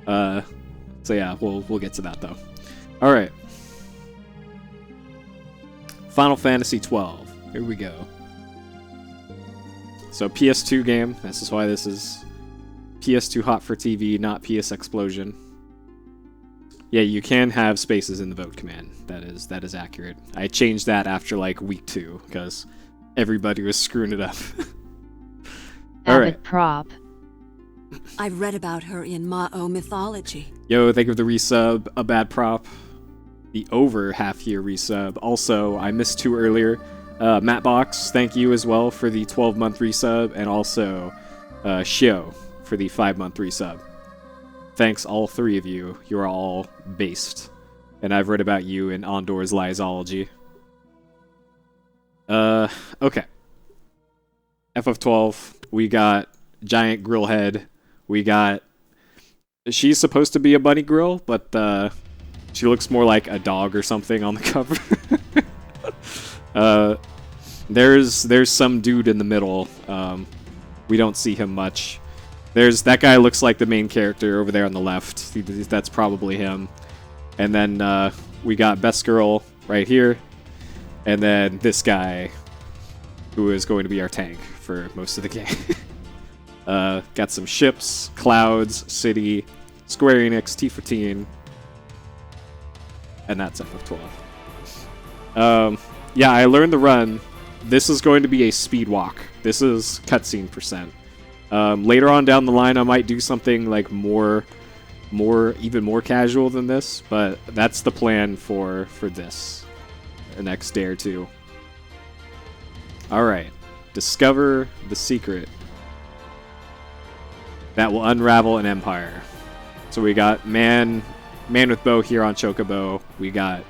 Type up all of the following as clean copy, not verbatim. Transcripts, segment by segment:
cool. So yeah, we'll get to that though. All right. Final Fantasy 12. Here we go. So PS2 game. This is why this is PS2Hot4TV, not PS Explosion. Yeah, you can have spaces in the vote command. That is accurate. I changed that after like week 2 because everybody was screwing it up. All right. Prop. I've read about her in Ma'o mythology. Yo, thank you for the resub. A bad prop. The over half-year resub. Also, I missed 2 earlier. Mattbox, thank you as well for the 12-month resub, and also Shio for the 5-month resub. Thanks, all 3 of you. You are all based. And I've read about you in Ondor's Lyzology. Okay. FF12, we got giant grill head. We got... She's supposed to be a bunny grill, but she looks more like a dog or something on the cover. There's some dude in the middle. We don't see him much. That guy looks like the main character over there on the left. That's probably him. And then we got Best Girl right here. And then this guy, who is going to be our tank for most of the game. Got some ships, clouds, city, Square Enix, T14. And that's FF12. Yeah, I learned the run. This is going to be a speed walk. This is cutscene percent. Later on down the line, I might do something like even more casual than this, but that's the plan for this, the next day or 2. All right, discover the secret that will unravel an empire. So we got man with bow here on Chocobo. We got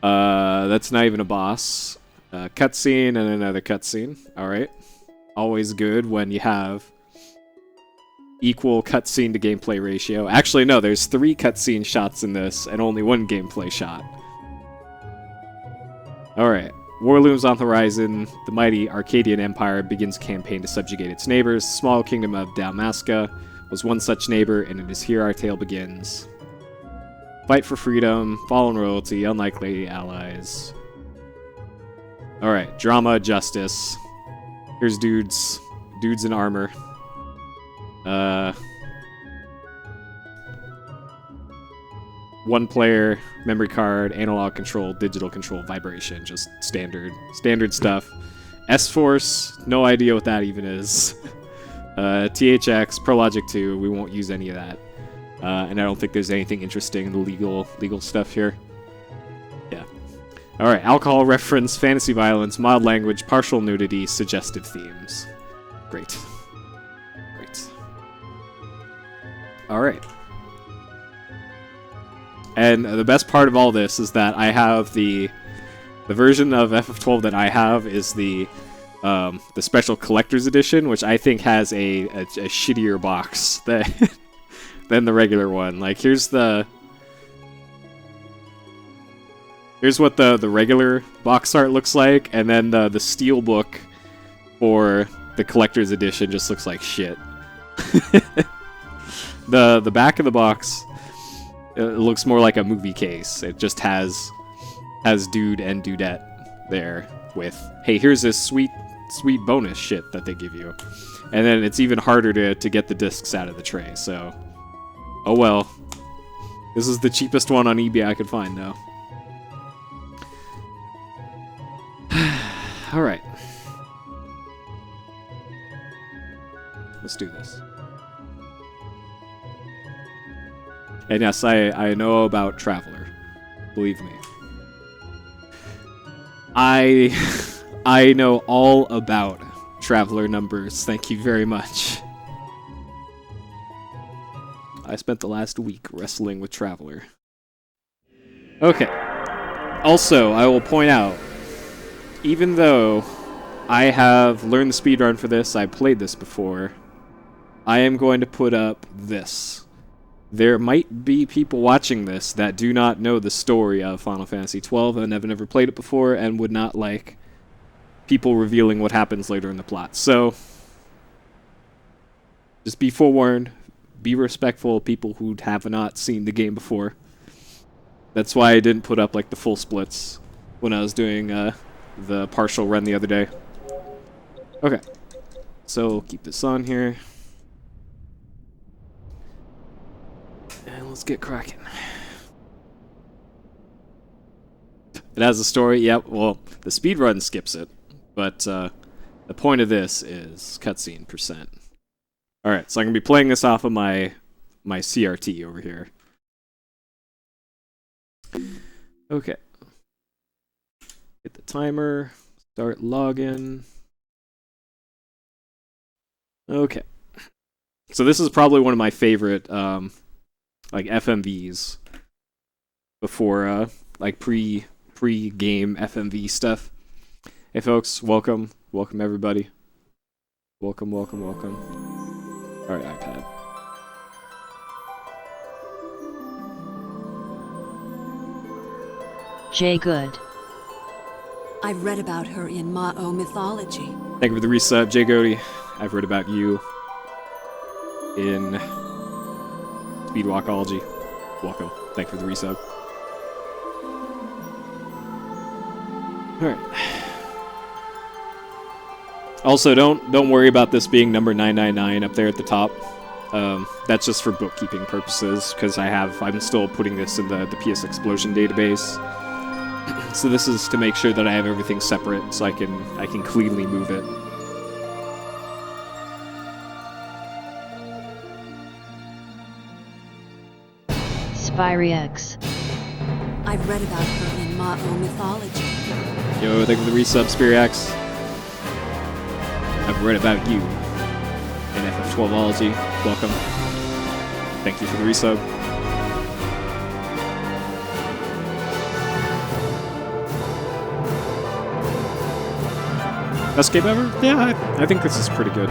that's not even a boss. Cutscene and another cutscene. All right. Always good when you have equal cutscene to gameplay ratio. Actually, no, there's 3 cutscene shots in this and only 1 gameplay shot. All right. War looms on the horizon. The mighty Arcadian Empire begins a campaign to subjugate its neighbors. The small kingdom of Dalmasca was one such neighbor, and it is here our tale begins. Fight for freedom, fallen royalty, unlikely allies. Alright, drama, justice. Here's dudes in armor. One player, memory card, analog control, digital control, vibration, just standard stuff. S-Force, no idea what that even is. THX, ProLogic 2, we won't use any of that. And I don't think there's anything interesting in the legal stuff here. Yeah. Alright, alcohol reference, fantasy violence, mild language, partial nudity, suggestive themes. Great. Alright. And the best part of all this is that I have the version of FF12 that I have is the special collector's edition, which I think has a shittier box than the regular one. Like here's what the regular box art looks like, and then the steel book for the collector's edition just looks like shit. The back of the box, it looks more like a movie case. It just has dude and dudette there with, hey, here's this sweet bonus shit that they give you. And then it's even harder to get the discs out of the tray, so... Oh well. This is the cheapest one on eBay I could find, though. Alright. Let's do this. And yes, I know about Traveler. Believe me. I know all about Traveler numbers. Thank you very much. I spent the last week wrestling with Traveler. Okay. Also, I will point out, even though I have learned the speedrun for this, I played this before, I am going to put up this. There might be people watching this that do not know the story of Final Fantasy XII and have never played it before and would not like people revealing what happens later in the plot. So, just be forewarned. be respectful of people who have not seen the game before. That's why I didn't put up like the full splits when I was doing the partial run the other day. Okay, so keep this on here. And let's get cracking. It has a story, yep, well, the speedrun skips it, but the point of this is cutscene %. Alright, so I'm going to be playing this off of my CRT over here. Okay. Hit the timer, start login. Okay. So this is probably one of my favorite like FMVs before like pre-game FMV stuff. Hey folks, welcome everybody. Welcome. Alright, iPad. Jay Good. I've read about her in Ma'o mythology. Thank you for the resub, Jay Goody. I've read about you in Speedwalkology. Welcome. Thank you for the resub. Alright. Also, don't worry about this being number 999 up there at the top. That's just for bookkeeping purposes, because I'm still putting this in the PS Explosion database. So this is to make sure that I have everything separate, so I can cleanly move it. Spyrex. I've read about her in Ma'o mythology. Yo, thank you for the resub, Spirax. I've read about you in FF12ology. Welcome. Thank you for the resub. Best game ever? Yeah, I think this is pretty good.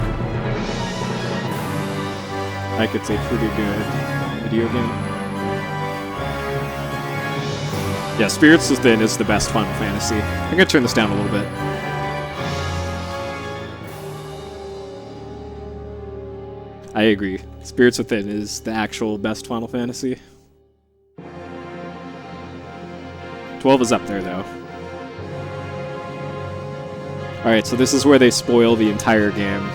I could say pretty good video game. Yeah, Spirits Within is the best Final Fantasy. I'm gonna turn this down a little bit. I agree. Spirits Within is the actual best Final Fantasy. 12 is up there, though. Alright, so this is where they spoil the entire game.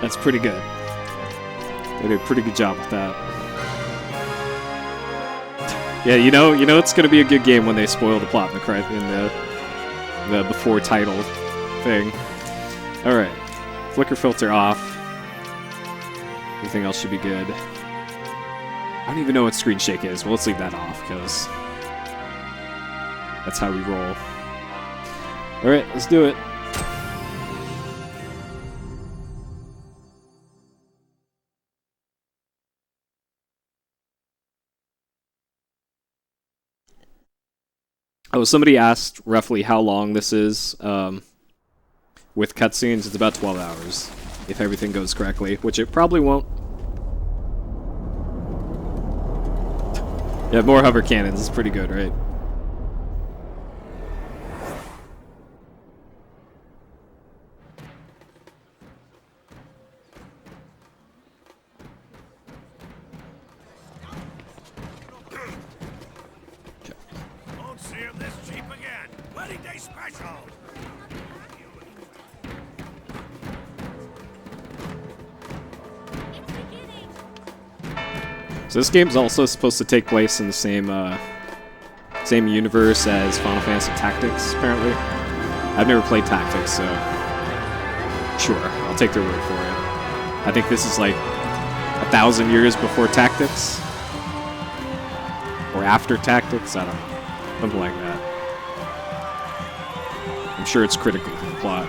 That's pretty good. They did a pretty good job with that. Yeah, you know it's gonna be a good game when they spoil the plot in the before title thing. All right, flicker filter off. Everything else should be good. I don't even know what screen shake is. Well, let's leave that off because that's how we roll. All right, let's do it. Oh, somebody asked roughly how long this is with cutscenes. It's about 12 hours, if everything goes correctly, which it probably won't. Yeah, more hover cannons is pretty good, right? So this game's also supposed to take place in the same universe as Final Fantasy Tactics, apparently. I've never played Tactics, so sure, I'll take their word for it. I think this is like 1,000 years before Tactics. Or after tactics, I don't know. Something like that. I'm sure it's critical to the plot.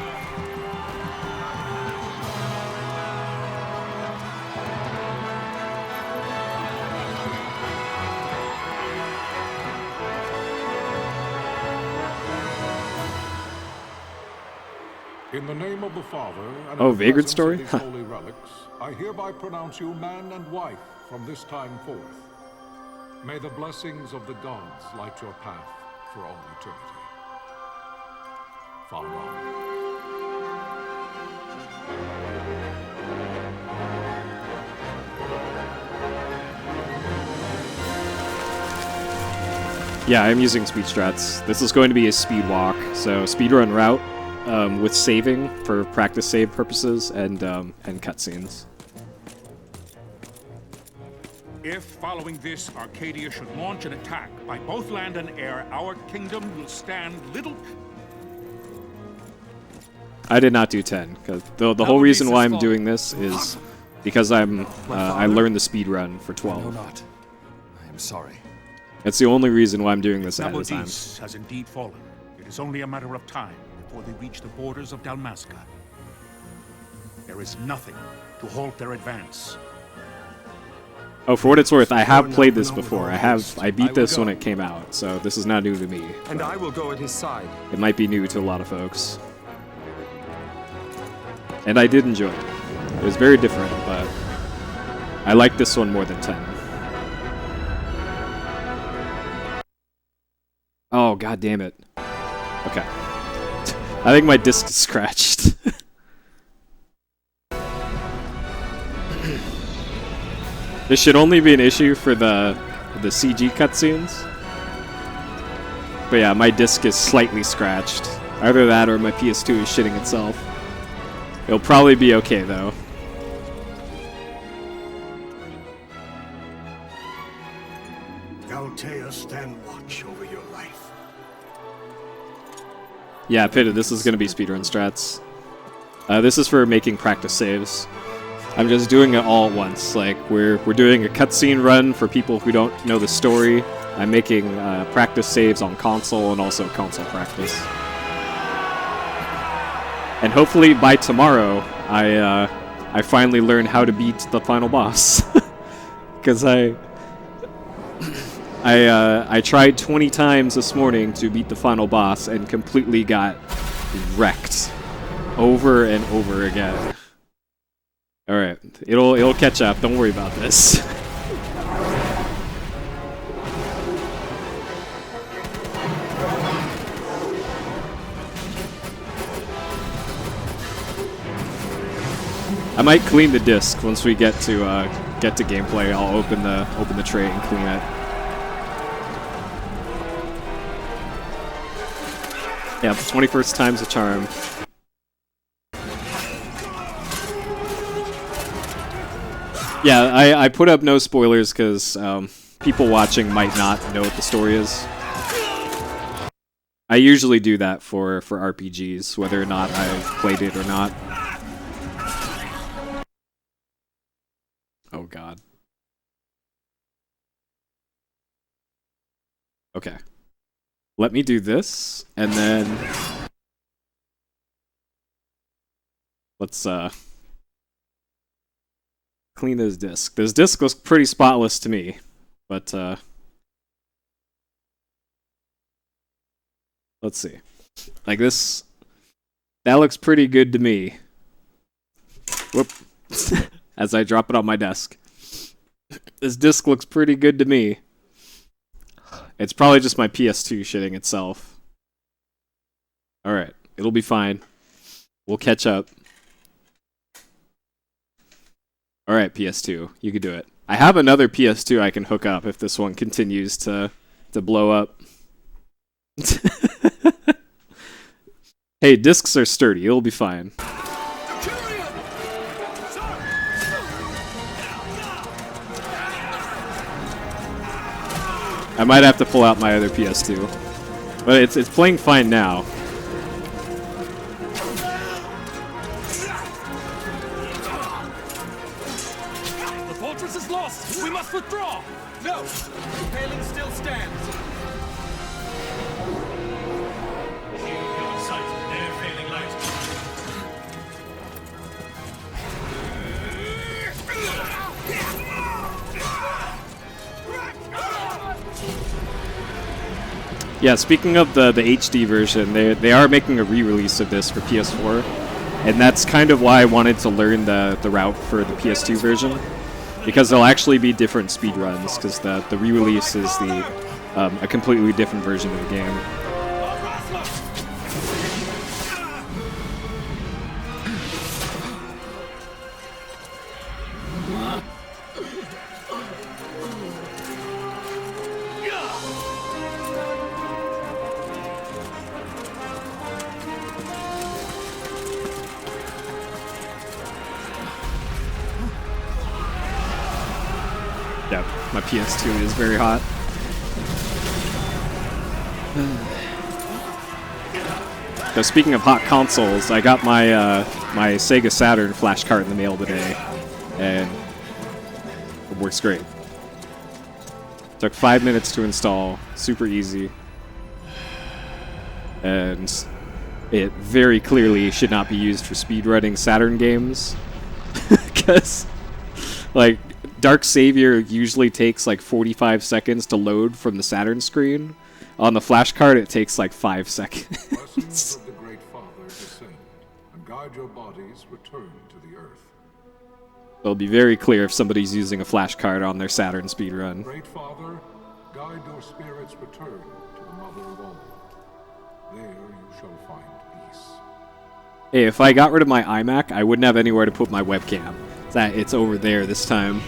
In the name of the Father and Oh, of the Vagrant presence story? of these holy relics, I hereby pronounce you man and wife from this time forth. May the blessings of the gods light your path for all eternity. Father on. Yeah, I'm using speed strats. This is going to be a speed walk, so speedrun route with saving for practice save purposes and cutscenes. If, following this, Arcadia should launch an attack by both land and air, our kingdom will stand little... I did not do 10, because the whole reason why I'm doing this is because I learned the speed run for 12. No, not. I am sorry. That's the only reason why I'm doing this ahead of time. Nabodis has indeed fallen. It is only a matter of time before they reach the borders of Dalmasca. There is nothing to halt their advance. Oh, for what it's worth, I have played this before. I beat this when it came out, so this is not new to me. And I will go at his side. It might be new to a lot of folks. And I did enjoy it. It was very different, but I like this one more than 10. Oh, god damn it. Okay. I think my disc is scratched. This should only be an issue for the CG cutscenes. But yeah, my disc is slightly scratched. Either that or my PS2 is shitting itself. It'll probably be okay though. Altea, stand watch over your life. Yeah, Pitted, this is gonna be speedrun strats. This is for making practice saves. I'm just doing it all at once. Like we're doing a cutscene run for people who don't know the story. I'm making practice saves on console and also console practice. And hopefully by tomorrow, I finally learn how to beat the final boss. Because I tried 20 times this morning to beat the final boss and completely got wrecked over and over again. All right, it'll catch up. Don't worry about this. I might clean the disc once we get to gameplay. I'll open the tray and clean it. Yeah, 21st time's a charm. Yeah, I put up no spoilers because people watching might not know what the story is. I usually do that for RPGs, whether or not I've played it or not. Oh god. Okay. Let me do this, and then let's clean this disc. This disc looks pretty spotless to me, but let's see. Like this, that looks pretty good to me. Whoop. As I drop it on my desk. This disc looks pretty good to me. It's probably just my PS2 shitting itself. Alright, it'll be fine. We'll catch up. Alright, PS2, you can do it. I have another PS2 I can hook up if this one continues to blow up. Hey, discs are sturdy, it'll be fine. I might have to pull out my other PS2. But it's playing fine now. The fortress is lost! We must withdraw! No! The palings still stand! Yeah, speaking of the HD version, they are making a re-release of this for PS4, and that's kind of why I wanted to learn the route for the PS2 version, because there'll actually be different speed runs, because the re-release is a completely different version of the game. Yeah, my PS2 is very hot. So speaking of hot consoles, I got my my Sega Saturn flash cart in the mail today, and it works great. Took 5 minutes to install, super easy, and it very clearly should not be used for speedrunning Saturn games, because like Dark Savior usually takes like 45 seconds to load from the Saturn screen. On the flash card, it takes like 5 seconds. Blessings of the Great Father descend, and guide your bodies return to the earth. It'll be very clear if somebody's using a flash card on their Saturn speedrun. Great Father, guide your spirits return to the Mother of all. There you shall find peace. Hey, if I got rid of my iMac, I wouldn't have anywhere to put my webcam. It's over there this time.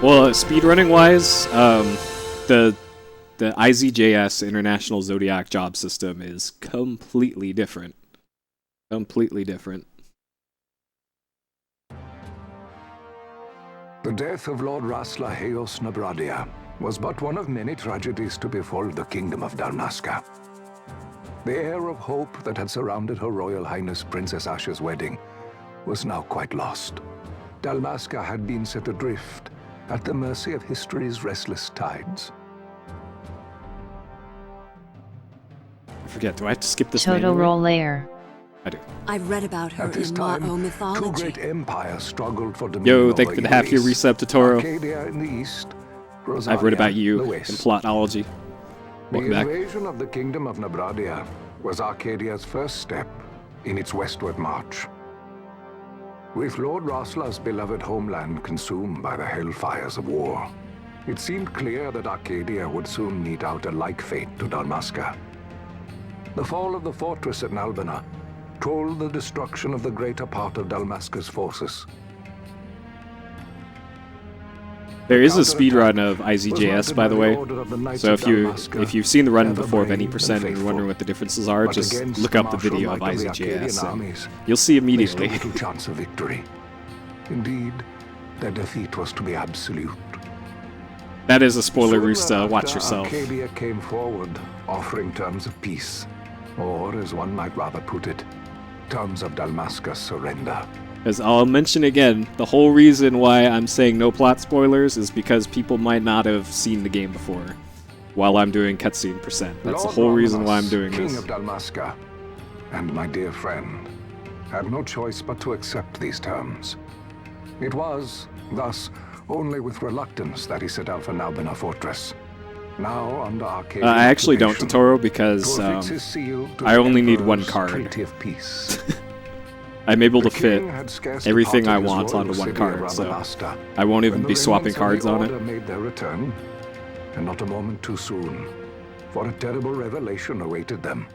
Well, speedrunning wise, the IZJS International Zodiac Job System is completely different. Completely different. The death of Lord Rasla Heos Nabradia was but one of many tragedies to befall the kingdom of Dalmasca. The air of hope that had surrounded Her Royal Highness Princess Asha's wedding was now quite lost. Dalmasca had been set adrift at the mercy of history's restless tides. I forget, do I have to skip this Total manually? roll layer. I do. I've read about her At this in time, Ma'o two mythology. great empires struggled for dominion Yo, over thank you for the half-year Greece. resub, Totoro. Arcadia in the east, I've read about Rosaria you in the in west. Plotology. Welcome The back. invasion of the kingdom of Nabradia was Arcadia's first step in its westward march. With Lord Rasla's beloved homeland consumed by the hellfires of war, it seemed clear that Arcadia would soon mete out a like fate to Dalmasca. The fall of the fortress at Nalbina told the destruction of the greater part of Dalmasca's forces. There is a speedrun of IZJS, by the way. So if you've seen the run before of any percent and you're wondering what the differences are, just look up the video of IZJS and you'll see immediately. They stood little chance of victory. Indeed, their defeat was to be absolute. That is a spoiler, Soon Roosta. Watch thereafter, yourself. Arcadia came forward, offering terms of peace, or as one might rather put it, terms of Dalmasca's surrender. As I'll mention again, the whole reason why I'm saying no plot spoilers is because people might not have seen the game before while I'm doing cutscene percent. That's the Lord whole reason why I'm Romulus, doing King this. of Dalmasca, and my dear friend, had no choice but to accept these terms. It was, thus, only with reluctance that he set out for Nalbina Fortress. Now under Arcadian I actually don't, occupation, Totoro, because to affix his seal to I the only need one Emperor's card. Treaty of Peace. I'm able to The fit king had scarcely everything I departed his want royal onto one city card, of so Rabanasta I won't even when be the swapping remnants cards of the on it. Order made their return, and not a moment too soon, for a terrible revelation awaited them.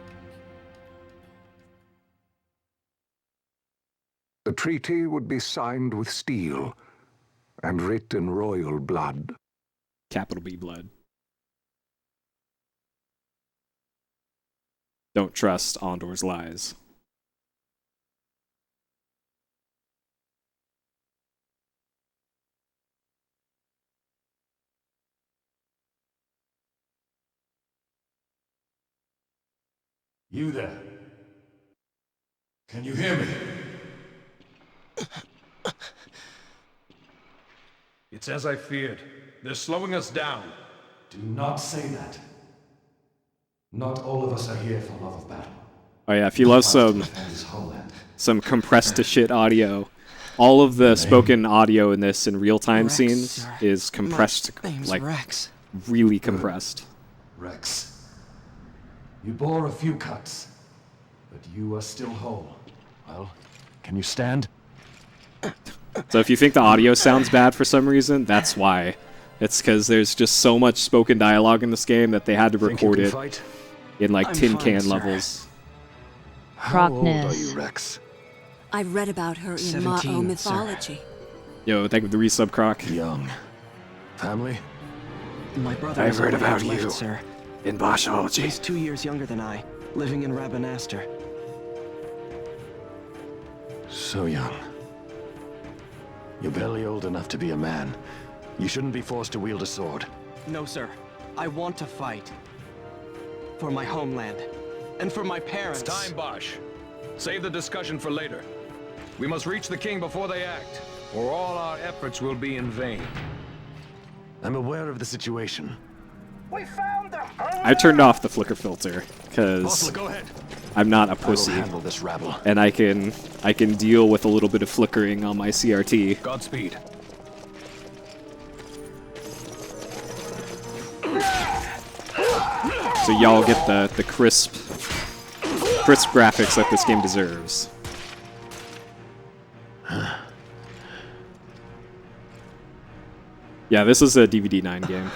The treaty would be signed with steel and writ in royal blood. Capital B blood. Don't trust Ondor's lies. You there? Can you hear me? It's as I feared. They're slowing us down. Do not say that. Not all of us are here for love of battle. Oh yeah, if you love some some compressed to shit audio. All of the spoken audio in this in real-time scenes sir. is compressed, Name's like Rex. really compressed. Rex. You bore a few cuts, but you are still whole. Well, can you stand? So if you think the audio sounds bad for some reason, that's why. It's because there's just so much spoken dialogue in this game that they had to record it in like I'm tin fine, can sir. levels. How old are Crockness. you, Rex? I've read about her in 17, Ma'o sir. mythology. Yo, thank you for the resub, Croc. Young. Family? My brother I've is heard all we about have left, you. sir. In Boshology. He's 2 years younger than I, living in Rabanaster. So young. You're barely old enough to be a man. You shouldn't be forced to wield a sword. No, sir. I want to fight. For my homeland. And for my parents. It's time, Bosch. Save the discussion for later. We must reach the king before they act, or all our efforts will be in vain. I'm aware of the situation. I turned off the flicker filter because Bossler, go ahead. I'm not a I will pussy, handle this rabble. and I can deal with a little bit of flickering on my CRT. Godspeed. So y'all get the crisp graphics that this game deserves. Yeah, this is a DVD-9 game.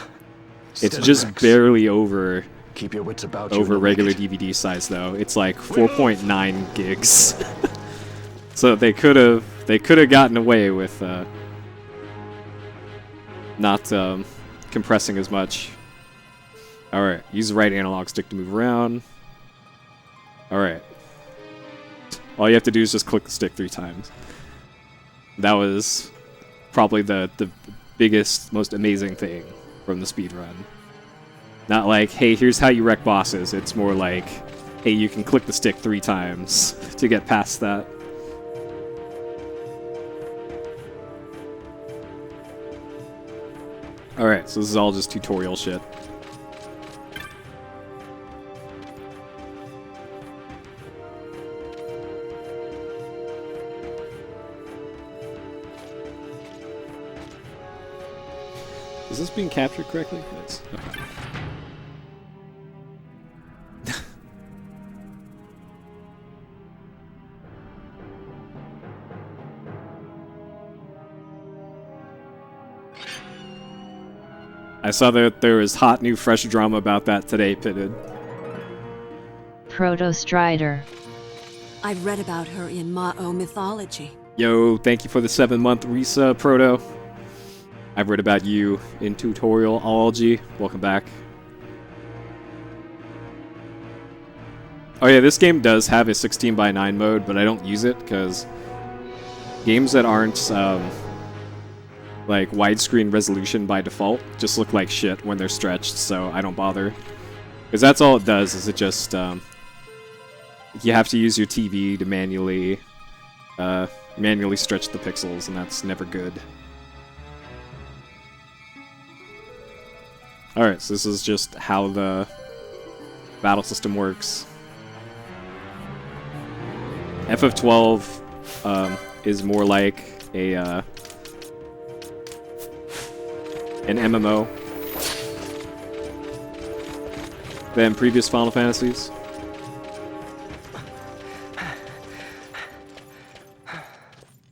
It's Steady, just Rex. barely over Keep your wits about you. over and regular make it. DVD size though. It's like 4.9 gigs. So they could have gotten away with not compressing as much. All right, use the right analog stick to move around. All right. All you have to do is just click the stick 3 times. That was probably the biggest, most amazing thing from the speedrun. Not like, hey, here's how you wreck bosses. It's more like, hey, you can click the stick 3 times to get past that. Alright, so this is all just tutorial shit. Is this being captured correctly? Yes. Okay. I saw that there was hot new fresh drama about that today, Pitted. Proto-Strider. I've read about her in Ma'o mythology. Yo, thank you for the 7-month resub, Proto. I've read about you in Tutorialology. Welcome back. Oh yeah, this game does have a 16:9 mode, but I don't use it because games that aren't like widescreen resolution by default just look like shit when they're stretched, so I don't bother. Because that's all it does, is it just you have to use your TV to manually stretch the pixels, and that's never good. Alright, so this is just how the battle system works. FF12 is more like a an MMO than previous Final Fantasies.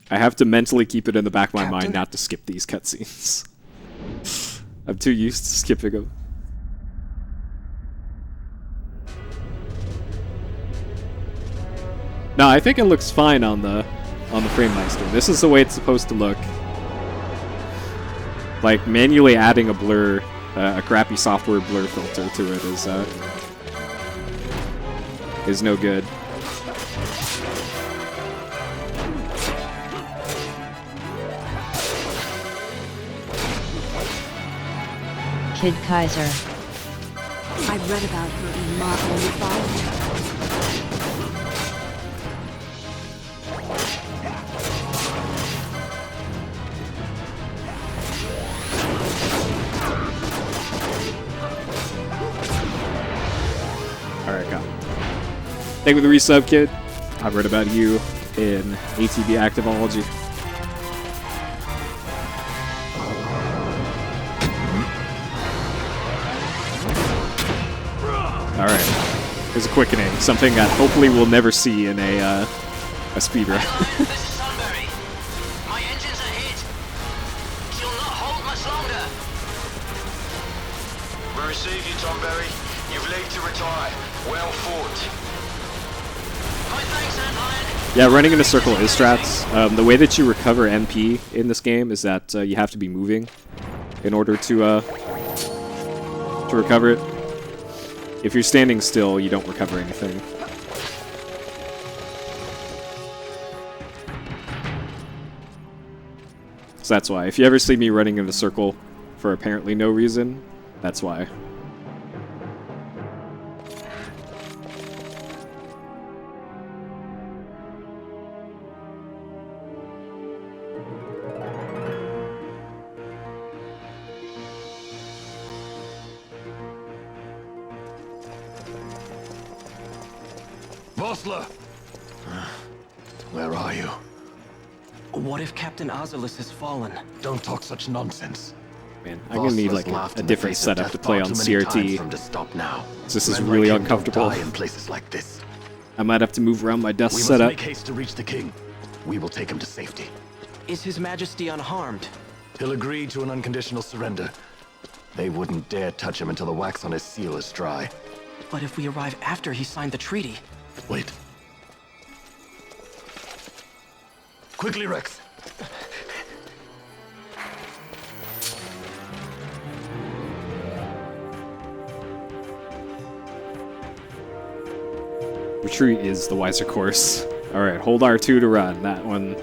I have to mentally keep it in the back of my mind not to skip these cutscenes. I'm too used to skipping them. No, I think it looks fine on the FrameMeister. This is the way it's supposed to look. Like manually adding a blur, a crappy software blur filter to it is no good. Kid Kaiser. I've read about her in Ma'o mythology. Alright, go. Thank you for the resub, kid. I've read about you in ATB Activeology. Alright. There's a quickening. Something that hopefully we'll never see in a speedrun. This is Sunbury. My engines are hit. She'll not hold much longer. We receive you, Tomberry. You've leave to retire. Well fought. My thanks, Antlion. Yeah, running in a circle is strats. The way that you recover MP in this game is that you have to be moving in order to recover it. If you're standing still, you don't recover anything. So that's why. If you ever see me running in a circle for apparently no reason, that's why. Vossler! Where are you? What if Captain Azulis has fallen? Don't talk such nonsense. Man, I'm gonna need like a different setup to play on CRT. To stop now. This is really uncomfortable. In places like this. I might have to move around my desk We setup. must make haste to reach the king. We will take him to safety. Is His Majesty unharmed? He'll agree to an unconditional surrender. They wouldn't dare touch him until the wax on his seal is dry. But if we arrive after he signed the treaty... Wait. Quickly, Rex. Retreat is the wiser course. Alright, hold R2 to run. That one,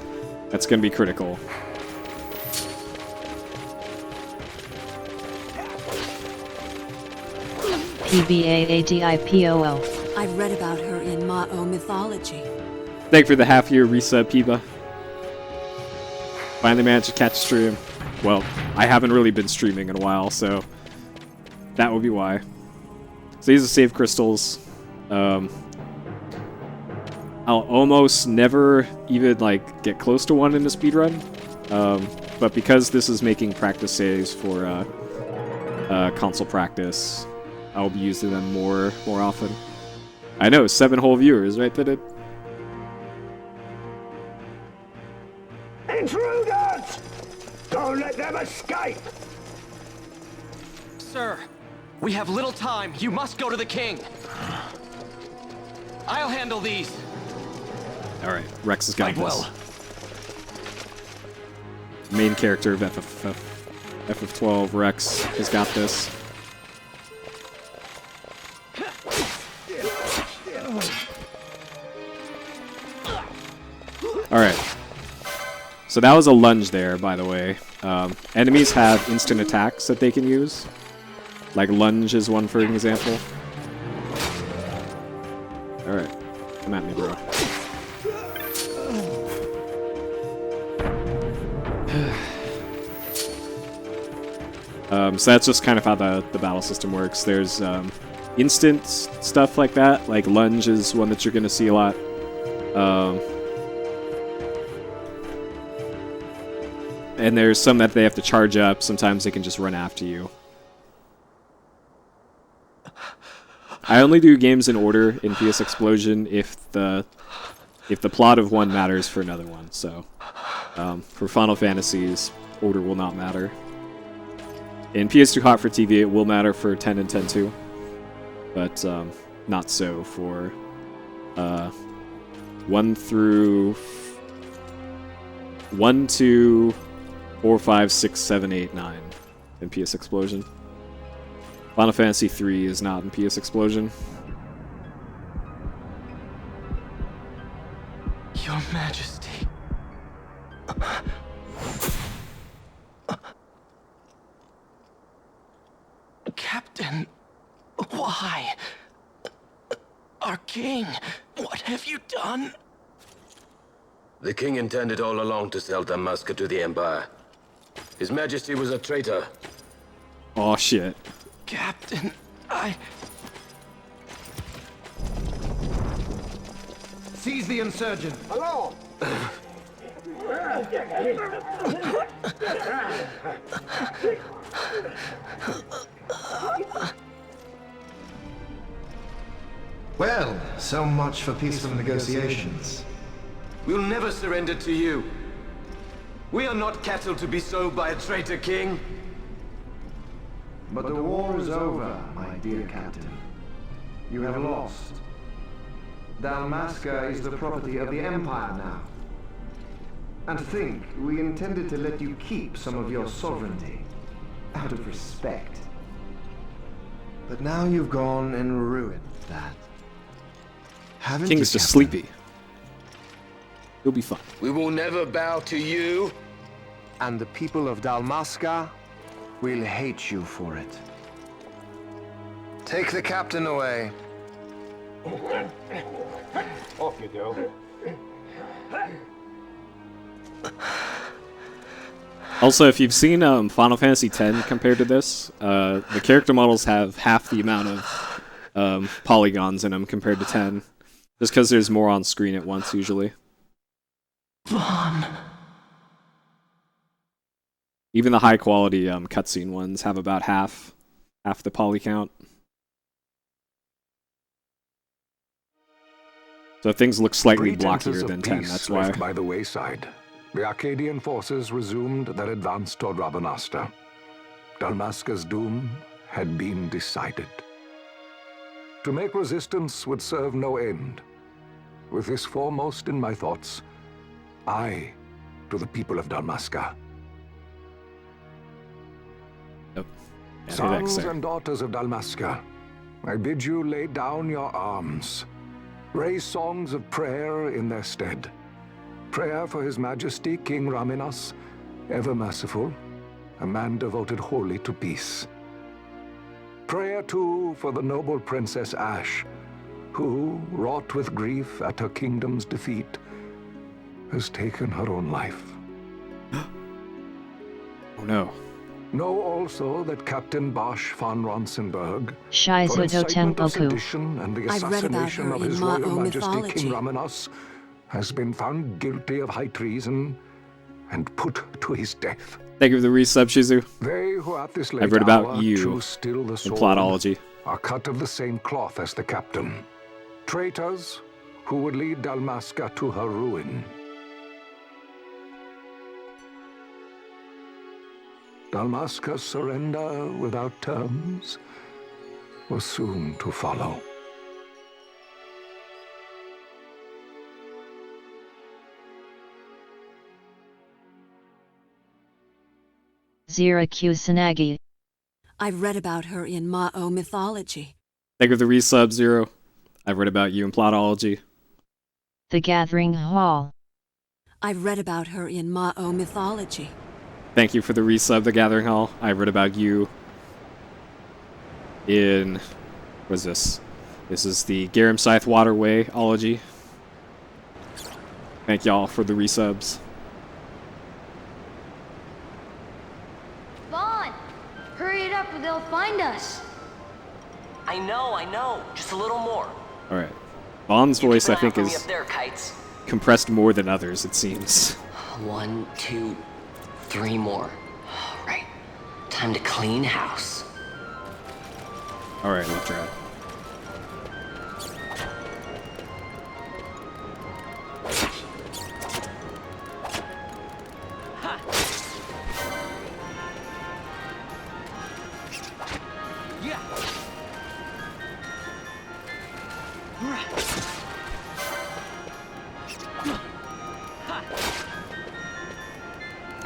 that's gonna be critical. PBAADIPOO. I've read about her in Ma'o mythology. Thank you for the half-year resub, Piba. Finally managed to catch a stream. Well, I haven't really been streaming in a while, so that would be why. So these are save crystals. I'll almost never even like get close to one in a speedrun. But because this is making practice saves for console practice, I'll be using them more often. I know, 7 whole viewers, right, Pitted? Intruders! Don't let them escape! Sir, we have little time. You must go to the king. I'll handle these. Alright, Rex has got Fight this. well. Main character of FF12, Rex, has got this. Alright. So that was a lunge there, by the way. Enemies have instant attacks that they can use. Like lunge is one, for an example. Alright. Come at me, bro. So that's just kind of how the battle system works. There's instant stuff like that. Like lunge is one that you're going to see a lot. And there's some that they have to charge up. Sometimes they can just run after you. I only do games in order in PS Explosion if the plot of one matters for another one. So for Final Fantasies, order will not matter. In PS2Hot4TV, it will matter for 10 and 10-2, but not so for 1 to 4, 5, 6, 7, 8, 9 in PS Explosion. Final Fantasy 3 is not in PS Explosion. Your Majesty. Captain, why? Our king, what have you done? The king intended all along to sell Damaska to the Empire. His Majesty was a traitor. Oh shit. Captain, Seize the insurgent. Hello. Well, so much for peaceful negotiations. We'll never surrender to you. We are not cattle to be sold by a traitor king. But the war is over, my dear captain. You have lost. Dalmasca is the property of the Empire now. And to think, we intended to let you keep some of your sovereignty, out of respect. But now you've gone and ruined that. Haven't King's you, just Captain? sleepy. He'll be fine. We will never bow to you. And the people of Dalmasca will hate you for it. Take the captain away. Off you go. Also, if you've seen Final Fantasy X compared to this, the character models have half the amount of polygons in them compared to 10. Just because there's more on screen at once, usually. Vaughn. Even the high-quality cutscene ones have about half the poly count. So things look slightly Pretenses blockier of than 10, peace that's why. left by the wayside. The Arcadian forces resumed their advance toward Rabanasta. Dalmasca's doom had been decided. To make resistance would serve no end. With this foremost in my thoughts, I, to the people of Dalmasca. Yep. Sons and daughters of Dalmasca, I bid you lay down your arms. Raise songs of prayer in their stead. Prayer for His Majesty King Raminas, ever merciful, a man devoted wholly to peace. Prayer, too, for the noble Princess Ash, who, wrought with grief at her kingdom's defeat, has taken her own life. Oh no. Know also that Captain Bosch von Ronsenberg, Shizuto for incitement of Tempoku. sedition and the I've read about assassination her of in His Royal Ma'o Majesty mythology. King Raminas, has been found guilty of high treason and put to his death. Thank you for the resub, Shizu. They who at this late I've read about hour you choose still the in sword Plotology. are cut of the same cloth as the captain. Traitors who would lead Dalmasca to her ruin. Dalmasca's surrender without terms was soon to follow. Zira Kusanagi. I've read about her in Ma'o mythology. Thank you for the resub, Zero. I've read about you in Plotology. The Gathering Hall. I've read about her in Ma'o mythology. Thank you for the resub, The Gathering Hall. I've read about you in... What is this? This is the Garum Scythe Waterway-ology. Thank y'all for the resubs. Vaughn! Hurry it up or they'll find us. I know. Just a little more. Alright. Vaughn's voice, I think, Keep an eye out for me is up there, Kites. compressed more than others, it seems. 1, 2, 3 more. All right. Time to clean house. Alright, left rat.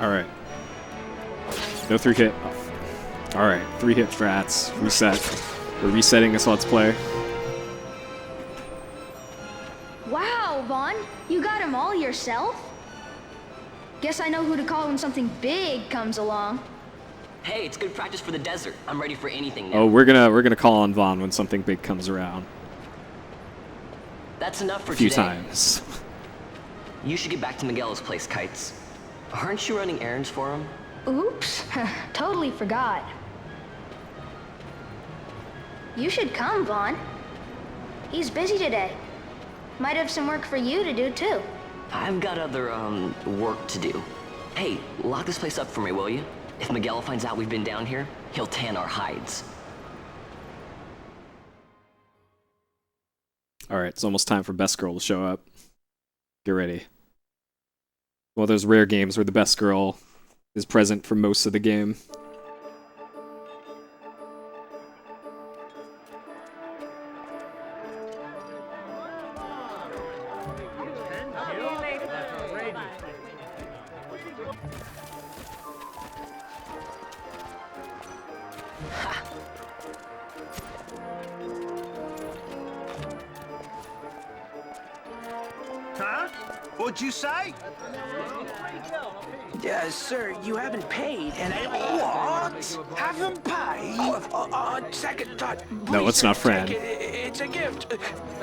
Alright. No 3-hit. Oh. Alright, 3-hit strats. Reset. We're resetting this Let's Play. Wow, Vaughn! You got him all yourself? Guess I know who to call when something big comes along. Hey, it's good practice for the desert. I'm ready for anything now. Oh, we're gonna call on Vaughn when something big comes around. That's enough for A few today. times. You should get back to Miguel's place, Kites. Aren't you running errands for him? Oops, totally forgot. You should come, Vaughn. He's busy today. Might have some work for you to do, too. I've got other, work to do. Hey, lock this place up for me, will you? If Miguel finds out we've been down here, he'll tan our hides. Alright, it's almost time for Best Girl to show up. Get ready. One of those rare games where the Best Girl is present for most of the game. Huh? What'd you say? Yeah, sir, you haven't paid, and what? Haven't paid? Second thought. No, it's not Fran. It's a gift.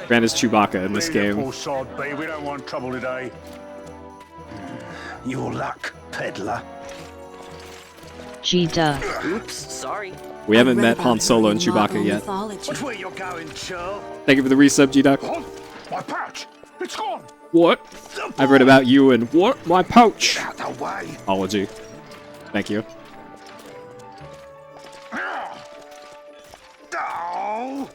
Fran is Chewbacca in this game. Poor sod, B. We don't want trouble today. Your luck, peddler. Cheetah. Oops, sorry. We haven't met Han Solo and Chewbacca yet. Watch where you're going, Churl. Thank you for the resub, G-Duck. My pouch! It's gone! What? I've read about you and what? My pouch! Out the way. Apology. Thank you. Oh.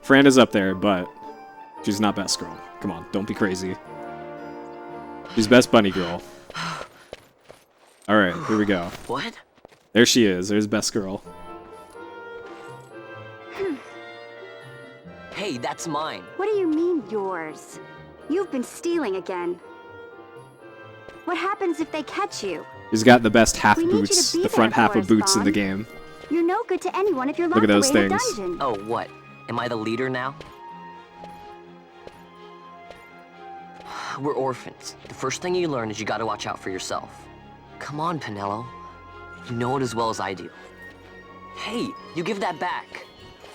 Fran is up there, but she's not Best Girl. Come on, don't be crazy. She's Best Bunny Girl. Alright, here we go. What? There she is. There's Best Girl. Hey, that's mine. What do you mean, yours? You've been stealing again. What happens if they catch you? She's got the best half We need you to boots, be the front there half for of us, boots in the Vaughn. game. You're no good to anyone if you're Look locked at those away in a things. dungeon. Oh, what? Am I the leader now? We're orphans. The first thing you learn is you gotta watch out for yourself. Come on, Pinello. You know it as well as I do. Hey, you give that back.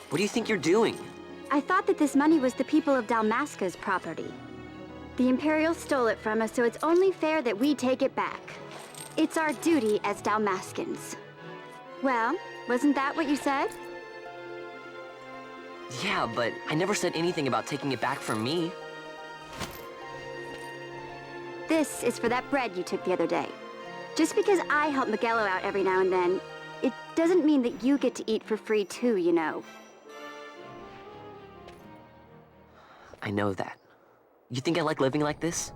What do you think you're doing? I thought that this money was the people of Dalmasca's property. The Imperials stole it from us, so it's only fair that we take it back. It's our duty as Dalmascans. Well, wasn't that what you said? Yeah, but I never said anything about taking it back from me. This is for that bread you took the other day. Just because I help Miguelo out every now and then, it doesn't mean that you get to eat for free too, you know. I know that. You think I like living like this?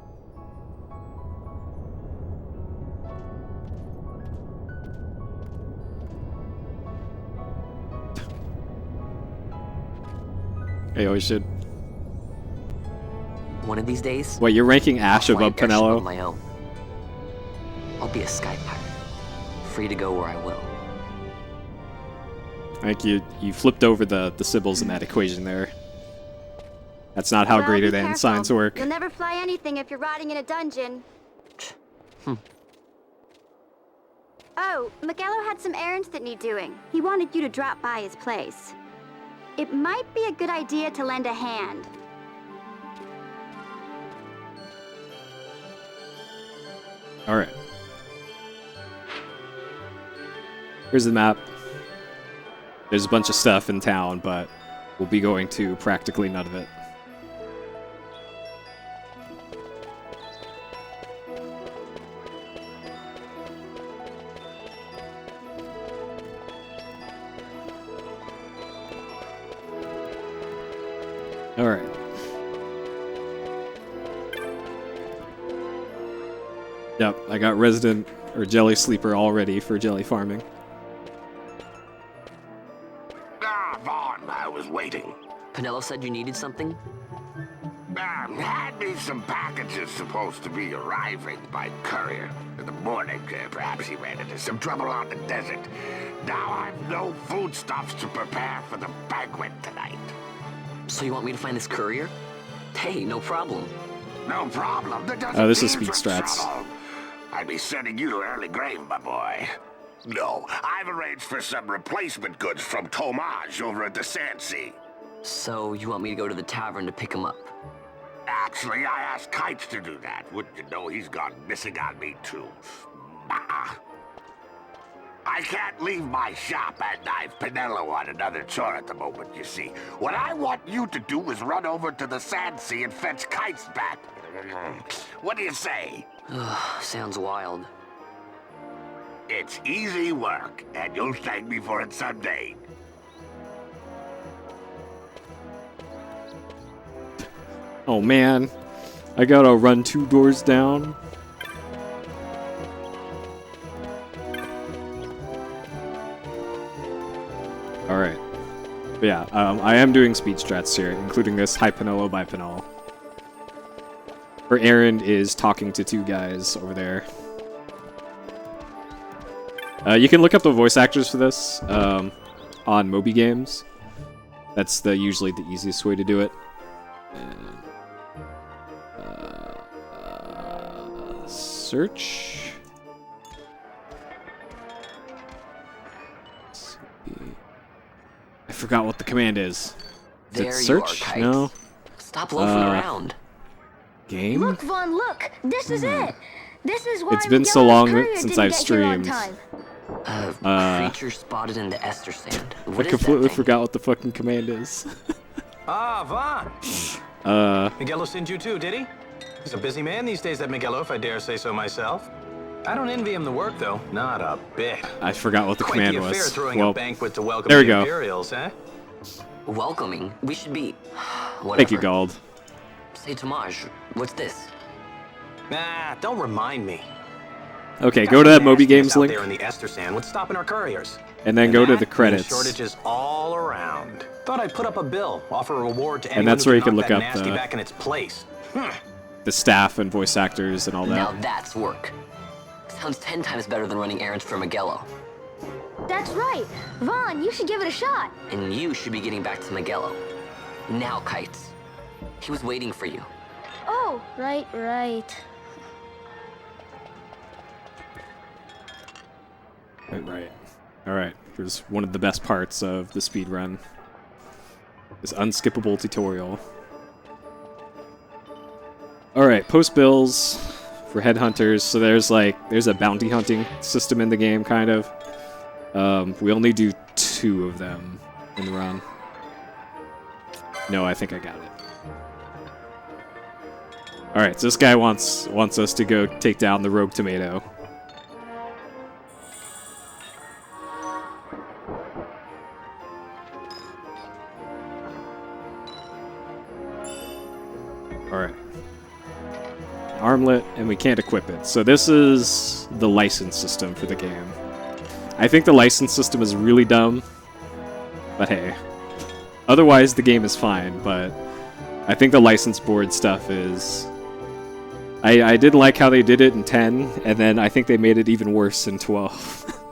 Hey, always should. One of these days... Wait, you're ranking Ash I'll fly above an airship Pinello? of my own. I'll be a sky pirate, free to go where I will. I think you flipped over the symbols in that equation there. That's not how Well, greater be than careful. signs work. You'll never fly anything if you're rotting in a dungeon. Oh, Miguelo had some errands that need doing. He wanted you to drop by his place. It might be a good idea to lend a hand. Alright. Here's the map. There's a bunch of stuff in town, but we'll be going to practically none of it. Alright. Yep, I got resident or jelly sleeper all ready for jelly farming. Ah, Vaughn, I was waiting. Pinello said you needed something? Had me some packages supposed to be arriving by courier in the morning. Perhaps he ran into some trouble on the desert. Now I've no foodstuffs to prepare for the banquet tonight. So you want me to find this courier? Hey, no problem. No problem. That doesn't Oh, this is mean speed for strats. trouble. I'd be sending you to early grave, my boy. No, I've arranged for some replacement goods from Tomage over at the Sandsea. So you want me to go to the tavern to pick him up? Actually, I asked Kites to do that. Wouldn't you know he's gone missing on me, too? Bah. I can't leave my shop and I've Pinello on another chore at the moment, you see. What I want you to do is run over to the Sand Sea and fetch Kites back. What do you say? Sounds wild. It's easy work, and you'll thank me for it someday. Oh man, I gotta run 2 doors down. Alright. Yeah, I am doing speed strats here, including this Hi Pinello by Pinello. Her errand is talking to 2 guys over there. You can look up the voice actors for this on Moby Games. That's usually the easiest way to do it. Search. I forgot what the command is. Is it search? No. Stop loafing around. Game? Look, Vaughn, look! This is it! This is why It's been so long since I've streamed. Creature spotted in the Ester Sand. I completely forgot what the fucking command is. Vaughn! Miguelo sent you too, did he? He's a busy man these days, that Miguelo, if I dare say so myself. I don't envy him the work, though. Not a bit. I forgot what the Quite command the affair was. throwing Well, a banquet to welcome there we the go. Imperials, eh? Welcoming? We should be... Whatever. Thank you, Gald. Say, Tomaj, what's this? Nah, don't remind me. Okay, go to that Moby Games out link, there in the Ester Sand. What's stopping our couriers? and then go to the That, credits. Shortages all around. Thought I'd put up a bill, offer a reward to And anyone that's who where you can can knock look that up nasty the- back in its place. The staff and voice actors and all that. Now that's work. Sounds 10 times better than running errands for Miguelo. That's right! Vaughn, you should give it a shot! And you should be getting back to Miguelo. Now, Kites. He was waiting for you. Oh, right. Right. Alright, here's one of the best parts of the speedrun. This unskippable tutorial. Alright, post bills for headhunters. So there's a bounty hunting system in the game, kind of. We only do 2 of them in the run. No, I think I got it. Alright, so this guy wants us to go take down the rogue tomato. Alright. Armlet, and we can't equip it. So this is the license system for the game. I think the license system is really dumb, but hey. Otherwise, the game is fine, but I think the license board stuff is... I did like how they did it in 10, and then I think they made it even worse in 12.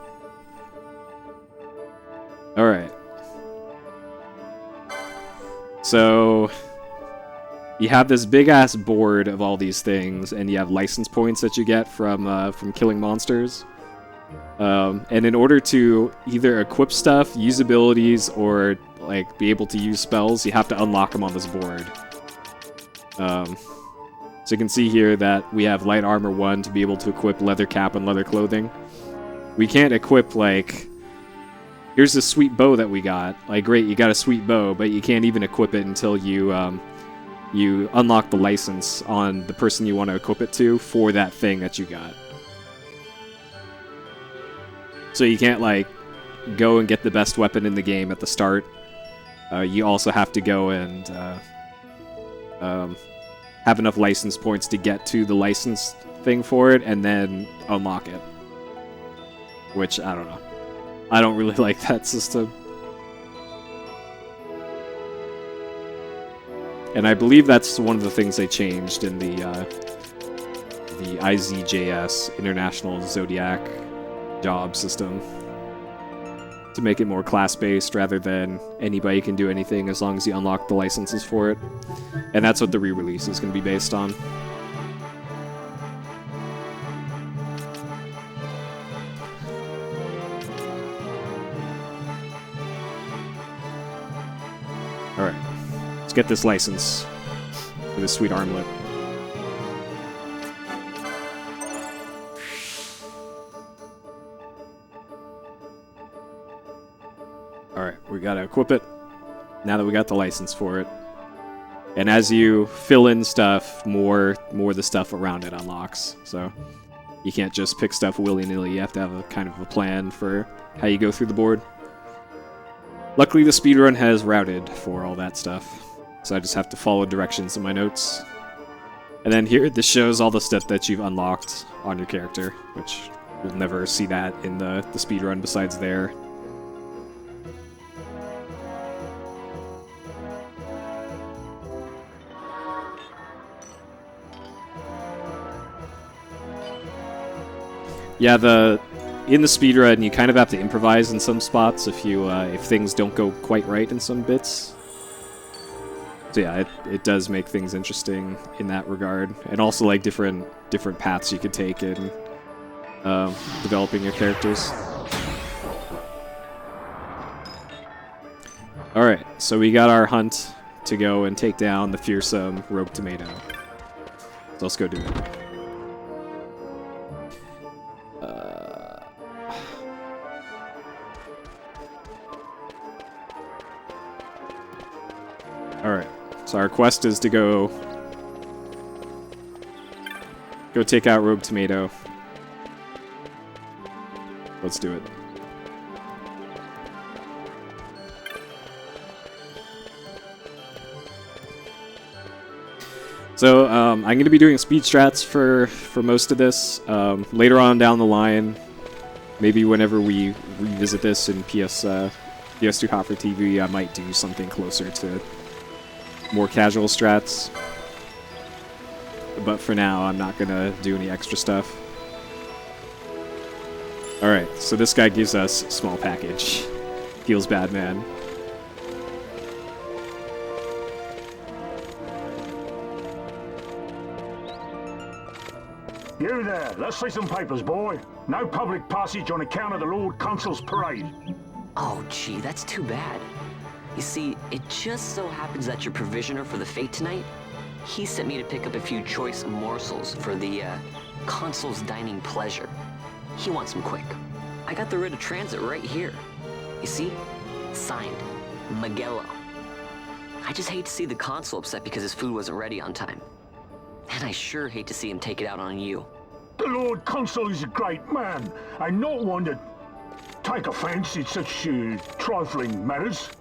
Alright. So... you have this big-ass board of all these things, and you have license points that you get from killing monsters. And in order to either equip stuff, use abilities, or like be able to use spells, you have to unlock them on this board. So you can see here that we have light armor 1 to be able to equip leather cap and leather clothing. We can't equip, like, here's this sweet bow that we got. Like, great, you got a sweet bow, but you can't even equip it until you unlock the license on the person you want to equip it to for that thing that you got. So you can't, like, go and get the best weapon in the game at the start. You also have to go and have enough license points to get to the license thing for it, and then unlock it. Which, I don't know. I don't really like that system. And I believe that's one of the things they changed in the IZJS, International Zodiac Job System, to make it more class-based rather than anybody can do anything as long as you unlock the licenses for it. And that's what the re-release is going to be based on. Alright, let's get this license. with his sweet armlet. Alright, we gotta equip it now that we got the license for it. And as you fill in stuff, more the stuff around it unlocks. So you can't just pick stuff willy-nilly, you have to have a kind of a plan for how you go through the board. Luckily the speedrun has routed for all that stuff, so I just have to follow directions in my notes. And then here, this shows all the stuff that you've unlocked on your character, which you'll never see that in the speedrun besides there. Yeah, in the speedrun, you kind of have to improvise in some spots if things don't go quite right in some bits. So yeah, it does make things interesting in that regard, and also like different paths you could take in developing your characters. All right, so we got our hunt to go and take down the fearsome rogue tomato. So let's go do it. Alright, so our quest is to go take out Rogue Tomato. Let's do it. So, I'm going to be doing speed strats for most of this. Later on down the line, maybe whenever we revisit this in PS2Hot4TV, I might do something closer to more casual strats. But for now, I'm not gonna do any extra stuff. Alright, so this guy gives us a small package. Feels bad, man. You there, let's see some papers, boy. No public passage on account of the Lord Consul's parade. Oh, gee, that's too bad. You see, it just so happens that your provisioner for the fete tonight, he sent me to pick up a few choice morsels for the consul's dining pleasure. He wants them quick. I got the writ of transit right here. You see? Signed, Miguelo. I just hate to see the consul upset because his food wasn't ready on time. And I sure hate to see him take it out on you. The Lord Consul is a great man, and not one to take offense in such trifling matters.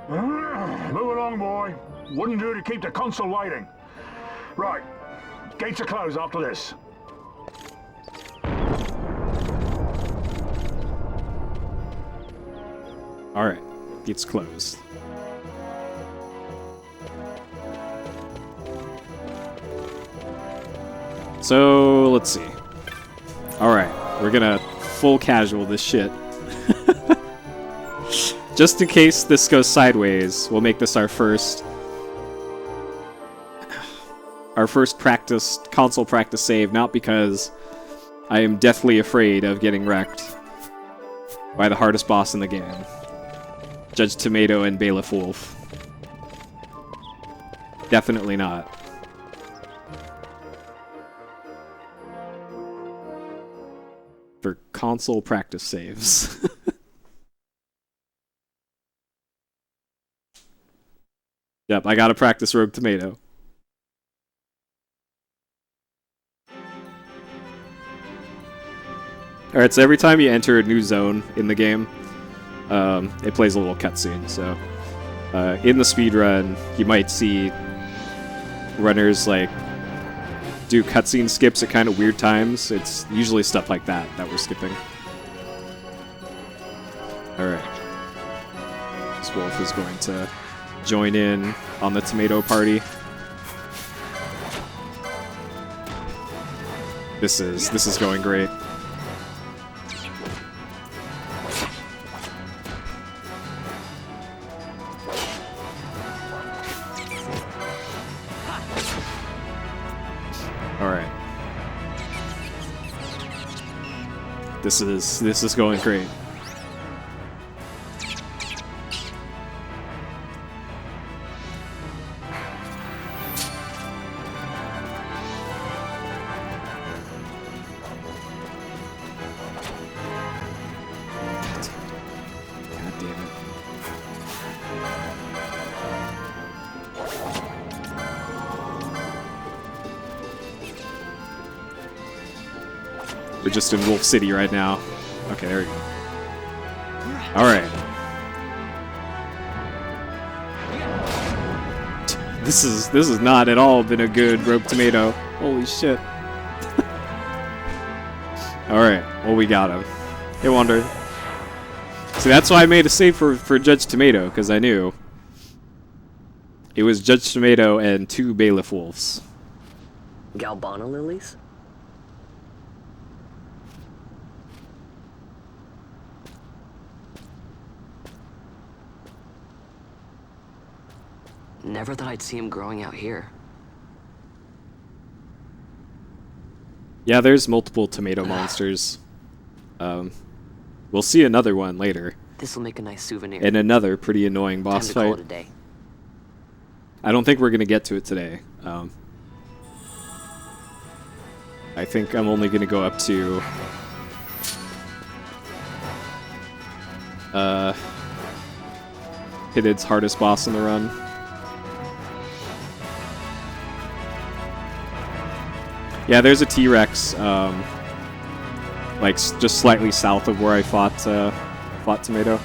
Move along, boy. Wouldn't do to keep the consul waiting. Right. Gates are closed after this. Alright. Gates closed. So, let's see. Alright. We're gonna full casual this shit. Just in case this goes sideways, we'll make this our first console practice save, not because I am deathly afraid of getting wrecked by the hardest boss in the game, Judge Tomato and Bailiff Wolf. Definitely not. For console practice saves. Yep, I gotta practice Rogue Tomato. Alright, so every time you enter a new zone in the game, it plays a little cutscene, so in the speedrun, you might see runners like do cutscene skips at kind of weird times. It's usually stuff like that we're skipping. Alright. This wolf is going to join in on the tomato party. This is going great. All right. This is going great. We're just in Wolf City right now. Okay, there we go. Alright. This is not at all been a good rope tomato. Holy shit. Alright, well we got him. Hey Wander. See, that's why I made a save for Judge Tomato, because I knew it was Judge Tomato and 2 Bailiff Wolves. Galbana lilies? Never thought I'd see him growing out here. Yeah, there's multiple tomato monsters. We'll see another one later. This'll make a nice souvenir. And another pretty annoying boss Time to call fight. it a day. I don't think we're gonna get to it today. I think I'm only gonna go up to Hitted's hardest boss in the run. Yeah, there's a T-Rex, like just slightly south of where I fought Tomato.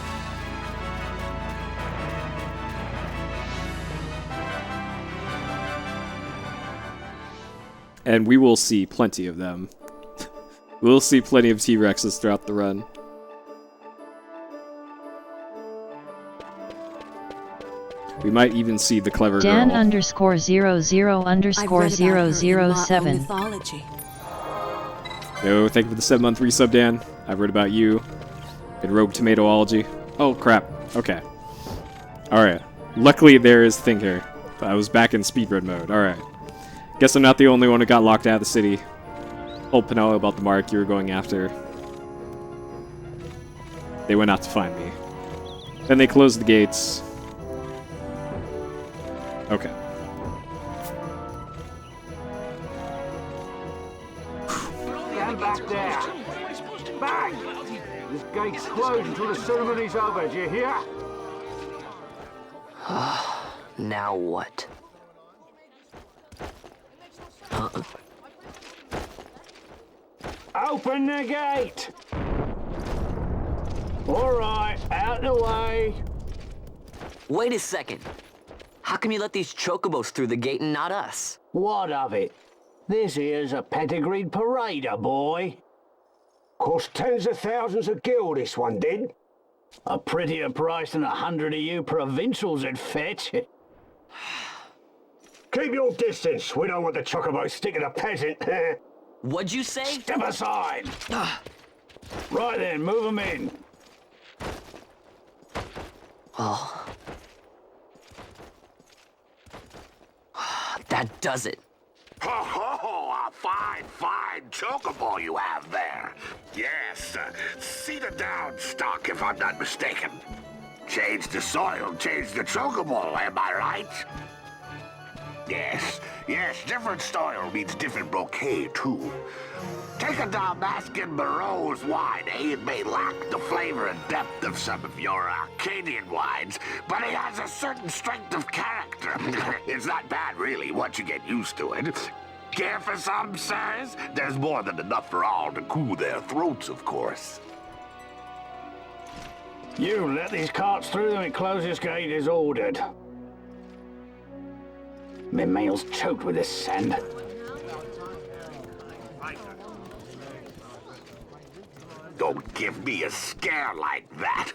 And we will see plenty of them. We'll see plenty of T-Rexes throughout the run. We might even see the clever Dan girl. _00_007. Yo, thank you for the 7-month resub, Dan. I've read about you in Rogue Tomatoology. Oh, crap. Okay. Alright. Luckily, there is thing here. I was back in speedrun mode. Alright. Guess I'm not the only one who got locked out of the city. Told Pinello about the mark you were going after. They went out to find me. Then they closed the gates. Okay. Stand back there. Bang! This gate's closed until the ceremony's over, do you hear? Now what? Open the gate! Alright, out the way. Wait a second. How come you let these chocobos through the gate and not us? What of it? This here's a pedigreed parader, boy. Cost tens of thousands of gil, this one did. A prettier price than 100 of you provincials would fetch. Keep your distance. We don't want the chocobos sticking a peasant. What'd you say? Step aside. Right then, move them in. Oh. That does it. Ho ho ho! A fine, fine chocobo you have there. Yes, cedar down stock if I'm not mistaken. Change the soil, change the chocobo, am I right? Yes, yes, different soil means different bouquet, too. Take a Dalmascan Barrow's wine, eh? It may lack the flavor and depth of some of your Arcadian wines, but it has a certain strength of character. It's not bad, really, once you get used to it. Care for some, sirs? There's more than enough for all to cool their throats, of course. You let these carts through and close this gate as ordered. My mail's choked with this sand. Don't give me a scare like that.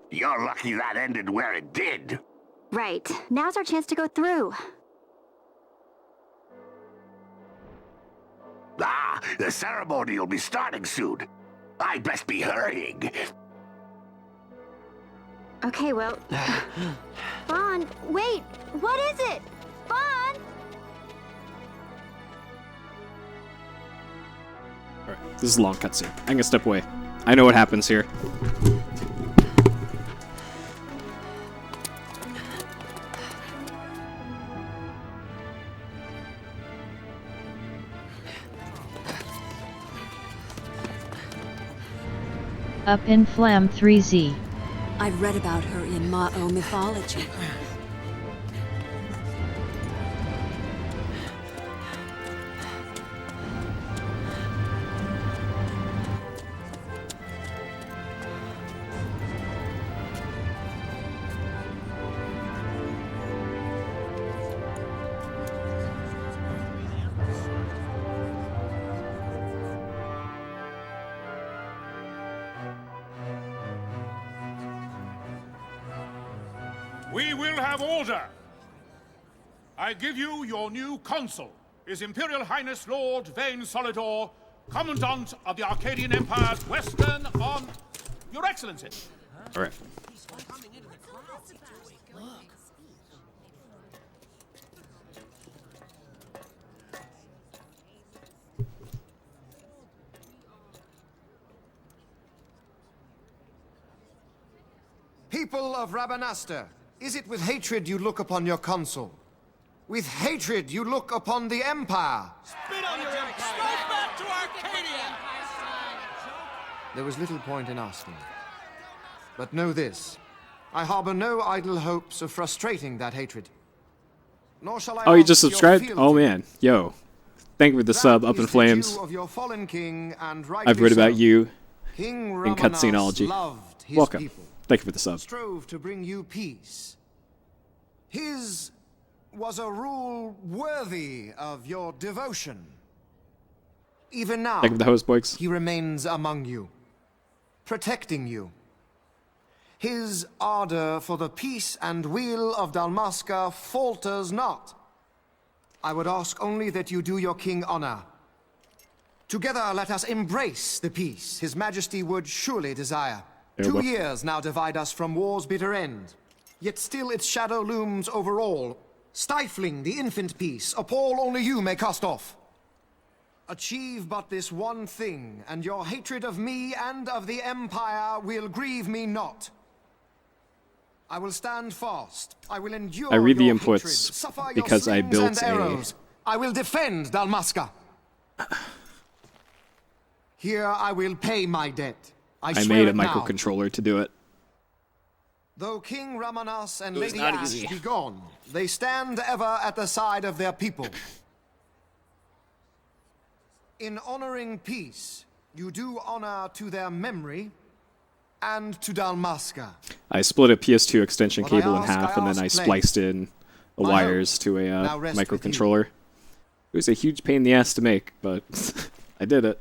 You're lucky that ended where it did. Right. Now's our chance to go through. Ah, the ceremony will be starting soon. I'd best be hurrying. Okay, well... Vaughn, wait! What is it? Vaughn! Alright, this is a long cutscene. I'm gonna step away. I know what happens here. Up in Flam 3Z. I've read about her in Ma'o mythology. We will have order. I give you your new consul, His Imperial Highness Lord Vane Solidor, Commandant of the Arcadian Empire's Western on... Your Excellency. All right. People of Rabanastre, is it with hatred you look upon your consul? With hatred you look upon the Empire? Spit on your empire! Strike back to Arcadia! There was little point in asking. But know this, I harbor no idle hopes of frustrating that hatred. Nor shall I Oh, you ask just your subscribed? fealty. Oh man, yo. Thank you for the sub, Up in Flames. Of your fallen king, and I've read about so. you King in Ramanas Cutsceneology. loved his Welcome. people. Thank you for the sub. Strove to bring you peace. His was a rule worthy of your devotion. Even now, Thank you for the host, boys. he remains among you, protecting you. His ardor for the peace and weal of Dalmasca falters not. I would ask only that you do your king honor. Together let us embrace the peace His Majesty would surely desire. 2 years now divide us from war's bitter end. Yet still its shadow looms over all, stifling the infant peace, a pall only you may cast off. Achieve but this one thing, and your hatred of me and of the Empire will grieve me not. I will stand fast. I will endure I read the your inputs hatred, suffer your because I slings built and arrows. I will defend Dalmasca. Here I will pay my debt. I I swear made a it now. microcontroller to do it. Though King Ramanas and It was Lady not Ash easy. be gone, they stand ever at the side of their people. In honoring peace, you do honor to their memory and to Dalmasca. I split a PS2 extension What I cable in ask, half, I and then I ask plain. spliced in the My wires hope to a now rests with you. microcontroller. It was a huge pain in the ass to make, but I did it.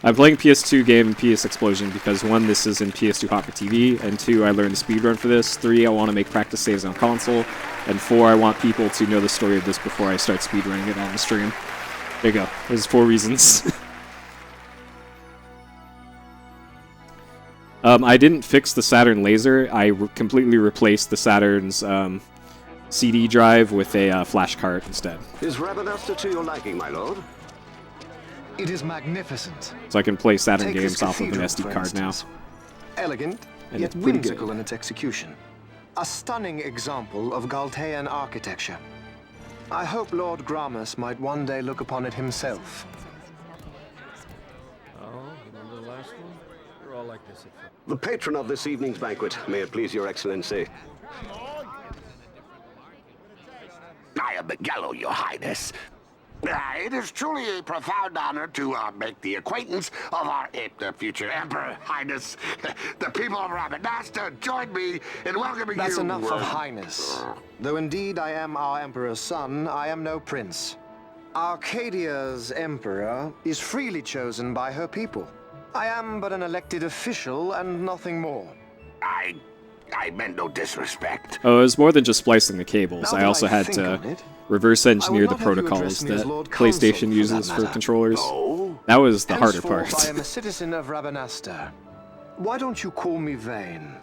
I'm playing PS2 game and PS Explosion because 1, this is in PS2Hot4TV, and 2, I learned to speedrun for this. 3, I want to make practice saves on console, and 4, I want people to know the story of this before I start speedrunning it on the stream. There you go. There's 4 reasons. I didn't fix the Saturn laser. I completely replaced the Saturn's CD drive with a flash card instead. Is Rabanastre to your liking, my lord? It is magnificent. So I can play Saturn Take games this off of an cathedral, SD for card now. instance. Elegant, And yet it's pretty good. whimsical in its execution. A stunning example of Galtean architecture. I hope Lord Gramus might one day look upon it himself. Oh, remember the last one? We're all like this at first. The patron of this evening's banquet, may it please your excellency. I am Miguel, your highness. It is truly a profound honor to make the acquaintance of our future emperor, highness. The people of Rabanastre join me in welcoming That's you. enough of highness. Though indeed I am our emperor's son, I am no prince. Arcadia's emperor is freely chosen by her people. I am but an elected official and nothing more. I meant no disrespect. Oh, it was more than just splicing the cables. Now I that also I had think to on it, reverse engineer the not have you protocols address me as that Lord Counsel, PlayStation for uses that for matter. controllers. No. That was the harder Henceforth, part. I am a citizen of Rabanastre. Why don't you call me Vane?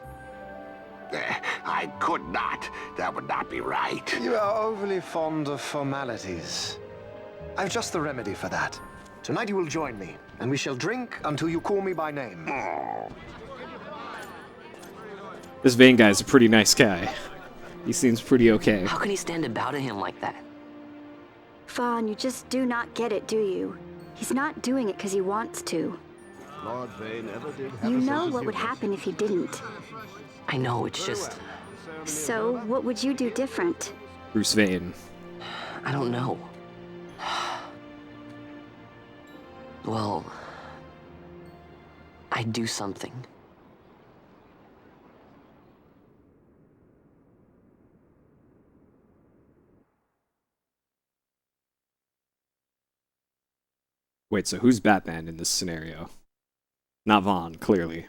I could not. That would not be right. You are overly fond of formalities. I've just the remedy for that. Tonight you will join me, and we shall drink until you call me by name. This Vane guy's a pretty nice guy. He seems pretty okay. How can he stand to bow to him like that? Fawn, you just do not get it, do you? He's not doing it because he wants to. Lord Vane ever did have You a know sense of what would humor. happen if he didn't. I know, it's just... So, what would you do different? Bruce Vane. I don't know. Well... I'd do something. Wait, so who's Batman in this scenario? Not Vaughn, clearly.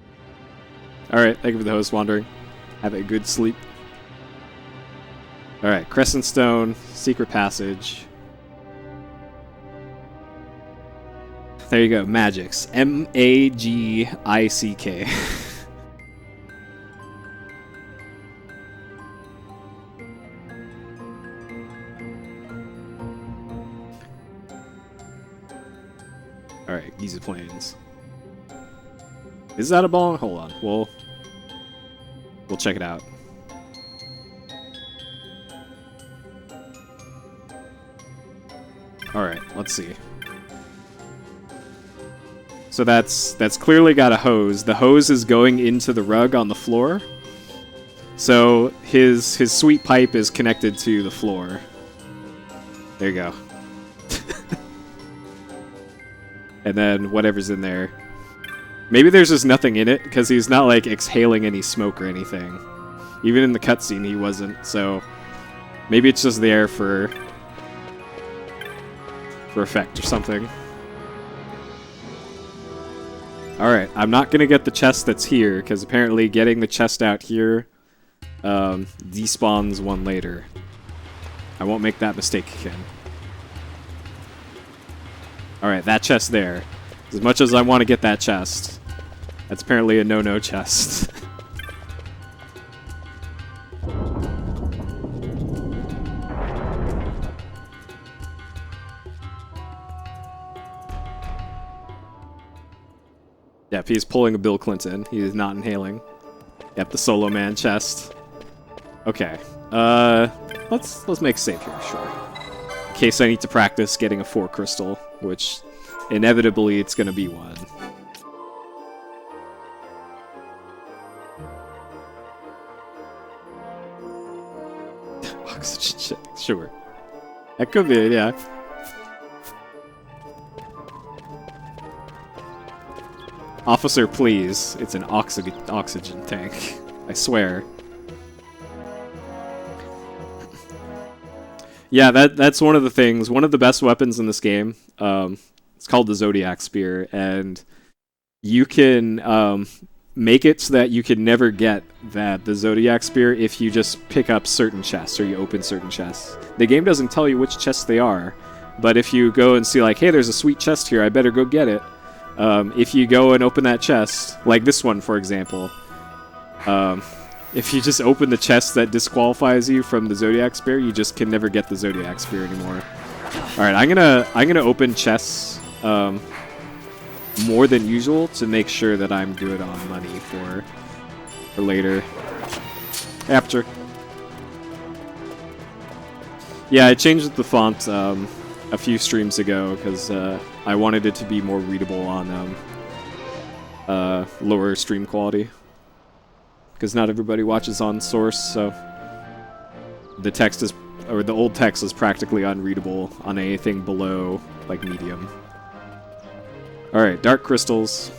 Alright, thank you for the host wandering. Have a good sleep. Alright, Crescent Stone, Secret Passage. There you go, Magics. M-A-G-I-C-K. Alright, Giza Plains. Is that a ball? Hold on. We'll check it out. Alright, let's see. So that's clearly got a hose. The hose is going into the rug on the floor. So his sweet pipe is connected to the floor. There you go. And then whatever's in there. Maybe there's just nothing in it, because he's not, like, exhaling any smoke or anything. Even in the cutscene, he wasn't, so... Maybe it's just there for effect or something. Alright, I'm not gonna get the chest that's here, because apparently getting the chest out here despawns one later. I won't make that mistake again. Alright, that chest there. As much as I want to get that chest, that's apparently a no-no chest. Yep, he's pulling a Bill Clinton. He is not inhaling. Yep, the solo man chest. Okay. Let's make safe here, sure. In case I need to practice getting a 4 crystal, which inevitably it's gonna be one. Oxygen shit, sure. That could be it, yeah. Officer, please. It's an oxygen tank. I swear. Yeah, that's one of the things. One of the best weapons in this game. It's called the Zodiac Spear, and you can make it so that you can never get the Zodiac Spear if you just pick up certain chests or you open certain chests. The game doesn't tell you which chests they are, but if you go and see like, hey, there's a sweet chest here, I better go get it. If you go and open that chest, like this one, for example, if you just open the chest that disqualifies you from the Zodiac Spear, you just can never get the Zodiac Spear anymore. All right, I'm gonna open chests more than usual to make sure that I'm good on money for later. After. Yeah, I changed the font a few streams ago because I wanted it to be more readable on lower stream quality. Because not everybody watches on Source, so the text is, or the old text is practically unreadable on anything below like medium. All right, dark crystals.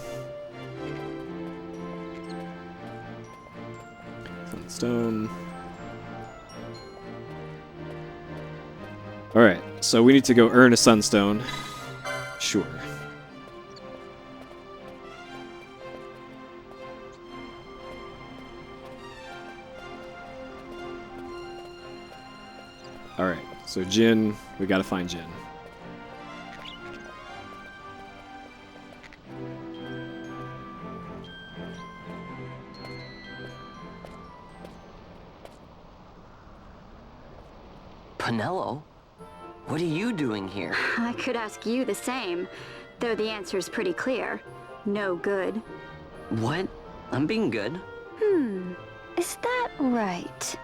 Sunstone. All right, so we need to go earn a sunstone. Sure. Alright, so Jin, we gotta find Jin. Penelo? What are you doing here? I could ask you the same, though the answer is pretty clear. No good. What? I'm being good. Is that right?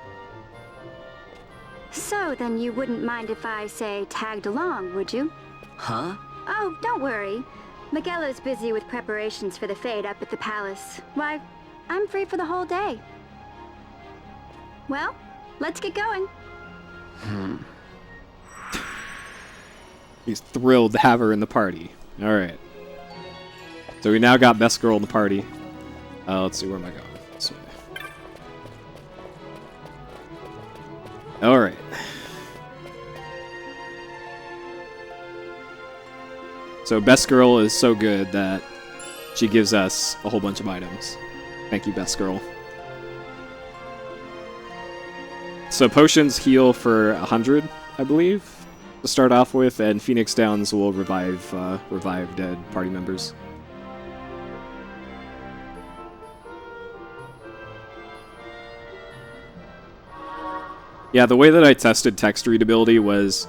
So, then you wouldn't mind if I, say, tagged along, would you? Huh? Oh, don't worry. Miguelo's busy with preparations for the fete up at the palace. Why, I'm free for the whole day. Well, let's get going. He's thrilled to have her in the party. Alright. So we now got best girl in the party. Let's see, where am I going? This way. Alright. So best girl is so good that she gives us a whole bunch of items. Thank you, best girl. So potions heal for 100, I believe, to start off with, and Phoenix Downs will revive dead party members. Yeah, the way that I tested text readability was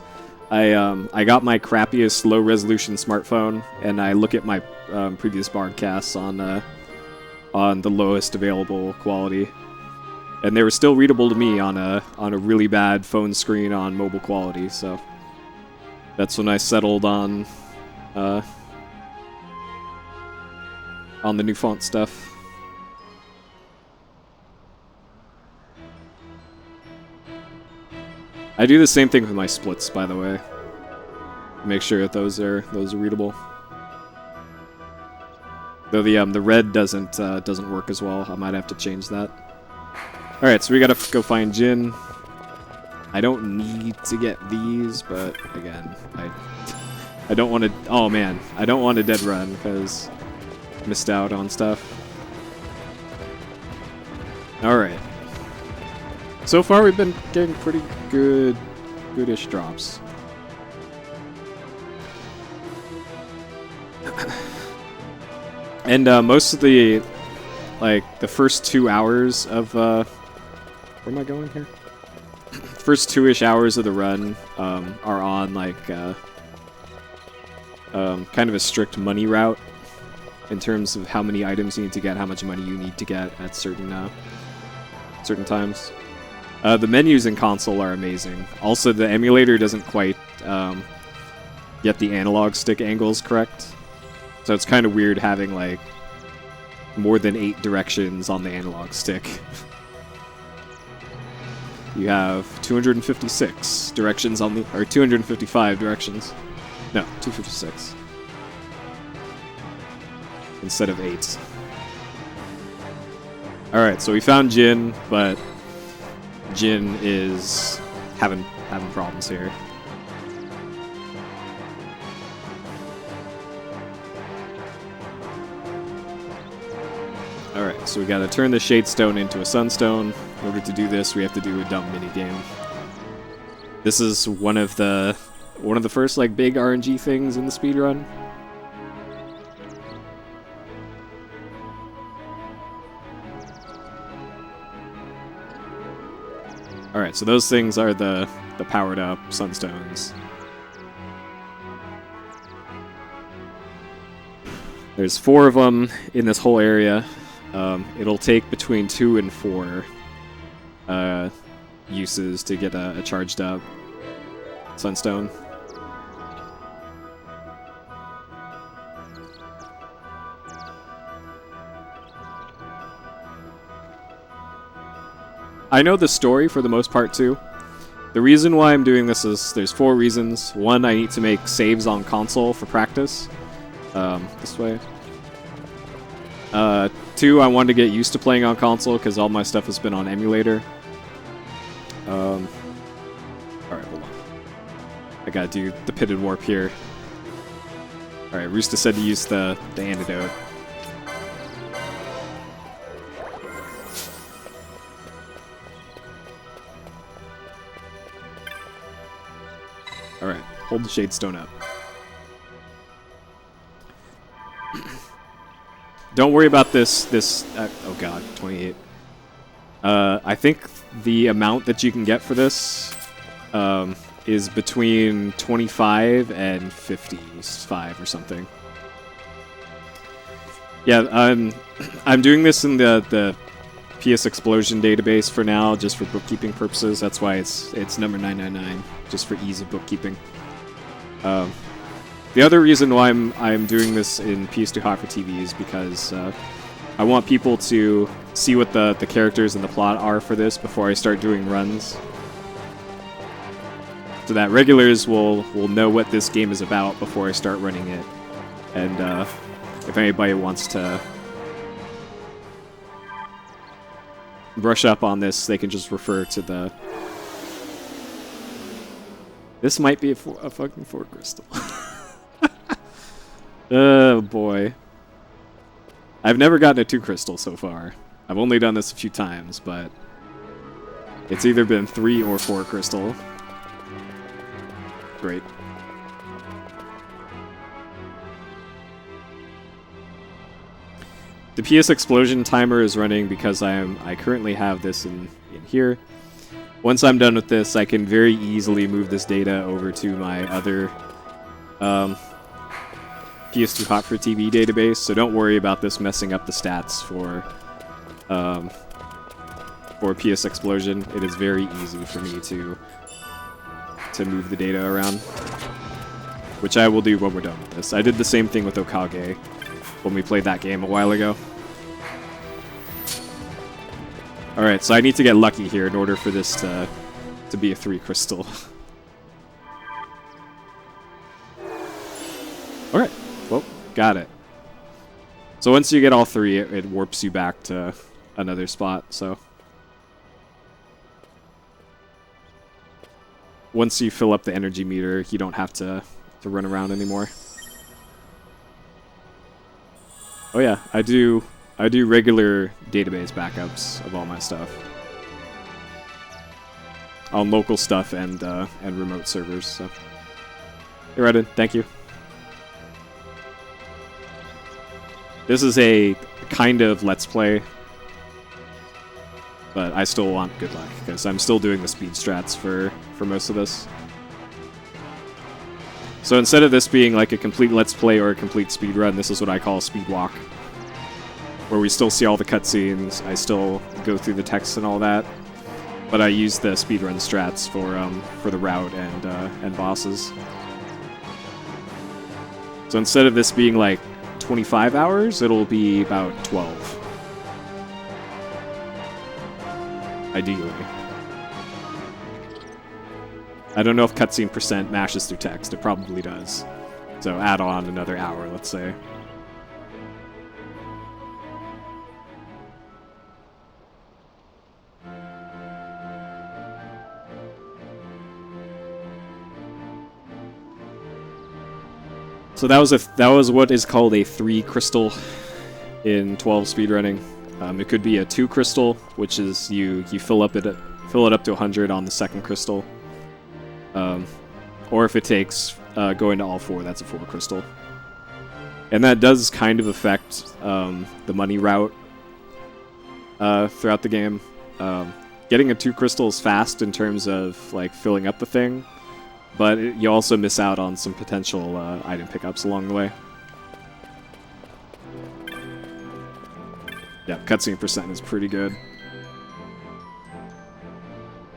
I got my crappiest low-resolution smartphone, and I look at my previous broadcasts on the lowest available quality, and they were still readable to me on a really bad phone screen on mobile quality. So that's when I settled on the new font stuff. I do the same thing with my splits, by the way. Make sure that those are readable. Though the red doesn't work as well. I might have to change that. All right, so we gotta go find Jin. I don't need to get these, but again, I don't want to. Oh man, I don't want a dead run because missed out on stuff. All right. So far, we've been getting pretty goodish drops. And most of the, the first 2 hours of, where am I going here? First 2-ish hours of the run are on kind of a strict money route in terms of how many items you need to get, how much money you need to get at certain times. The menus in console are amazing. Also, the emulator doesn't quite get the analog stick angles correct. So it's kind of weird having, more than 8 directions on the analog stick. You have 256 directions on the... or 255 directions. No, 256. Instead of 8. Alright, so we found Jin, but Jin is having problems here. Alright, so we gotta turn the Shadestone into a Sunstone. In order to do this, we have to do a dumb minigame. This is one of the first big RNG things in the speedrun. Alright, so those things are the powered up Sunstones. There's 4 of them in this whole area. It'll take between 2 and 4 uses to get a charged up Sunstone. I know the story for the most part too. The reason why I'm doing this is there's 4 reasons. 1, I need to make saves on console for practice. This way. 2, I wanted to get used to playing on console because all my stuff has been on emulator. Alright, hold on. I gotta do the pitted warp here. Alright, Roosta said to use the antidote. Alright, hold the Shadestone up. Don't worry about this, oh god, 28. I think the amount that you can get for this is between 25 and 55 or something. Yeah, I'm doing this in the PS Explosion database for now, just for bookkeeping purposes. That's why it's number 999, just for ease of bookkeeping. The other reason why I'm doing this in PS2Hot4TV is because I want people to see what the characters and the plot are for this before I start doing runs. So that regulars will know what this game is about before I start running it. And if anybody wants to brush up on this, they can just refer to the... This might be a fucking 4 crystal. Oh boy. I've never gotten a 2 crystal so far. I've only done this a few times, but it's either been 3 or 4 crystal. Great. The PS explosion timer is running because I currently have this in here. Once I'm done with this, I can very easily move this data over to my other PS2Hot4TV database, so don't worry about this messing up the stats for PS explosion. It is very easy for me to move the data around, which I will do when we're done with this. I did the same thing with Okage when we played that game a while ago. Alright, so I need to get lucky here in order for this to be a 3 crystal. Alright, well, got it. So once you get all 3, it warps you back to another spot, so. Once you fill up the energy meter, you don't have to run around anymore. Oh yeah, I do regular database backups of all my stuff. On local stuff and remote servers, so. Hey Redden, thank you. This is a kind of Let's Play, but I still want good luck, because I'm still doing the speed strats for most of this. So instead of this being like a complete Let's Play or a complete speed run, this is what I call a speed walk, where we still see all the cutscenes, I still go through the text and all that, but I use the speedrun strats for the route and bosses. So instead of this being like 25 hours, it'll be about 12. Ideally. I don't know if cutscene percent mashes through text. It probably does. So add on another hour, let's say. So that was what is called a 3 crystal in 12 speedrunning. It could be a 2 crystal, which is you fill it up to 100 on the 2nd crystal. Or if it takes going to all 4, that's a 4 crystal. And that does kind of affect the money route throughout the game. Getting a 2 crystal is fast in terms of like filling up the thing, but you also miss out on some potential item pickups along the way. Yeah, cutscene percent is pretty good.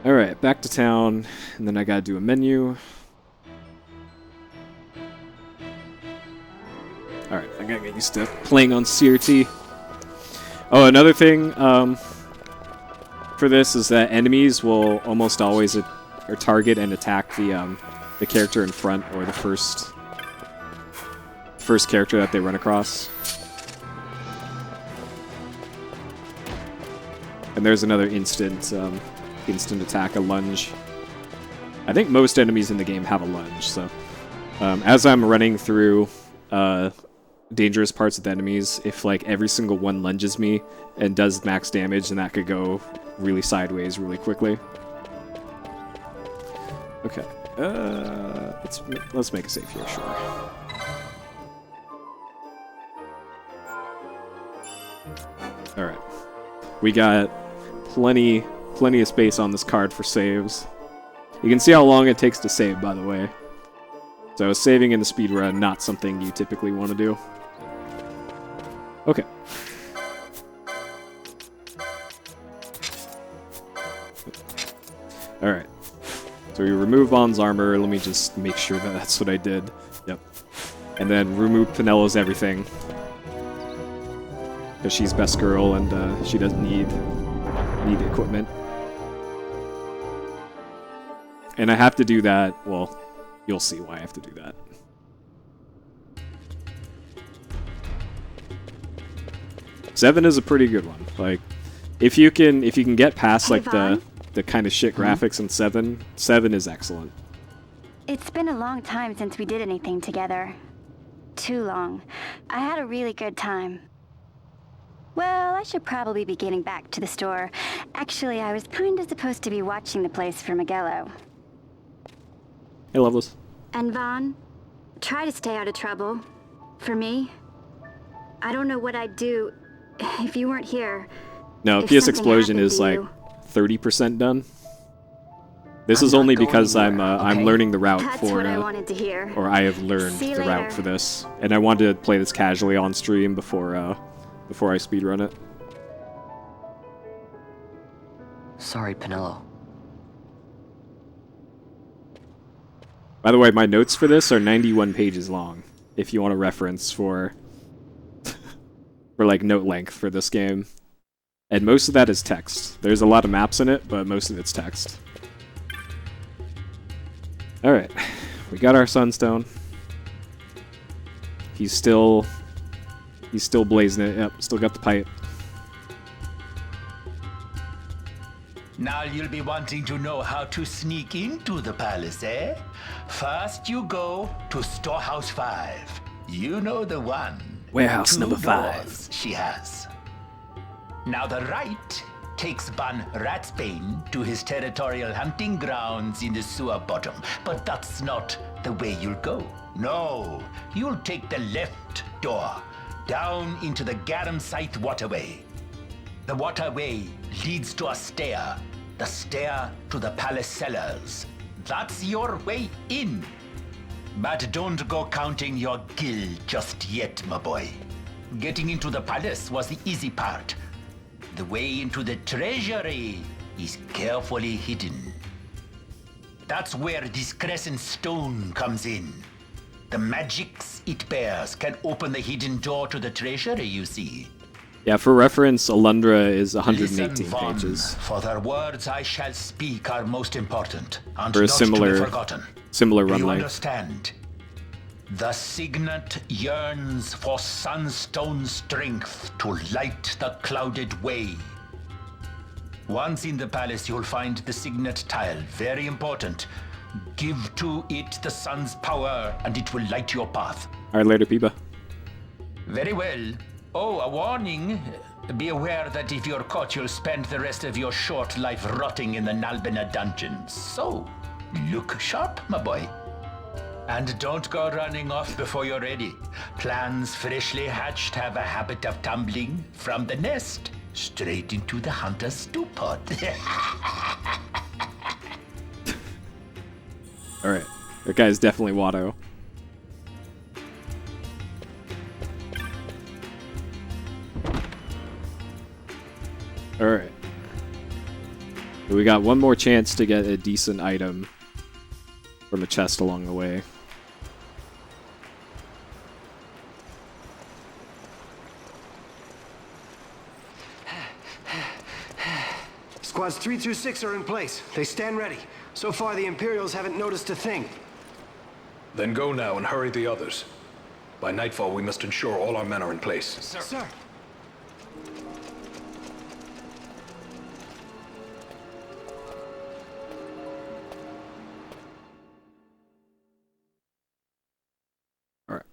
Alright, back to town, and then I gotta do a menu. Alright, I gotta get used to playing on CRT. Oh, another thing for this is that enemies will almost always target and attack the character in front, or the first character that they run across. And there's another instant attack, a lunge. I think most enemies in the game have a lunge, so as I'm running through dangerous parts with enemies, if like every single one lunges me and does max damage, then that could go really sideways really quickly. Okay, let's make a save here, sure. All right, we got plenty of space on this card for saves. You can see how long it takes to save, by the way. So saving in the speedrun, not something you typically want to do. Okay. Alright. So we remove Vaughn's armor. Let me just make sure that that's what I did. Yep. And then remove Penelo's everything. Because she's best girl and she doesn't need equipment. And I have to do that, well, you'll see why I have to do that. XII is a pretty good one. Like, if you can get past like the kind of shit graphics in XII is excellent. It's been a long time since we did anything together. Too long. I had a really good time. Well, I should probably be getting back to the store. Actually, I was kinda supposed to be watching the place for Miguelo. Hey, Loveless. And Vaughn, try to stay out of trouble. For me, I don't know what I'd do if you weren't here. No, If PS something Explosion happened is to like you. 30% done. This is only because I'm learning the route That's for, what I wanted to hear. or I have learned See you the route later. for this, and I wanted to play this casually on stream before I speedrun it. Sorry, Penelo. By the way, my notes for this are 91 pages long. If you want a reference for like note length for this game, and most of that is text. There's a lot of maps in it, but most of it's text. All right, we got our sunstone. He's still blazing it. Yep, still got the pipe. Now you'll be wanting to know how to sneak into the palace, eh? First you go to Storehouse 5. You know the one. Warehouse Two number 5. doors she has. Now the right takes Ban Ratsbane to his territorial hunting grounds in the sewer bottom. But that's not the way you'll go. No, you'll take the left door, down into the Garum Scythe waterway. The waterway leads to a stair. The stair to the palace cellars. That's your way in. But don't go counting your gil just yet, my boy. Getting into the palace was the easy part. The way into the treasury is carefully hidden. That's where this crescent stone comes in. The magics it bears can open the hidden door to the treasury, you see. Yeah, for reference, Alundra is 118 Listen, Vaughn, pages. for the words I shall speak are most important, and For a not to be similar forgotten. run You length. understand? The signet yearns for sunstone strength to light the clouded way. Once in the palace, you'll find the signet tile. Very important. Give to it the sun's power, and it will light your path. All right, later, Peeba. Very well. Oh, a warning. Be aware that if you're caught, you'll spend the rest of your short life rotting in the Nalbina dungeons. So, look sharp, my boy. And don't go running off before you're ready. Plans freshly hatched have a habit of tumbling from the nest straight into the hunter's stew pot. Alright, that guy's definitely Watto. Alright. We got one more chance to get a decent item from a chest along the way. Squads 3 through 6 are in place. They stand ready. So far, the Imperials haven't noticed a thing. Then go now and hurry the others. By nightfall, we must ensure all our men are in place. Sir. Alright.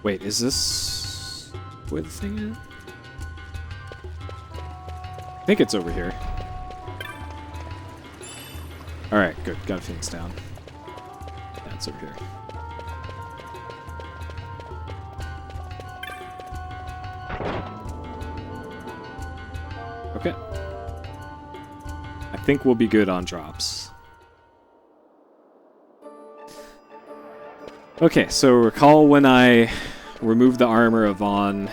Wait, is this where the thing is? I think it's over here. Alright, good. Got things down. That's over here. Okay. I think we'll be good on drops. Okay, so recall when I removed the armor of Vaughn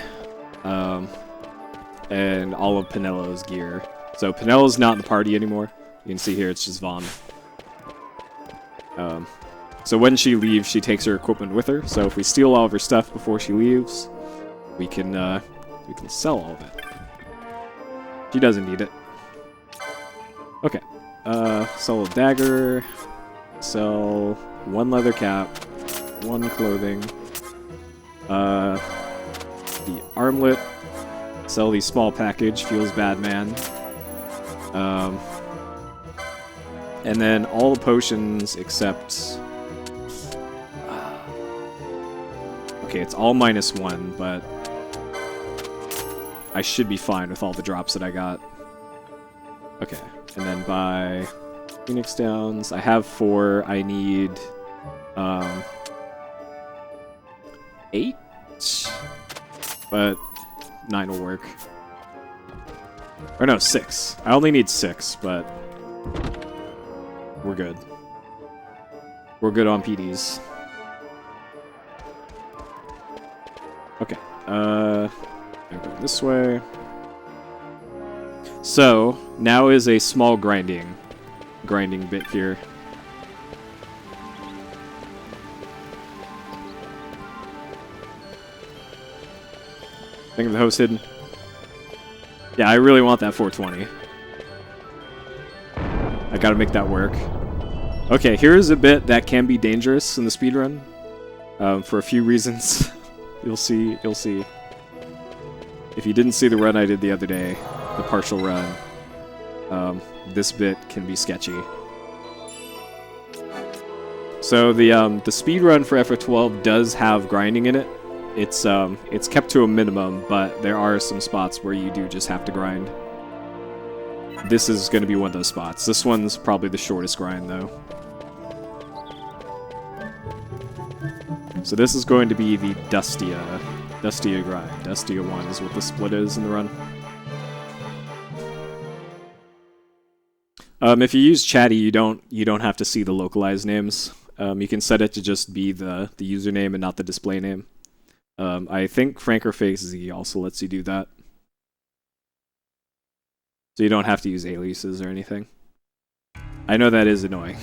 and all of Penelo's gear. So Penelo's not in the party anymore. You can see here it's just Vaughn. So when she leaves, she takes her equipment with her. So if we steal all of her stuff before she leaves, we can sell all of it. She doesn't need it. Okay. Sell a dagger. Sell one leather cap. One clothing. The armlet. Sell the small package. Feels bad, man. And then all the potions except... okay, it's all -1, but... I should be fine with all the drops that I got. Okay, and then buy Phoenix Downs. I have 4. I need 8, but 9 will work. Or no, 6. I only need 6, but we're good. We're good on PDs. Okay, I'll go this way. So, now is a small grinding bit here. Think of the host hidden. Yeah, I really want that 420. I gotta make that work. Okay, here's a bit that can be dangerous in the speedrun. For a few reasons. You'll see. If you didn't see the run I did the other day, the partial run, this bit can be sketchy. So the speed run for FF12 does have grinding in it. It's kept to a minimum, but there are some spots where you do just have to grind. This is going to be one of those spots. This one's probably the shortest grind, though. So this is going to be the Dustia grind. Dustia 1 is what the split is in the run. If you use Chatty, you don't have to see the localized names. You can set it to just be the username and not the display name. I think FrankerFaceZ also lets you do that. So you don't have to use aliases or anything. I know that is annoying.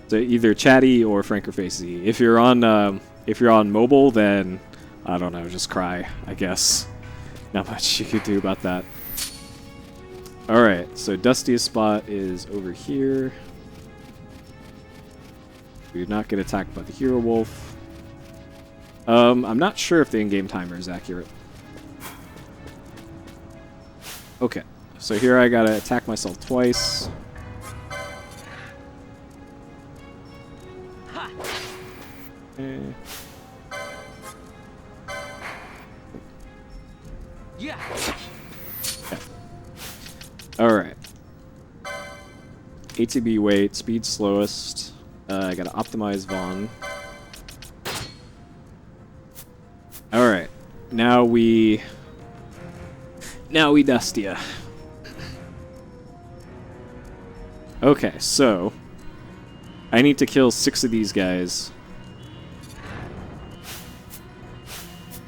So either Chatty or FrankerFaceZ. If you're on mobile, then I don't know, just cry, I guess. Not much you could do about that. Alright, so Dusty's spot is over here. We did not get attacked by the Hero Wolf. I'm not sure if the in-game timer is accurate. Okay, so here I gotta attack myself twice. Yeah. Alright. ATB weight, speed slowest. I gotta optimize Vaughn. Alright. Now we Dustia. Okay, so I need to kill 6 of these guys.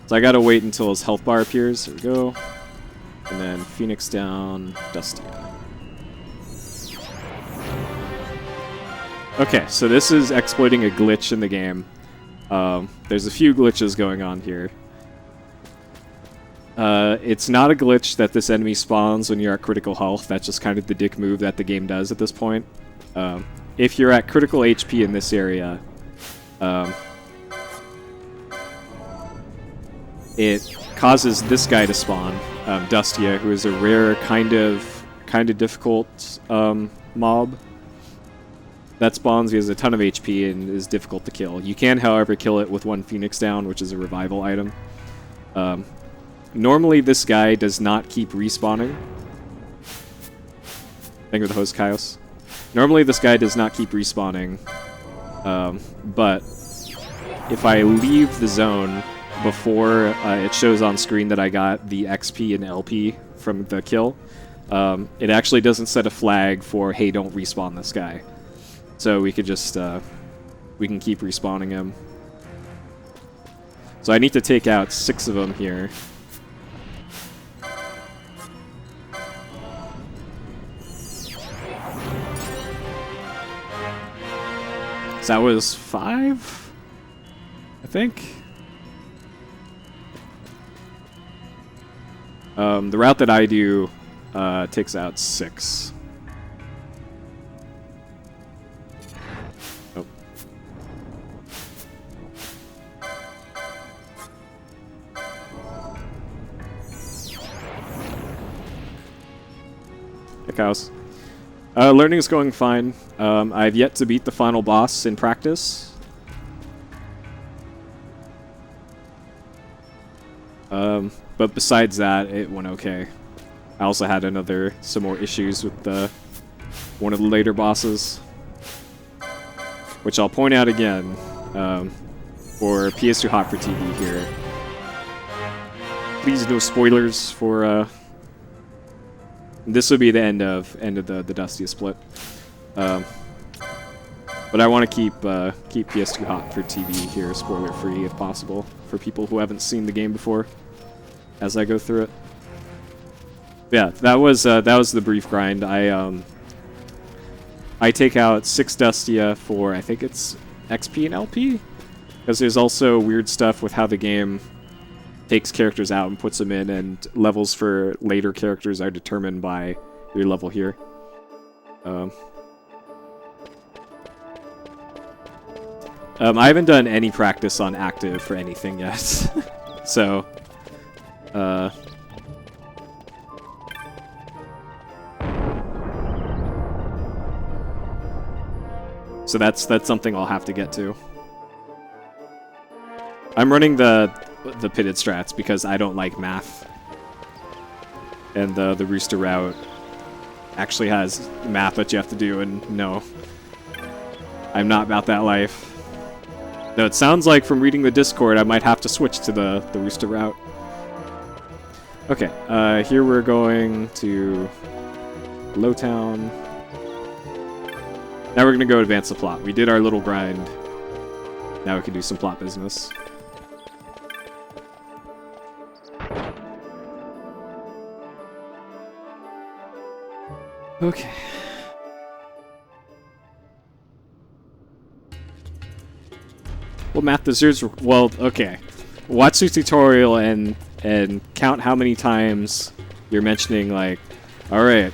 So I gotta wait until his health bar appears. Here we go. And then Phoenix down, Dustia. Okay, so this is exploiting a glitch in the game. There's a few glitches going on here. It's not a glitch that this enemy spawns when you're at critical health. That's just kind of the dick move that the game does at this point. If you're at critical HP in this area, it causes this guy to spawn, Dustia, who is a rare kind of difficult mob that spawns. He has a ton of HP and is difficult to kill. You can, however, kill it with 1 Phoenix down, which is a revival item. Normally, this guy does not keep respawning. Thank you for the host, Kaios. Normally, this guy does not keep respawning, but if I leave the zone before it shows on screen that I got the XP and LP from the kill, it actually doesn't set a flag for, hey, don't respawn this guy. So we could just, we can keep respawning him. So I need to take out 6 of them here. So that was 5, I think. The route that I do takes out 6. Oh. Heck house. Learning is going fine. I've yet to beat the final boss in practice. But besides that, it went okay. I also had some more issues with one of the later bosses, which I'll point out again for PS2Hot4TV here. Please no spoilers for. This will be the end of the Dusty split. But I want to keep PS2Hot4TV here spoiler free if possible for people who haven't seen the game before as I go through it. Yeah, that was the brief grind. I take out 6 Dustia for, I think it's XP and LP, because there's also weird stuff with how the game takes characters out and puts them in, and levels for later characters are determined by your level here. I haven't done any practice on active for anything yet, so that's something I'll have to get to. I'm running the pitted strats because I don't like math, and the Rooster route actually has math that you have to do, and no, I'm not about that life. Though it sounds like from reading the Discord I might have to switch to the Rooster route. Okay, here we're going to Lowtown. Now we're gonna go advance the plot. We did our little grind. Now we can do some plot business. Okay. Well, math deserves. Well, okay. Watch the tutorial and count how many times you're mentioning, like, alright,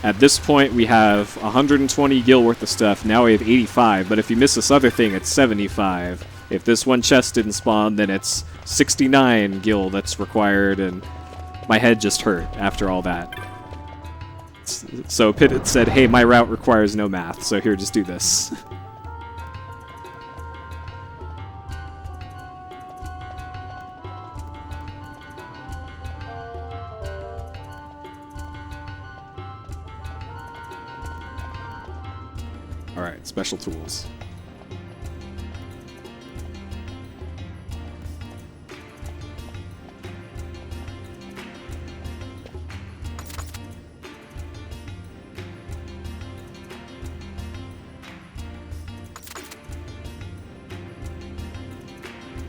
at this point we have 120 gil worth of stuff, now we have 85, but if you miss this other thing, it's 75. If this one chest didn't spawn, then it's 69 gil that's required, and my head just hurt after all that. So Pitt said, hey, my route requires no math, so here, just do this. Alright, special tools.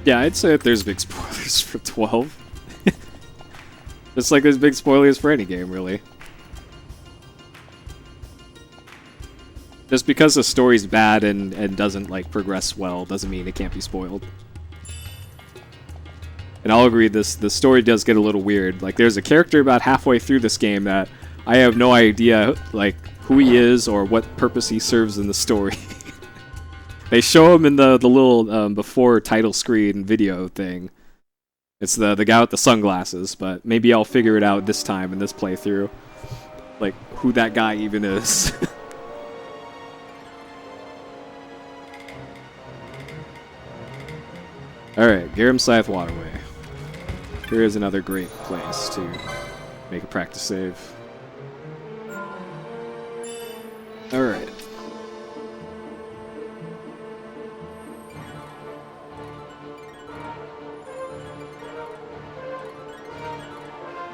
Yeah, I'd say that there's big spoilers for 12. Just like there's big spoilers for any game, really. Just because the story's bad and doesn't, like, progress well doesn't mean it can't be spoiled. And I'll agree, the story does get a little weird. Like, there's a character about halfway through this game that I have no idea, like, who he is or what purpose he serves in the story. They show him in the little before title screen video thing. It's the guy with the sunglasses, but maybe I'll figure it out this time in this playthrough. Like, who that guy even is. Alright, Garum Scythe Waterway. Here is another great place to make a practice save. Alright.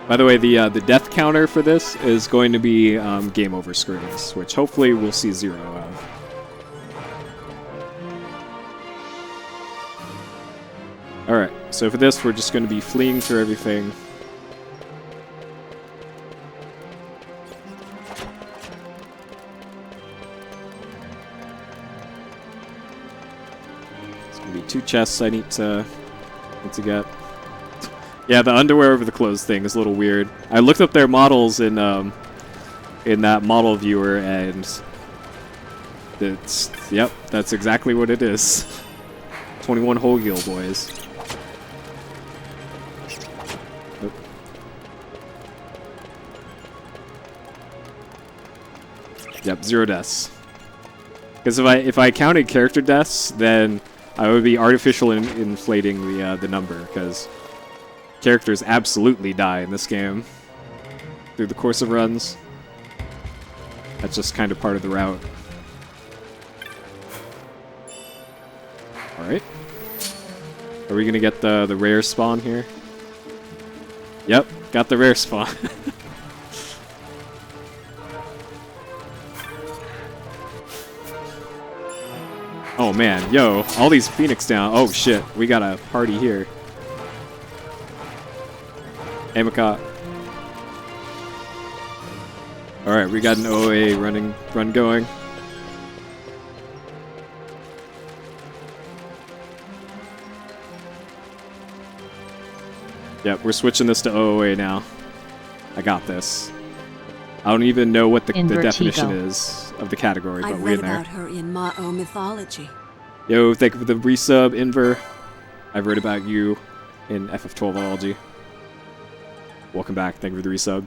By the way, the death counter for this is going to be game over screens, which hopefully we'll see 0 of. Alright, so for this we're just going to be fleeing through everything. There's going to be 2 chests I need to get. Yeah, the underwear over the clothes thing is a little weird. I looked up their models in that model viewer, and it's, yep, that's exactly what it is. 21 whole gil, boys. Yep, 0 deaths. Because if I counted character deaths, then I would be artificially inflating the number, because characters absolutely die in this game through the course of runs. That's just kind of part of the route. Alright. Are we gonna get the rare spawn here? Yep, got the rare spawn. Oh man, yo, all these Phoenix down. Oh shit, we got a party here. Amicot. Alright, we got an OA run going. Yep, we're switching this to OA now. I got this. I don't even know what the definition is of the category, but we're in there. I read about her in Ma'o mythology. Yo, thank you for the resub, Inver. I've read about you in FF12ology. Welcome back. Thank you for the resub.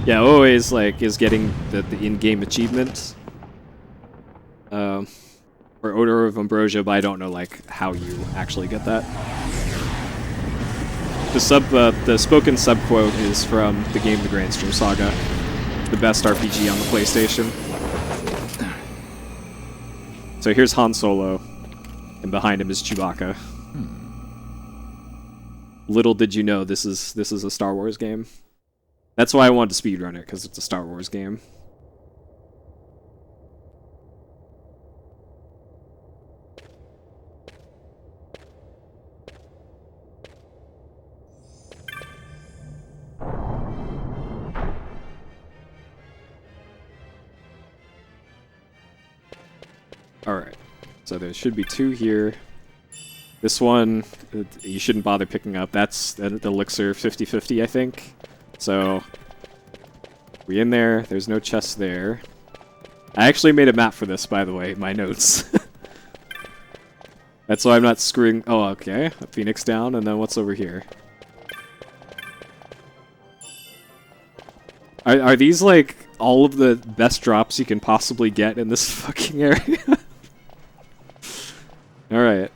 Yeah, always is getting the in-game achievement for Odor of Ambrosia, but I don't know how you actually get that. The spoken sub quote is from the game The Grandstream Saga, the best RPG on the PlayStation. So here's Han Solo, and behind him is Chewbacca. Little did you know this is a Star Wars game. That's why I wanted to speedrun it, because it's a Star Wars game. Alright, so there should be 2 here. This one, you shouldn't bother picking up. That's the Elixir 50/50, I think. So, we in there. There's no chest there. I actually made a map for this, by the way, my notes. That's why I'm not screwing... Oh, okay. A Phoenix down, and then what's over here? Are these, all of the best drops you can possibly get in this fucking area? Alright.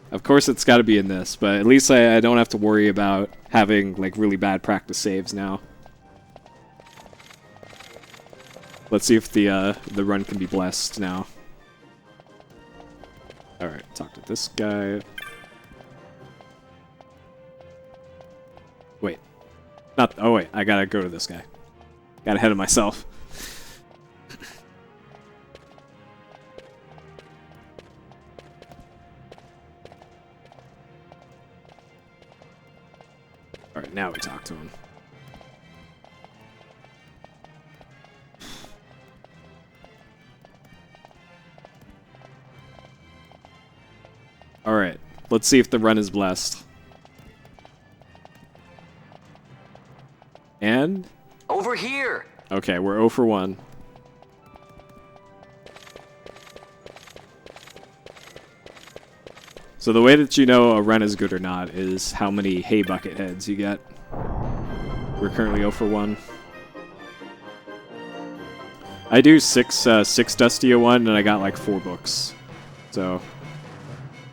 Of course it's gotta be in this, but at least I don't have to worry about having, really bad practice saves now. Let's see if the run can be blessed now. Alright, talk to this guy. Wait. Oh wait, I gotta go to this guy. Got ahead of myself. Alright, now we talk to him. Alright, let's see if the run is blessed. And? Over here! Okay, we're 0 for 1. So the way that you know a run is good or not is how many hay bucket heads you get. We're currently 0 for 1. I do 6 Dusty 1, and I got 4 books. So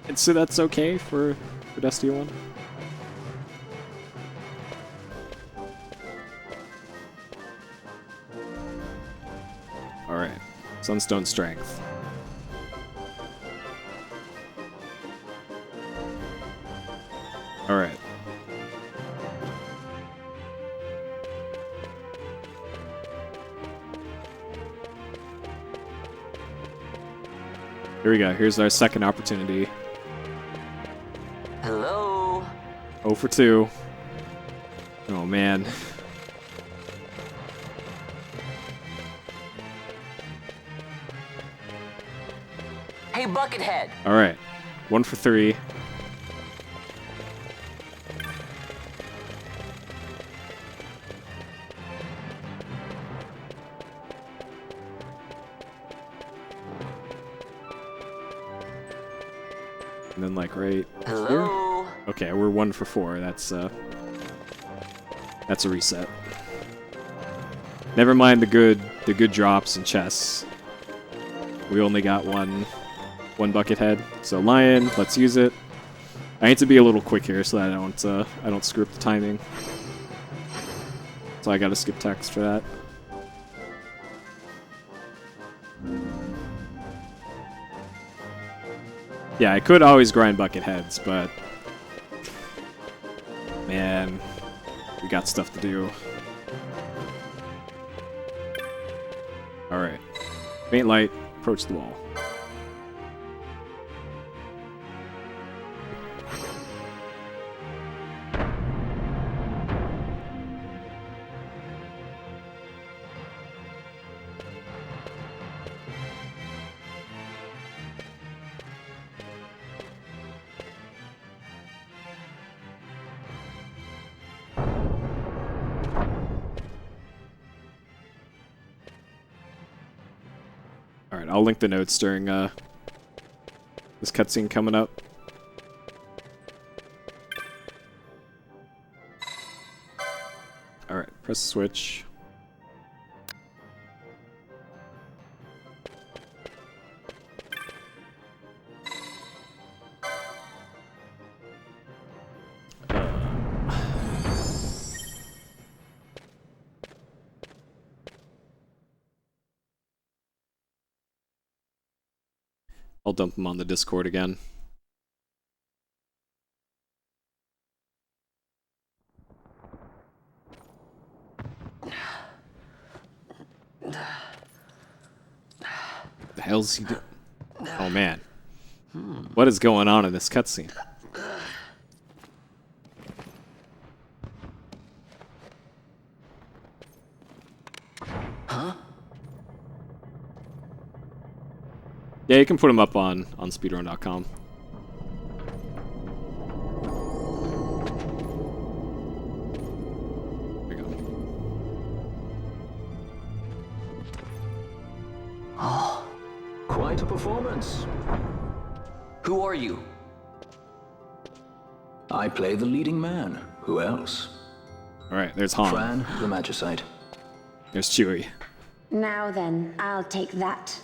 that's okay for Dusty 1. Alright. Sunstone Strength. Alright. Here we go. Here's our second opportunity. Hello? 0 for 2. Oh, man. Hey, Buckethead! Alright. 1 for 3. then like right Hello? here. Okay, we're 1 for 4. That's a reset. Never mind the good drops and chests. We only got one bucket head. So lion, let's use it. I need to be a little quick here so that I don't screw up the timing. So I gotta skip text for that. Yeah, I could always grind bucket heads, but man, we got stuff to do. Alright. Faint light, approach the wall. Alright, I'll link the notes during this cutscene coming up. Alright, press the switch. I'll dump them on the Discord again. The hell's he doing? Oh man. What is going on in this cutscene? Huh? Yeah, you can put them up on speedrun.com. There you go. Oh. Quite a performance. Who are you? I play the leading man. Who else? Alright, there's Han. Fran, the Magicite. There's Chewie. Now then, I'll take that.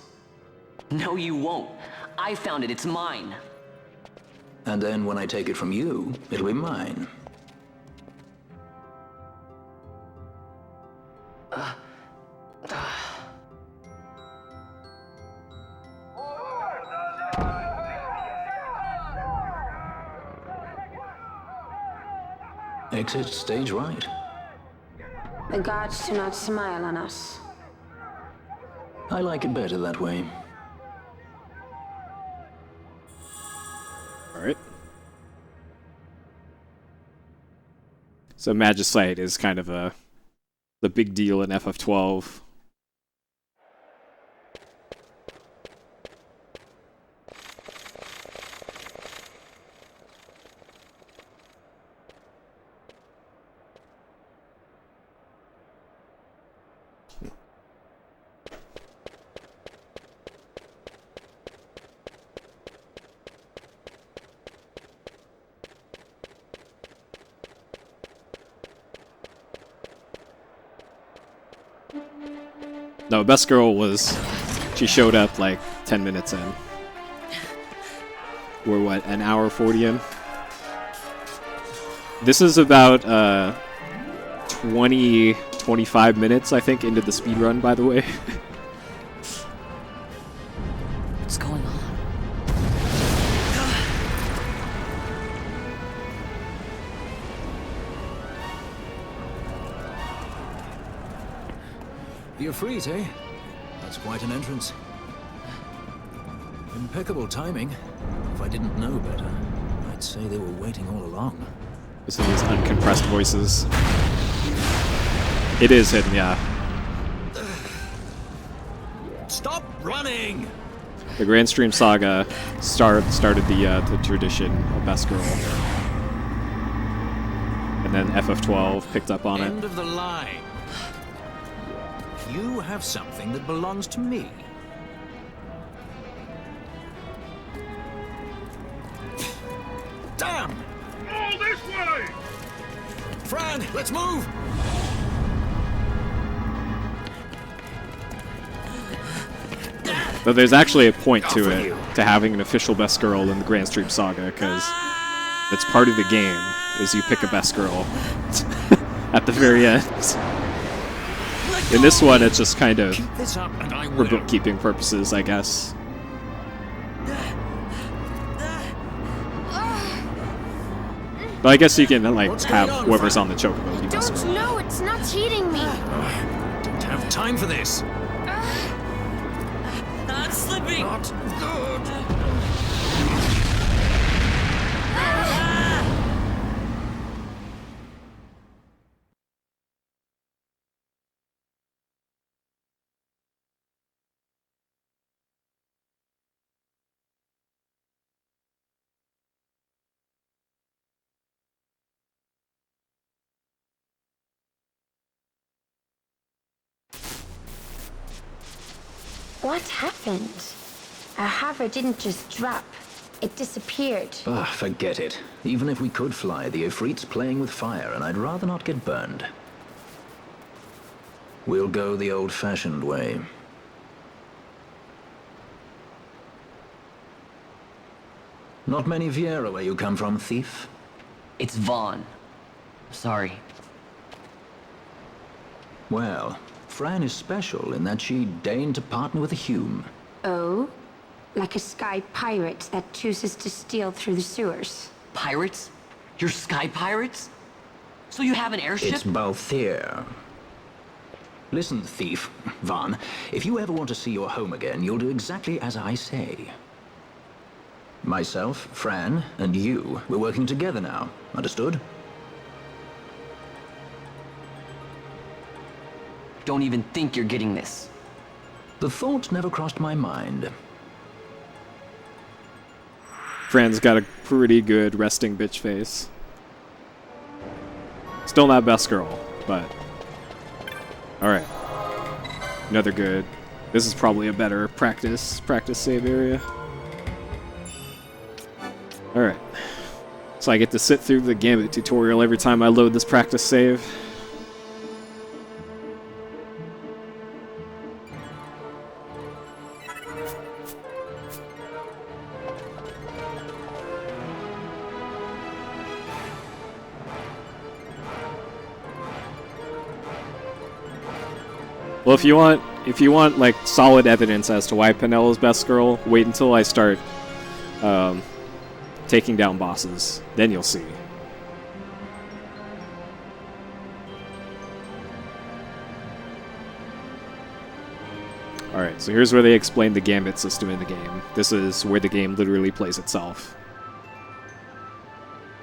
No, you won't. I found it. It's mine. And then when I take it from you, it'll be mine. Exit stage right. The gods do not smile on us. I like it better that way. Alright. So Magicite is kind of the big deal in FF12. No, Best Girl was... She showed up like 10 minutes in. We're what, an hour 40 in? This is about 25 minutes, I think, into the speedrun, by the way. What's going on? The Ifrit, eh? That's quite an entrance. Impeccable timing. If I didn't know better, I'd say they were waiting all along. Listen to these uncompressed voices. It is hidden, yeah. Stop running! The Grand Stream Saga started the tradition of Best Girl. And then FF12 picked up on it. End of the line. You have something that belongs to me. Damn! All this way! Fran, let's move! But there's actually a point to it, to having an official best girl in the Grand Stream Saga, because it's part of the game, is you pick a best girl at the very end. In this one, it's just kind of for bookkeeping purposes, I guess. But I guess you can, like, have whoever's on the chocobo be best girl. No, it's not cheating me. Don't have time for this. Not slipping. Not good. What happened? Our hover didn't just drop. It disappeared. Ah, forget it. Even if we could fly, the Ifrit's playing with fire, and I'd rather not get burned. We'll go the old-fashioned way. Not many Viera where you come from, thief? It's Vaughn. Sorry. Well, Fran is special in that she deigned to partner with a Hume. Oh? Like a sky pirate that chooses to steal through the sewers. Pirates? You're sky pirates? So you have an airship? It's Balthier. Listen, thief, Vaughn, if you ever want to see your home again, you'll do exactly as I say. Myself, Fran, and you, we're working together now. Understood? Don't even think you're getting this. The thought never crossed my mind. Fran's got a pretty good resting bitch face. Still not best girl, but... Alright. Another good. This is probably a better practice save area. Alright. So I get to sit through the Gambit tutorial every time I load this practice save. Well, if you want like solid evidence as to why Penelo's best girl, wait until I start taking down bosses. Then you'll see. Alright, so here's where they explain the Gambit system in the game. This is where the game literally plays itself.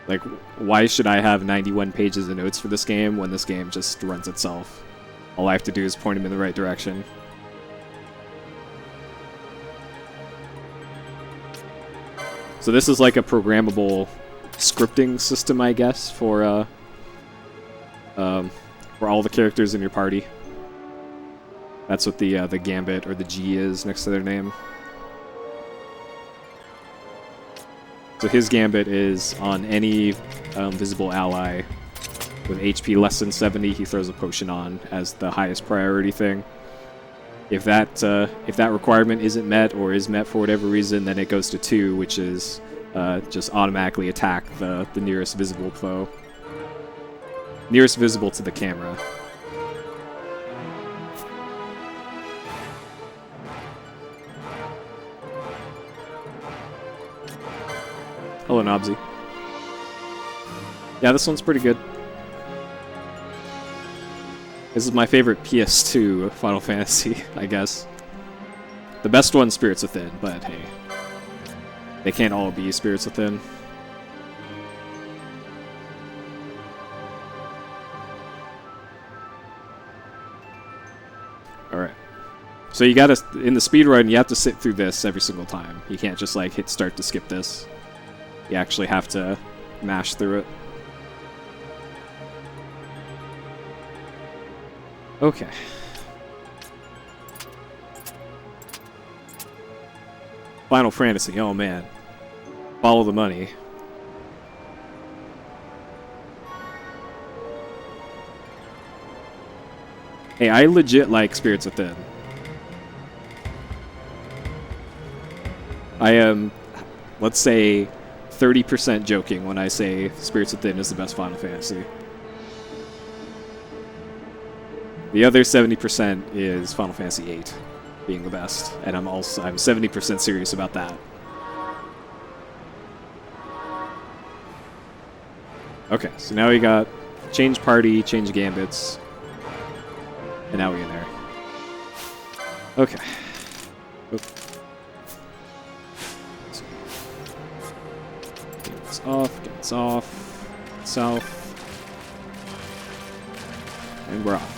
Like, why should I have 91 pages of notes for this game when this game just runs itself? All I have to do is point him in the right direction. So this is like a programmable scripting system, I guess, for all the characters in your party. That's what the Gambit or the G is next to their name. So his Gambit is on any visible ally with HP less than 70, he throws a potion on as the highest priority thing. If that requirement isn't met or is met for whatever reason, then it goes to 2, which is just automatically attack the nearest visible foe. Nearest visible to the camera. Hello, Nobsy. Yeah, this one's pretty good. This is my favorite PS2 Final Fantasy, I guess. The best one's Spirits Within, but hey. They can't all be Spirits Within. Alright. So you gotta, in the speedrun, you have to sit through this every single time. You can't just like hit start to skip this. You actually have to mash through it. Okay. Final Fantasy, oh man. Follow the money. Hey, I legit like Spirits Within. I am, let's say, 30% joking when I say Spirits Within is the best Final Fantasy. The other 70% is Final Fantasy VIII being the best, and I'm 70% serious about that. Okay, so now we got change party, change gambits, and now we in there. Okay. Oop. Gambits off, gambits off, south, and we're off.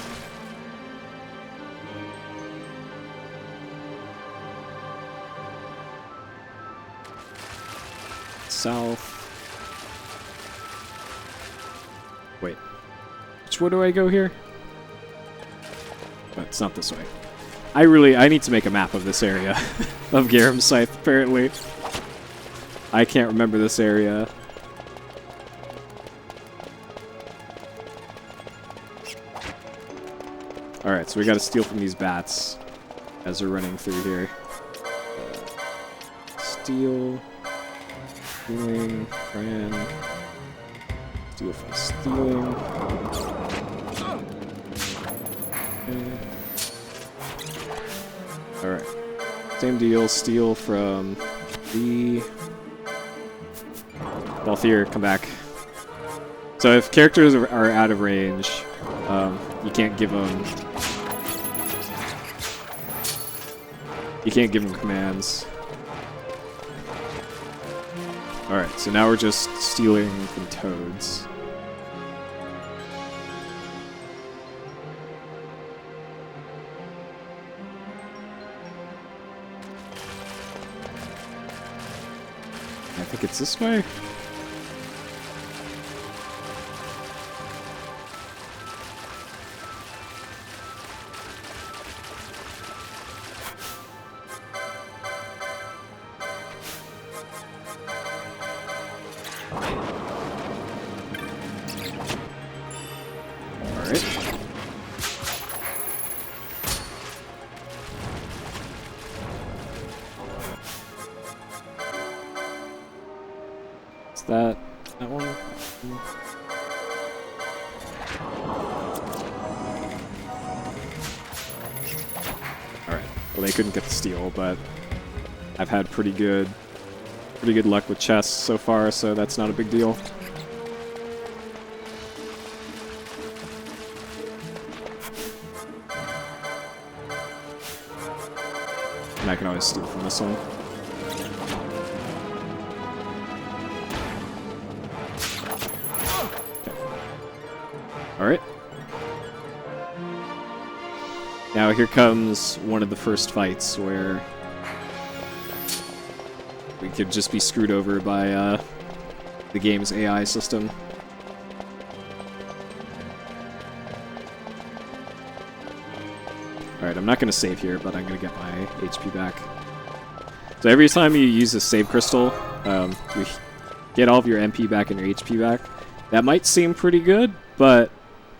South. Wait. Which way do I go here? But it's not this way. I need to make a map of this area. Of Garum Scythe, apparently. I can't remember this area. Alright, so we gotta steal from these bats as we're running through here. Steal. Stealing, Fran. Steal from stealing. Okay. Alright. Same deal, steal from the Balthier, come back. So if characters are out of range, you can't give them commands. Alright, so now we're just stealing from toads. I think it's this way. That one? Alright. Well, they couldn't get the steal, but I've had pretty good luck with chests so far, so that's not a big deal. And I can always steal from this one. Alright. Now here comes one of the first fights where we could just be screwed over by the game's AI system. Alright, I'm not going to save here, but I'm going to get my HP back. So every time you use a save crystal, you get all of your MP back and your HP back. That might seem pretty good, but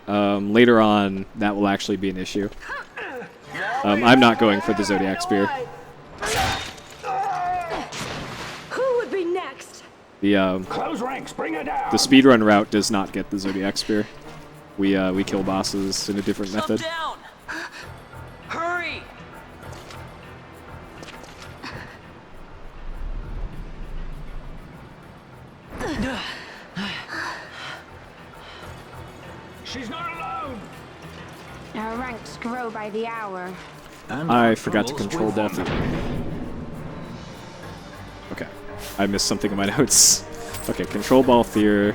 later on, that will actually be an issue. I'm not going for the Zodiac Spear. Who would be next? Close ranks, bring it down. The speedrun route does not get the Zodiac Spear. We kill bosses in a different method. Down. Hurry! She's not alone. Our ranks grow by the hour. I forgot to control death. Okay, I missed something in my notes. Okay, control Balthier.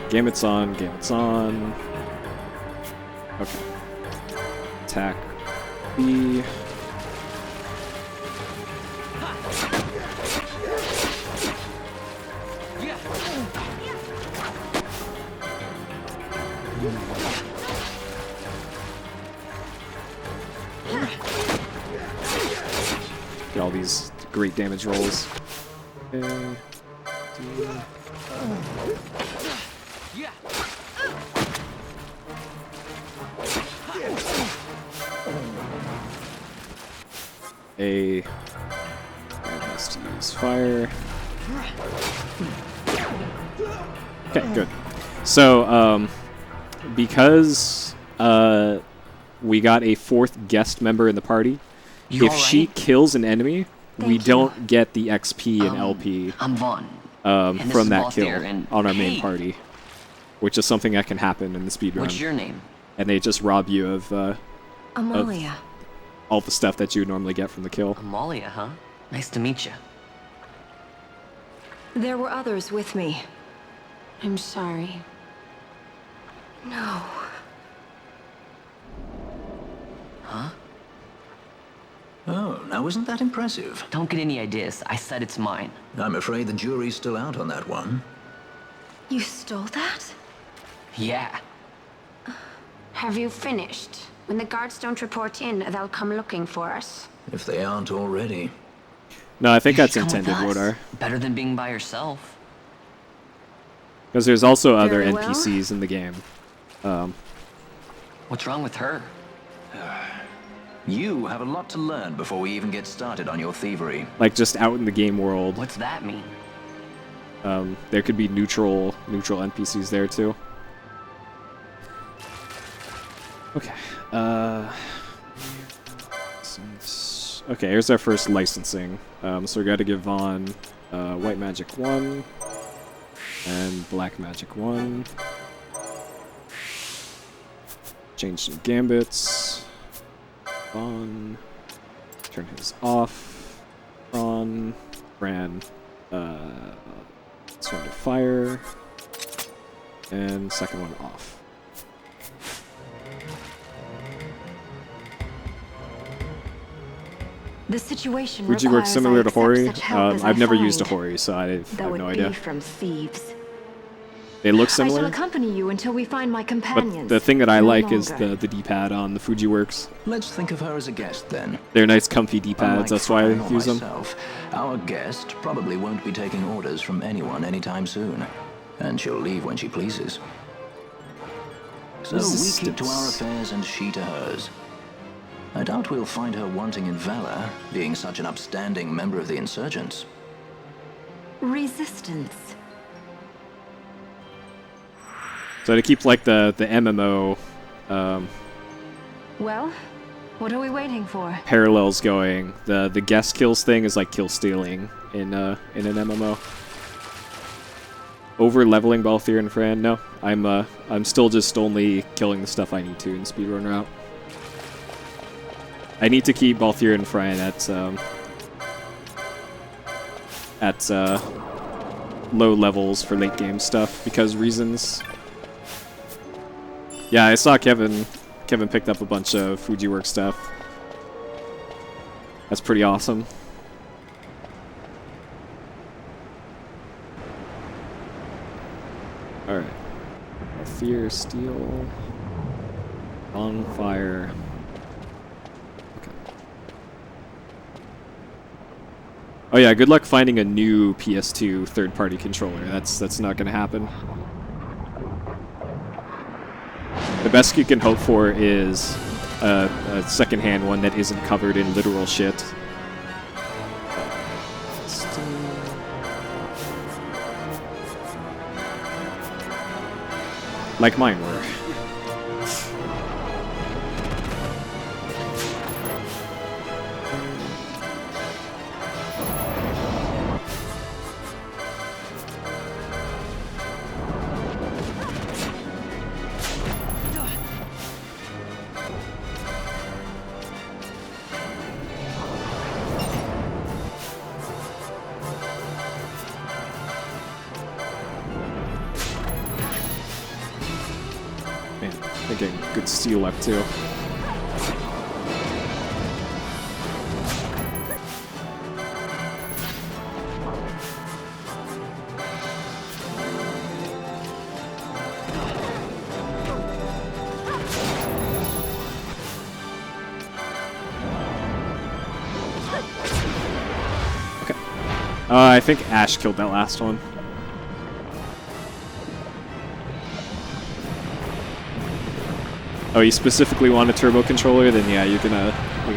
Gambit's on, Gambit's on. Okay. Attack B. Get all these great damage rolls. Okay. a... Brand has to use fire. Okay, good. So, because we got a 4th guest member in the party, if she kills an enemy, we don't get the XP and LP I'm Vaughn. from that kill on our main party, which is something that can happen in the speedrun. What's your name? And they just rob you of Amalia. all the stuff that you would normally get from the kill. Amalia, huh? Nice to meet you. There were others with me. I'm sorry. No. Huh? Oh, now isn't that impressive? Don't get any ideas. I said it's mine. I'm afraid the jury's still out on that one. You stole that? Yeah. Have you finished? When the guards don't report in, they'll come looking for us. If they aren't already. No, I think that's Come with intended, us. Wodar. Better than being by yourself. Because there's also other Very well. NPCs in the game. What's wrong with her? You have a lot to learn before we even get started on your thievery. Like, just out in the game world. What's that mean? There could be neutral NPCs there, too. Okay. Okay, here's our first licensing. So we got to give Vaughn White Magic 1 and Black Magic 1. Change some gambits. Vaughn. Turn his off. On. Bran. This one to fire. And second one off. The situation Fuji works requires similar I to accept Hori. such help as I I've never used a find. Hori, so I have That would no be idea. from thieves. They look I shall similar, accompany you until we find my but companions. the thing that I No like is longer. the D-pad on the Fuji works. Let's think of her as a guest then. They're nice, comfy D-pads. Unlike That's why I Fran or use them. myself, our guest probably won't be taking orders from anyone anytime soon. And she'll leave when she pleases. So we keep to our affairs and she to hers. I doubt we'll find her wanting in valor, being such an upstanding member of the insurgents. Resistance. So to keep like the MMO Well, what are we waiting for? parallels going, the guest kills thing is like kill stealing in an MMO. Over leveling Balthier and Fran? No, I'm still just only killing the stuff I need to in speedrun route. I need to keep Balthier and Fran at low levels for late game stuff because reasons. Yeah, I saw Kevin picked up a bunch of Fujiworks stuff. That's pretty awesome. Alright. Fear, steel, on fire. Okay. Oh yeah, good luck finding a new PS2 third-party controller. That's not gonna happen. The best you can hope for is a second-hand one that isn't covered in literal shit. Like mine were. Man, they're getting good steel up too. Okay. I think Ash killed that last one. Oh, you specifically want a turbo controller? Then yeah, you're gonna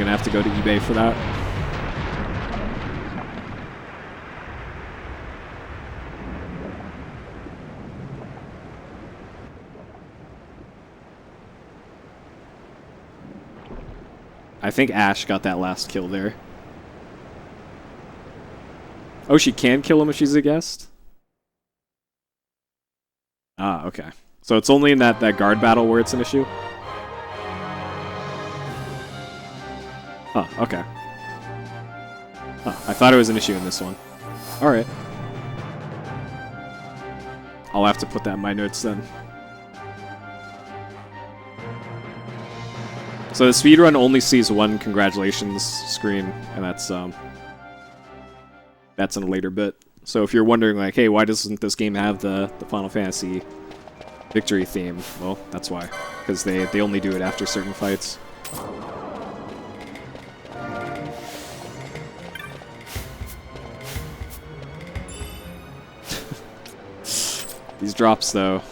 have to go to eBay for that. I think Ash got that last kill there. Oh, she can kill him if she's a guest? Ah, okay. So it's only in that guard battle where it's an issue? Huh, okay. Huh, I thought it was an issue in this one. Alright. I'll have to put that in my notes then. So the speedrun only sees one congratulations screen, and that's in a later bit. So if you're wondering, like, hey, why doesn't this game have the Final Fantasy victory theme? Well, that's why. Because they only do it after certain fights. These drops, though.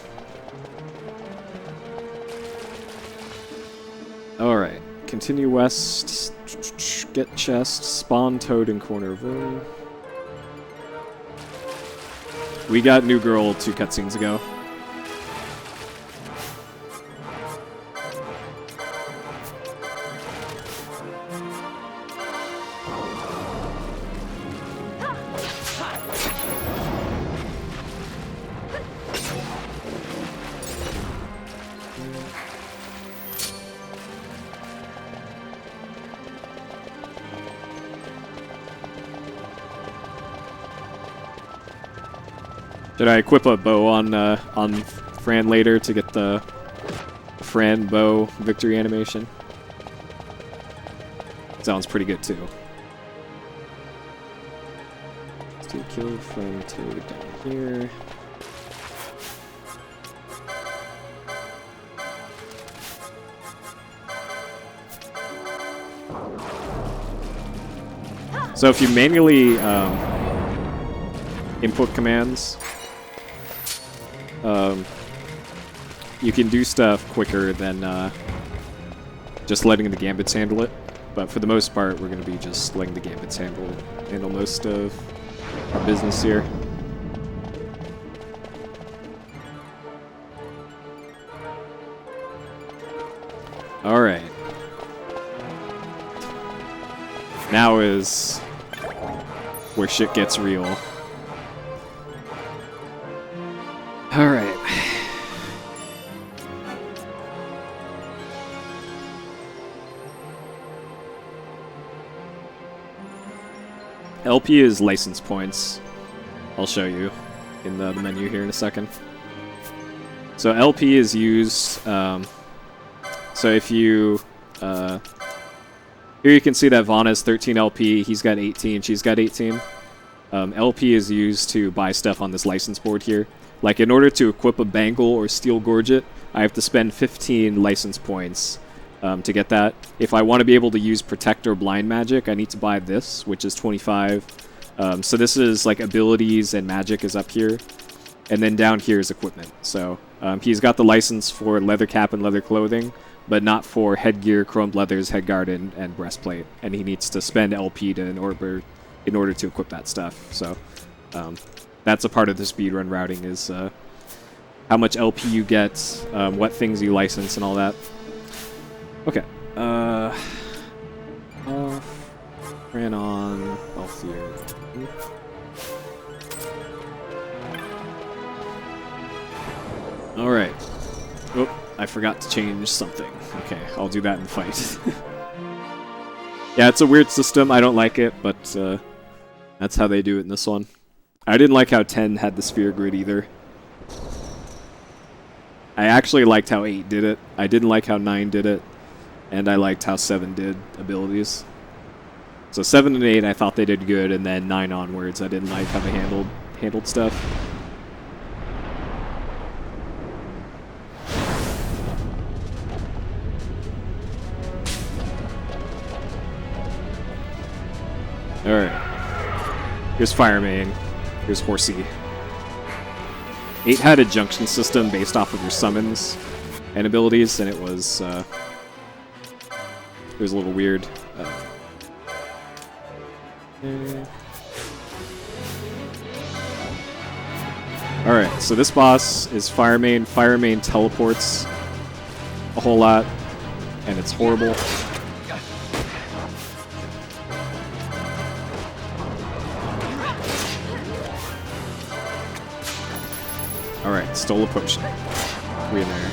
Alright. Continue west. Get chest. Spawn toad in corner of room. We got New Girl 2 cutscenes ago. Should I equip a bow on Fran later to get the Fran bow victory animation? Sounds pretty good too. Let's do kill from Toad down here. So if you manually input commands, you can do stuff quicker than just letting the gambits handle it. But for the most part, we're going to be just letting the gambits handle most of our business here. Alright. Now is where shit gets real. Alright. LP is license points. I'll show you in the menu here in a second. So LP is used, so if you, here you can see that Vaughn has 13 LP, he's got 18, she's got 18. LP is used to buy stuff on this license board here. Like, in order to equip a Bangle or Steel Gorget, I have to spend 15 license points to get that. If I want to be able to use Protect or Blind Magic, I need to buy this, which is 25. So this is, like, abilities and magic is up here. And then down here is equipment. So he's got the license for leather cap and leather clothing, but not for headgear, chromed leathers, headguard, and breastplate. And he needs to spend LP in order to equip that stuff. So that's a part of the speedrun routing is how much LP you get, what things you license, and all that. Okay. Off. Ran on. Off here. Alright. Oh, I forgot to change something. Okay, I'll do that in fight. Yeah, it's a weird system. I don't like it, but that's how they do it in this one. I didn't like how 10 had the sphere grid either. I actually liked how 8 did it. I didn't like how 9 did it. And I liked how 7 did abilities. So 7 and 8 I thought they did good, and then 9 onwards I didn't like how they handled stuff. Alright. Here's Fire Main. Here's Horsey. 8 had a junction system based off of your summons and abilities, and it was a little weird. Alright, so this boss is Fire Main. Fire Main teleports a whole lot, and it's horrible. Alright, stole a potion. 3 in there.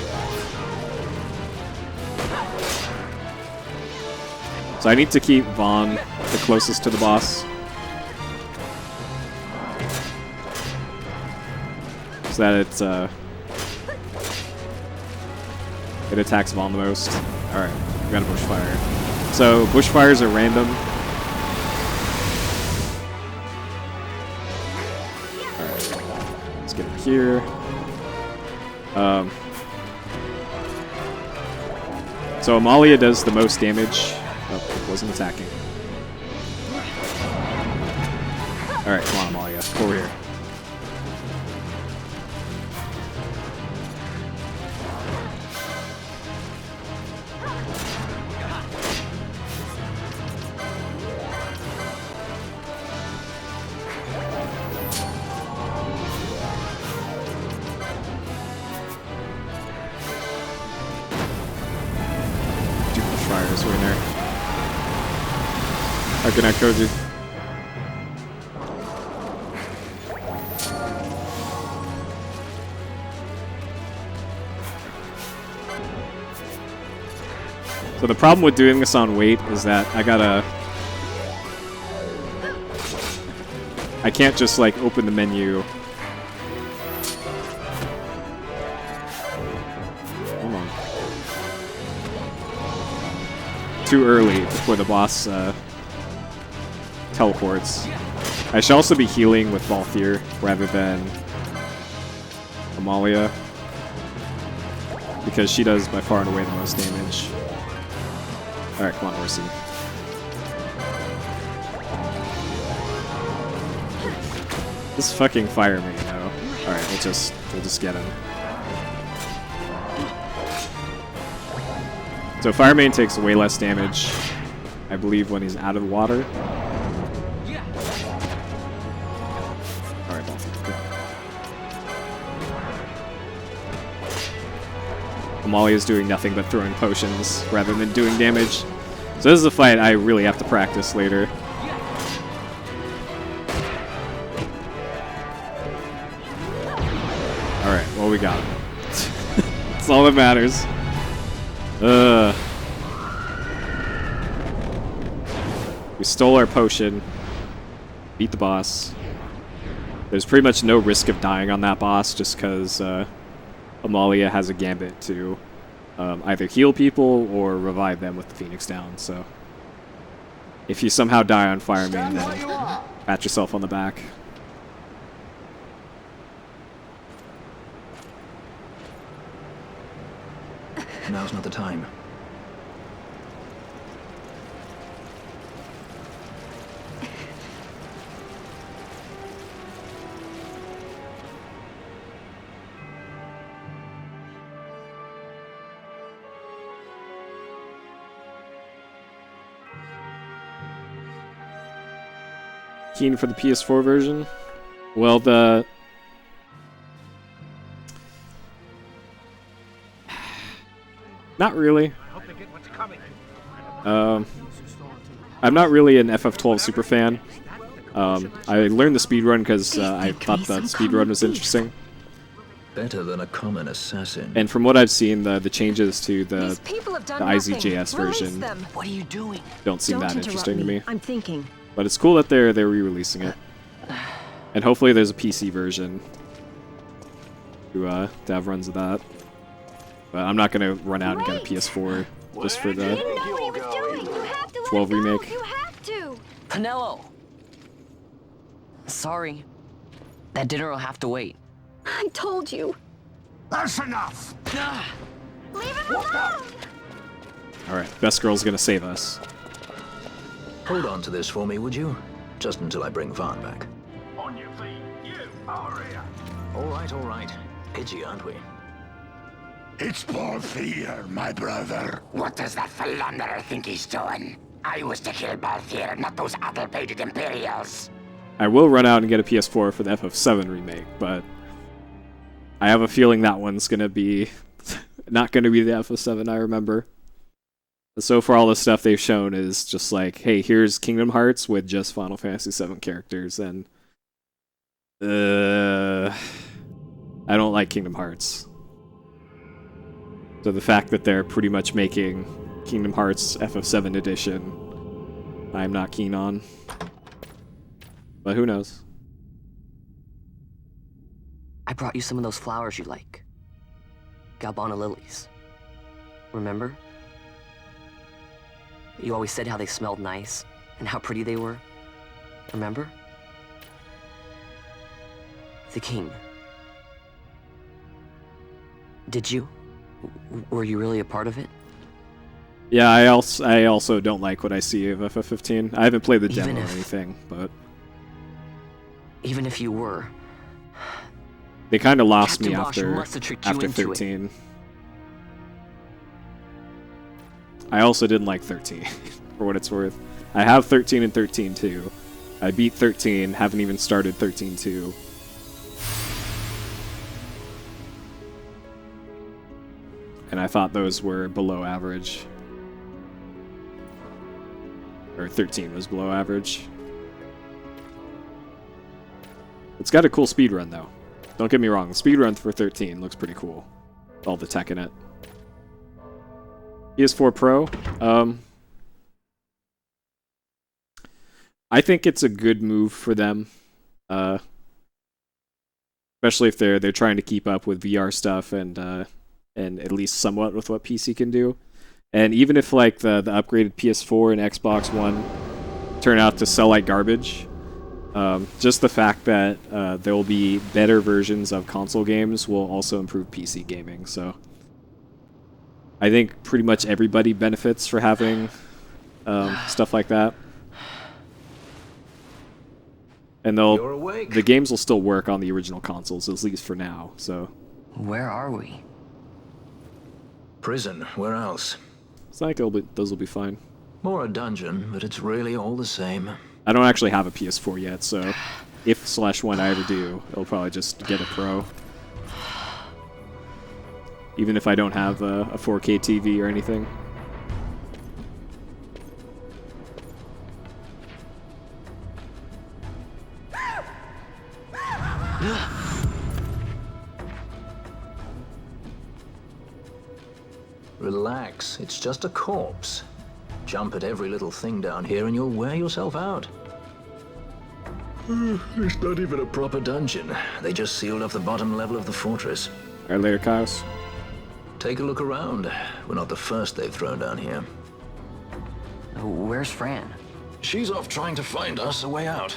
So I need to keep Vaughn the closest to the boss. So that it attacks Vaughn the most. Alright, we got a bushfire. So bushfires are random. Alright, let's get it here. So Amalia does the most damage. Oh, it wasn't attacking. Alright, come on, Amalia. Over here. Fires were in there. How can I code you? So the problem with doing this on wait is that I can't just like open the menu. Hold on. Too early before the boss teleports. I should also be healing with Valthyr rather than Amalia, because she does by far and away the most damage. Alright, come on, Horsey. This fucking fire me, though. Alright, we'll just get him. So Fire Main takes way less damage, I believe, when he's out of the water. Alright, Amalia's doing nothing but throwing potions rather than doing damage. So this is a fight I really have to practice later. Alright, well, we got him. That's all that matters. We stole our potion. Beat the boss. There's pretty much no risk of dying on that boss just because Amalia has a gambit to either heal people or revive them with the Phoenix down, so if you somehow die on Fire Main, then pat yourself on the back. Now's not the time. Keen for the PS4 version? Well, not really. I'm not really an FF12 super fan. I learned the speedrun because I thought the speedrun was interesting. Better than a common assassin. And from what I've seen, the changes to the IZJS version What are you doing? don't seem that interesting to me. I'm thinking. But it's cool that they're re-releasing it. And hopefully there's a PC version to have runs of that. But I'm not gonna run out and get a PS4 just for the 12 remake. Penelo! Sorry. That dinner will have to wait. I told you. That's enough! Leave it alone! Alright, Best Girl's gonna save us. Hold on to this for me, would you? Just until I bring Vaughn back. On your feet, you, over here. All right. Edgy, aren't we? It's Balthier, my brother. What does that philanderer think he's doing? I was to kill Balthier, not those addle-pated Imperials. I will run out and get a PS4 for the FF7 remake, but I have a feeling that one's gonna be not gonna be the FF7 I remember. So far, all the stuff they've shown is just like, hey, here's Kingdom Hearts with just Final Fantasy VII characters, and I don't like Kingdom Hearts. So the fact that they're pretty much making Kingdom Hearts FF7 edition, I'm not keen on. But who knows? I brought you some of those flowers you like. Galbana lilies. Remember? You always said how they smelled nice and how pretty they were. Remember? The king. Did you? Were you really a part of it? Yeah, I also don't like what I see of FF15. I haven't played the demo or anything, but even if you were, they kind of lost Captain me Bosch must have tricked you after into 13. I also didn't like 13, for what it's worth. I have 13 and 13-2. I beat 13, haven't even started 13-2. And I thought those were below average. Or 13 was below average. It's got a cool speedrun, though. Don't get me wrong, the speedrun for 13 looks pretty cool. All the tech in it. PS4 Pro. I think it's a good move for them. Especially if they're trying to keep up with VR stuff and at least somewhat with what PC can do. And even if like the upgraded PS4 and Xbox One turn out to sell like garbage, just the fact that there will be better versions of console games will also improve PC gaming. So I think pretty much everybody benefits for having stuff like that. And the games will still work on the original consoles, at least for now. So where are we? Prison. Where else? It's like those will be fine. More a dungeon, but it's really all the same. I don't actually have a PS4 yet, so if/when I ever do, I'll probably just get a Pro. Even if I don't have a 4K TV or anything. Relax, it's just a corpse. Jump at every little thing down here and you'll wear yourself out. It's not even a proper dungeon. They just sealed off the bottom level of the fortress. Alright, later, Kaios. Take a look around. We're not the first they've thrown down here. Where's Fran? She's off trying to find us a way out.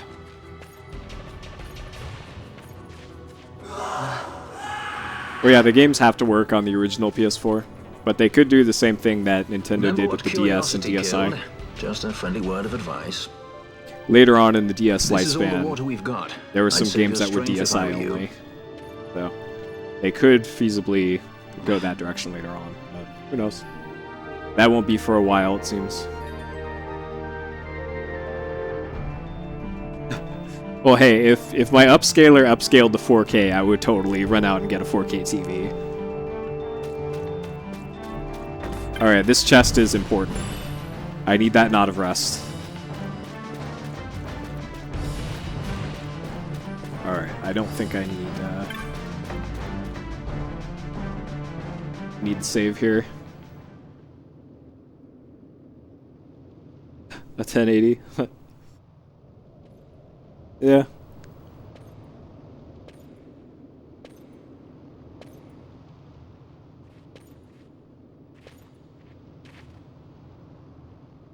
Well, yeah, the games have to work on the original PS4, but they could do the same thing that Nintendo did with the DS and DSi. Killed? Just a friendly word of advice. Later on in the DS This is all the lifespan, water we've got. there were some I'd save games your that were strength if I DSi were you. only. So they could feasibly go that direction later on, but who knows? That won't be for a while, it seems. Well, hey, if my upscaler upscaled to 4K, I would totally run out and get a 4K TV. Alright, this chest is important. I need that Knot of Rest. Alright, I don't think I need to save here. A 1080. Yeah.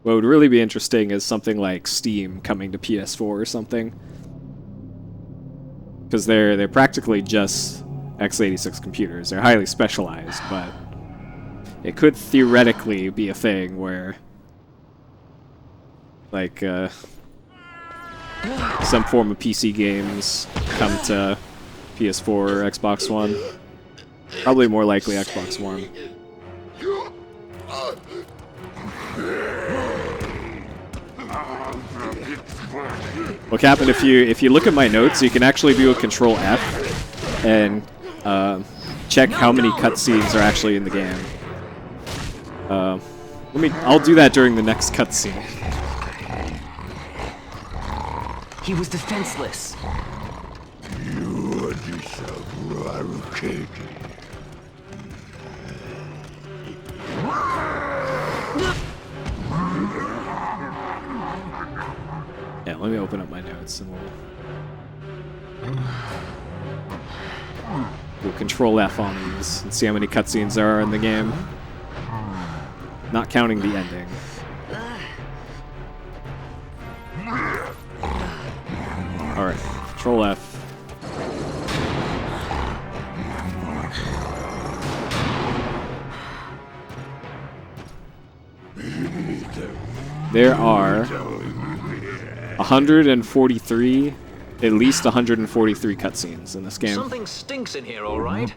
What would really be interesting is something like Steam coming to PS4 or something. Because they're practically just x86 computers. They're highly specialized, but it could theoretically be a thing where like some form of PC games come to PS4 or Xbox One. Probably more likely Xbox One. What happened if you look at my notes, you can actually do a Control F and check how many cutscenes are actually in the game. I'll do that during the next cutscene. He was defenseless. You deserve kid. Yeah, let me open up my notes and we'll control F on these and see how many cutscenes there are in the game. Not counting the ending. Alright, control F. There are 143, at least 143 cutscenes in this game. Something stinks in here, all right?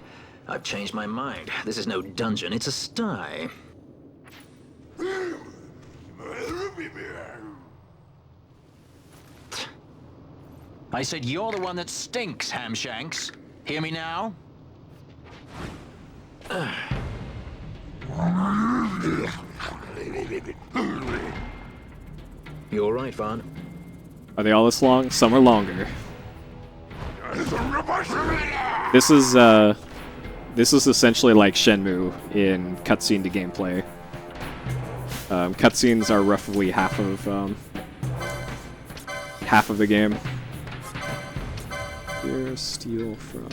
I've changed my mind. This is no dungeon, it's a sty. I said you're the one that stinks, Hamshanks. Hear me now? You all right, Vaughn? Are they all this long? Some are longer. This is essentially like Shenmue in cutscene to gameplay. Cutscenes are roughly half of the game. Here, steal from.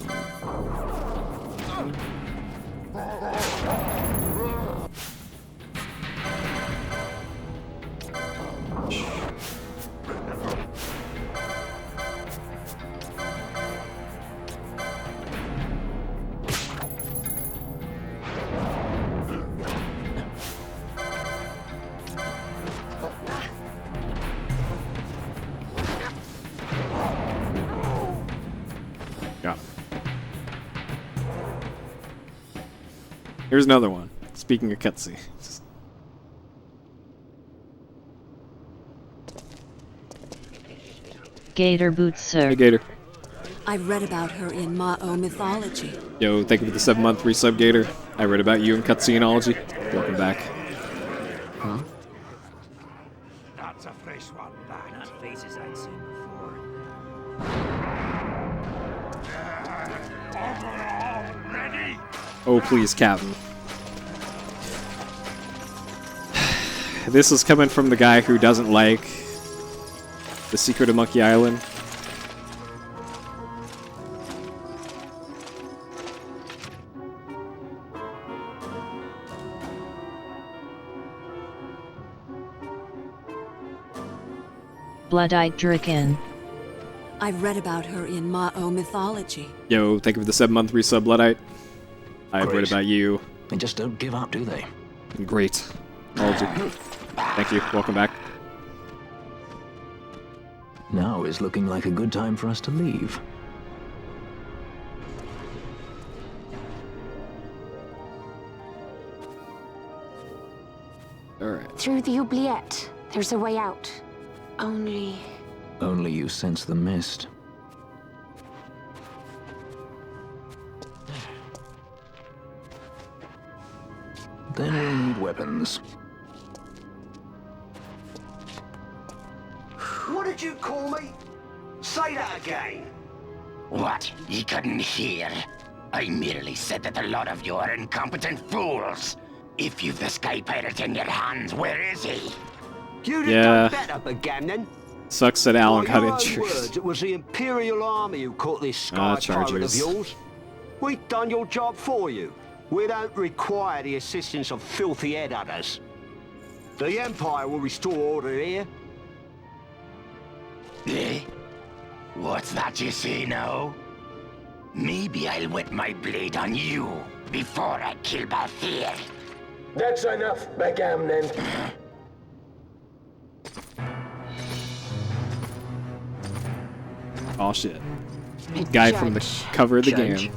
Here's another one. Speaking of cutscenes. Gator Boots, sir. Hey, Gator. I read about her in Ma'o mythology. Yo, thank you for the 7-month resub, Gator. I read about you in cutsceneology. Welcome back. Huh? That's a fresh one, that. Not faces I'd seen before. Ready? Oh, please, Captain. This is coming from the guy who doesn't like The Secret of Monkey Island. Bloodite Draken. I read about her in Ma'o mythology. Yo, thank you for the 7-month resub, Bloodite. I've read about you. They just don't give up, do they? Great. Thank you. Welcome back. Now is looking like a good time for us to leave. Alright. Through the oubliette. There's a way out. Only you sense the mist. Then we'll need weapons. What did you call me? Say that again. What? You couldn't hear? I merely said that a lot of you are incompetent fools. If you've the Sky Pirate in your hands, where is he? You'd have done better, Bagamnon. Sucks that Alan got By your own injured. words, it was the Imperial Army who caught this Sky Pirate of yours. We've done your job for you. We don't require the assistance of filthy headhunters. The Empire will restore order here. Eh? What's that you say now? Maybe I'll wet my blade on you before I kill Balthier. That's enough, Bagamnon. Oh shit. Guy from the cover of the game.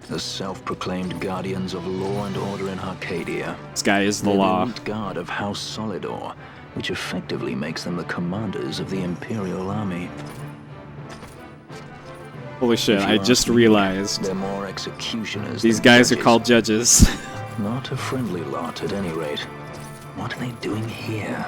The self-proclaimed guardians of law and order in Arcadia. This guy is the They're law. The elite guard of House Solidor, which effectively makes them the commanders of the Imperial Army. Holy shit, I just realized. They're more executioners. These guys are called judges. Not a friendly lot, at any rate. What are they doing here?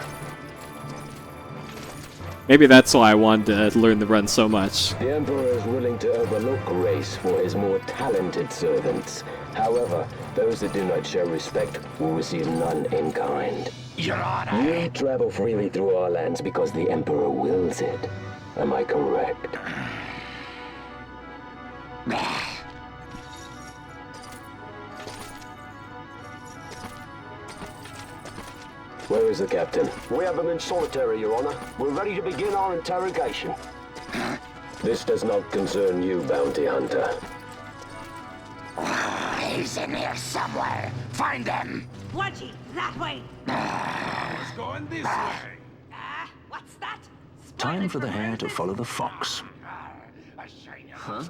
Maybe that's why I wanted to learn the run so much. The Emperor is willing to overlook grace for his more talented servants. However, those that do not show respect will receive none in kind. Your Honor. You travel freely through our lands because the Emperor wills it. Am I correct? Where is the captain? We have him in solitary, Your Honor. We're ready to begin our interrogation. This does not concern you, bounty hunter. He's in here somewhere. Find him. Watchy, that way. He's going this way. What's that? Time for the hare to follow the fox. Huh?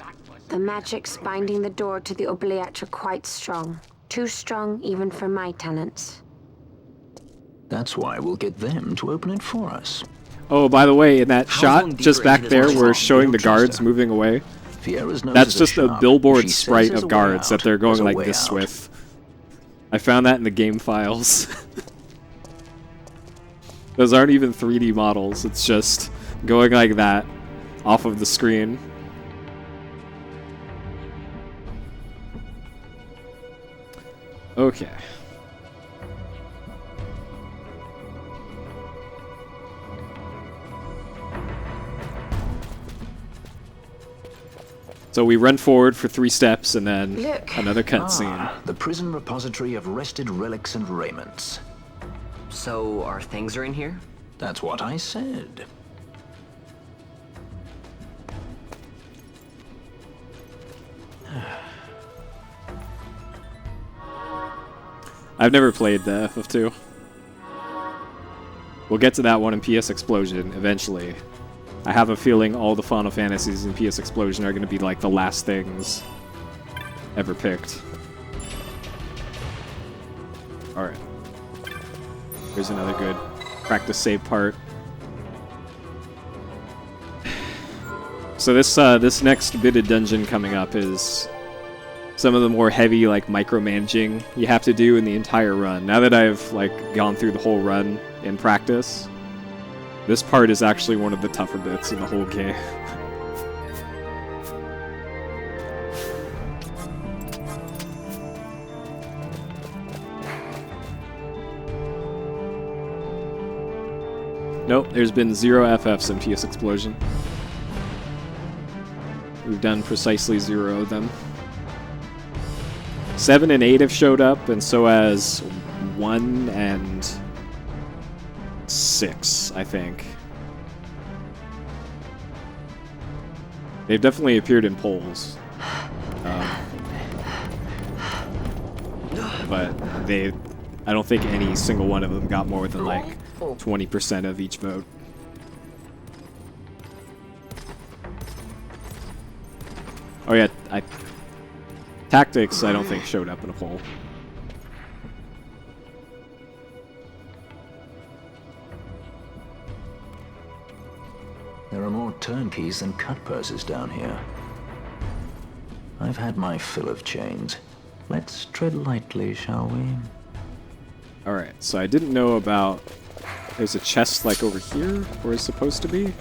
The magics binding the door to the oubliette are quite strong. Too strong even for my tenants. That's why we'll get them to open it for us. Oh, by the way, in that shot just back there, we're showing the guards moving away. That's just a billboard sprite of guards that they're going like this with. I found that in the game files. Those aren't even 3D models, it's just going like that off of the screen. Okay. So we run forward for 3 steps and then another cutscene. The prison repository of rested relics and raiments. So our things are in here? That's what I said. I've never played the FF2. We'll get to that one in PS Explosion eventually. I have a feeling all the Final Fantasies in PS Explosion are going to be like the last things ever picked. Alright. Here's another good practice save part. So this next bit of dungeon coming up is some of the more heavy like micromanaging you have to do in the entire run. Now that I've like gone through the whole run in practice, this part is actually one of the tougher bits in the whole game. Nope, there's been 0 FFs in PS Explosion. We've done precisely 0 of them. 7 and 8 have showed up, and so has 1 and 6, I think. They've definitely appeared in polls. But I don't think any single one of them got more than like 20% of each vote. Oh yeah, Tactics I don't think showed up in a poll. There are more turnkeys than cut purses down here. I've had my fill of chains. Let's tread lightly, shall we? Alright, so I didn't know about... There's a chest like over here, where it's supposed to be.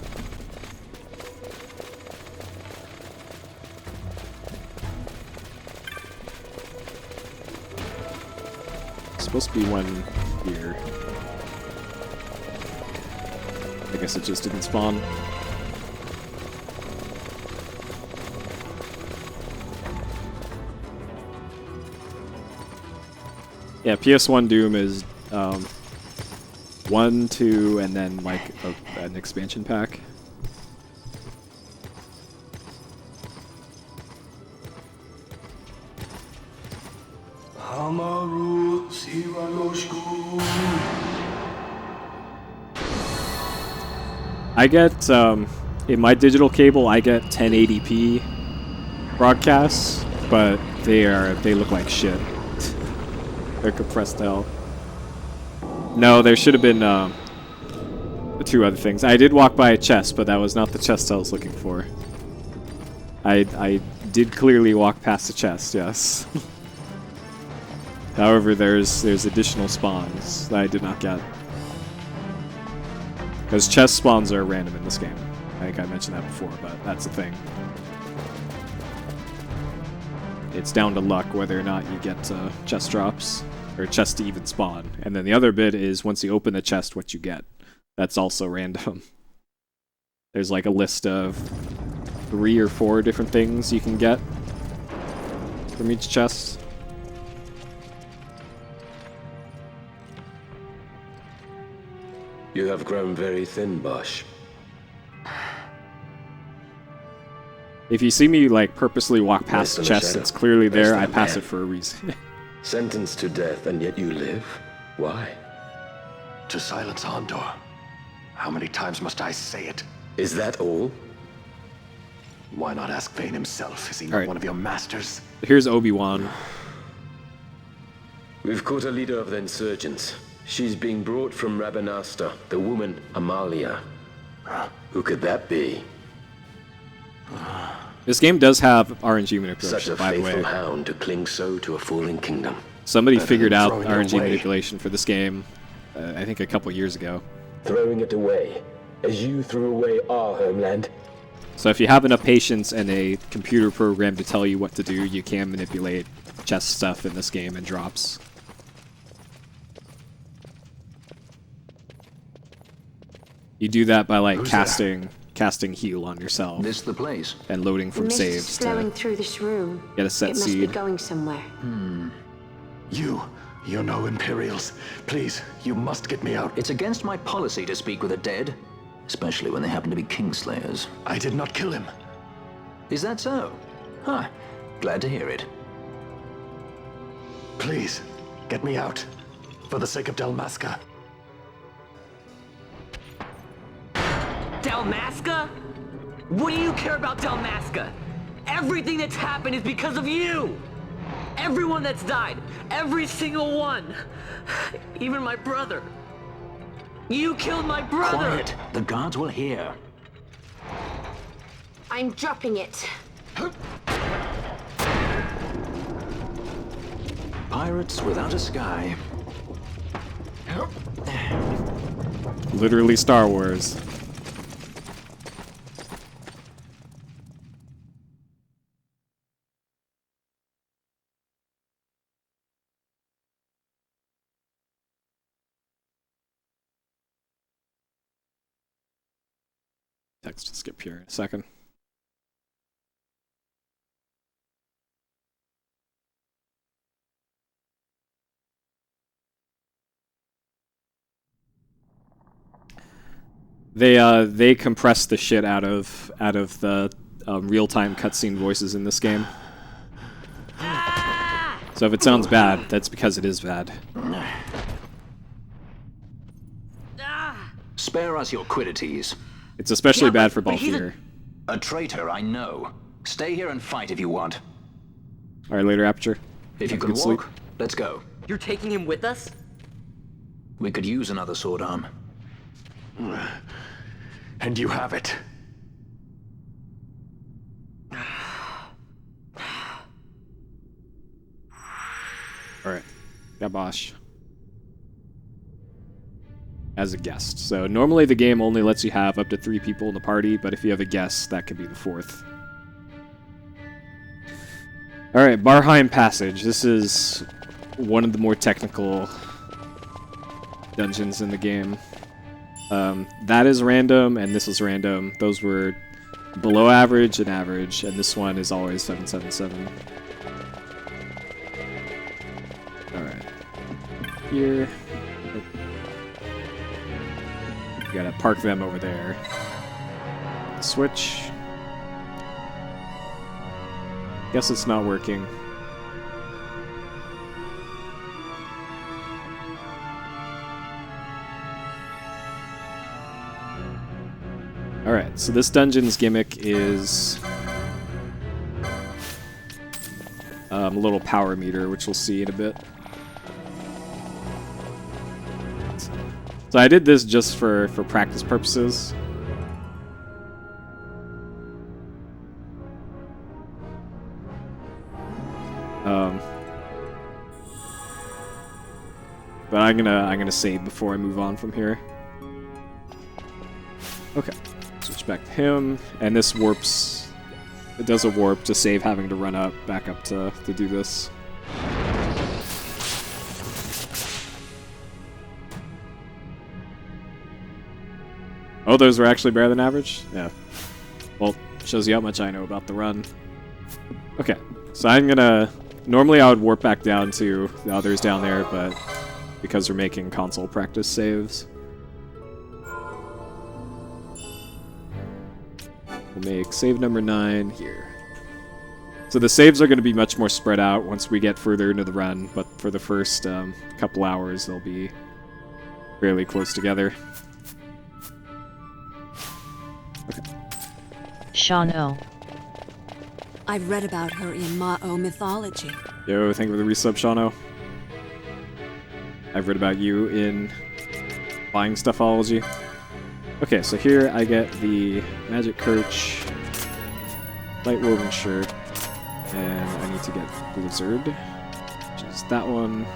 It's supposed to be one here. I guess it just didn't spawn. Yeah, PS1 Doom is 1, 2, and then like an expansion pack. I get in my digital cable I get 1080p broadcasts, but they look like shit. They're compressed to hell. No, there should have been 2 other things. I did walk by a chest, but that was not the chest I was looking for. I did clearly walk past the chest, yes. However, there's additional spawns that I did not get. Because chest spawns are random in this game. I think I mentioned that before, but that's the thing. It's down to luck whether or not you get chest drops, or chests to even spawn. And then the other bit is once you open the chest, what you get. That's also random. There's like a list of 3 or 4 different things you can get from each chest. You have grown very thin, Bosch. If you see me like purposely walk past the chest that's clearly there, I pass man. it for a reason. Sentenced to death, and yet you live? Why? To silence Andor. How many times must I say it? Is that all? Why not ask Vane himself? Is he All not right. one of your masters? Here's Obi-Wan. We've caught a leader of the insurgents. She's being brought from Rabanasta, the woman Amalia. Who could that be? This game does have RNG Such manipulation, a by the faithful way. hound to cling so to a falling kingdom. Somebody Better figured than out throwing it RNG away. manipulation for this game, I think a couple years ago. Throwing it away, as you threw away our homeland. So if you have enough patience and a computer program to tell you what to do, you can manipulate chest stuff in this game and drops. You do that by like casting heal on yourself. This the place. And loading The from mist saves is flowing to through this room. get a set It must be seed. going somewhere. You know Imperials. Please, you must get me out. It's against my policy to speak with the dead, especially when they happen to be Kingslayers. I did not kill him. Is that so? Huh. Glad to hear it. Please, get me out. For the sake of Dalmasca. Dalmasca? What do you care about Dalmasca? Everything that's happened is because of you! Everyone that's died, every single one! Even my brother. You killed my brother! Quiet. The guards will hear. I'm dropping it. Pirates without a sky. Literally Star Wars. Text to skip here in a second. They compress the shit out of the real-time cutscene voices in this game. So if it sounds bad, that's because it is bad. Spare us your quiddities. It's especially bad for Balthier. A traitor, I know. Stay here and fight if you want. All right, later, Aperture. If you Have a can good walk, sleep. let's go. You're taking him with us? We could use another sword arm. And you have it. All right, Gabosh. As a guest. So normally the game only lets you have up to 3 people in the party, but if you have a guest, that could be the 4th. All right, Barheim Passage. This is one of the more technical dungeons in the game. That is random, and this is random. Those were below average and average, and this one is always 777. All right. Here. You gotta park them over there. Switch. Guess it's not working. Alright, so this dungeon's gimmick is a little power meter, which we'll see in a bit. So I did this just for practice purposes. But I'm gonna save before I move on from here. Okay, switch back to him, and this warps. It does a warp to save having to run up, back up to do this. Oh, those were actually better than average? Yeah. Well, shows you how much I know about the run. Okay, so I'm gonna... Normally I would warp back down to the others down there, but because we're making console practice saves, we'll make save number 9 here. So the saves are going to be much more spread out once we get further into the run, but for the first couple hours they'll be fairly close together. Okay. Shano. I've read about her in Ma'o mythology. Yo, thank you for the resub, Shano. I've read about you in buying stuffology. Okay, so here I get the magic coach, light woven shirt, and I need to get Blizzard, which is that one.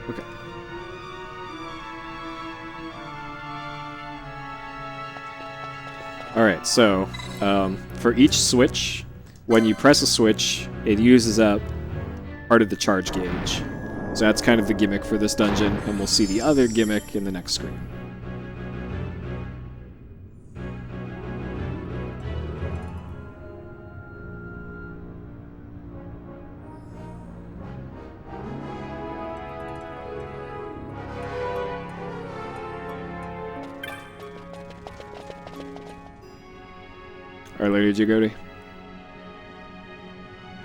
Okay. Alright, so for each switch, when you press a switch, it uses up part of the charge gauge. So that's kind of the gimmick for this dungeon, and we'll see the other gimmick in the next screen. Alright, Lady Jagoti.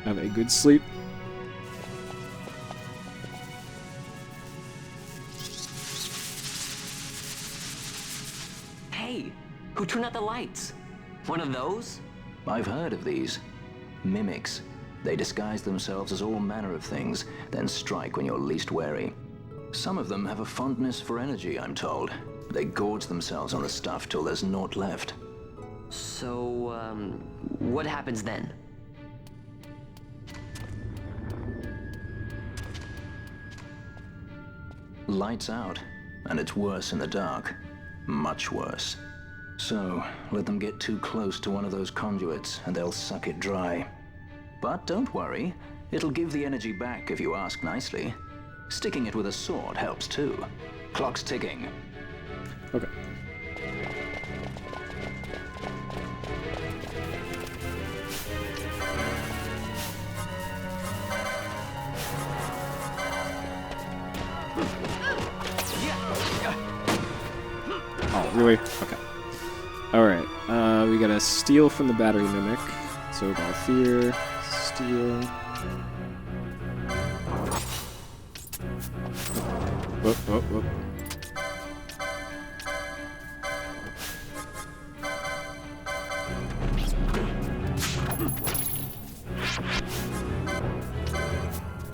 Have a good sleep. Hey, who turned out the lights? One of those? I've heard of these. Mimics. They disguise themselves as all manner of things, then strike when you're least wary. Some of them have a fondness for energy, I'm told. They gorge themselves on the stuff till there's naught left. So, what happens then? Lights out, and it's worse in the dark. Much worse. So, let them get too close to one of those conduits, and they'll suck it dry. But don't worry, it'll give the energy back if you ask nicely. Sticking it with a sword helps too. Clock's ticking. Okay. Oh, really? Okay. Alright, we gotta steal from the battery mimic. So Balthier, steal. Whoop, whoop, whoop.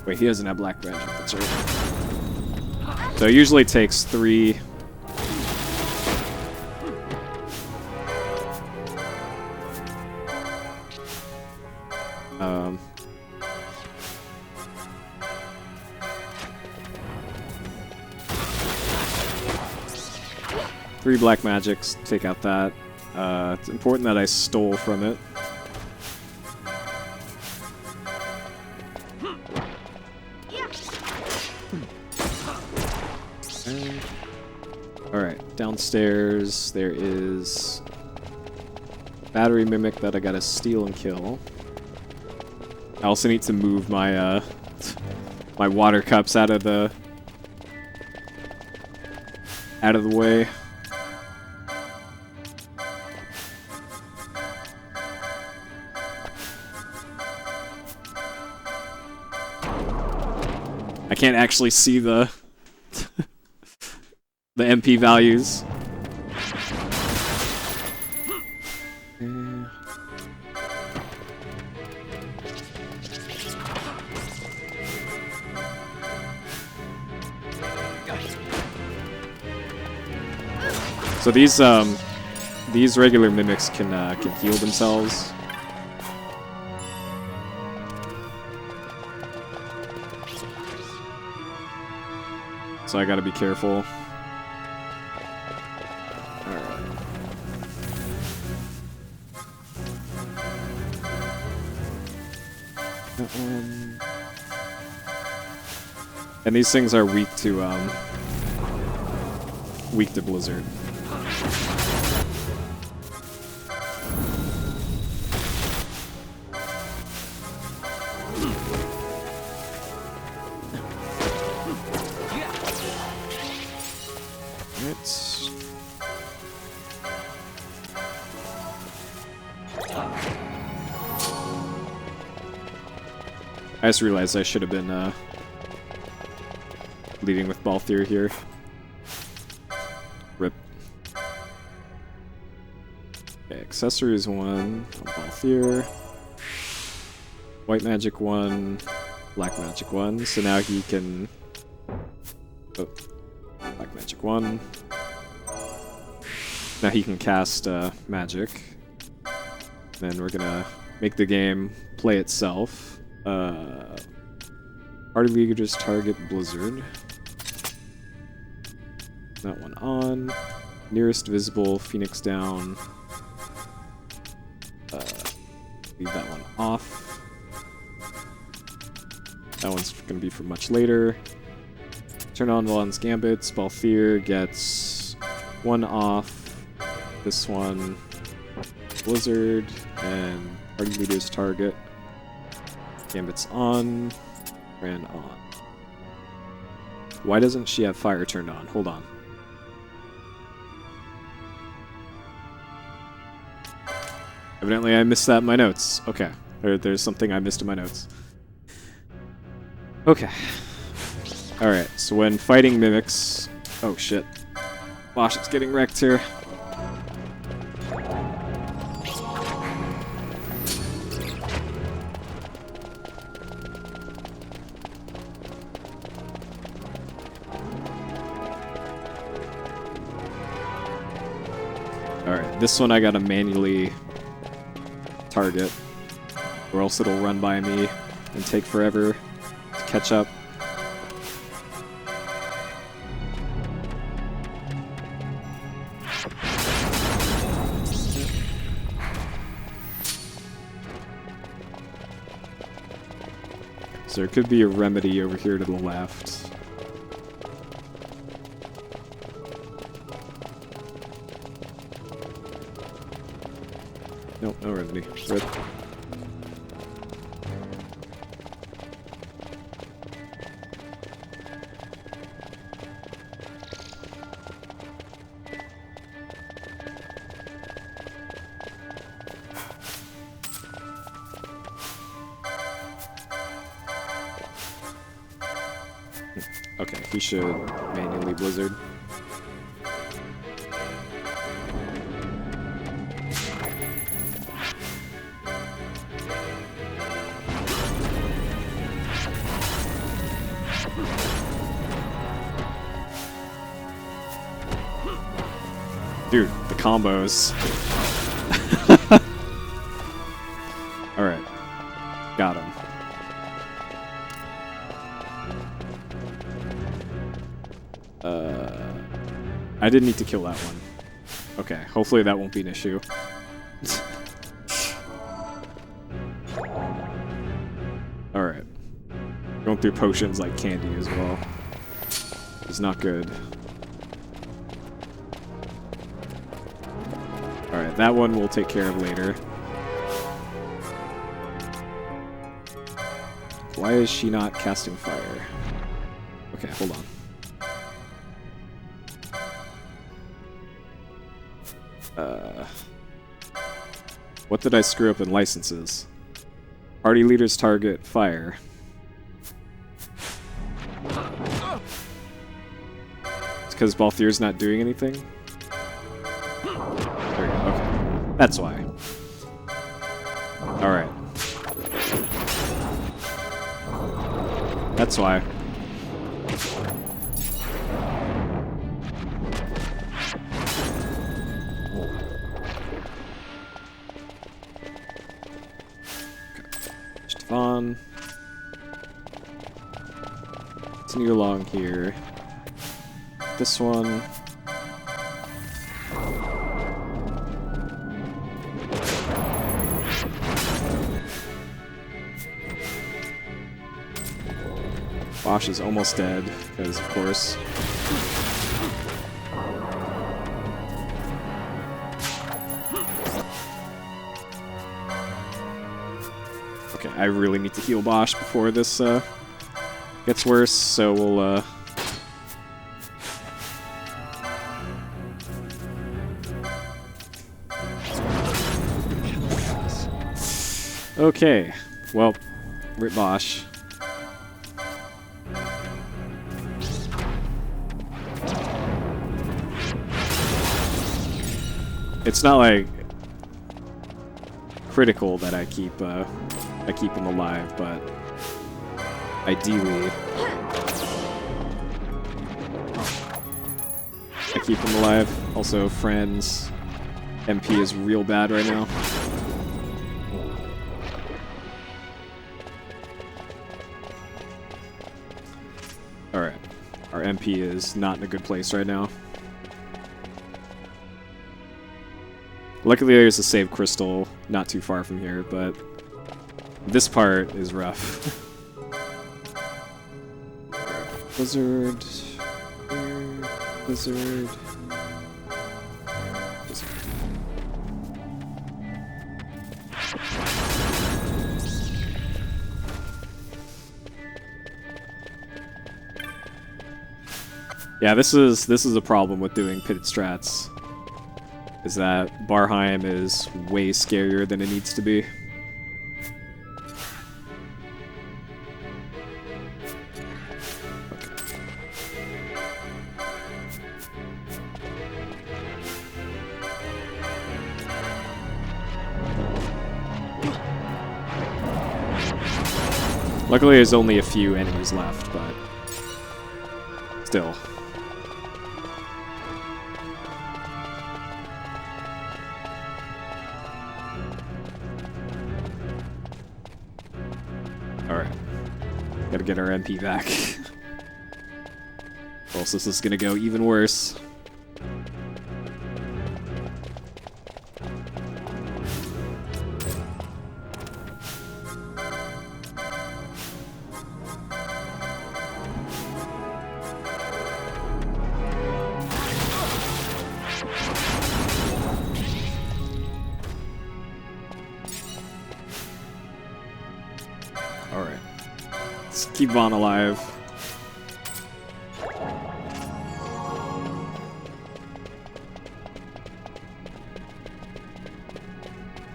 Wait, he doesn't have black magic, that's right. So it usually takes 3... Three black magics, take out that. It's important that I stole from it. Alright, downstairs there is battery mimic that I gotta steal and kill. I also need to move my my water cups out of the way. I can't actually see the the MP values. So these regular mimics can heal themselves. So I gotta be careful. And these things are weak to Blizzard. I just realized I should have been leading with Balthier here. Rip. Okay, accessories 1 on Balthier. White magic 1, black magic 1. So now he can. Oh, black magic 1. Now he can cast magic. Then we're gonna make the game play itself. Party leaders target Blizzard. That one on. Nearest visible, Phoenix down. Leave that one off. That one's gonna be for much later. Turn on Vaughn's Gambits. Balthier gets 1 off. This one, Blizzard, and party leaders target. Gambit's on. Ran on. Why doesn't she have fire turned on? Hold on. Evidently I missed that in my notes. Okay. There's something I missed in my notes. Okay. Alright, so when fighting mimics... Oh shit. Bosh, it's getting wrecked here. Alright, this one I gotta manually target, or else it'll run by me and take forever to catch up. So there could be a remedy over here to the left. Nope, no remedy. Rip. Okay, he should manually Blizzard. Dude, the combos. Alright. Got him. I didn't need to kill that one. Okay, hopefully that won't be an issue. Alright. Going through potions like candy as well. It's not good. Alright, that one we'll take care of later. Why is she not casting fire? Okay, hold on. What did I screw up in licenses? Party leaders target fire. It's because Balthier's not doing anything? There we go, okay. That's why. Alright. That's why. On. Continue along here. This one. Bosch is almost dead, because of course. Okay, I really need to heal Bosch before this gets worse, so we'll okay, well, rip Bosch. It's not like critical that I keep him alive, but ideally I keep him alive. Also, Fran's MP is real bad right now. Alright, our MP is not in a good place right now. Luckily there's a save crystal not too far from here, but this part is rough. Blizzard. Blizzard. Blizzard. Yeah, this is a problem with doing pitted strats. Is that Barheim is way scarier than it needs to be. Luckily there's only a few enemies left, but still. Alright. Gotta get our MP back. Or else this is gonna go even worse. Keep Vaughn alive.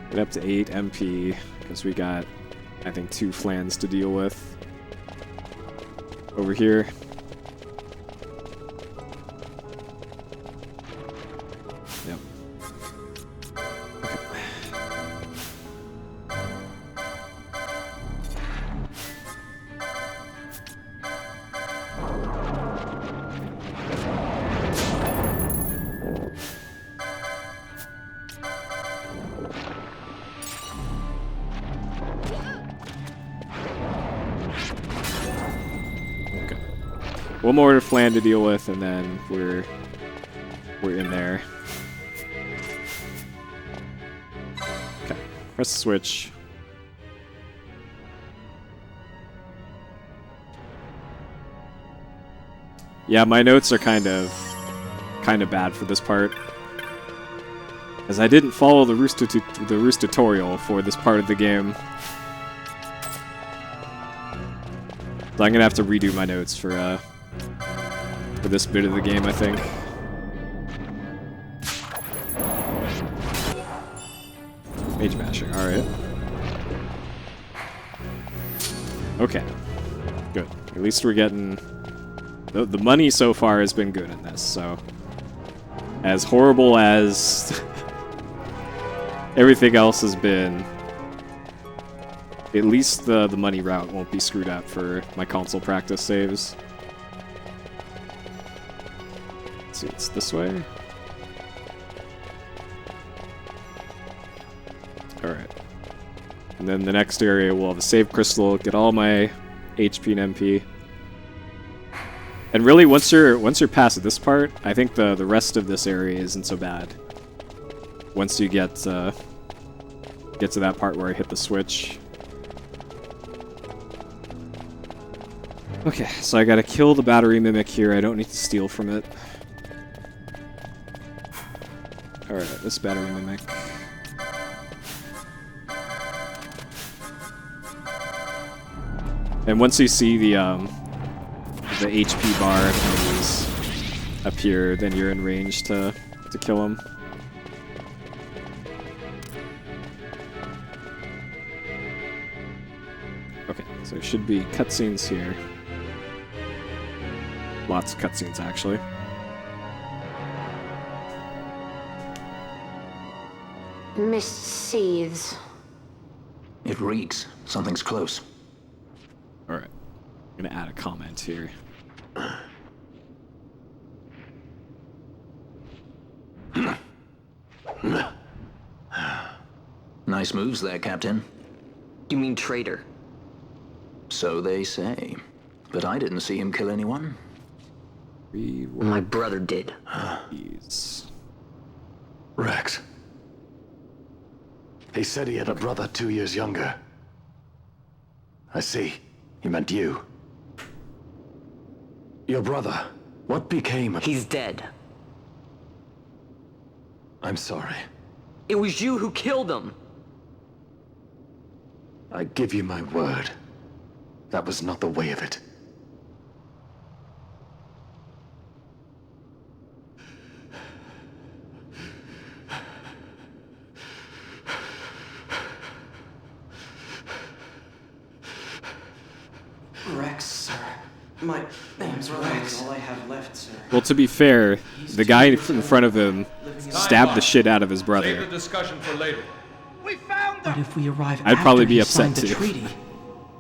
Get up to 8 MP, because we got, I think, 2 flans to deal with. Over here. Yep. Okay. One more flan to deal with, and then we're in there. Okay, press the switch. Yeah, my notes are kind of bad for this part, as I didn't follow the Roost tutorial for this part of the game. So I'm gonna have to redo my notes for this bit of the game, I think. Mage mashing, alright. Okay. Good. At least we're getting... The money so far has been good in this, so... As horrible as... everything else has been... At least the money route won't be screwed up for my console practice saves. Let's see, it's this way. Alright. And then the next area we'll have a save crystal, get all my HP and MP. And really, once you're past this part, I think the rest of this area isn't so bad. Once you get to that part where I hit the switch. Okay, so I gotta kill the battery mimic here. I don't need to steal from it. Alright, this battery mimic. And once you see the HP bar enemies appear, then you're in range to kill them. Okay, so there should be cutscenes here. Lots of cutscenes, actually. Mist seethes. It reeks. Something's close. Alright. I'm gonna add a comment here. Nice moves there, Captain. You mean traitor? So they say. But I didn't see him kill anyone. My brother did. Rex. He said he had a brother 2 years younger. I see. He meant you. Your brother. What became of... He's dead. I'm sorry. It was you who killed him. I give you my word. That was not the way of it. Rex, sir. My name's Rex. All I have left, sir. Well, to be fair, the guy in front of him stabbed the shit out of his Save brother. the discussion for later. But if we arrive I'd after probably be he upset signed the too. treaty,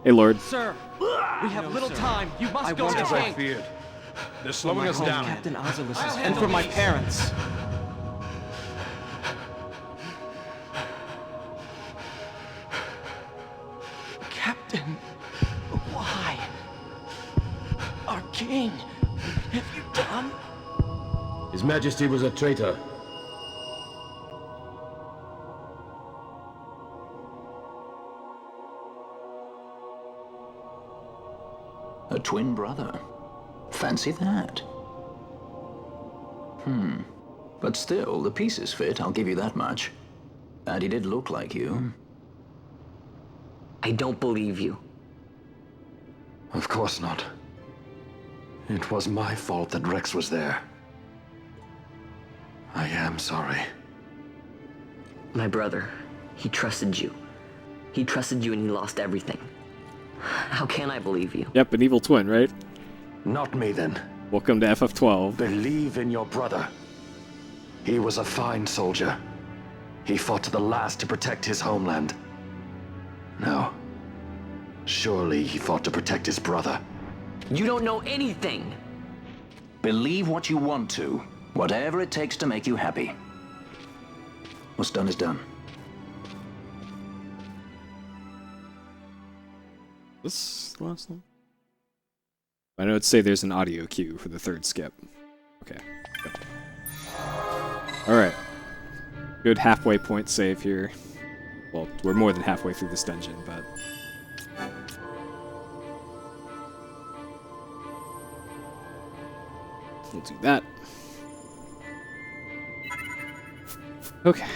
Hey, Lord. sir, we have little time. You must go Just to as I King. feared. They're For slowing my us home, down. Captain Ozilis, and for my parents. Captain, why? Our king, have you done? His Majesty was a traitor. A twin brother. Fancy that. But still, the pieces fit, I'll give you that much. And he did look like you. I don't believe you. Of course not. It was my fault that Rex was there. I am sorry. My brother, he trusted you. He trusted you and he lost everything. How can I believe you? Yep, an evil twin, right? Not me, then. Welcome to FF12. Believe in your brother. He was a fine soldier. He fought to the last to protect his homeland. No. Surely he fought to protect his brother. You don't know anything! Believe what you want to. Whatever it takes to make you happy. What's done is done. This the last one? I know it'd say there's an audio cue for the third skip. Okay. Go. Alright. Good halfway point save here. Well, we're more than halfway through this dungeon, but... we'll do that. Okay.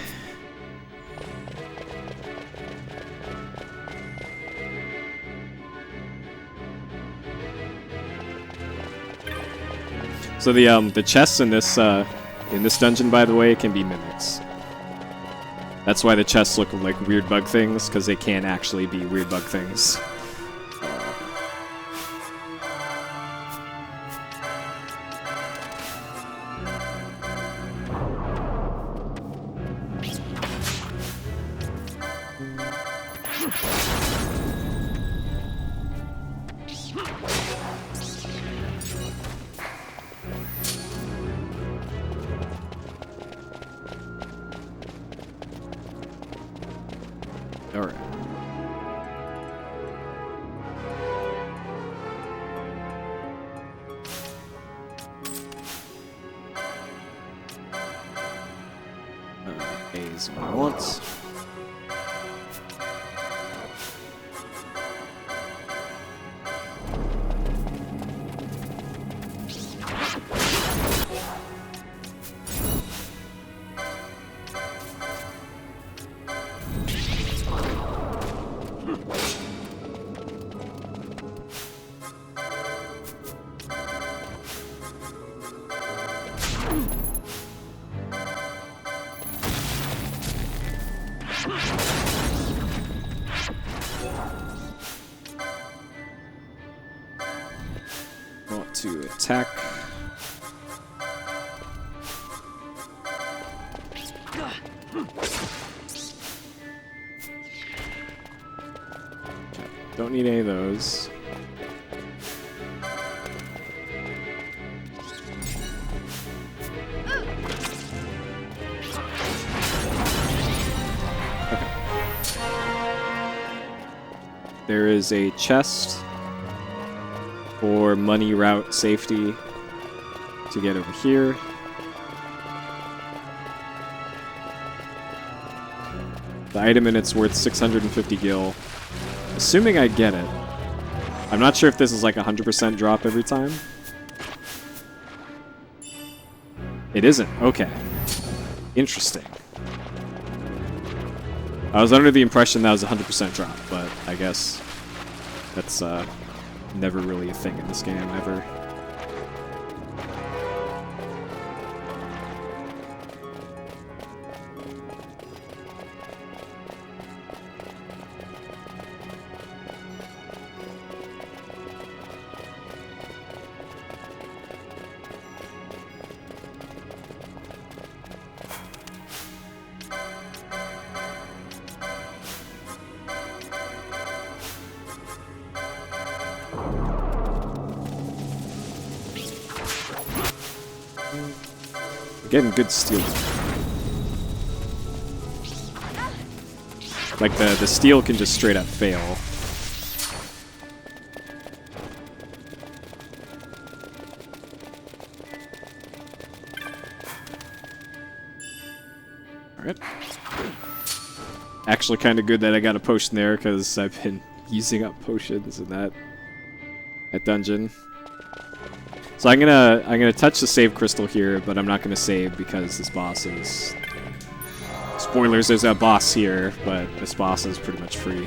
So the chests in this dungeon, by the way, can be mimics. That's why the chests look like weird bug things, because they can't actually be weird bug things. Alright. A is what I want. to attack. Don't need any of those. Okay. There is a chest for money route safety to get over here. The item in it's worth 650 gil. Assuming I get it. I'm not sure if this is like 100% drop every time. It isn't. Okay. Interesting. I was under the impression that was 100% drop, but I guess that's never really a thing in this game, ever. Getting good steel. Like the steel can just straight up fail. Alright. Actually kind of good that I got a potion there because I've been using up potions in that dungeon. So I'm gonna touch the save crystal here, but I'm not gonna save because this boss is... Spoilers, there's a boss here, but this boss is pretty much free.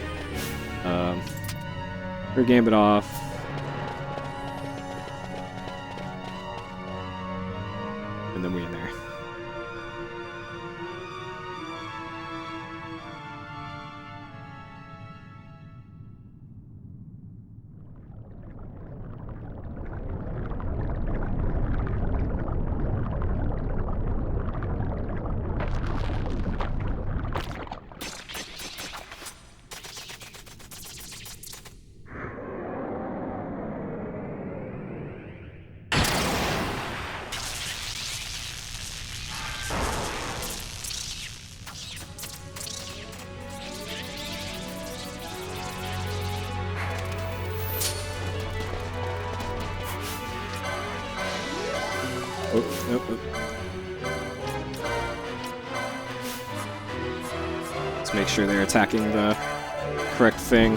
We're Gambit off. And then we in there. Let's make sure they're attacking the correct thing.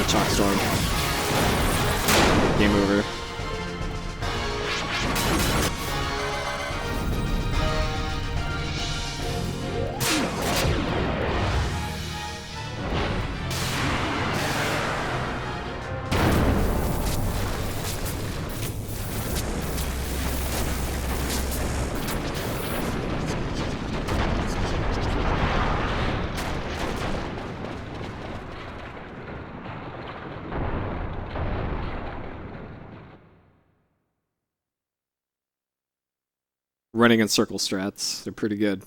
Chalk Storm. Game over. Running in circle strats. They're pretty good.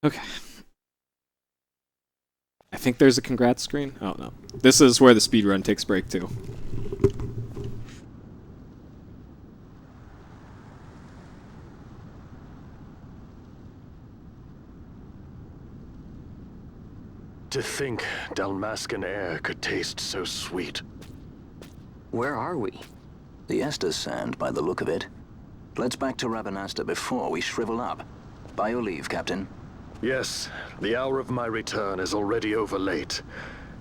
Okay. I think there's a congrats screen. Oh, no. This is where the speedrun takes break, too. To think Dalmascan air could taste so sweet. Where are we? The Estes Sand, by the look of it. Let's back to Rabanasta before we shrivel up. By your leave, Captain. Yes, the hour of my return is already over late.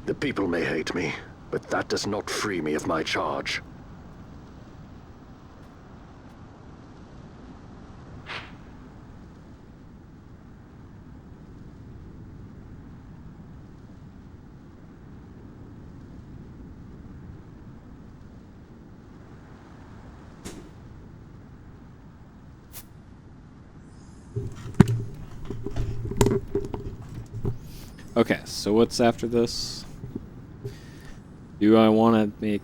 The people may hate me, but that does not free me of my charge. Okay, so what's after this? Do I want to make...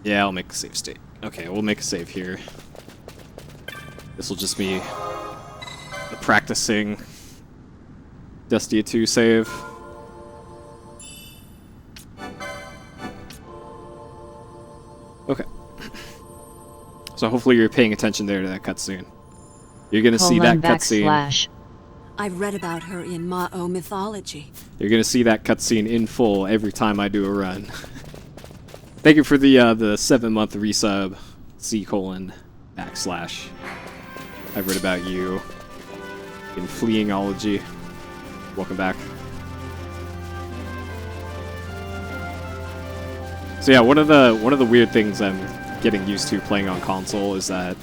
Yeah, I'll make a save state. Okay, we'll make a save here. This will just be a practicing Destiny 2 save. Okay. So hopefully you're paying attention there to that cutscene. You're gonna see that cutscene. I've read about her in Ma'o mythology. You're gonna see that cutscene in full every time I do a run. Thank you for the 7-month resub. C:// I've read about you in Fleeingology. Welcome back. So yeah, one of the weird things I'm getting used to playing on console is that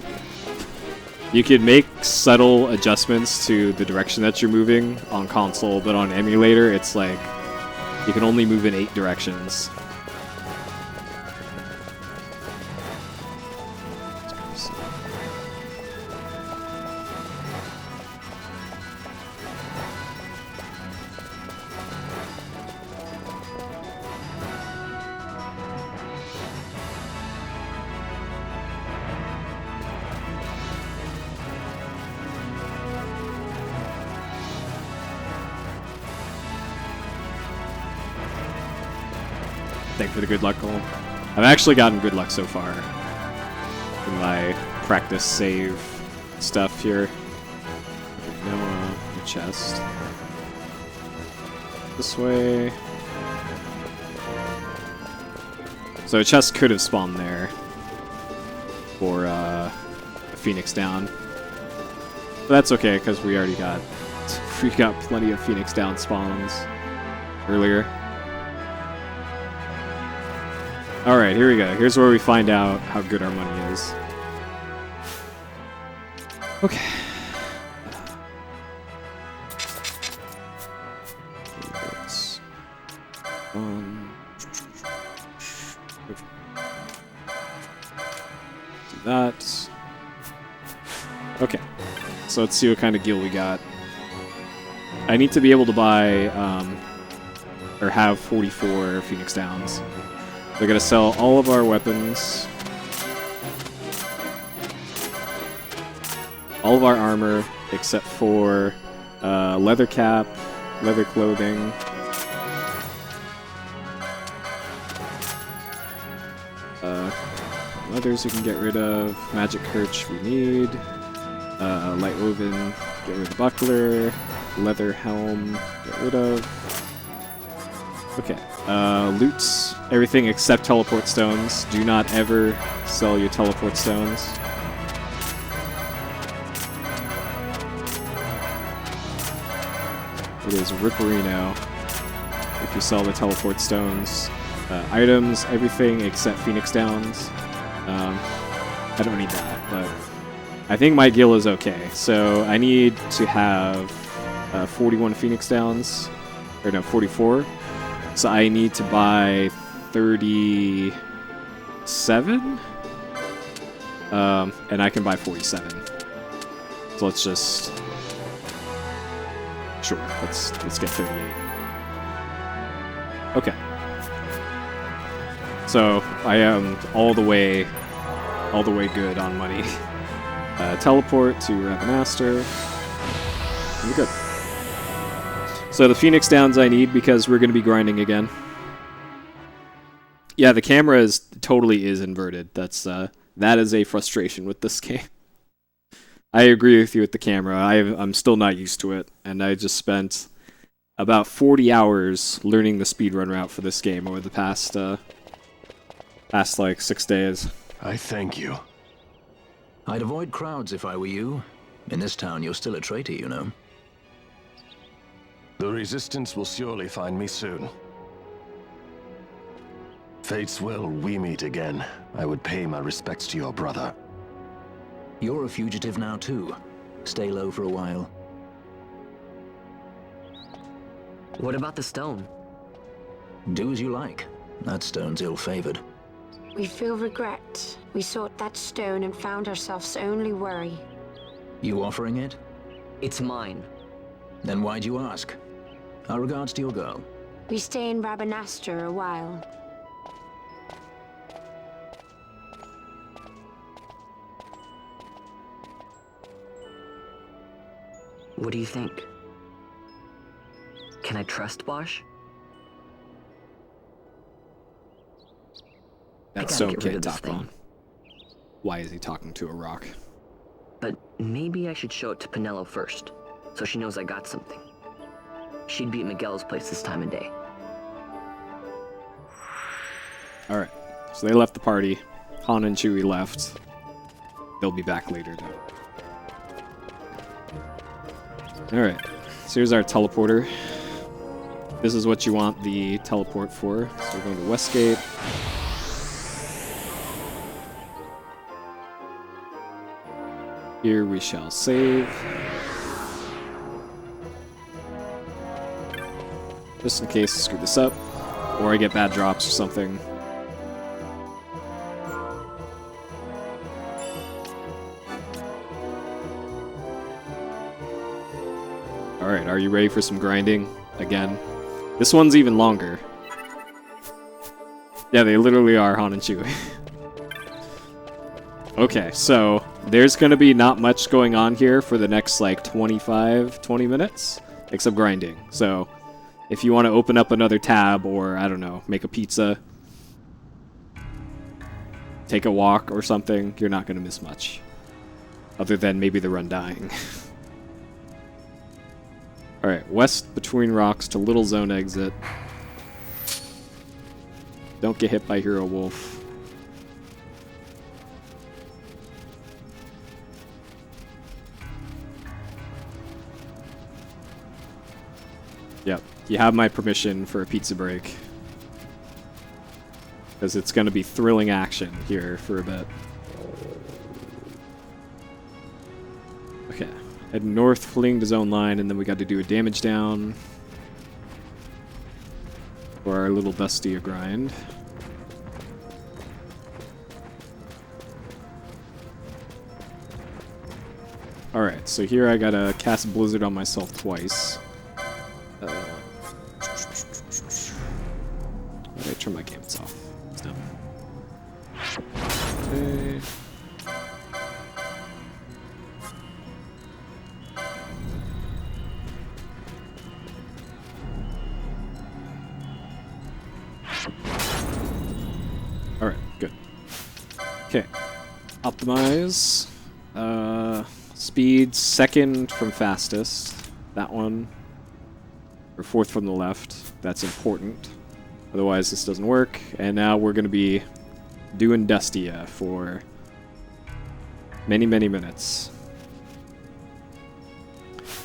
you can make subtle adjustments to the direction that you're moving on console, but on emulator, it's like you can only move in 8 directions. Thank you for the good luck goal. I've actually gotten good luck so far in my practice save stuff here. Now, the chest. This way. So a chest could have spawned there for a Phoenix down. But that's okay, because we got plenty of Phoenix down spawns earlier. Alright, here we go. Here's where we find out how good our money is. Okay. Do that. Okay. So let's see what kind of gil we got. I need to be able to buy, or have 44 Phoenix Downs. We're gonna sell all of our weapons, all of our armor, except for leather cap, leather clothing, leathers we can get rid of, magic kirch we need, light woven, get rid of the buckler, leather helm, get rid of. Okay, loots, everything except teleport stones. Do not ever sell your teleport stones. It is Ripperino if you sell the teleport stones. Items, everything except Phoenix Downs. I don't need that, but I think my gil is okay. So I need to have 41 Phoenix Downs, or no, 44. So I need to buy 37, and I can buy 47. So let's just, sure, let's get 38. Okay. So I am all the way good on money. Teleport to Ravenaster. We're good. So the Phoenix Downs I need because we're going to be grinding again. Yeah, the camera totally is inverted. That is a frustration with this game. I agree with you with the camera. I'm still not used to it, and I just spent about 40 hours learning the speedrun route for this game over the past like 6 days. I thank you. I'd avoid crowds if I were you. In this town, you're still a traitor, you know. The Resistance will surely find me soon. Fate's will, we meet again. I would pay my respects to your brother. You're a fugitive now, too. Stay low for a while. What about the stone? Do as you like. That stone's ill-favored. We feel regret. We sought that stone and found ourselves only worry. You offering it? It's mine. Then why'd you ask? Our regards to your girl. We stay in Rabanastre a while. What do you think? Can I trust Bosch? That stone can't talk on. Why is he talking to a rock? But maybe I should show it to Penelo first, so she knows I got something. She'd be at Miguel's place this time of day. Alright, so they left the party. Han and Chewie left. They'll be back later, though. Alright, so here's our teleporter. This is what you want the teleport for. So we're going to Westgate. Here we shall save. Just in case I screw this up, or I get bad drops or something. Alright, are you ready for some grinding again? This one's even longer. Yeah, they literally are Han and Chewie. Okay, so there's going to be not much going on here for the next like 20 minutes, except grinding. So if you want to open up another tab or, I don't know, make a pizza, take a walk or something, you're not going to miss much. Other than maybe the run dying. Alright, west between rocks to Little Zone exit. Don't get hit by Hero Wolf. Yep, you have my permission for a pizza break. Because it's going to be thrilling action here for a bit. Okay, head north, fleeing to zone line, and then we got to do a damage down for our little Bestia grind. Alright, so here I gotta cast Blizzard on myself twice. Why did I turn my games off? No. Okay. Alright, good. Okay. Optimize. Speed second from fastest. That one. Or fourth from the left. That's important. Otherwise this doesn't work. And now we're going to be doing Dustia for many, many minutes.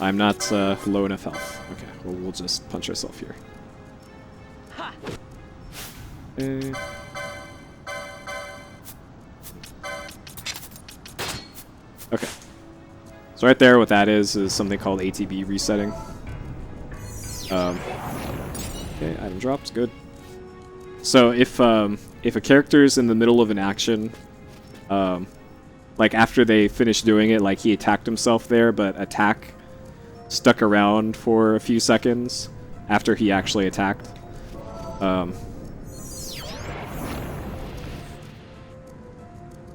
I'm not low enough health. Okay, well, we'll just punch ourselves here. Okay. Okay. So right there, what that is something called ATB resetting. Okay, item drops, good. So if a character's in the middle of an action, like after they finish doing it, like he attacked himself there, but attack stuck around for a few seconds after he actually attacked.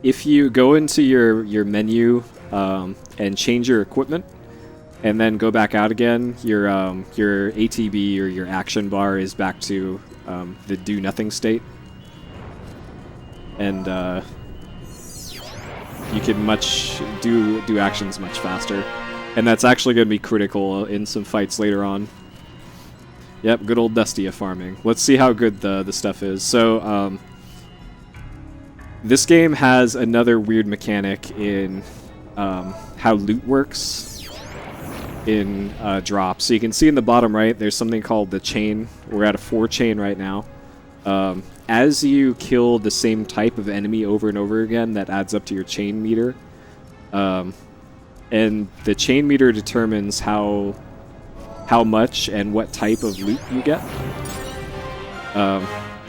If you go into your menu and change your equipment, and then go back out again, your ATB or your action bar is back to the do nothing state, and you can do actions much faster, and that's actually going to be critical in some fights later on. Yep, good old Dustia farming. Let's see how good the stuff is. So, this game has another weird mechanic in how loot works in drops. So you can see in the bottom right, there's something called the chain. We're at a 4 chain right now. As you kill the same type of enemy over and over again, that adds up to your chain meter. And the chain meter determines how much and what type of loot you get.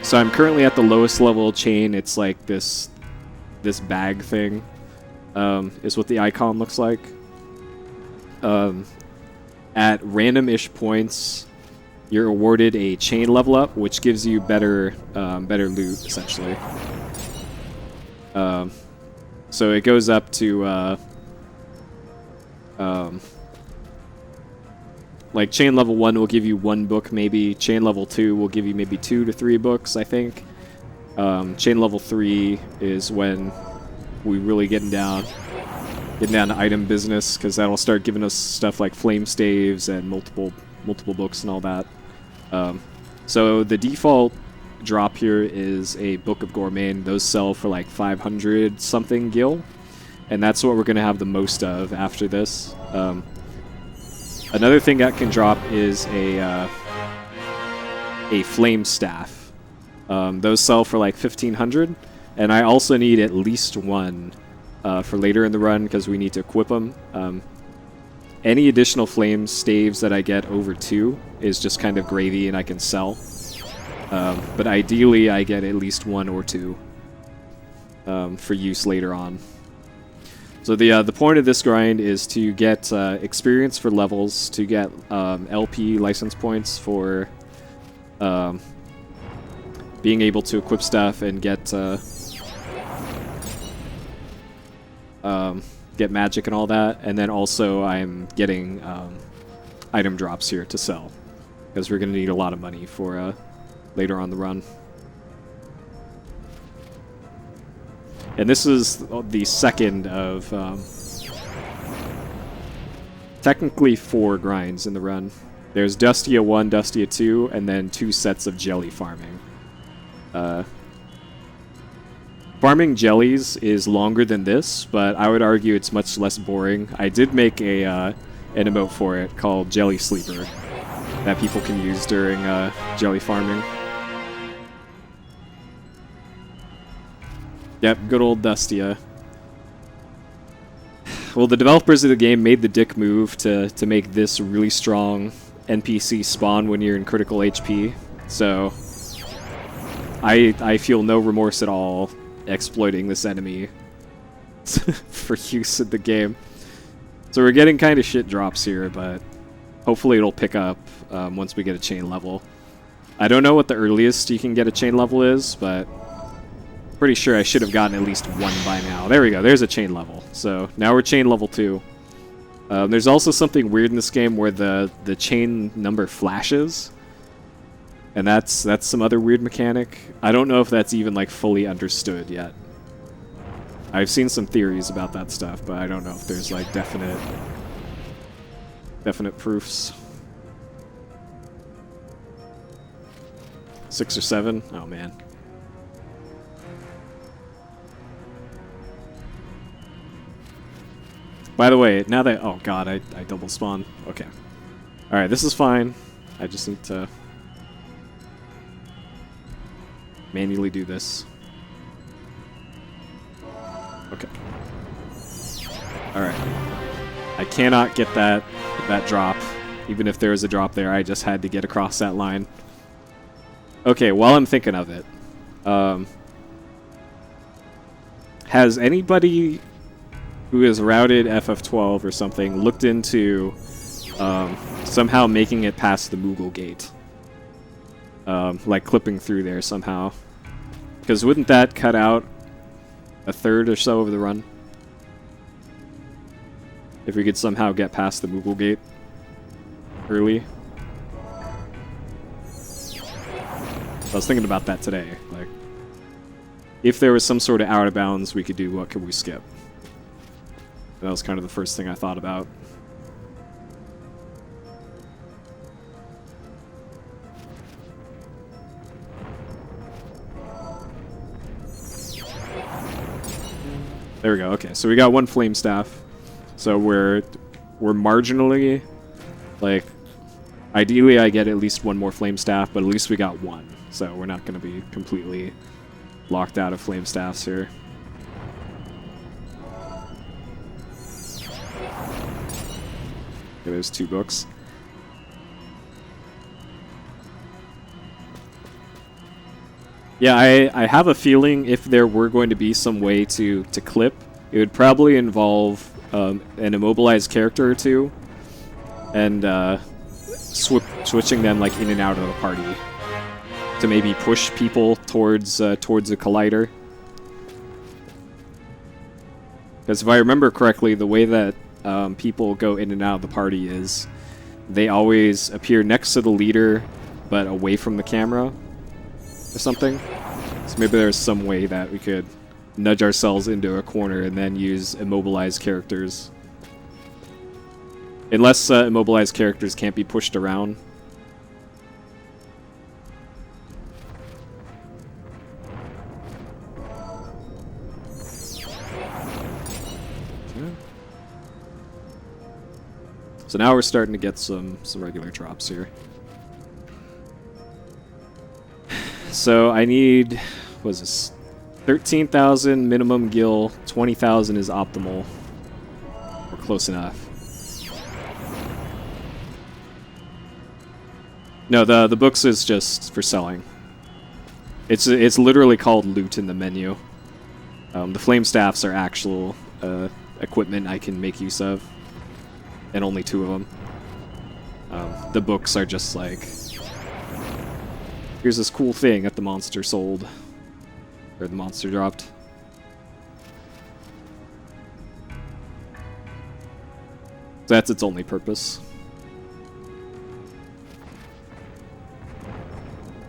So I'm currently at the lowest level chain. It's like this bag thing is what the icon looks like. At random-ish points, you're awarded a chain level up, which gives you better loot, essentially. So it goes up to like chain level 1 will give you 1 book, maybe. Chain level 2 will give you maybe 2 to 3 books, I think. Chain level 3 is when we really getting down to item business, because that'll start giving us stuff like flame staves and multiple books and all that. So the default drop here is a Book of Gourmet. Those sell for like 500 something gil, and that's what we're going to have the most of after this. Another thing that can drop is a flame staff. Those sell for like 1500, and I also need at least 1 for later in the run because we need to equip them. Any additional flame staves that I get over 2 is just kind of gravy and I can sell. But ideally I get at least 1 or 2 for use later on. So the point of this grind is to get experience for levels, to get LP license points for being able to equip stuff and get magic and all that, and then also I'm getting item drops here to sell, because we're going to need a lot of money for later on the run. And this is the second of technically 4 grinds in the run. There's Dustia 1, Dustia 2, and then 2 sets of jelly farming. Farming jellies is longer than this, but I would argue it's much less boring. I did make an emote for it called Jelly Sleeper that people can use during jelly farming. Yep, good old Dustia. Well, the developers of the game made the dick move to make this really strong NPC spawn when you're in critical HP, so I feel no remorse at all exploiting this enemy for use in the game. So we're getting kind of shit drops here, but hopefully it'll pick up once we get a chain level. I don't know what the earliest you can get a chain level is, but pretty sure I should have gotten at least 1 by now. There we go, there's a chain level. So now we're chain level 2. There's also something weird in this game where the chain number flashes. And that's some other weird mechanic. I don't know if that's even like fully understood yet. I've seen some theories about that stuff, but I don't know if there's like definite proofs. 6 or 7? Oh man. By the way, now that... Oh god, I double spawn. Okay. Alright, this is fine. I just need to manually do this. Okay. Alright. I cannot get that drop. Even if there is a drop there, I just had to get across that line. Okay, while I'm thinking of it, has anybody who has routed FF12 or something looked into somehow making it past the Moogle Gate? Like clipping through there somehow. Because wouldn't that cut out a third or so of the run? If we could somehow get past the Moogle Gate early. I was thinking about that today. Like, if there was some sort of out of bounds we could do, what could we skip? That was kind of the first thing I thought about. There we go. Okay, so we got one flame staff. So we're marginally, like, ideally I get at least one more flame staff, but at least we got one. So we're not going to be completely locked out of flame staffs here. Okay, there's 2 books. Yeah, I have a feeling if there were going to be some way to clip, it would probably involve an immobilized character or two, and switching them like in and out of the party to maybe push people towards a collider. Because if I remember correctly, the way that people go in and out of the party is they always appear next to the leader, but away from the camera. Or something. So maybe there's some way that we could nudge ourselves into a corner and then use immobilized characters. Unless immobilized characters can't be pushed around. Okay. So now we're starting to get some regular drops here. So I need, what is this? 13,000 minimum gil, 20,000 is optimal. We're close enough. No, the books is just for selling. It's literally called loot in the menu. The flame staffs are actual equipment I can make use of, and only 2 of them. The books are just like, here's this cool thing that the monster sold. Or the monster dropped. So that's its only purpose.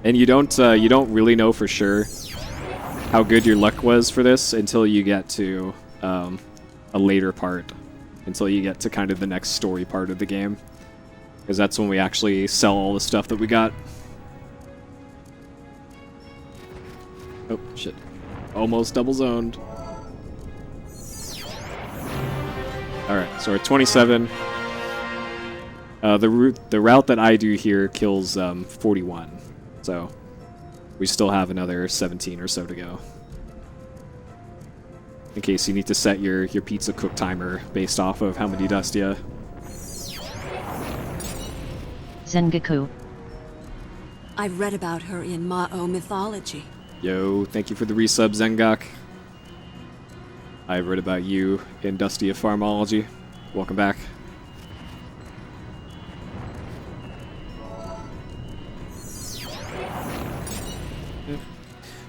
And you don't really know for sure how good your luck was for this until you get to a later part. Until you get to kind of the next story part of the game. Because that's when we actually sell all the stuff that we got. Oh, shit. Almost double zoned. Alright, so we're at 27. The route that I do here kills 41. So we still have another 17 or so to go. In case you need to set your pizza cook timer based off of how many dust you. Zengaku. I've read about her in Ma'o mythology. Yo, thank you for the resub, Zengak. I've read about you in Dusty of Farmology. Welcome back.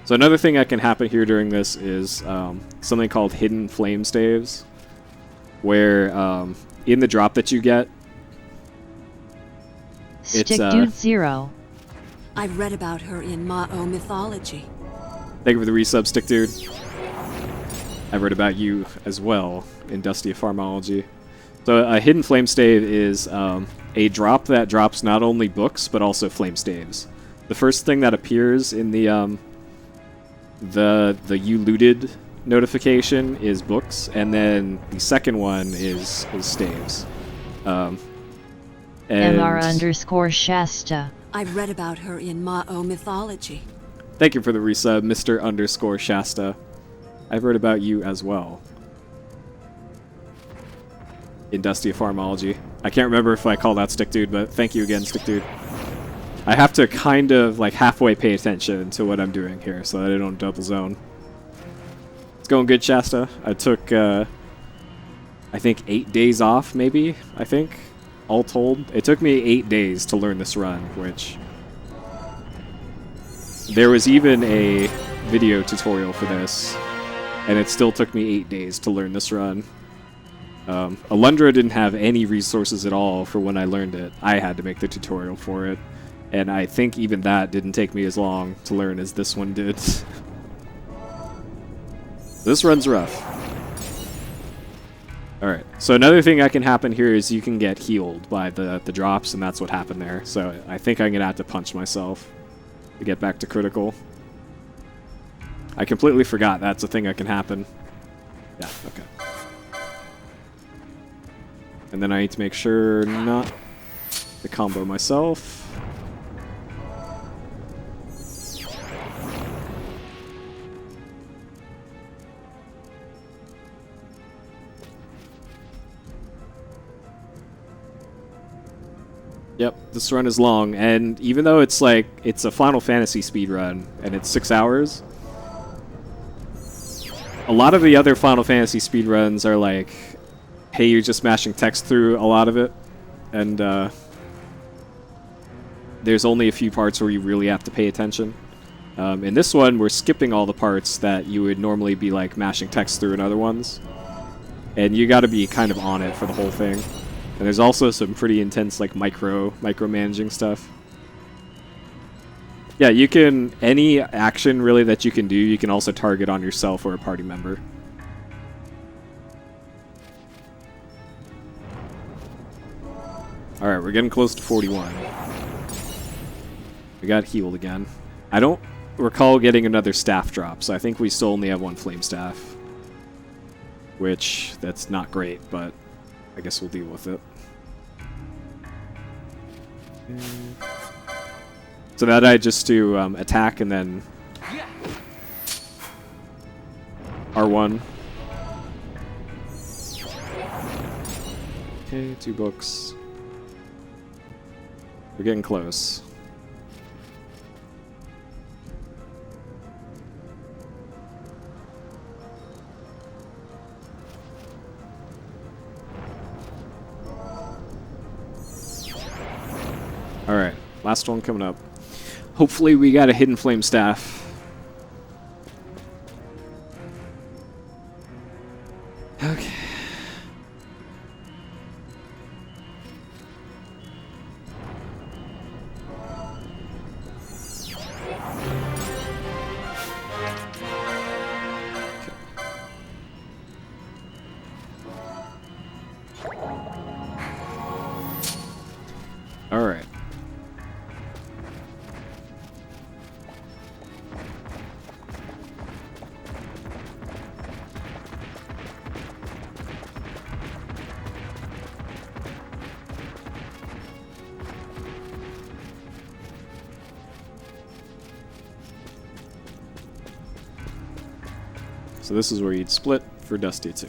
So another thing that can happen here during this is something called hidden flame staves, where in the drop that you get, Stick Dude 0. I've read about her in Ma'o mythology. Thank you for the resub, Stick Dude. I've read about you as well in Dusty of Farmology. So a hidden flame stave is a drop that drops not only books but also flame staves. The first thing that appears in the you looted notification is books, and then the second one is staves. MR_Shasta. I've read about her in Ma'o mythology. Thank you for the resub, Mr_Shasta. I've read about you as well in Dusty of Farmology. I can't remember if I call that Stick Dude, but thank you again, Stick Dude. I have to kind of like halfway pay attention to what I'm doing here so that I don't double zone. It's going good, Shasta. I took, I think 8 days off, maybe, I think, all told. It took me 8 days to learn this run, which... There was even a video tutorial for this, and it still took me 8 days to learn this run. Alundra didn't have any resources at all for when I learned it. I had to make the tutorial for it, and I think even that didn't take me as long to learn as this one did. This run's rough. Alright, so another thing that can happen here is you can get healed by the drops, and that's what happened there. So I think I'm going to have to punch myself to get back to critical. I completely forgot that's a thing that can happen. Yeah, okay. And then I need to make sure not to combo myself. Yep, this run is long, and even though it's like, it's a Final Fantasy speed run, and it's 6 hours, a lot of the other Final Fantasy speed runs are like, hey, you're just mashing text through a lot of it, and there's only a few parts where you really have to pay attention. In this one, we're skipping all the parts that you would normally be like mashing text through in other ones, and you got to be kind of on it for the whole thing. And there's also some pretty intense like micromanaging stuff. Yeah, you can, any action really that you can do, you can also target on yourself or a party member. Alright, we're getting close to 41. We got healed again. I don't recall getting another staff drop, so I think we still only have one flame staff. Which, that's not great, but I guess we'll deal with it. So that I just do attack and then R1. Okay, 2 books. We're getting close. Alright, last one coming up. Hopefully we got a hidden flame staff. Okay. Alright. So this is where you'd split for Dusty 2.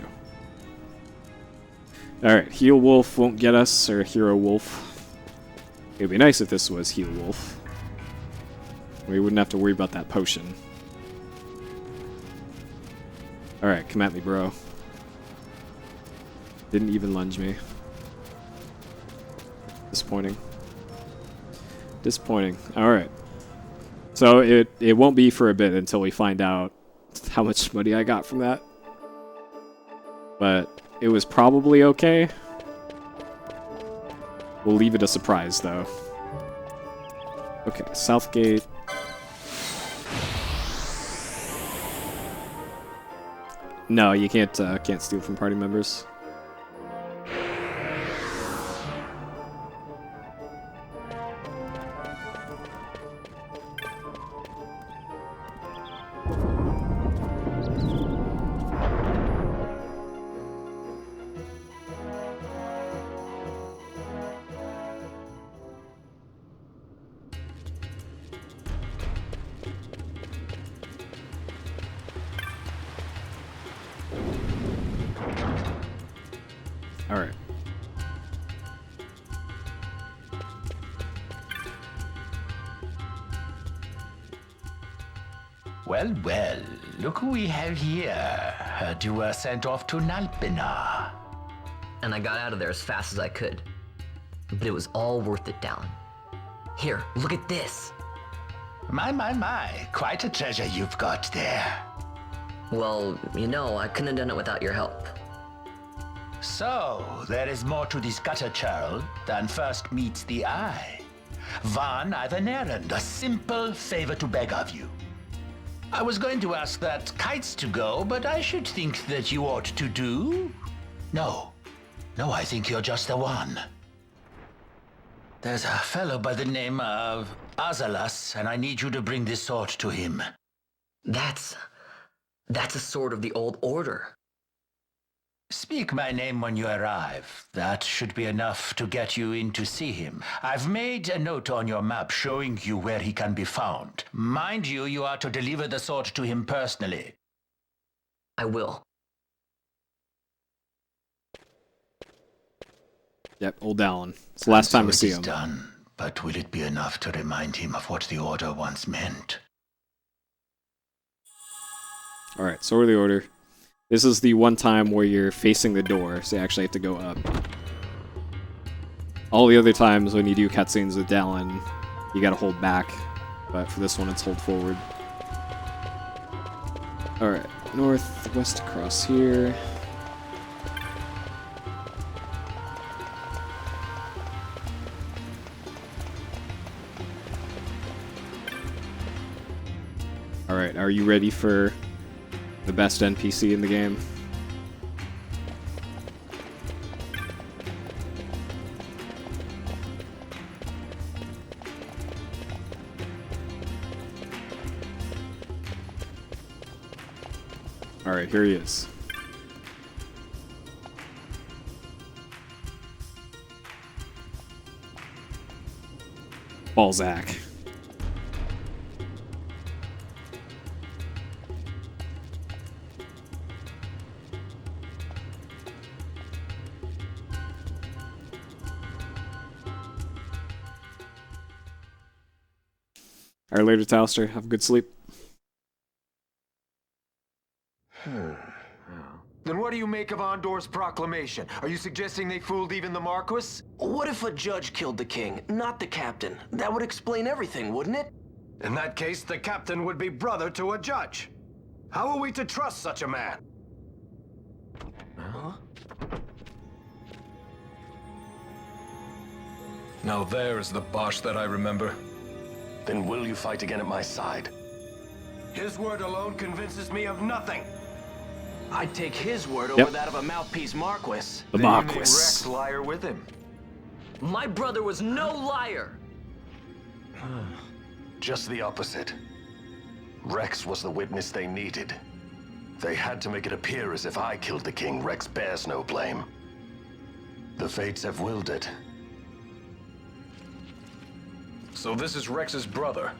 Alright, Heal Wolf won't get us, or Hero Wolf. It'd be nice if this was Heal Wolf. We wouldn't have to worry about that potion. Alright, come at me, bro. Didn't even lunge me. Disappointing. Disappointing. Alright. So it won't be for a bit until we find out how much money I got from that. But it was probably okay. We'll leave it a surprise, though. Okay, Southgate. No, you can't steal from party members. Alright. Well, well, look who we have here. Heard you were sent off to Nalpina. And I got out of there as fast as I could. But it was all worth it, Dallin. Here, look at this. My. Quite a treasure you've got there. Well, you know, I couldn't have done it without your help. So, there is more to this gutter churl than first meets the eye. Van, I've an errand, a simple favor to beg of you. I was going to ask that kites to go, but I should think that you ought to do. No, I think you're just the one. There's a fellow by the name of Azalas, and I need you to bring this sword to him. That's a sword of the old order. Speak my name when you arrive. That should be enough to get you in to see him. I've made a note on your map showing you where he can be found. Mind you, you are to deliver the sword to him personally. I will. Yep, old Dallin. It's the last time we see him. Done, but will it be enough to remind him of what the Order once meant? Alright, Sword of the Order. This is the one time where you're facing the door, so you actually have to go up. All the other times when you do cutscenes with Dallin, you gotta hold back. But for this one, it's hold forward. Alright, northwest across here. Alright, are you ready for the best NPC in the game? Alright, here he is. Balzac. Alright, later, Talister. Have a good sleep. Then what do you make of Andor's proclamation? Are you suggesting they fooled even the Marquis? What if a judge killed the king, not the captain? That would explain everything, wouldn't it? In that case, the captain would be brother to a judge. How are we to trust such a man? Huh? Now there is the Bosch that I remember. Then will you fight again at my side? His word alone convinces me of nothing. I'd take his word over that of a mouthpiece Marquis. The Marquis. Rex liar with him. My brother was no liar! Just the opposite. Rex was the witness they needed. They had to make it appear as if I killed the king. Rex bears no blame. The fates have willed it. So this is Rex's brother.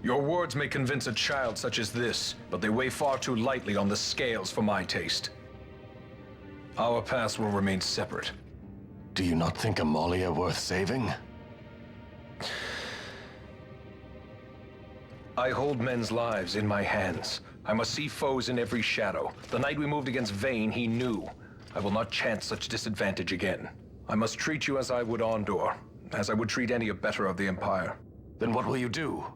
Your words may convince a child such as this, but they weigh far too lightly on the scales for my taste. Our paths will remain separate. Do you not think Amalia worth saving? I hold men's lives in my hands. I must see foes in every shadow. The night we moved against Vayne, he knew. I will not chance such disadvantage again. I must treat you as I would Andor, as I would treat any abettor of the Empire. Then what will you do?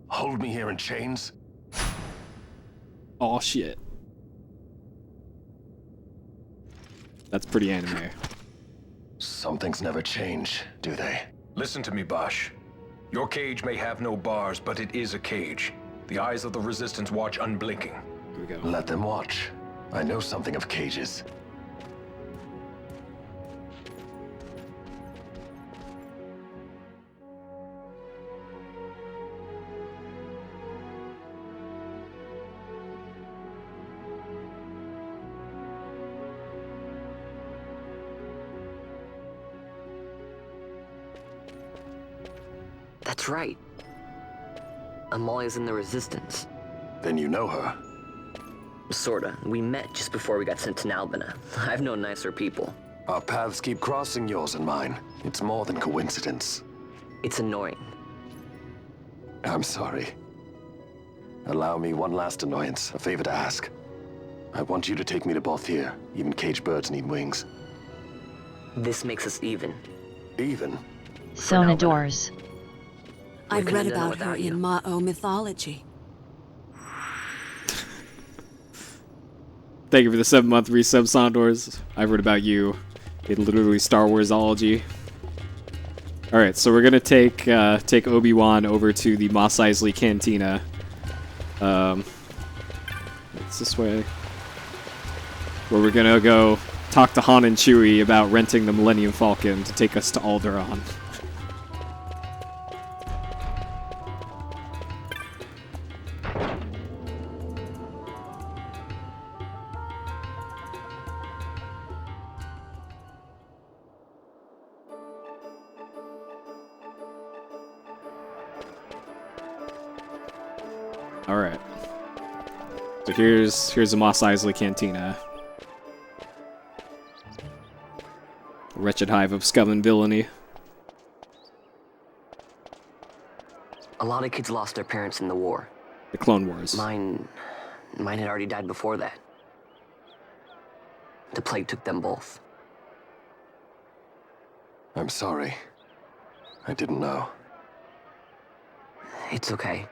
Hold me here in chains? Aw, shit. That's pretty anime. Some things never change, do they? Listen to me, Bosch. Your cage may have no bars, but it is a cage. The eyes of the Resistance watch unblinking. Here we go. Let them watch. I know something of cages. That's right. Amalia's in the Resistance. Then you know her? Sorta. We met just before we got sent to Nalbina. I've known nicer people. Our paths keep crossing, yours and mine. It's more than coincidence. It's annoying. I'm sorry. Allow me one last annoyance, a favor to ask. I want you to take me to Balthier. Even caged birds need wings. This makes us even. Even? Sona doors. I've read about her in Ma'o mythology. Thank you for the 7-month resub, Sondors. I've read about you in literally Star Warsology. Alright, so we're gonna take Obi-Wan over to the Mos Eisley Cantina. It's this way. Where we're gonna go talk to Han and Chewie about renting the Millennium Falcon to take us to Alderaan. Alright. So here's the Mos Eisley Cantina. Wretched hive of scum and villainy. A lot of kids lost their parents in the war. The Clone Wars. Mine had already died before that. The plague took them both. I'm sorry. I didn't know. It's okay.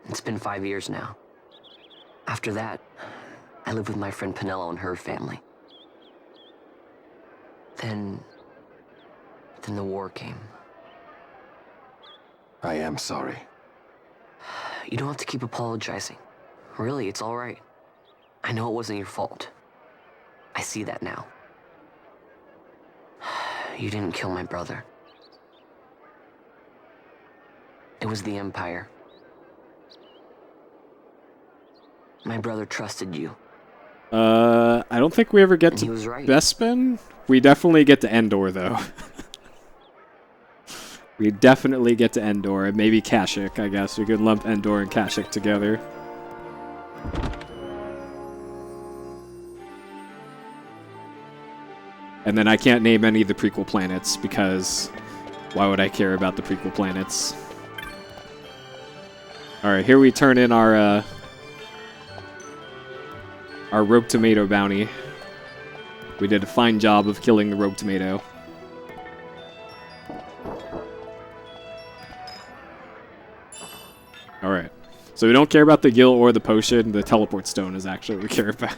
It's been 5 years now. After that, I lived with my friend Pinello and her family. Then the war came. I am sorry. You don't have to keep apologizing. Really, it's all right. I know it wasn't your fault. I see that now. You didn't kill my brother. It was the Empire. My brother trusted you. I don't think we ever get to Bespin. We definitely get to Endor, though. We definitely get to Endor, and maybe Kashyyyk, I guess. We could lump Endor and Kashyyyk together. And then I can't name any of the prequel planets, because why would I care about the prequel planets? Alright, here we turn in our rogue tomato bounty. We did a fine job of killing the rogue tomato. Alright. So we don't care about the gill or the potion. The teleport stone is actually what we care about.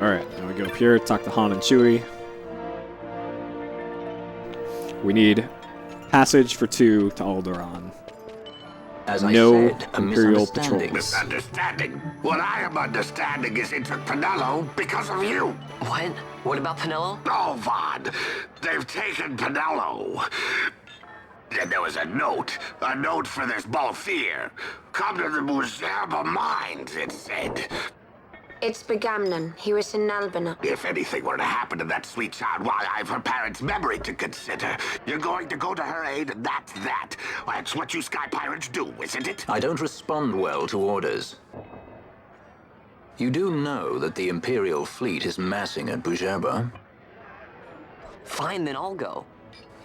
Alright, now we go up here, talk to Han and Chewie. We need passage for 2 to Alderaan. As no I said, Imperial patrols. Misunderstanding. What I am understanding is it took Pinello because of you. What? What about Pinello? Oh, Vaughn. They've taken Pinello. And there was a note for this Balthier. Come to the Museum of Mines, it said. It's Begamnon. He was in Albina. If anything were to happen to that sweet child, why, I've her parents' memory to consider. You're going to go to her aid, and that's that. That's what you sky pirates do, isn't it? I don't respond well to orders. You do know that the Imperial fleet is massing at Bujerba? Fine, then I'll go.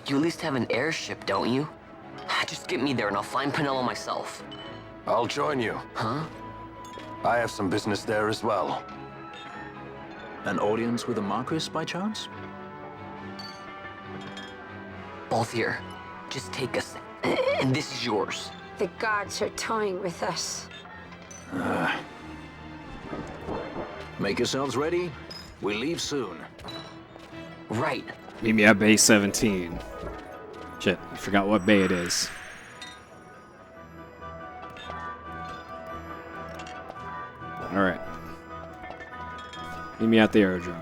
You at least have an airship, don't you? Just get me there and I'll find Pinello myself. I'll join you. Huh? I have some business there as well. An audience with the Marquis, by chance? Balthier, just take us, and this is yours. The guards are toying with us. Make yourselves ready. We leave soon. Right. Meet me at Bay 17. Shit, I forgot what bay it is. Alright. Meet me at the aerodrome.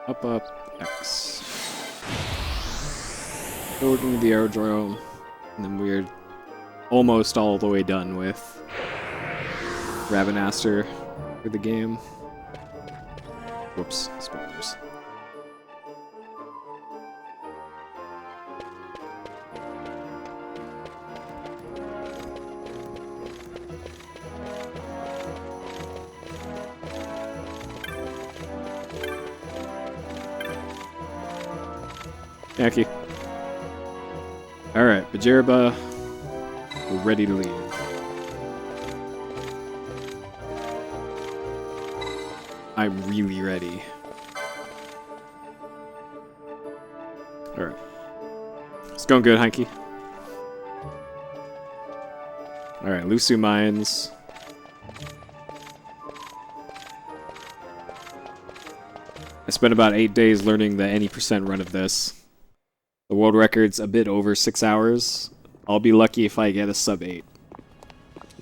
Up, X. Going to the aerodrome, and then we're almost all the way done with Ravenaster for the game. Whoops, spoilers. Yankee. Alright, Bujerba, we're ready to leave. I'm really ready. Alright. It's going good, Hanky. Alright, Lusu Mines. I spent about 8 days learning the any % run of this. The world record's a bit over 6 hours. I'll be lucky if I get a sub 8.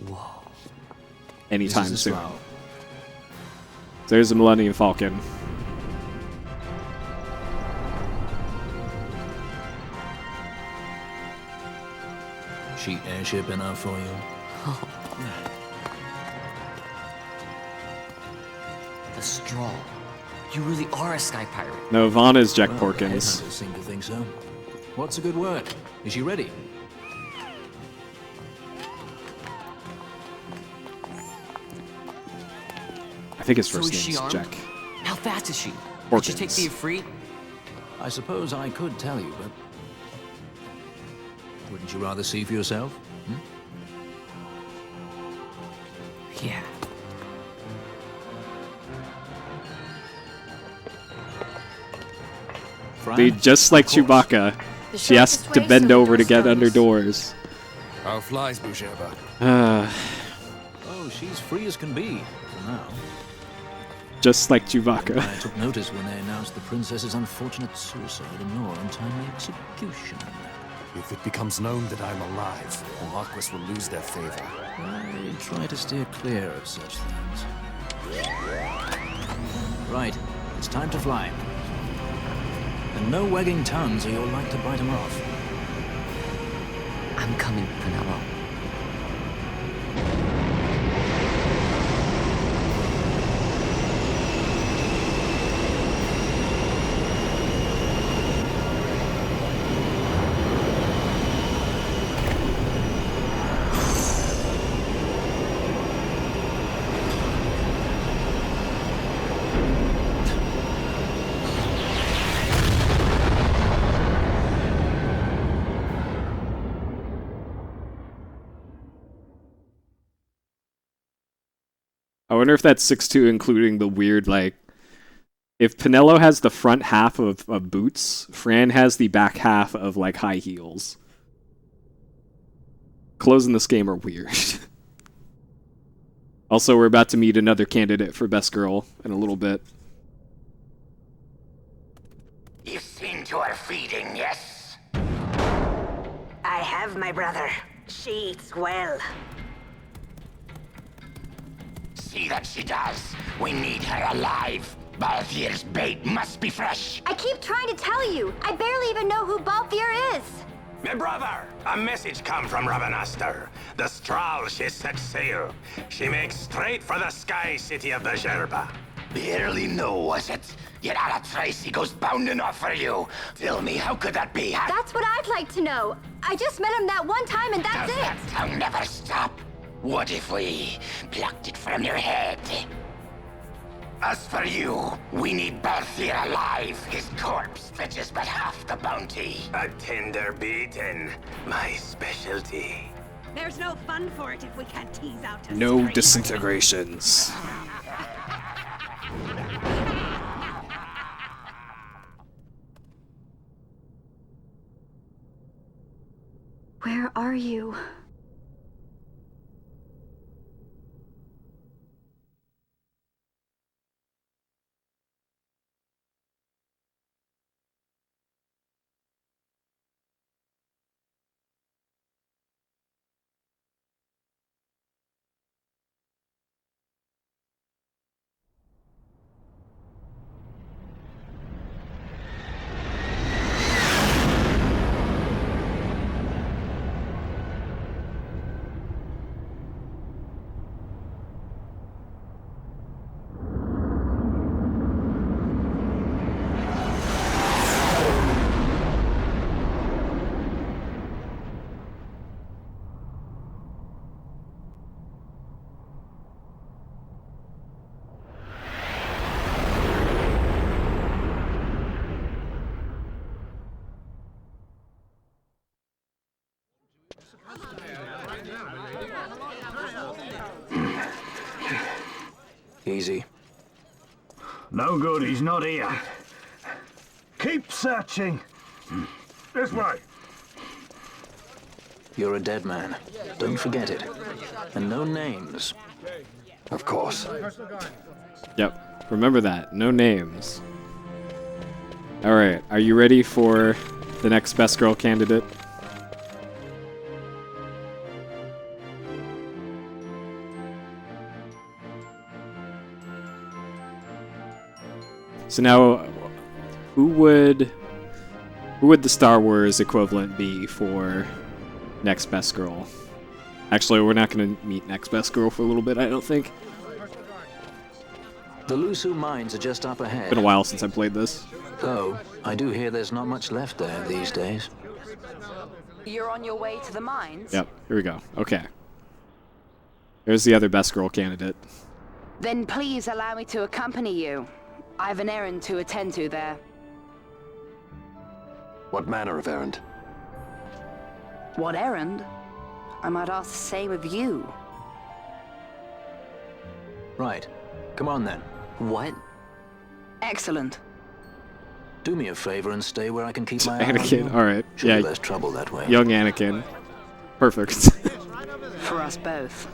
Whoa. Anytime soon. There's a Millennium Falcon. Cheap airship enough for you? Oh. The straw. You really are a sky pirate. No, Vaughn is Jack Well, Porkins. headhunters seem to think so. What's a good word? Is she ready? I think his So first is she name is armed? Jack. How fast is she? Did she take Porkins. the free? I suppose I could tell you, but wouldn't you rather see for yourself? Hmm? Yeah. Be just like Chewbacca. She has to bend over to get under doors. How flies, Boucheba? Oh, she's free as can be, for now. Just like Chewbacca. I took notice when they announced the princess's unfortunate suicide and your untimely execution. If it becomes known that I'm alive, the Marquis will lose their favor. I try to steer clear of such things. Right, it's time to fly. And no wagging tongues or you'll like to bite them off. I'm coming, Penelope. I wonder if that's 6-2 including the weird, like... If Pinello has the front half of boots, Fran has the back half of, like, high heels. Clothes in this game are weird. Also, we're about to meet another candidate for Best Girl in a little bit. You've seen to her feeding, yes? I have, my brother. She eats well. See that she does. We need her alive. Balthier's bait must be fresh. I keep trying to tell you. I barely even know who Balthier is. Me brother, a message come from Ravenaster. The Strahl, she set sail. She makes straight for the sky city of the Gerba. Barely know, was it? Yet Anna Tracy goes bounding off for you. Tell me, how could that be? That's what I'd like to know. I just met him that one time and that's Does that tongue never stop? What if we plucked it from your head? As for you, we need Balthier alive. His corpse fetches but half the bounty. A tender beating, my specialty. There's no fun for it if we can't tease out a No string. disintegrations. Where are you? Easy. No good, he's not here. Keep searching. This way. You're a dead man. Don't forget it. And no names. Of course. Yep. Remember that. No names. Alright, are you ready for the next Best Girl candidate? So now, who would the Star Wars equivalent be for Next Best Girl? Actually, we're not going to meet Next Best Girl for a little bit, I don't think. The Lusu mines are just up ahead. It's been a while since I played this. Though, I do hear there's not much left there these days. You're on your way to the mines? Yep, here we go. Okay. There's the other Best Girl candidate. Then please allow me to accompany you. I have an errand to attend to there. What manner of errand? What errand? I might ask the same of you. Right. Come on then. What? Excellent. Do me a favor and stay where I can keep my eye Anakin, on you. alright. Should Yeah, be less trouble that way. young Anakin. Perfect. For us both.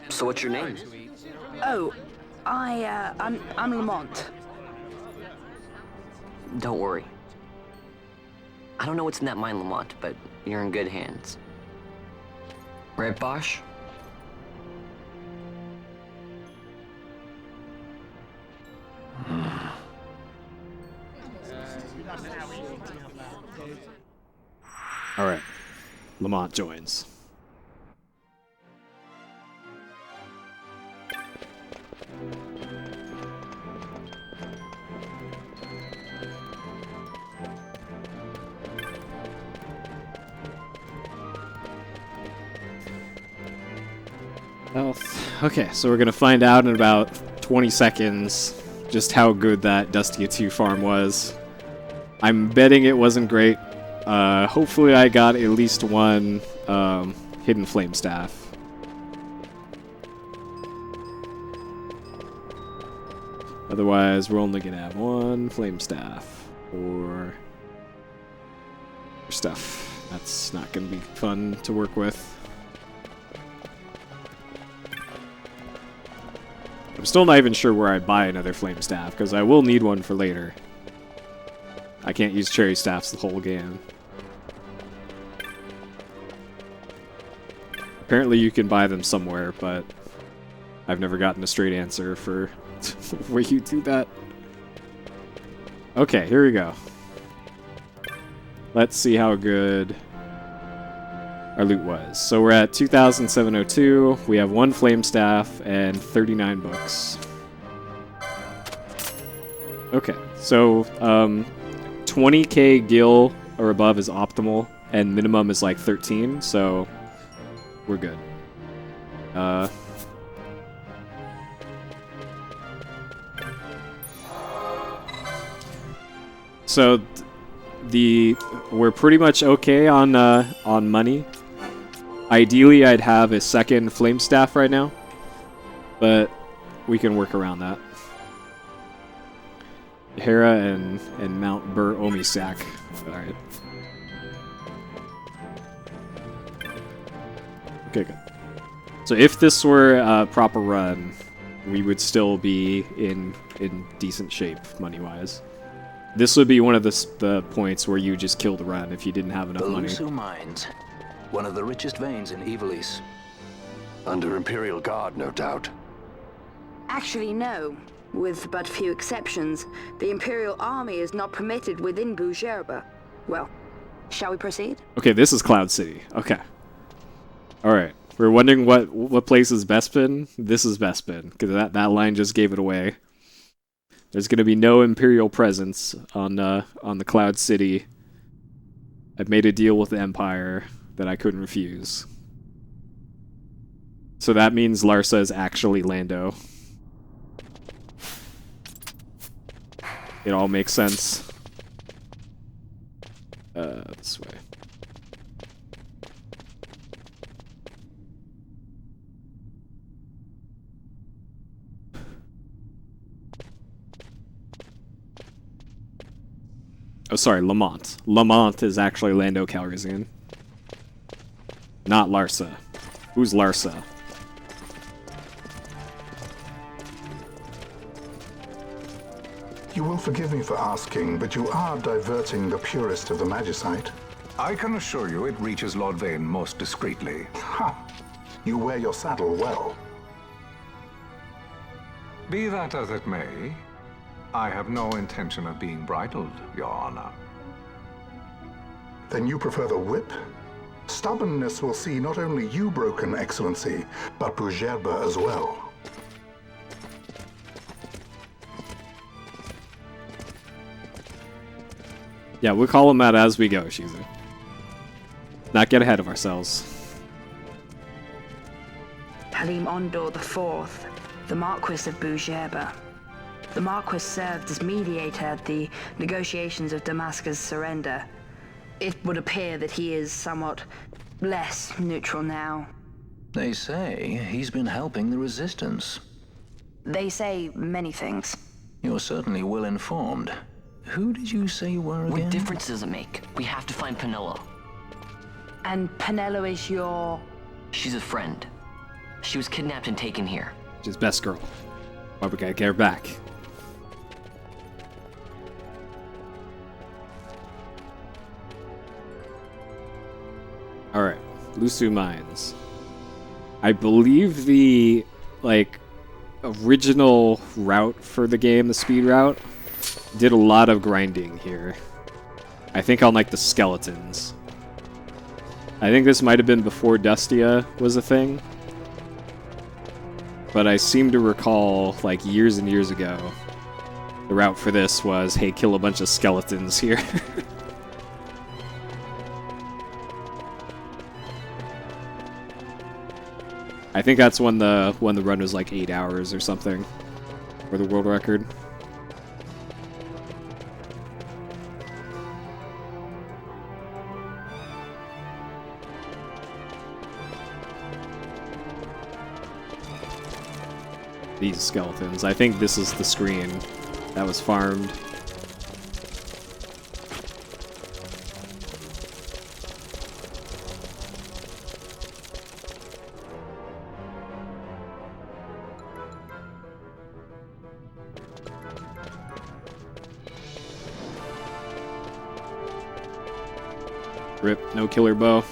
So what's your name? Oh, I'm Lamont. Don't worry. I don't know what's in that mine, Lamont, but you're in good hands. Right, Bosch? Alright. Lamont joins. Health. Okay, so we're gonna find out in about 20 seconds just how good that Dusty 2 farm was. I'm betting it wasn't great. Hopefully I got at least one hidden flame staff. Otherwise, we're only gonna have one flame staff or stuff. That's not gonna be fun to work with. I'm still not even sure where I buy another flame staff, because I will need one for later. I can't use cherry staffs the whole game. Apparently you can buy them somewhere, but I've never gotten a straight answer for where you do that. Okay, here we go. Let's see how good our loot was. So we're at 2,702. We have one flame staff and 39 books. Okay, so 20k gil or above is optimal, and minimum is like 13, so we're good. So we're pretty much okay on money. Ideally, I'd have a second flame staff right now, but we can work around that. Hera and Mount Bur Omisak. Alright. Okay, good. So if this were a proper run, we would still be in decent shape money-wise. This would be one of the points where you just kill the run if you didn't have enough money. The Lusu mines, one of the richest veins in Ivalice. Under Imperial Guard, no doubt. Actually, no. With but few exceptions, the Imperial Army is not permitted within Bujerba. Well, shall we proceed? Okay, this is Cloud City. Okay. Alright. We were wondering what place is Bespin. This is Bespin, because that line just gave it away. There's going to be no Imperial presence on the Cloud City. I've made a deal with the Empire that I couldn't refuse. So that means Larsa is actually Lando. It all makes sense. This way. Oh, sorry, Lamont. Lamont is actually Lando Calrissian. Not Larsa. Who's Larsa? You will forgive me for asking, but you are diverting the purest of the Magicite. I can assure you it reaches Lord Vane most discreetly. Ha! You wear your saddle well. Be that as it may, I have no intention of being bridled, Your Honor. Then you prefer the whip? Stubbornness will see not only you broken, Excellency, but Bujerba as well. Yeah, we'll call him out as we go, Shizu. Not get ahead of ourselves. Halim Ondor IV, the Marquis of Bujerba. The Marquis served as mediator at the negotiations of Damascus' surrender. It would appear that he is somewhat less neutral now. They say he's been helping the resistance. They say many things. You're certainly well informed. Who did you say you were again? What difference does it make? We have to find Penelo. And Penelo is your... She's a friend. She was kidnapped and taken here. She's best girl. Why we gotta get her back? Alright, Lusu Mines. I believe the, original route for the game, the speed route, did a lot of grinding here. I think on, the skeletons. I think this might have been before Dustia was a thing. But I seem to recall, years and years ago, the route for this was, hey, kill a bunch of skeletons here. I think that's when the run was 8 hours or something for the world record. These skeletons. I think this is the screen that was farmed. Rip, no killer bow.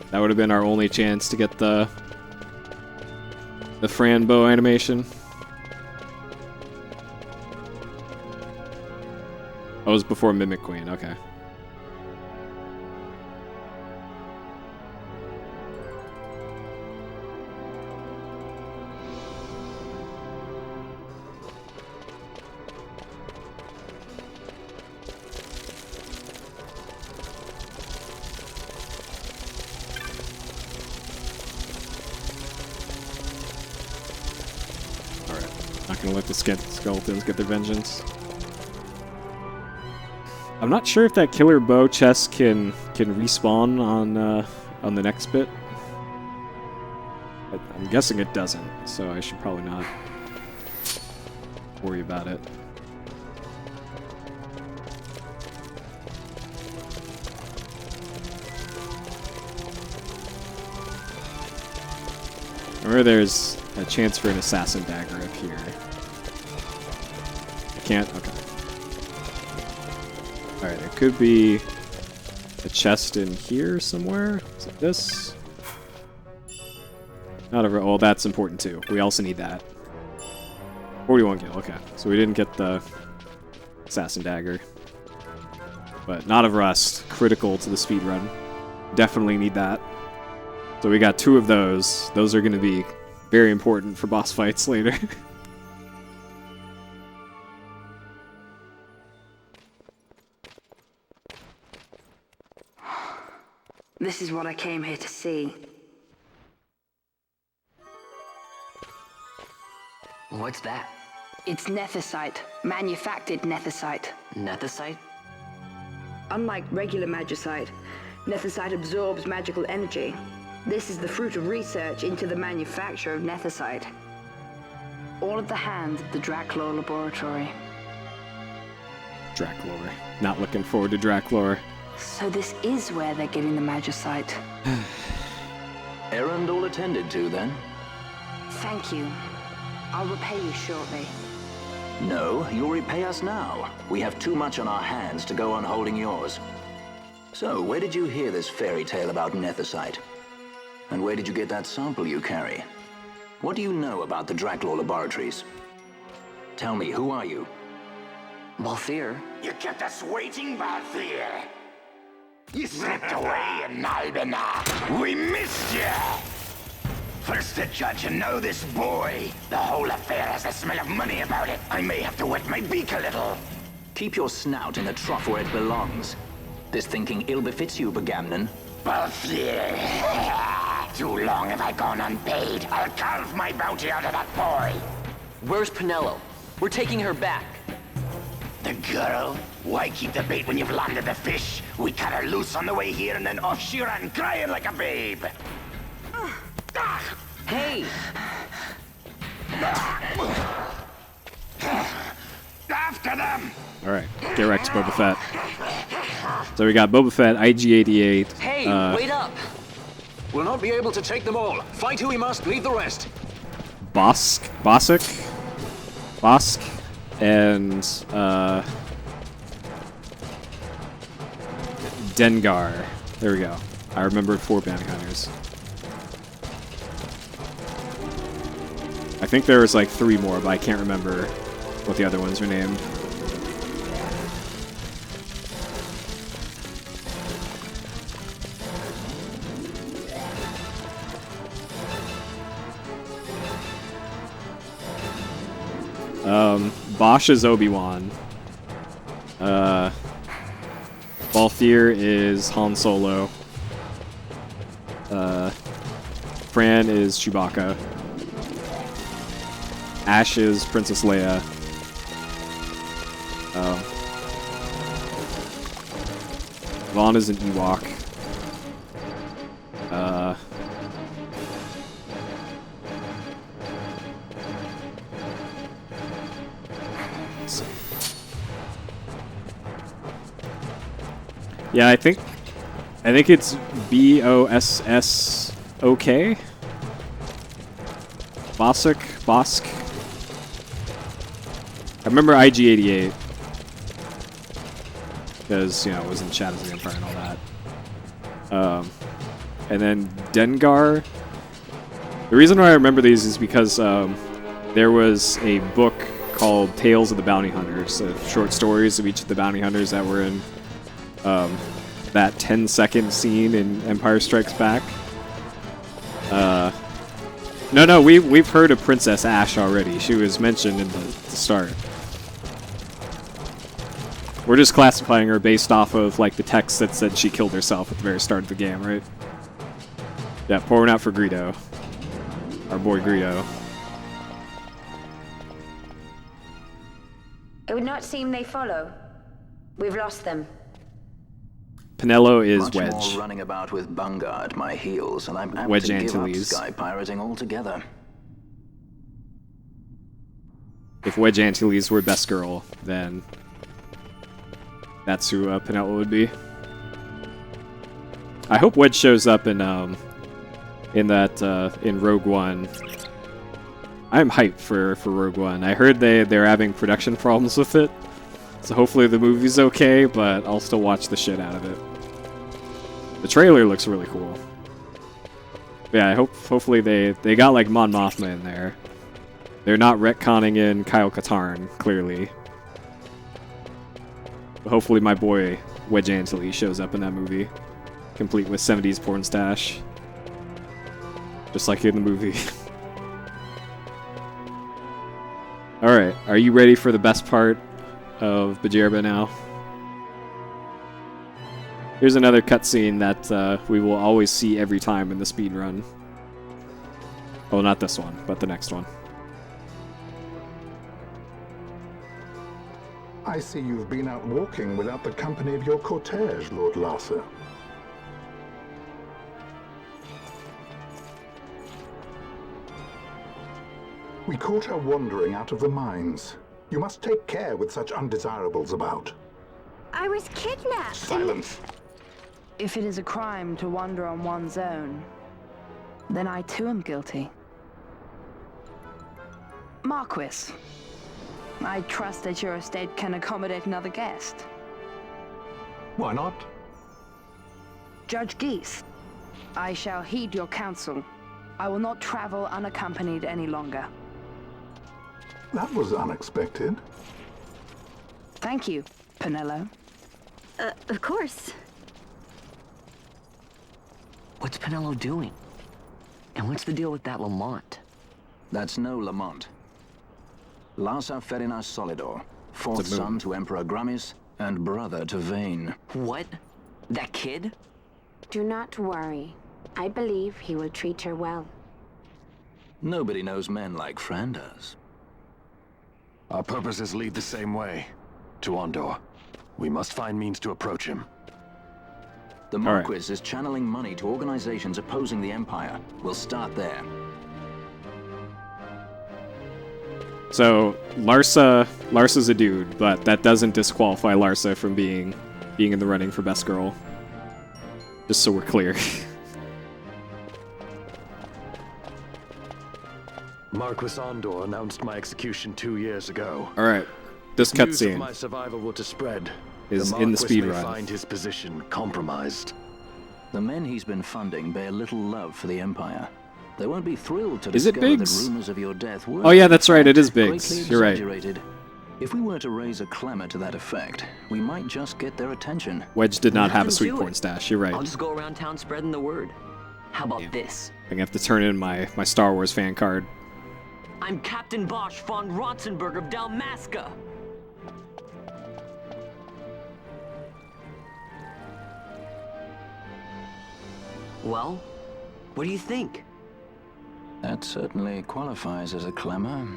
That would have been our only chance to get the Fran bow animation. Oh, it was before Mimic Queen, okay. Let the skeletons get their vengeance. I'm not sure if that killer bow chest can respawn on the next bit. I'm guessing it doesn't, so I should probably not worry about it. Or there's a chance for an assassin dagger up here. Can't? Okay. Alright, there could be a chest in here somewhere. Is it this? Not over. Oh, that's important too. We also need that. 41 kill, okay. So we didn't get the assassin dagger. But Knot of Rust, critical to the speedrun. Definitely need that. So we got 2 of those. Those are going to be very important for boss fights later. This is what I came here to see. What's that? It's nethicite. Manufactured nethicite. Nethicite? Unlike regular magicite, nethicite absorbs magical energy. This is the fruit of research into the manufacture of nethicite. All at the hands of the Draclor Laboratory. Draclor. Not looking forward to Draclor. So this is where they're getting the magicite. Errand all attended to, then? Thank you. I'll repay you shortly. No, you'll repay us now. We have too much on our hands to go on holding yours. So, where did you hear this fairy tale about nethicite? And where did you get that sample you carry? What do you know about the Draclaw laboratories? Tell me, who are you? Balthier. You kept us waiting, Balthier. You slipped away in Albina. We missed you. First the judge and now this boy. The whole affair has a smell of money about it. I may have to wet my beak a little. Keep your snout in the trough where it belongs. This thinking ill befits you, Begamnon. Balthier. Too long have I gone unpaid. I'll carve my bounty out of that boy. Where's Penelo? We're taking her back. The girl? Why keep the bait when you've landed the fish? We cut her loose on the way here and then off she ran crying like a babe. Hey! After them! Alright, get wrecked, Boba Fett. So we got Boba Fett, IG-88. Hey, wait up! We'll not be able to take them all. Fight who we must, leave the rest. Bosk, and Dengar. There we go. I remembered 4 bounty hunters. I think there was like 3 more, but I can't remember what the other ones are named. Bosch is Obi-Wan. Balthier is Han Solo. Fran is Chewbacca. Ash is Princess Leia. Vaughn is an Ewok. Yeah, I think it's Bossok. Bosk. I remember IG-88 because it was in Shadows of the Empire and all that. And then Dengar. The reason why I remember these is because there was a book called Tales of the Bounty Hunters, short stories of each of the bounty hunters that were in that 10-second scene in Empire Strikes Back. No, we've heard of Princess Ash already. She was mentioned in the start. We're just classifying her based off of like the text that said she killed herself at the very start of the game, right? Yeah, pouring out for Greedo. Our boy Greedo. It would not seem they follow. We've lost them. Penelo is Much Wedge. more running about with Bunga at my heels, and I'm apt Wedge to give up Antilles. sky pirating altogether. If Wedge Antilles were best girl, then that's who Penelo would be. I hope Wedge shows up in Rogue One. I'm hyped for Rogue One. I heard they're having production problems with it, so hopefully the movie's okay, but I'll still watch the shit out of it. The trailer looks really cool. But yeah, hopefully they got like Mon Mothma in there. They're not retconning in Kyle Katarn, clearly. But hopefully my boy Wedge Antilles shows up in that movie, complete with 70s porn stash, just like in the movie. Alright, are you ready for the best part of Bajerba now? Here's another cutscene that we will always see every time in the speedrun. Oh, not this one, but the next one. I see you've been out walking without the company of your cortege, Lord Larsa. We caught her wandering out of the mines. You must take care with such undesirables about. I was kidnapped. Silence. If it is a crime to wander on one's own, then I too am guilty. Marquis, I trust that your estate can accommodate another guest. Why not? Judge Geese, I shall heed your counsel. I will not travel unaccompanied any longer. That was unexpected. Thank you, Penelo. Of course. What's Penelo doing? And what's the deal with that Lamont? That's no Lamont. Larsa Ferinas Solidor, fourth son to Emperor Gramis and brother to Vane. What? That kid? Do not worry. I believe he will treat her well. Nobody knows men like Fran does. Our purposes lead the same way. To Ondor. We must find means to approach him. The Marquis is channeling money to organizations opposing the Empire. We'll start there. So Larsa's a dude, but that doesn't disqualify Larsa from being in the running for best girl. Just so we're clear. Marquis Ondor announced my execution 2 years ago. All right, this News of cutscene my survival were to spread. is the in the Marquis speed may run. find his position compromised. The men he's been funding bear little love for the Empire. They won't be thrilled to Is it discover that Biggs? rumors of your death were... Oh yeah, that's right. It is Biggs. greatly You're right. exaggerated. If we were to raise a clamor to that effect, we might just get their attention. Wedge did not have a Nothing sweet to corn it. stash. You're right. I'll just go around town spreading the word. How about this? I have to turn in my Star Wars fan card. I'm Captain Bosch von Ronsenberg of Dalmasca. Well, what do you think? That certainly qualifies as a clamor.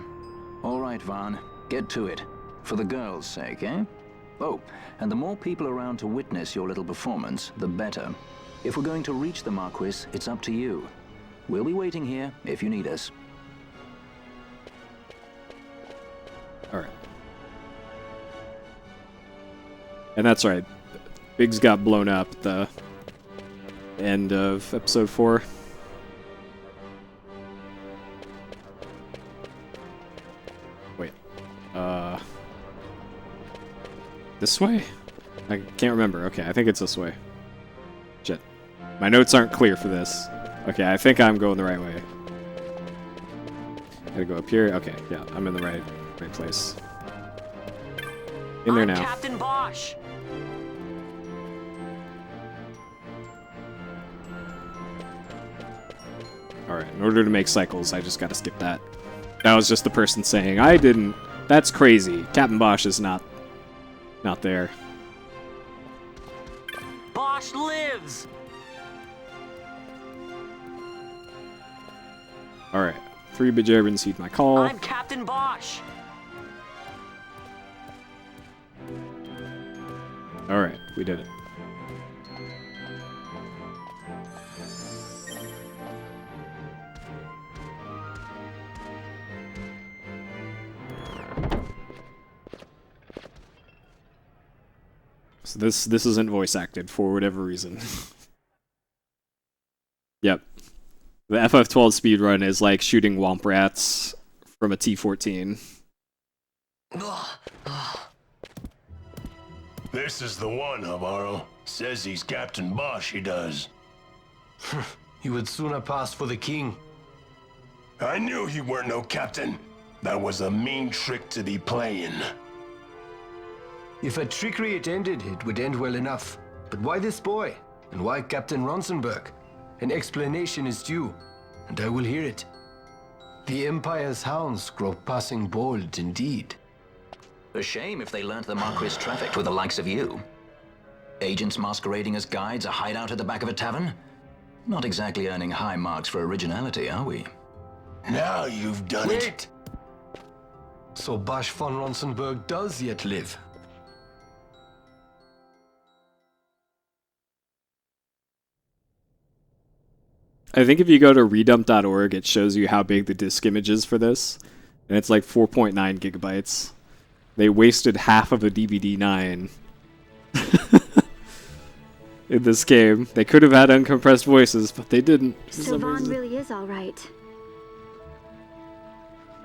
All right, Van, get to it. For the girls' sake, eh? Oh, and the more people around to witness your little performance, the better. If we're going to reach the Marquis, it's up to you. We'll be waiting here if you need us. All right. And that's right. Biggs got blown up at the end of episode 4. Wait. This way? I can't remember. Okay, I think it's this way. Shit. My notes aren't clear for this. Okay, I think I'm going the right way. Gotta go up here. Okay, yeah, I'm in the right place. In there now. Captain Bosch. Alright, in order to make cycles, I just gotta skip that. That was just the person saying, I didn't... That's crazy. Captain Bosch is not there. Bosch lives. Alright. 3 Bajervins heed my call. I'm Captain Bosch. Alright, we did it. So this isn't voice acted for whatever reason. Yep. The FF12 speedrun is like shooting womp rats from a T-14. This is the one, Amaro. Says he's Captain Bosch, he does. He would sooner pass for the king. I knew he weren't no captain. That was a mean trick to be playing. If a trickery it ended, it would end well enough. But why this boy? And why Captain Ronsenberg? An explanation is due, and I will hear it. The Empire's hounds grow passing bold indeed. A shame if they learnt the Marquis trafficked with the likes of you. Agents masquerading as guides, a hideout at the back of a tavern? Not exactly earning high marks for originality, are we? Now you've done it. Wait! So Bosch von Ronsenberg does yet live? I think if you go to redump.org, it shows you how big the disk image is for this. And it's like 4.9 gigabytes. They wasted half of a DVD 9 in this game. They could have had uncompressed voices, but they didn't. So Vaughn really is all right.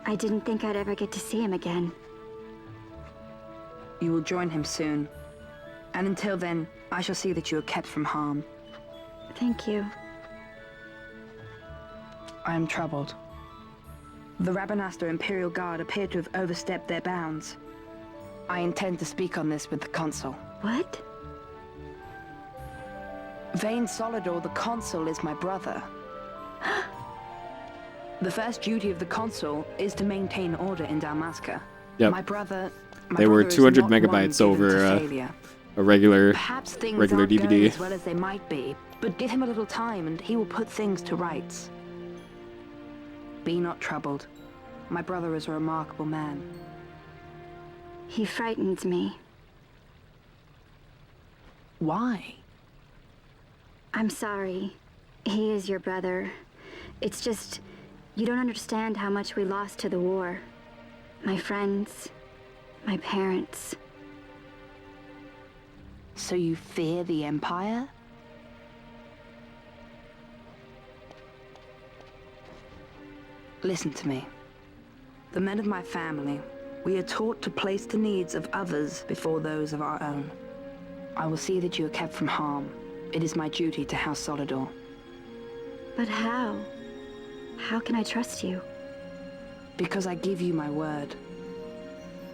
I didn't think I'd ever get to see him again. You will join him soon. And until then, I shall see that you are kept from harm. Thank you. I am troubled. The Rabanastre Imperial Guard appear to have overstepped their bounds. I intend to speak on this with the Consul. What? Vane Solidor, the Consul, is my brother. The first duty of the Consul is to maintain order in Dalmasca. Yep. My brother They were is 200 not megabytes one given over to failure. a regular Perhaps things regular aren't going DVD. as well as they might be, but give him a little time and he will put things to rights. Be not troubled. My brother is a remarkable man. He frightens me. Why? I'm sorry. He is your brother. It's just, you don't understand how much we lost to the war. My friends, my parents. So you fear the Empire? Listen to me. The men of my family, we are taught to place the needs of others before those of our own. I will see that you are kept from harm. It is my duty to House Solidor. But how? How can I trust you? Because I give you my word.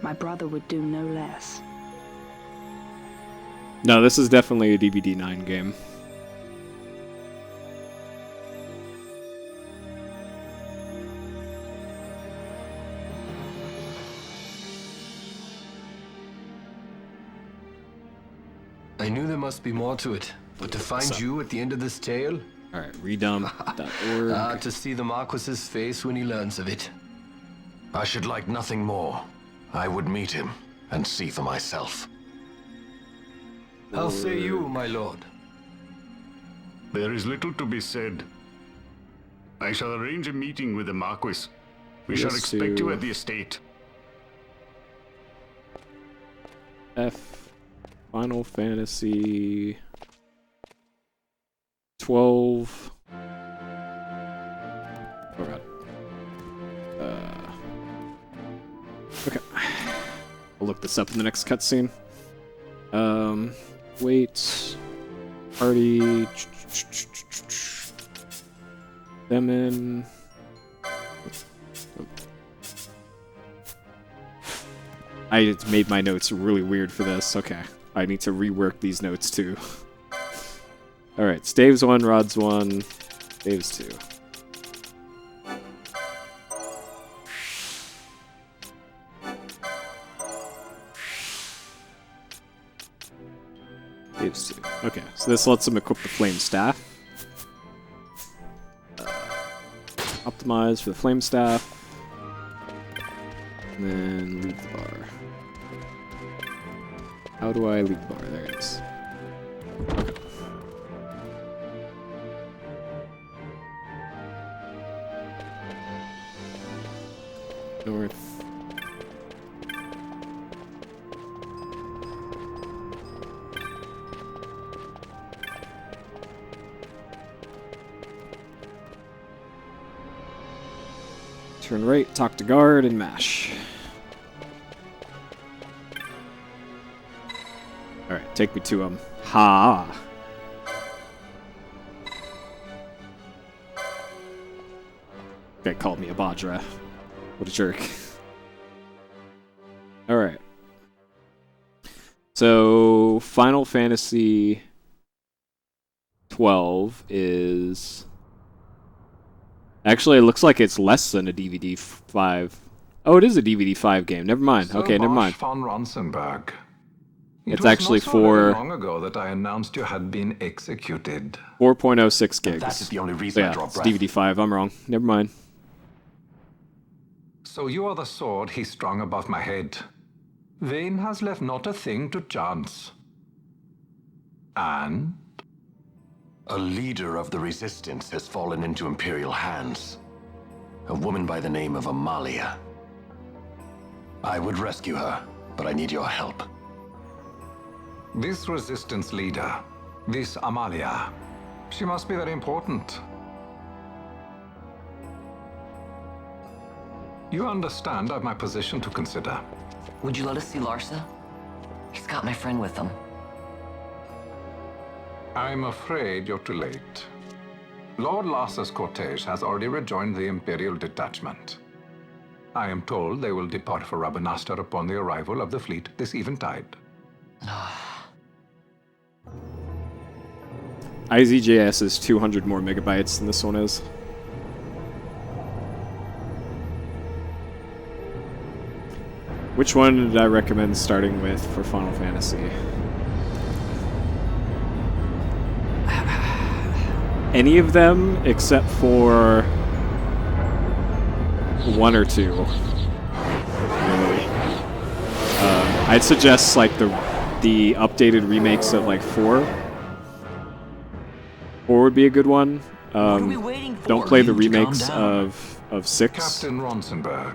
My brother would do no less. No, this is definitely a DVD 9 game. I knew there must be more to it, but to find you at the end of this tale... Alright, redump.org. To see the Marquis's face when he learns of it. I should like nothing more. I would meet him and see for myself. How say you, my lord? There is little to be said. I shall arrange a meeting with the Marquis. We shall expect you at the estate. Final Fantasy 12. Oh god. Okay. I'll look this up in the next cutscene. Wait. Party. Lemon. I made my notes really weird for this. Okay. I need to rework these notes too. Alright, Staves 1, Rods 1, Staves 2. Staves 2. Okay, so this lets them equip the Flame Staff. Optimize for the Flame Staff. And then leave the bar. How do I leave the bar? There it is. Okay. North. Turn right, talk to guard, and mash. Alright, take me to him. Ha! Guy called me a Bajra. What a jerk. Alright. So, Final Fantasy 12 is... Actually, it looks like it's less than a DVD 5. Oh, it is a DVD 5 game. Never mind. So Okay, never mind. von Ronsenberg. It's actually not so very for long ago that I announced you had been executed. 4.06 gigs. That is the only reason I yeah, draw it's breath. DVD 5. I'm wrong. Never mind. So you are the sword he strung above my head. Vane has left not a thing to chance. And? A leader of the resistance has fallen into Imperial hands. A woman by the name of Amalia. I would rescue her, but I need your help. This resistance leader, this Amalia, she must be very important. You understand I've my position to consider. Would you let us see Larsa? He's got my friend with him. I'm afraid you're too late. Lord Larsa's cortege has already rejoined the Imperial detachment. I am told they will depart for Rabanastre upon the arrival of the fleet this eventide. IZJS is 200 more megabytes than this one is. Which one did I recommend starting with for Final Fantasy? Any of them except for 1 or 2. Really. I'd suggest like the updated remakes of like 4. 4 would be a good one. Don't play the remakes of 6. Captain Ronsenberg.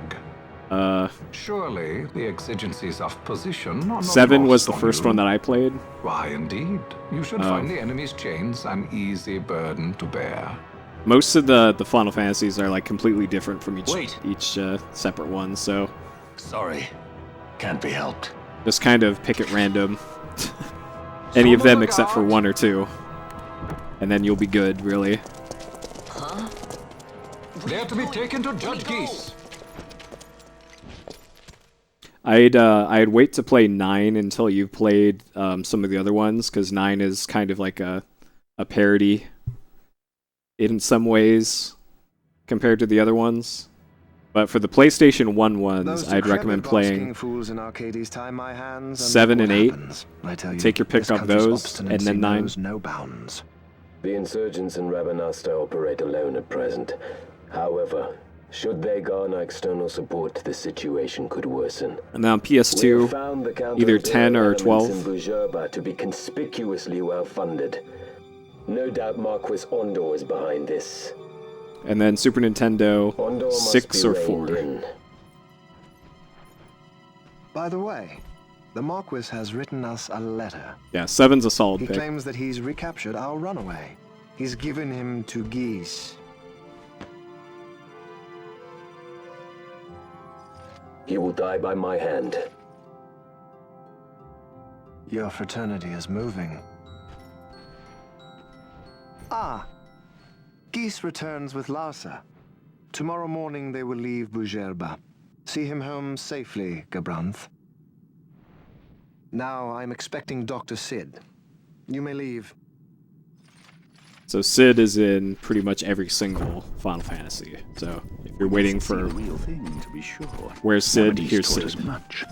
Surely the exigencies of position are not 7 was lost the on first you. one that I played. Why, indeed. You should find the enemy's chains an easy burden to bear. Most of the Final Fantasies are like completely different from each separate one, so Sorry, can't be helped. just kind of pick at random. Any of them except for 1 or 2. And then you'll be good, really. They are to be taken to Judge Geese. I'd wait to play 9 until you've played some of the other ones, because 9 is kind of like a parody in some ways compared to the other ones. But for the PlayStation 1 ones, I'd recommend playing 7 and 8. Take your pick of those, and then 9. No bounds. The insurgents in Rabanastre operate alone at present. However, should they garner external support, the situation could worsen. And then on PS2, either 10 or 12. In Bujerba to be conspicuously well funded. No doubt Marquis Ondor is behind this. And then Super Nintendo, Ondor must 6 be or reined 4. in. By the way, the Marquis has written us a letter. Yeah, 7's a solid He pick. claims that he's recaptured our runaway. He's given him to Geese. He will die by my hand. Your fraternity is moving. Ah, Geese returns with Larsa. Tomorrow morning they will leave Bujerba. See him home safely, Gabranth. Now I'm expecting Dr. Sid. You may leave. So Sid is in pretty much every single Final Fantasy. So if you're waiting for the real thing, to be sure. where's Sid, Nobody's here's taught Sid. us much.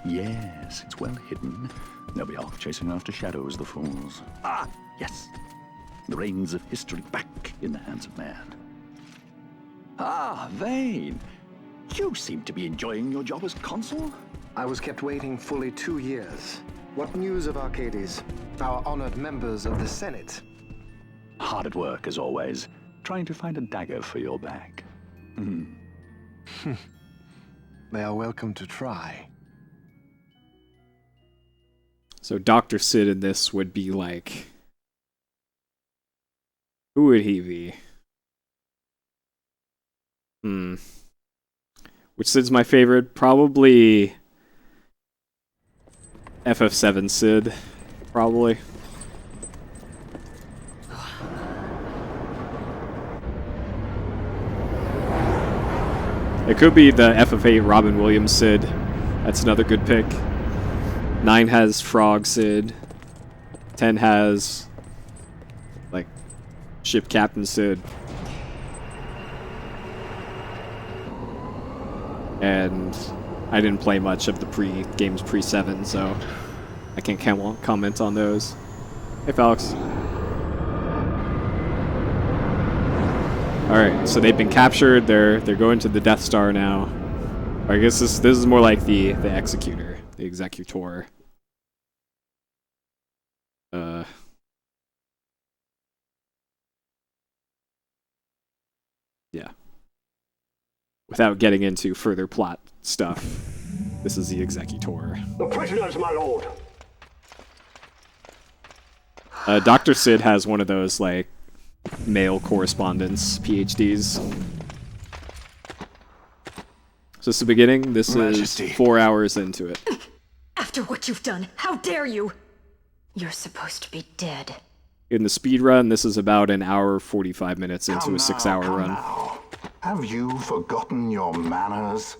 Yes, it's well hidden. They'll be off chasing after shadows, the fools. Ah, yes. The reins of history back in the hands of man. Ah, Vane. You seem to be enjoying your job as consul. I was kept waiting fully 2 years. What news of Arcades? Our honored members of the Senate? Hard at work, as always, trying to find a dagger for your back. They are welcome to try. So Dr. Sid in this would be like... Who would he be? Which Sid's my favorite? Probably... FF7 Sid. Probably. It could be the FF8 Robin Williams Sid. That's another good pick. 9 has Frog Sid. 10 has like Ship Captain Sid. And I didn't play much of the games pre-7, so I can't comment on those. Hey, Felix. Alright, so they've been captured, they're going to the Death Star now. Or I guess this is more like the Executor, the Executor. Yeah. Without getting into further plot stuff, this is the Executor. The prisoners, my lord. Dr. Sid has one of those, like, male correspondence PhDs. Is this the beginning? This Majesty. is 4 hours into it. After what you've done, how dare you? You're supposed to be dead. In the speed run, this is about an hour 45 minutes into a 6-hour run. Now. Have you forgotten your manners?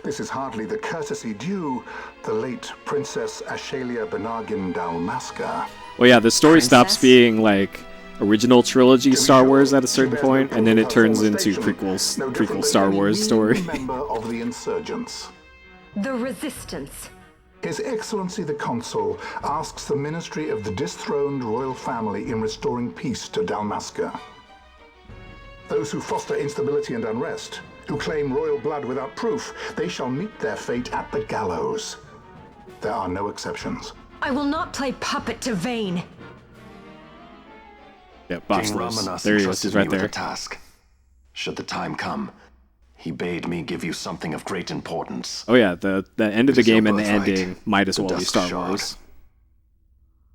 This is hardly the courtesy due the late Princess Ashalia Benargin Dalmasca. Well, yeah, the story stops being like original trilogy Star Wars at a certain point, and then it turns into prequel Star Wars story. Member of the insurgents. The Resistance. His Excellency the Consul asks the ministry of the dethroned royal family in restoring peace to Dalmasca. Those who foster instability and unrest, who claim royal blood without proof, they shall meet their fate at the gallows. There are no exceptions. I will not play puppet to Vane. Yeah, boss King lives. Ramanas There he is. entrusted He's right me with there. a task. Should the time come, he bade me give you something of great importance. Oh yeah, the end of the It is your game and the birthright, ending might as the well be Dusk Star Shard. Wars.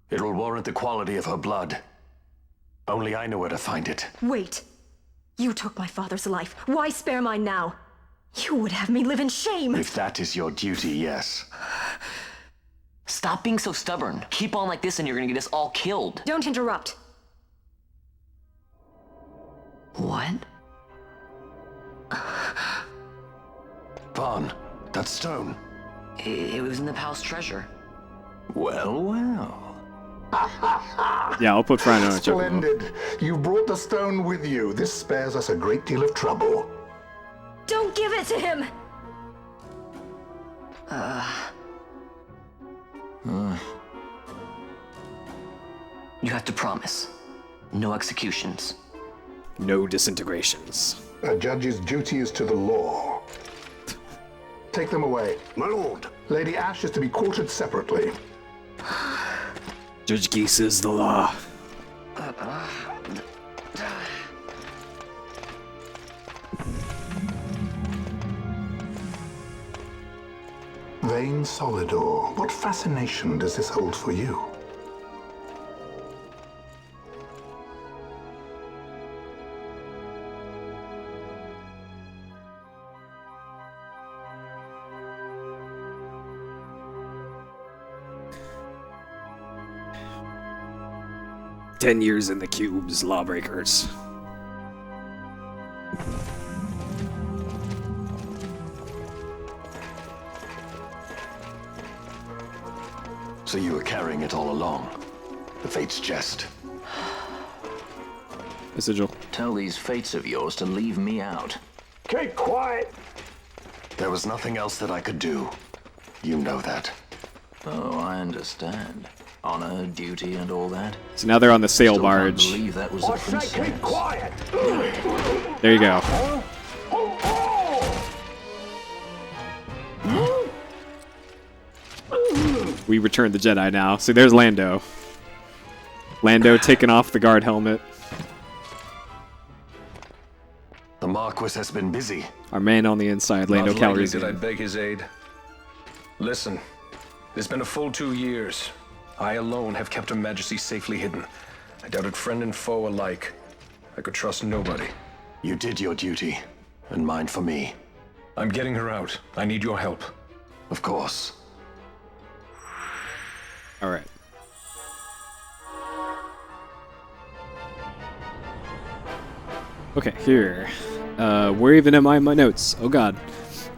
It will warrant the quality of her blood. Only I know where to find it. Wait. You took my father's life. Why spare mine now? You would have me live in shame. If that is your duty, yes. Stop being so stubborn. Keep on like this and you're gonna get us all killed. Don't interrupt. What? Vaughn, that stone. It was in the palace treasure. Well, well. Yeah, I'll put Fran on a check. Splendid. You brought the stone with you. This spares us a great deal of trouble. Don't give it to him! You have to promise. No executions. No disintegrations. A judge's duty is to the law. Take them away. My lord. Lady Ash is to be quartered separately. Judge Geese is the law. Vane Solidor, what fascination does this hold for you? "10 years in the cubes, lawbreakers." So you were carrying it all along. The Fate's jest. A sigil. Tell these fates of yours to leave me out. Keep quiet! There was nothing else that I could do. You know that. Oh, I understand. Honor, duty, and all that. So now they're on the sail Still barge. can't believe that was a I say princess. keep quiet! There you go. We return the Jedi now. So there's Lando. Lando taking off the guard helmet. The Marquis has been busy. Our man on the inside, Lando Not likely Calrissian. did I beg his aid. Listen, it's been a full 2 years. I alone have kept Her Majesty safely hidden. I doubted friend and foe alike. I could trust nobody. You did your duty, and mine for me. I'm getting her out. I need your help. Of course. All right. Okay, here. Where even am I in my notes? Oh god.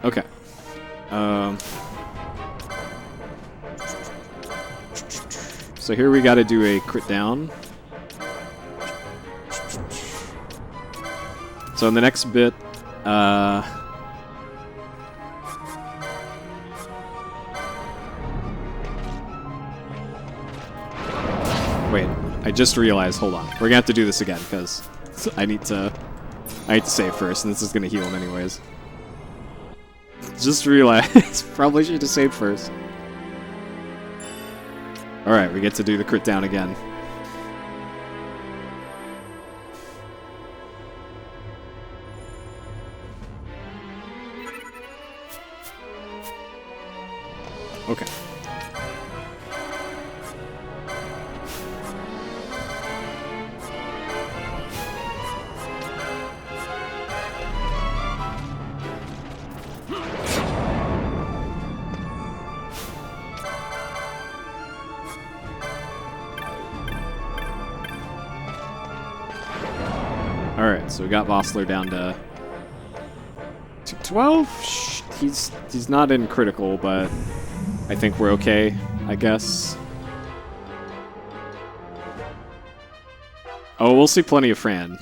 Okay. So here we got to do a crit down. So in the next bit, wait, I just realized, hold on. We're gonna have to do this again, because I need to save first, and this is gonna heal him anyways. Just realized, probably should have saved first. Alright, we get to do the crit down again. Okay. Alright, so we got Vossler down to 12. He's not in critical, but I think we're okay, I guess. Oh, we'll see plenty of Fran.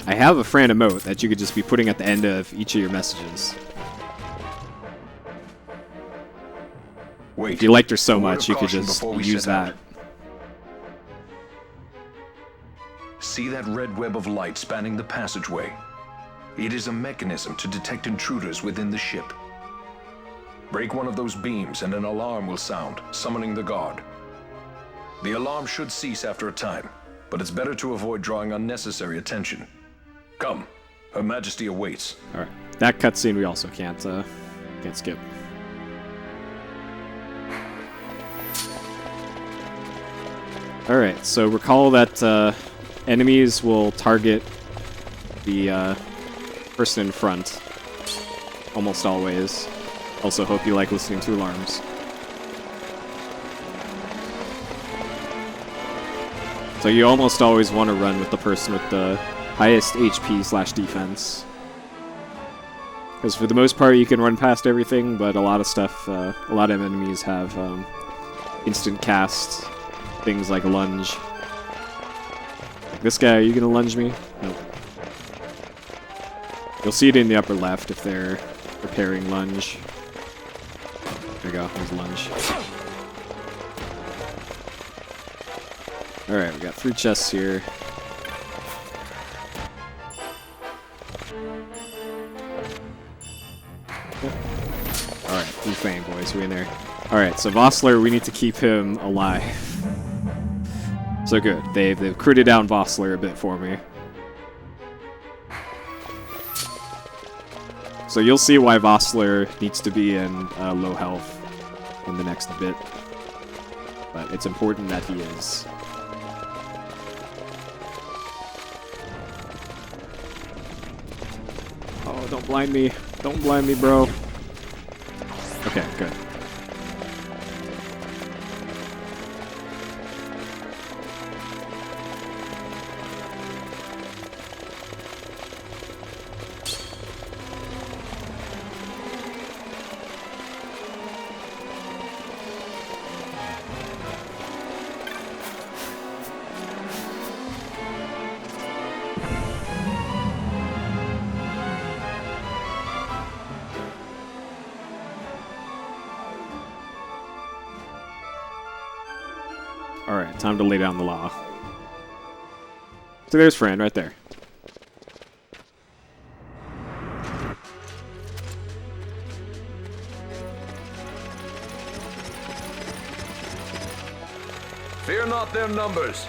I have a Fran emote that you could just be putting at the end of each of your messages. Wait, if you liked her so much, you could just use that. See that red web of light spanning the passageway? It is a mechanism to detect intruders within the ship. Break one of those beams and an alarm will sound, summoning the guard. The alarm should cease after a time, but it's better to avoid drawing unnecessary attention. Come, Her Majesty awaits. Alright, that cutscene we also can't skip. Alright, so recall that enemies will target the person in front almost always. Also hope you like listening to alarms. So you almost always want to run with the person with the highest HP/defense. Because for the most part you can run past everything, but a lot of stuff, a lot of enemies have instant cast, things like lunge. Like this guy, are you gonna lunge me? Nope. You'll see it in the upper left if they're preparing lunge. There you go, there's lunge. Alright, we got 3 chests here. Alright, blue flame boys, we in there. Alright, so Vossler, we need to keep him alive. So good, they've critted down Vossler a bit for me. So you'll see why Vossler needs to be in low health in the next bit. But it's important that he is. Oh, don't blind me. Don't blind me, bro. Okay, good. Alright, time to lay down the law. So there's Fran, right there. Fear not their numbers.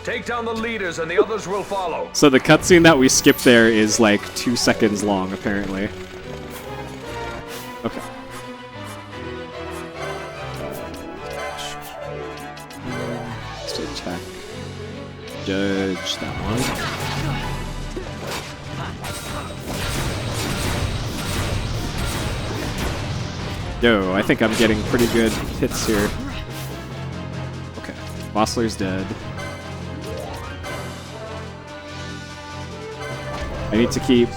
Take down the leaders and the others will follow. So the cutscene that we skipped there is like 2 seconds long, apparently. Okay. Check. Judge that one. Yo, I think I'm getting pretty good hits here. Okay, Vossler's dead. I need to keep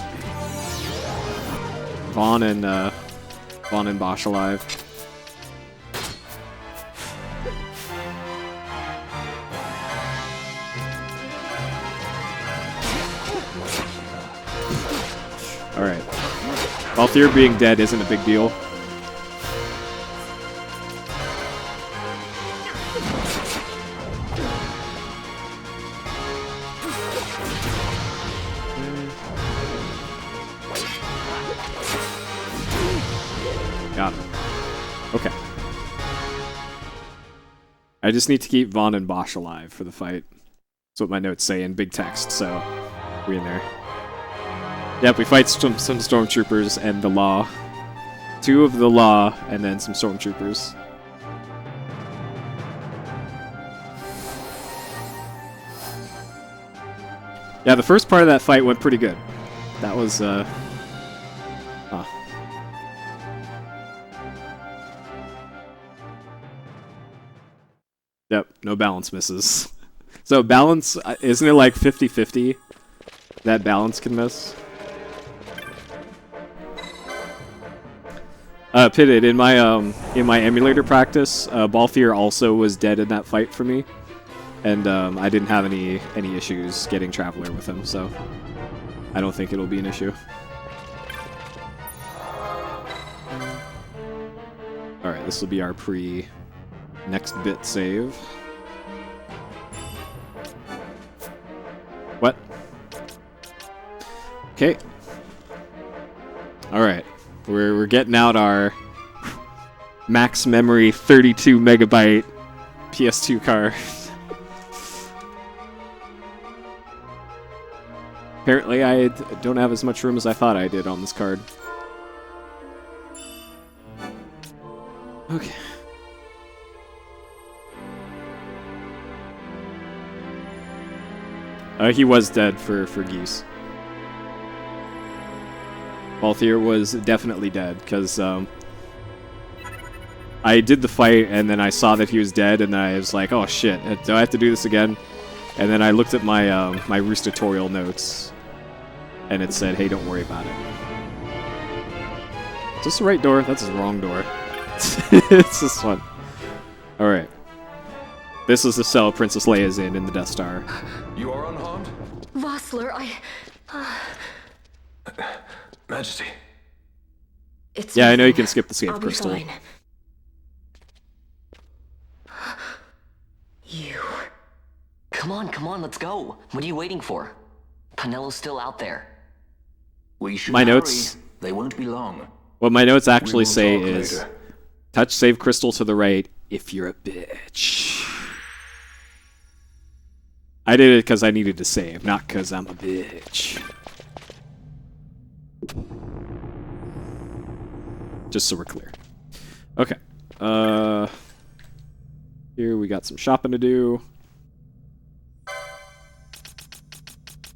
Vaughn and Bosch alive. Alright. Balthier being dead isn't a big deal. Got him. Okay. I just need to keep Vaughn and Bosch alive for the fight. That's what my notes say in big text, so we're in there. Yep, we fight some stormtroopers and the law. 2 of the law, and then some stormtroopers. Yeah, the first part of that fight went pretty good. That was, Yep. no balance misses. So balance, isn't it like 50-50? That balance can miss? Pitted, in my emulator practice, Balthier also was dead in that fight for me. And I didn't have any issues getting Traveler with him, so I don't think it'll be an issue. Alright, this will be our next bit save. What? Okay. Alright. We're getting out our max memory 32 megabyte PS2 card. Apparently I don't have as much room as I thought I did on this card. Okay. He was dead for Geese. Balthier was definitely dead, because I did the fight, and then I saw that he was dead, and then I was like, oh shit, do I have to do this again? And then I looked at my my Roost tutorial notes, and it said, hey, don't worry about it. Is this the right door? That's the wrong door. It's this one. Alright. This is the cell Princess Leia's in the Death Star. You are unharmed? Vossler, Majesty. Yeah, I know you can skip the save I'll crystal. Be fine. You. Come on, let's go. What are you waiting for? Penello's still out there. We should My hurry. notes. They won't be long. What my notes actually will say talk is, later. touch save crystal to the right if you're a bitch. I did it because I needed to save, not because I'm a bitch. Just so we're clear. Okay. Here we got some shopping to do.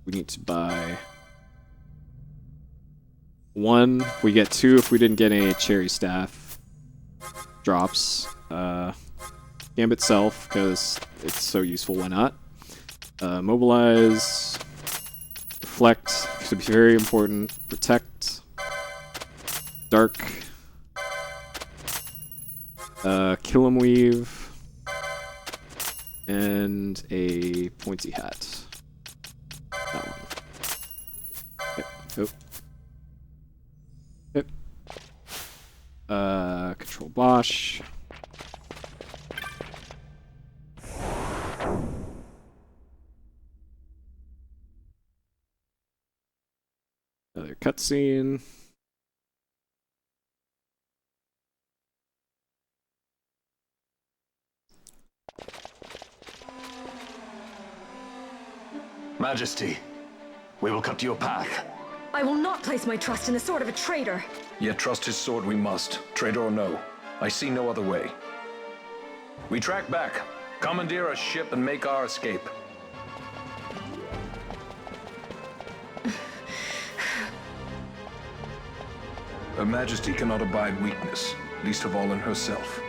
We need to buy 1. We get 2 if we didn't get any cherry staff drops. Gambit Self, because it's so useful, why not? Mobilize. Reflect, could be very important. Protect. Dark. Kill 'em Weave. And a pointy hat. That one. Yep. Oh. Yep. Control Bosch. Another cutscene. Majesty, we will cut to your path. I will not place my trust in the sword of a traitor. Yet trust his sword we must, traitor or no. I see no other way. We track back, commandeer a ship and make our escape. Her Majesty cannot abide weakness, least of all in herself.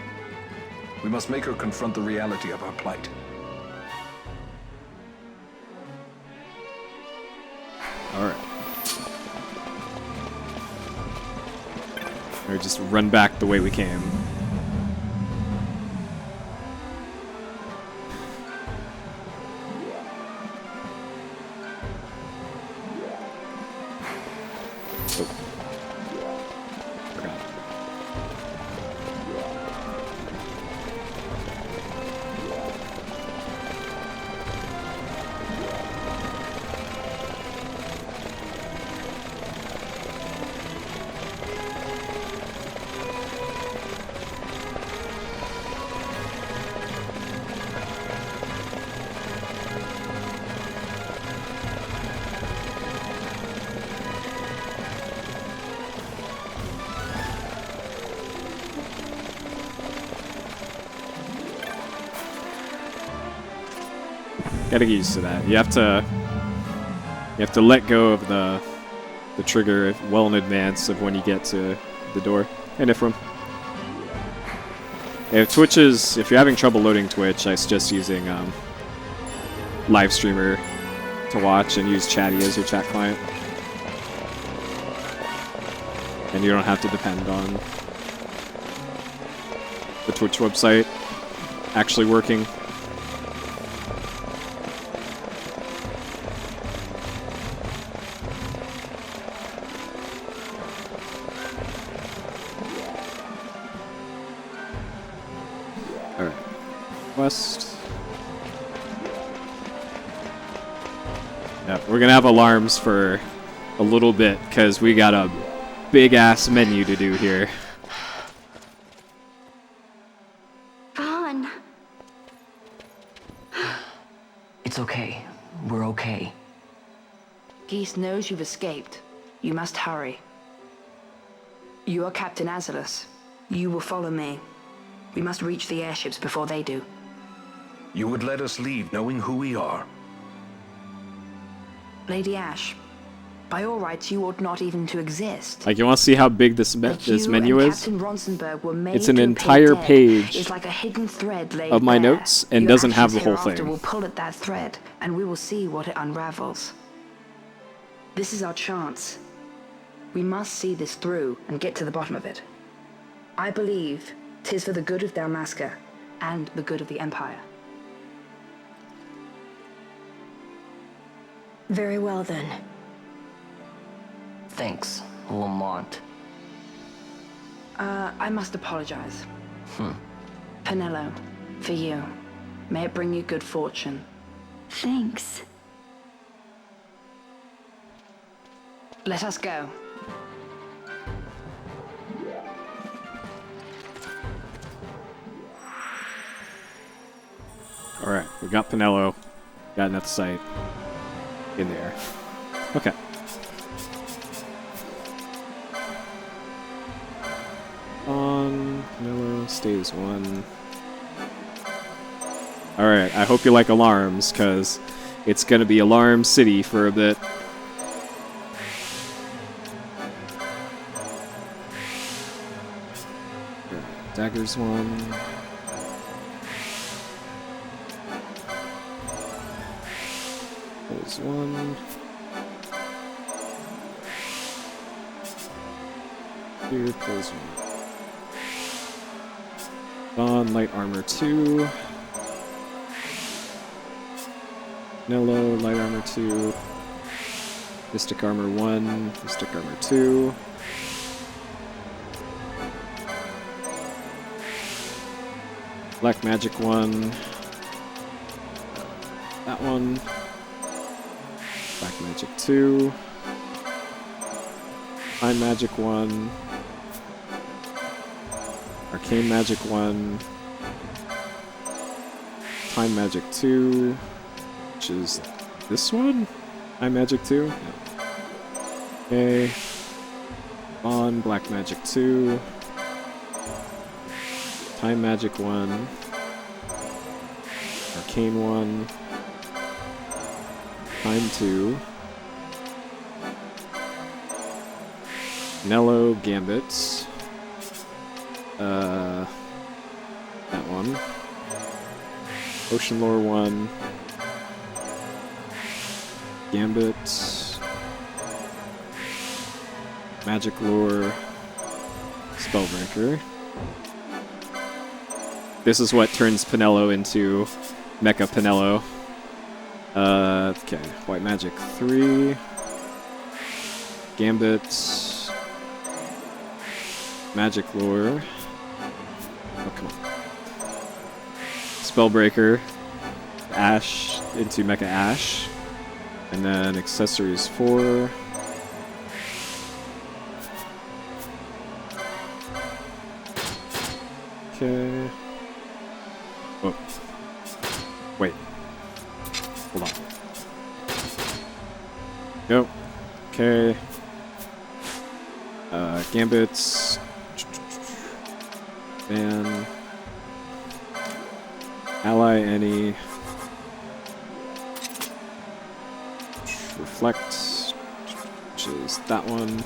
We must make her confront the reality of our plight. Alright. Or just run back the way we came. Gotta get used to that. You have to let go of the trigger well in advance of when you get to the door. And Ephraim. If you're having trouble loading Twitch, I suggest using live streamer to watch and use Chatty as your chat client. And you don't have to depend on the Twitch website actually working. Alright. West. Yeah, we're gonna have alarms for a little bit because we got a big ass menu to do here. Vaughn. It's okay. We're okay. Geese knows you've escaped. You must hurry. You are Captain Azalus. You will follow me. We must reach the airships before they do. You would let us leave knowing who we are? Lady Ash, by all rights, you ought not even to exist. Like, you want to see how big this menu is? Captain Ronsenberg were made it's an to entire appear dead. page It's like a hidden thread laid of my bare. notes and Your doesn't have actions the whole hereafter thing. will pull at that thread, and we will see what it unravels. This is our chance. We must see this through and get to the bottom of it. I believe 'tis for the good of Dalmasca and the good of the Empire. Very well, then. Thanks, Lamont. I must apologize. Hmm. Penello, for you. May it bring you good fortune. Thanks. Let us go. Alright, we got Penello. Got another site in there. Okay. On Penello stays 1. Alright, I hope you like alarms, because it's gonna be Alarm City for a bit. Daggers 1. Pulls 1. Here, pulls 1. Dawn, Light Armor 2. Nello, Light Armor 2. Mystic Armor 1. Mystic Armor 2. Black Magic 1. That one. Black Magic 2. Time Magic 1. Arcane Magic 1. Time Magic 2. Which is this one? Time Magic 2? Yeah. Okay. On Black Magic 2. Time Magic 1. Arcane 1. Time 2. Nello Gambits. That one. Ocean Lore 1. Gambit. Magic Lore. Spellbreaker. This is what turns Penello into Mecha Penello. Okay. White Magic 3. Gambit. Magic Lore. Oh, come on. Spellbreaker. Ash into Mecha Ash. And then Accessories 4. Okay. Oh. Wait. Hold on. Go. Okay. Gambits. Ban. Ally any. Reflect. Which is that one.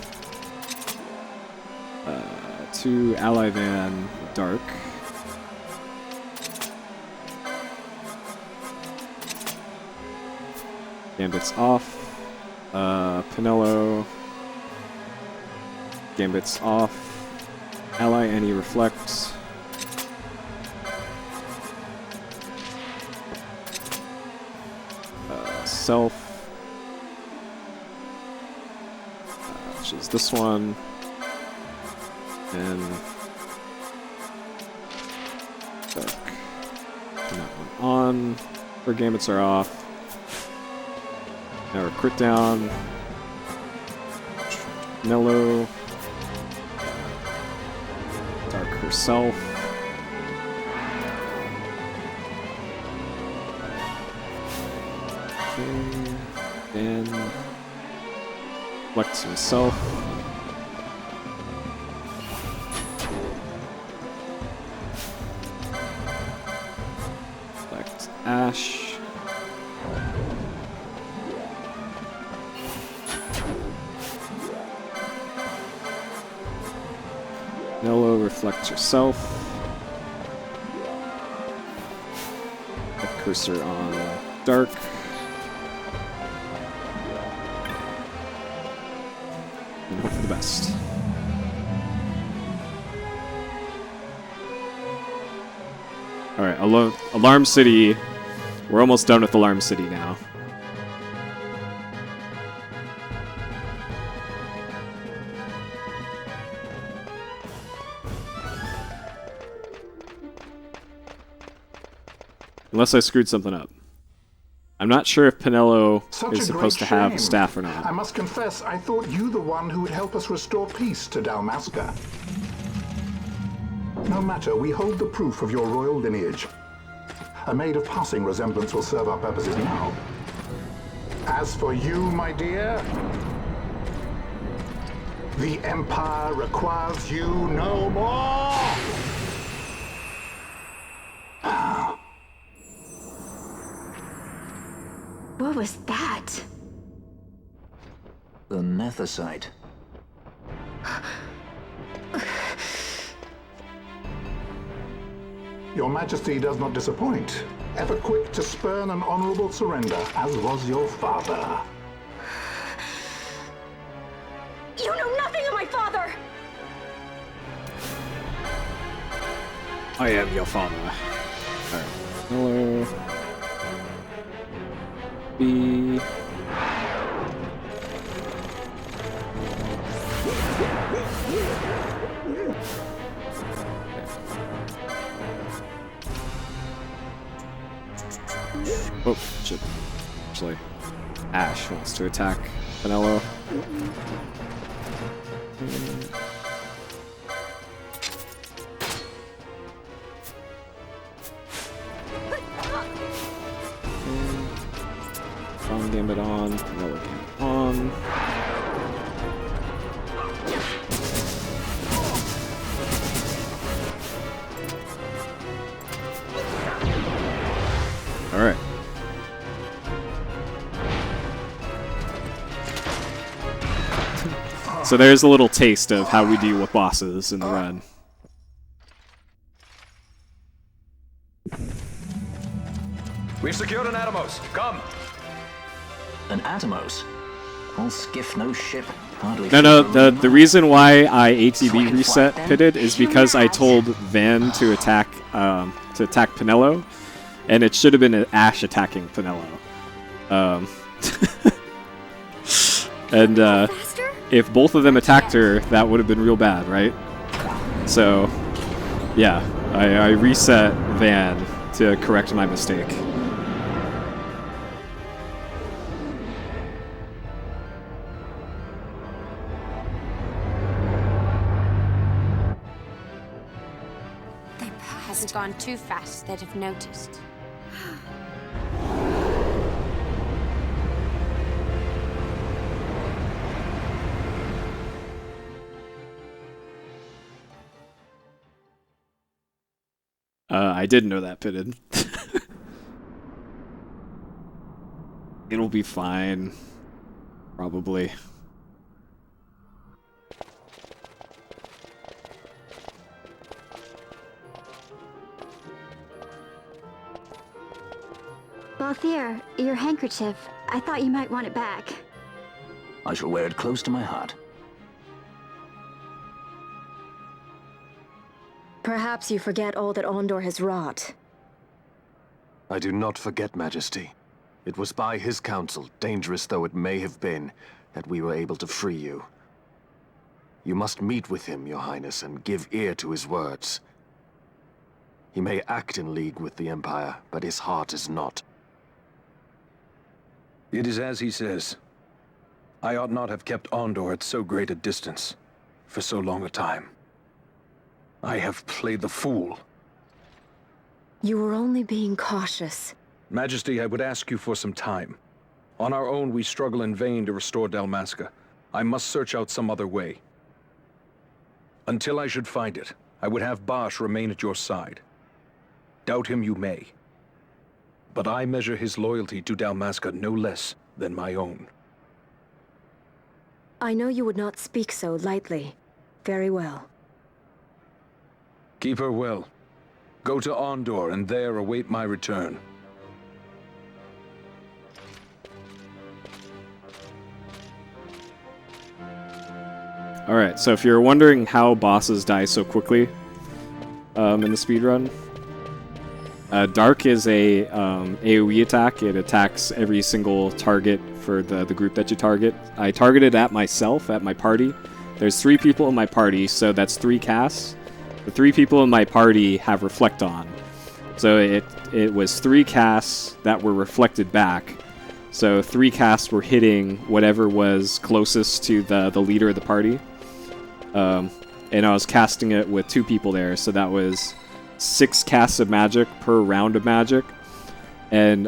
2 Ally Van Dark. Gambit's off. Pinello. Gambit's off. Ally any reflect. Self. Which is this one. And dark. And that one on. Her gambits are off. Now we're crit down. Mellow. Dark herself. Okay. And Flex himself. Flex Ash. Mellow reflects herself. Put cursor on dark. And hope for the best. Alright, Alarm City. We're almost done with Alarm City now. Unless I screwed something up. I'm not sure if Pinello is supposed to have staff or not. I must confess, I thought you the one who would help us restore peace to Dalmasca. No matter, we hold the proof of your royal lineage. A maid of passing resemblance will serve our purposes now. As for you, my dear, the Empire requires you no more! What was that? The Nethicite. Your Majesty does not disappoint. Ever quick to spurn an honorable surrender, as was your father. You know nothing of my father! I am your father. Alright. Hello. B. Oh, shit. Actually, Ash wants to attack Pinello. Gambit on, Pinello Gambit on. Alright. So there's a little taste of how we deal with bosses in the run. We've secured an Atomos. Come! An Atomos? All skiff, no ship. Hardly. No, the reason why I ATB reset pitted is because I told Van to attack Pinello, and it should have been Ash attacking Pinello. And if both of them attacked her, that would have been real bad, right? So, yeah, I reset Van to correct my mistake. Hasn't gone too fast, they'd have noticed. I didn't know that, Pitted. It'll be fine. Probably. Balthier, your handkerchief. I thought you might want it back. I shall wear it close to my heart. Perhaps you forget all that Ondor has wrought. I do not forget, Majesty. It was by his counsel, dangerous though it may have been, that we were able to free you. You must meet with him, Your Highness, and give ear to his words. He may act in league with the Empire, but his heart is not. It is as he says. I ought not have kept Ondor at so great a distance, for so long a time. I have played the fool. You were only being cautious. Majesty, I would ask you for some time. On our own, we struggle in vain to restore Dalmasca. I must search out some other way. Until I should find it, I would have Bosch remain at your side. Doubt him you may. But I measure his loyalty to Dalmasca no less than my own. I know you would not speak so lightly. Very well. Keep her well. Go to Ondor and there await my return. Alright, so if you're wondering how bosses die so quickly in the speedrun, Dark is a AoE attack. It attacks every single target for the group that you target. I targeted at myself, at my party. There's 3 people in my party, so that's 3 casts. The 3 people in my party have Reflect on. So it was 3 casts that were reflected back. So 3 casts were hitting whatever was closest to the leader of the party. And I was casting it with 2 people there, so that was 6 casts of magic per round of magic. And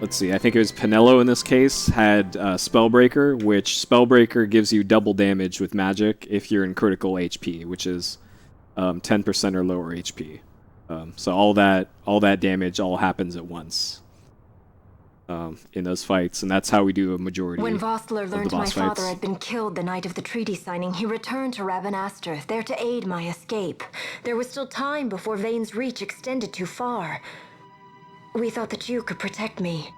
let's see, I think it was Pinello in this case had Spellbreaker, which Spellbreaker gives you double damage with magic if you're in critical HP, which is 10% or lower HP. So all that damage all happens at once in those fights, and that's how we do a majority When Vossler of the learned my boss father fights. had been killed the night of the treaty signing, he returned to Rabanastre, there to aid my escape. There was still time before Vane's reach extended too far. We thought that you could protect me.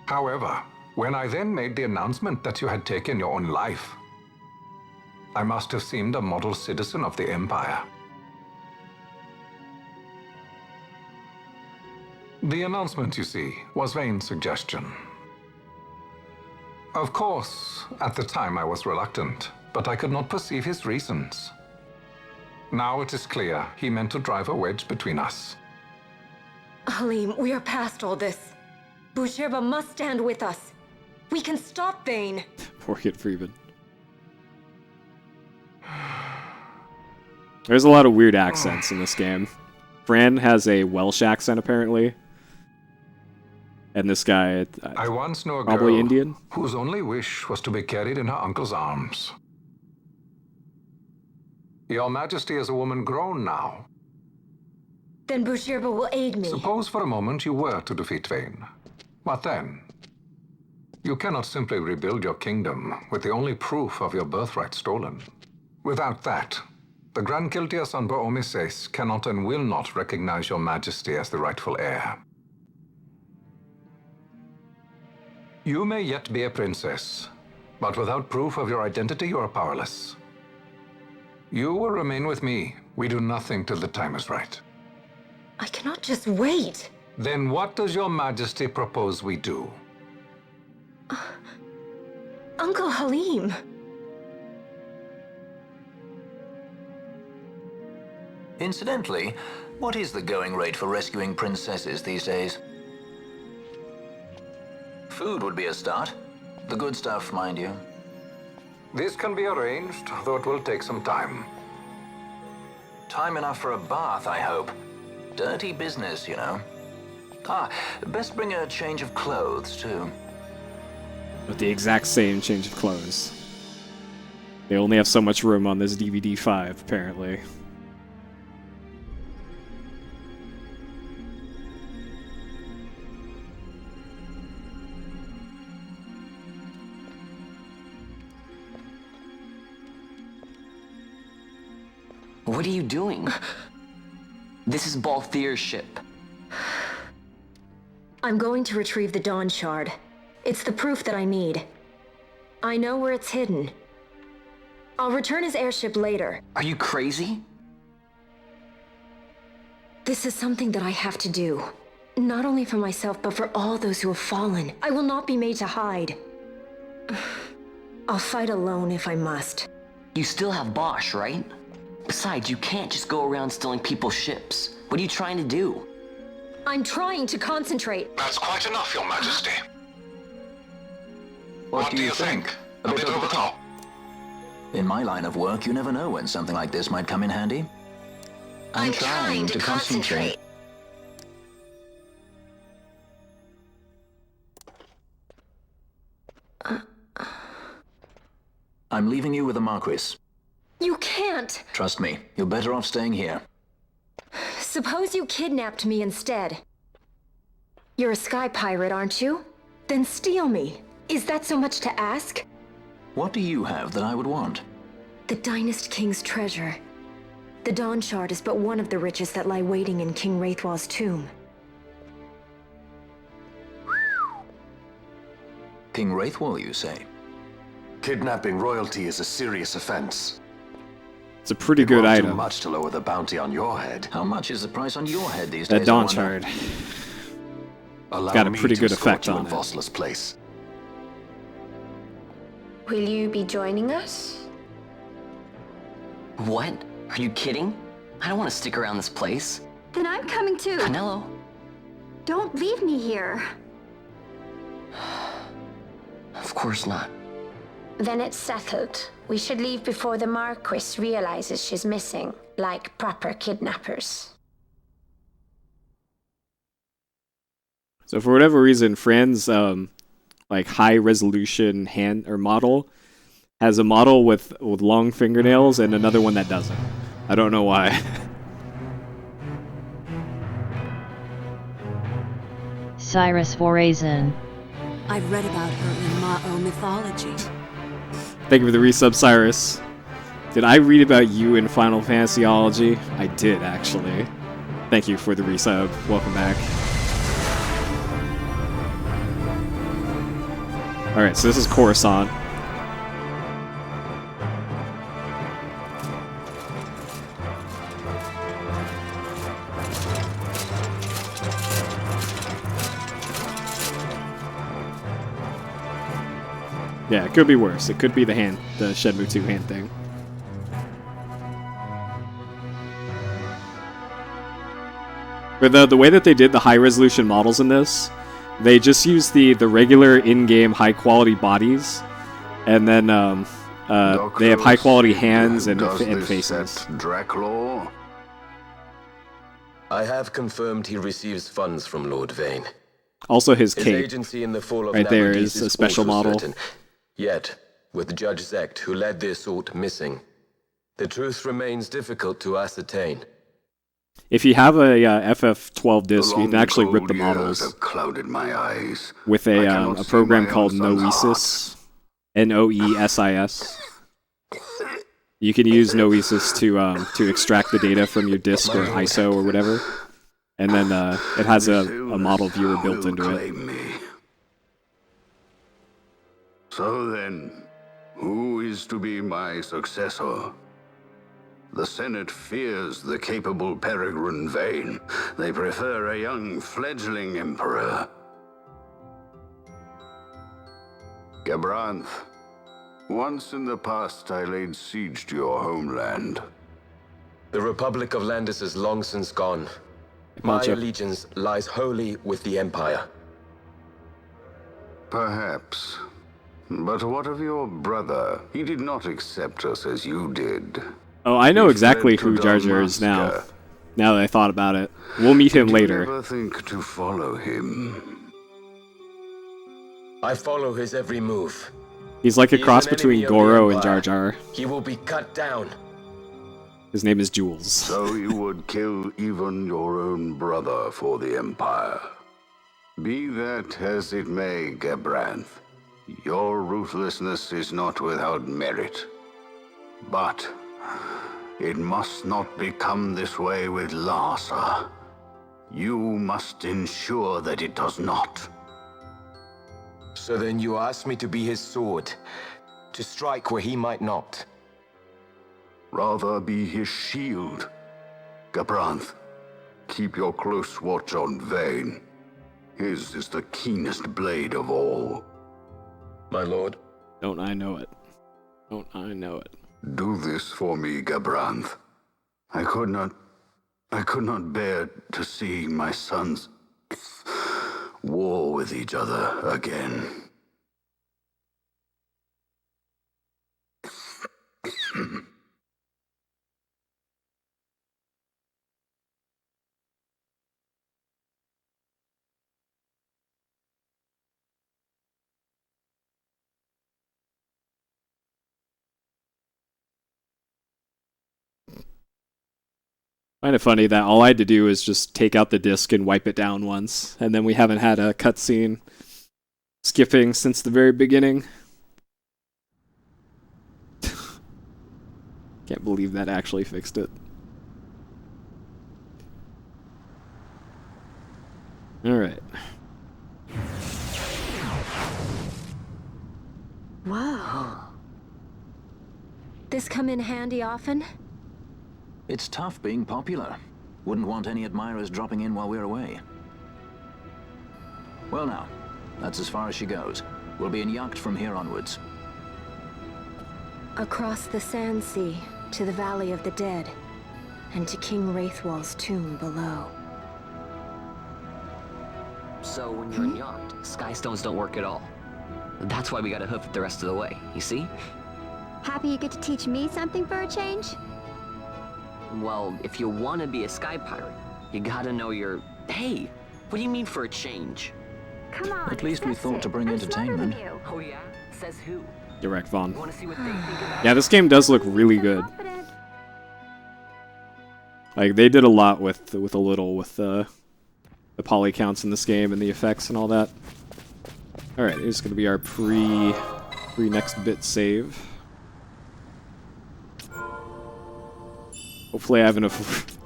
However, when I then made the announcement that you had taken your own life, I must have seemed a model citizen of the Empire. The announcement, you see, was Vane's suggestion. Of course, at the time I was reluctant, but I could not perceive his reasons. Now it is clear he meant to drive a wedge between us. Halim, we are past all this. Boucherba must stand with us. We can stop Vane. Morgan Freeman. There's a lot of weird accents in this game. Fran has a Welsh accent, apparently. And this guy, I once knew a probably girl Indian. whose only wish was to be carried in her uncle's arms. Your Majesty is a woman grown now. Then Boucherba will aid me. Suppose for a moment you were to defeat Vane. What then? You cannot simply rebuild your kingdom with the only proof of your birthright stolen. Without that, the Grand Kiltias on Bo-Omises cannot and will not recognize your Majesty as the rightful heir. You may yet be a princess, but without proof of your identity, you are powerless. You will remain with me. We do nothing till the time is right. I cannot just wait. Then what does your Majesty propose we do? Uncle Halim. Incidentally, what is the going rate for rescuing princesses these days? Food would be a start. The good stuff, mind you. This can be arranged, though it will take some time. Time enough for a bath, I hope. Dirty business, you know. Ah, best bring a change of clothes, too. With the exact same change of clothes. They only have so much room on this DVD-5, apparently. What are you doing? This is Balthier's ship. I'm going to retrieve the Dawn Shard. It's the proof that I need. I know where it's hidden. I'll return his airship later. Are you crazy? This is something that I have to do. Not only for myself, but for all those who have fallen. I will not be made to hide. I'll fight alone if I must. You still have Bosch, right? Besides, you can't just go around stealing people's ships. What are you trying to do? I'm trying to concentrate. That's quite enough, Your Majesty. What do you think? A bit over the top. In my line of work, you never know when something like this might come in handy. I'm trying to concentrate. I'm leaving you with the Marquis. You can't! Trust me, you're better off staying here. Suppose you kidnapped me instead. You're a sky pirate, aren't you? Then steal me. Is that so much to ask? What do you have that I would want? The Dynast King's treasure. The Dawn Shard is but one of the riches that lie waiting in King Wraithwall's tomb. King Wraithwall, you say? Kidnapping royalty is a serious offense. It's a pretty good item. Too much to lower the bounty on your head. How much is the price on your head these days? That Dawn Shard. Allow got a me pretty to good escort effect you on in it. Vossla's place. Will you be joining us? What? Are you kidding? I don't want to stick around this place. Then I'm coming too. Penelo. Don't leave me here. Of course not. Then it's settled. We should leave before the Marquis realizes she's missing, like proper kidnappers. So for whatever reason, Fran's like high resolution hand or model has a model with long fingernails and another one that doesn't. I don't know why. Cyrus Vorazin. I've read about her in Ma'o mythology. Thank you for the resub, Cyrus. Did I read about you in Final Fantasyology? I did, actually. Thank you for the resub. Welcome back. Alright, so this is Coruscant. Yeah, it could be worse. It could be the Shenmue 2 hand thing. But the way that they did the high-resolution models in this, they just used the regular in-game high-quality bodies, and then they have high-quality hands and faces. Draculaur? I have confirmed he receives funds from Lord Vane. Also his cape. Agency in the fall of right there Nabadis is a special also model. certain. Yet, with Judge Zekt, who led the assault, missing, the truth remains difficult to ascertain. If you have a FF12 disc, you can actually rip the models have clouded my eyes. with a program called Noesis. Noesis. You can use Noesis to extract the data from your disk or ISO or whatever, and then it has a model viewer built into it. So then, who is to be my successor? The Senate fears the capable Peregrine Vane. They prefer a young fledgling emperor. Gabranth, once in the past I laid siege to your homeland. The Republic of Landis is long since gone. My Gotcha. allegiance lies wholly with the Empire. Perhaps. But what of your brother? He did not accept us as you did. Oh, I know He exactly fled to who Jar Jar is now. Dalmasca. Now that I thought about it. We'll meet him Did later. you never think to follow him? I follow his every move. He's like a He is cross an between enemy of the Goro and Empire. Jar Jar. He will be cut down. His name is Jules. So you would kill even your own brother for the Empire. Be that as it may, Gabranth, your ruthlessness is not without merit. But it must not become this way with Larsa. You must ensure that it does not. So then you ask me to be his sword, to strike where he might not. Rather be his shield. Gabranth, keep your close watch on Vayne. His is the keenest blade of all. My lord. Don't I know it? Don't I know it? Do this for me, Gabranth. I could not bear to see my sons war with each other again. Kind of funny that all I had to do is just take out the disc and wipe it down once, and then we haven't had a cutscene skipping since the very beginning. Can't believe that actually fixed it. Alright. Whoa. This come in handy often? It's tough being popular. Wouldn't want any admirers dropping in while we're away. Well now, that's as far as she goes. We'll be in yacht from here onwards. Across the Sand Sea, to the Valley of the Dead, and to King Wraithwall's tomb below. So when you're in yacht, skystones don't work at all. That's why we gotta hoof it the rest of the way, you see? Happy you get to teach me something for a change? Well, if you want to be a sky pirate, you gotta know your... Hey, what do you mean for a change? Come on, at least we thought to bring entertainment. Oh yeah? Says who? Direct Vaughn. You wanna see what they think about Yeah, this game does look really good. Like, they did a lot with the poly counts in this game and the effects and all that. Alright, it's gonna be our next bit save. Hopefully I have enough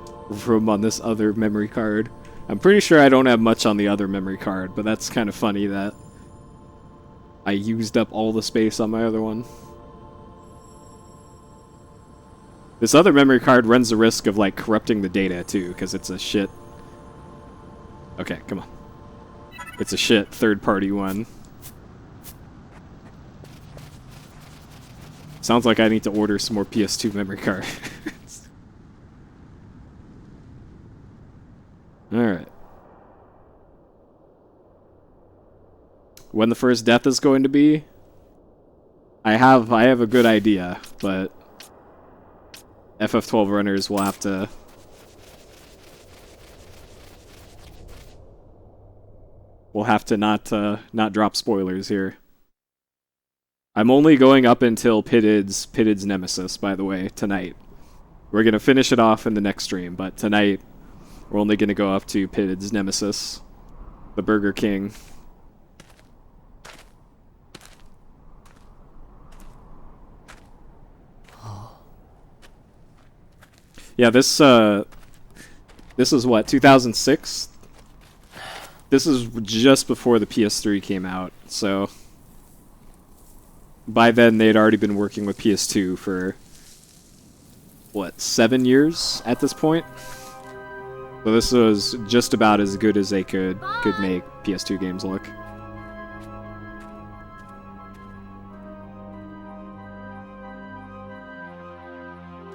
room on this other memory card. I'm pretty sure I don't have much on the other memory card, but that's kind of funny that I used up all the space on my other one. This other memory card runs the risk of, like, corrupting the data, too, because it's a shit... Okay, come on. It's a shit third-party one. Sounds like I need to order some more PS2 memory cards. Alright. When the first death is going to be? I have a good idea, but FF12 runners will have to not drop spoilers here. I'm only going up until Pittid's Nemesis, by the way, tonight. We're gonna finish it off in the next stream, but tonight we're only gonna go up to Pittid's Nemesis, the Burger King. Yeah, this is what, 2006? This is just before the PS3 came out, so by then they'd already been working with PS2 for what, 7 years at this point? So this was just about as good as they could make PS2 games look.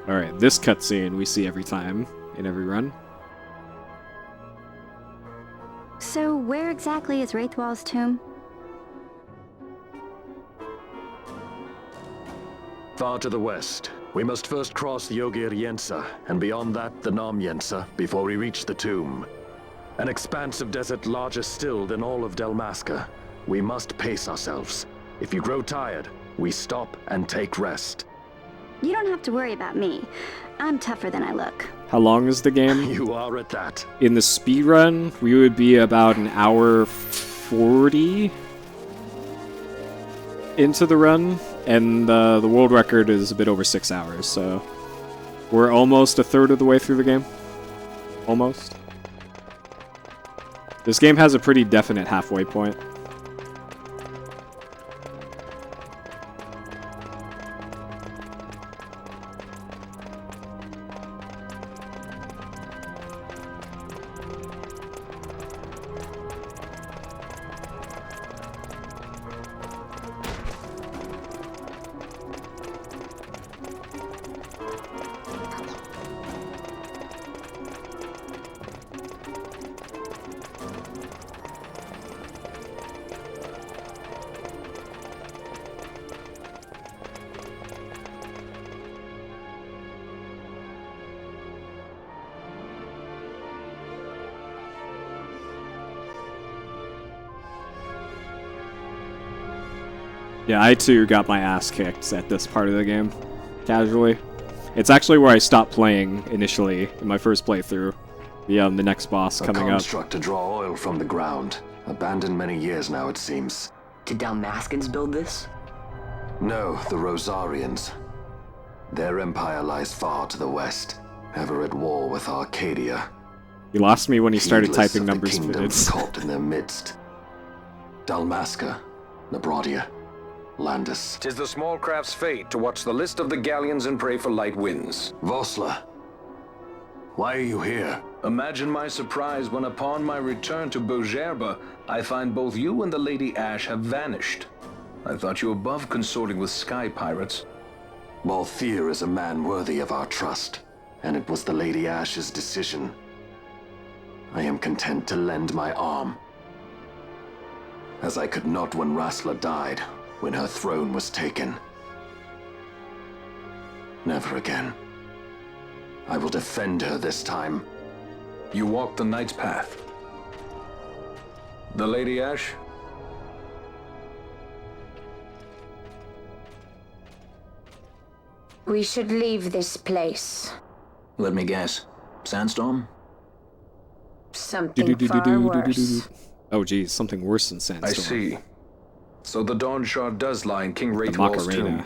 Alright, this cutscene we see every time, in every run. So where exactly is Wraithwall's tomb? Far to the west. We must first cross the Yogir Yensa, and beyond that the Nam Yensa, before we reach the tomb. An expanse of desert larger still than all of Dalmasca. We must pace ourselves. If you grow tired, we stop and take rest. You don't have to worry about me. I'm tougher than I look. How long is the game? You are at that. In the speedrun, we would be about an hour 40 into the run, and the world record is a bit over 6 hours, so we're almost a third of the way through the game. Almost. This game has a pretty definite halfway point. Yeah, I too got my ass kicked at this part of the game, casually. It's actually where I stopped playing initially in my first playthrough. Yeah, the next boss coming up. A construct to draw oil from the ground. Abandoned many years now, it seems. Did Dalmaskins build this? No, the Rosarians. Their empire lies far to the west, ever at war with Arcadia. You lost me when you started Heedless typing of the numbers for kingdoms it. caught in their midst. Dalmasca, Nabrodia, Landis. 'Tis the small craft's fate to watch the list of the galleons and pray for light winds. Vossler, why are you here? Imagine my surprise when upon my return to Beaugerbe, I find both you and the Lady Ash have vanished. I thought you above consorting with sky pirates. Balthier is a man worthy of our trust, and it was the Lady Ash's decision. I am content to lend my arm, as I could not when Rassler died, when her throne was taken. Never again. I will defend her this time. You walked the Knight's path. The Lady Ash? We should leave this place. Let me guess. Sandstorm? Something far worse. Oh geez, something worse than Sandstorm. I see. So the Dawn Shard does lie in King Wraithwall's tomb.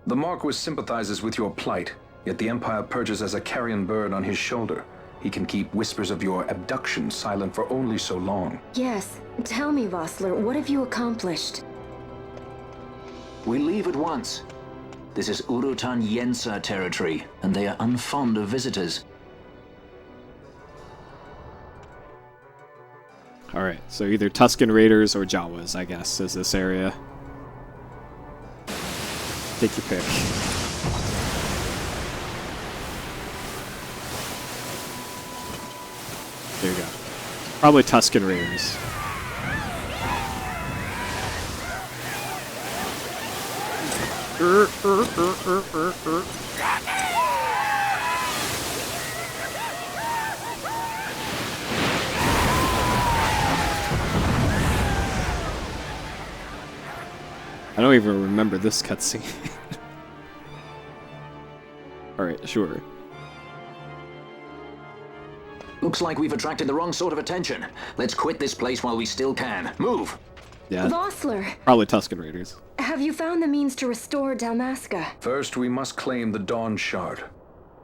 The Marquis sympathizes with your plight, yet the Empire perches as a carrion bird on his shoulder. He can keep whispers of your abduction silent for only so long. Yes. Tell me, Vossler, what have you accomplished? We leave at once. This is Urutan Yensa territory, and they are unfond of visitors. Alright, so either Tusken Raiders or Jawas, I guess, is this area. Take your pick. There you go. Probably Tusken Raiders. I don't even remember this cutscene. Alright, sure. Looks like we've attracted the wrong sort of attention. Let's quit this place while we still can. Move! Yeah. Vossler, Probably Tusken Raiders. have you found the means to restore Dalmasca? First, we must claim the Dawn Shard.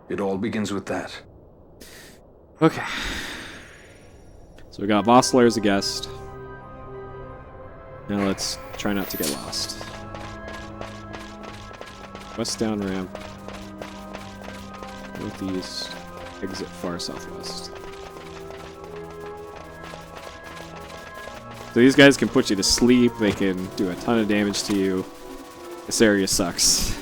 It all begins with that. Okay. So we got Vossler as a guest. Now let's try not to get lost. West down ramp. Northeast. Exit far southwest. So these guys can put you to sleep, they can do a ton of damage to you. This area sucks.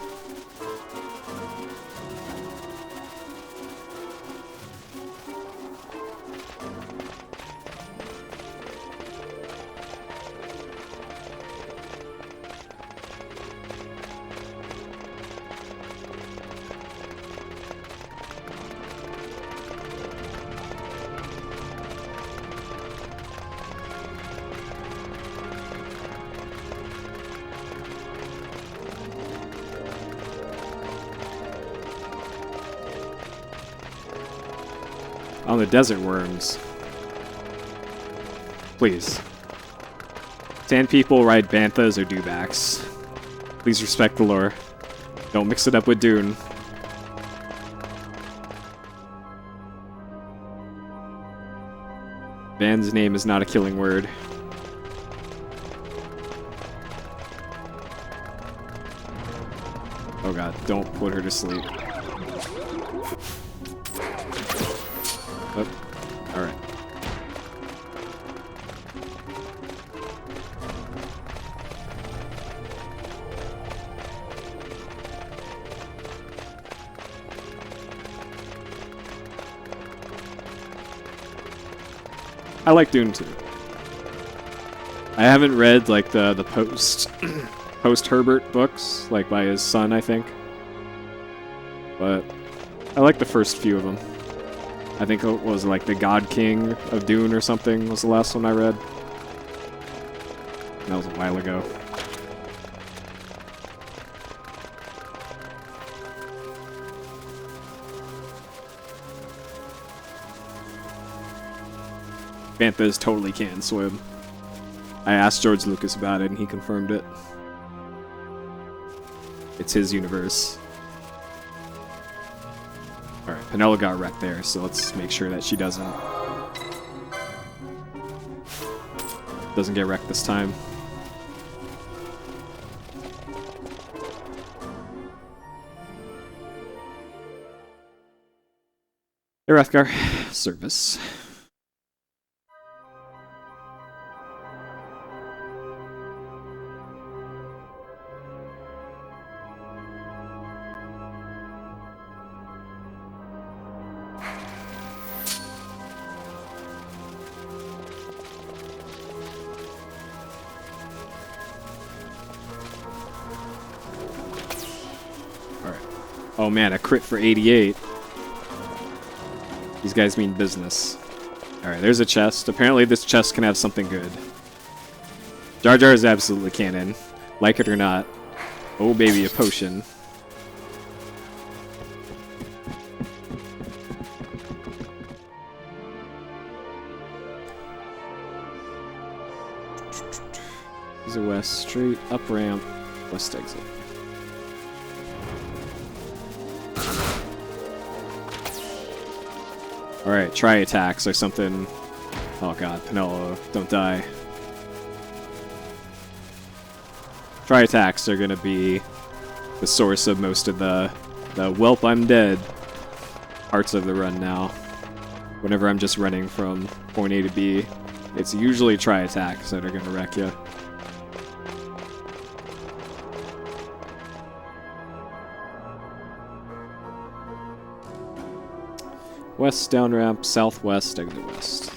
On the desert worms. Please. Sand people ride banthas or dewbacks. Please respect the lore. Don't mix it up with Dune. Van's name is not a killing word. Oh god, don't put her to sleep. Oh, alright. I like Dune 2. I haven't read like the post Herbert books, like by his son, I think. But I like the first few of them. I think it was like the God King of Dune or something was the last one I read. That was a while ago. Banthas totally can swim. I asked George Lucas about it and he confirmed it. It's his universe. Alright, Penella got wrecked there, so let's make sure that she doesn't get wrecked this time. Hey, Rathgar. Service. Oh man, a crit for 88. These guys mean business. Alright, there's a chest. Apparently this chest can have something good. Jar Jar is absolutely canon. Like it or not. Oh baby, a potion. These are west, straight up ramp, west exit. Alright, try attacks or something. Oh god, Penella, don't die. Try attacks are gonna be the source of most of the Welp I'm Dead parts of the run now. Whenever I'm just running from point A to B, it's usually try attacks that are gonna wreck you. West down ramp, southwest, exit west.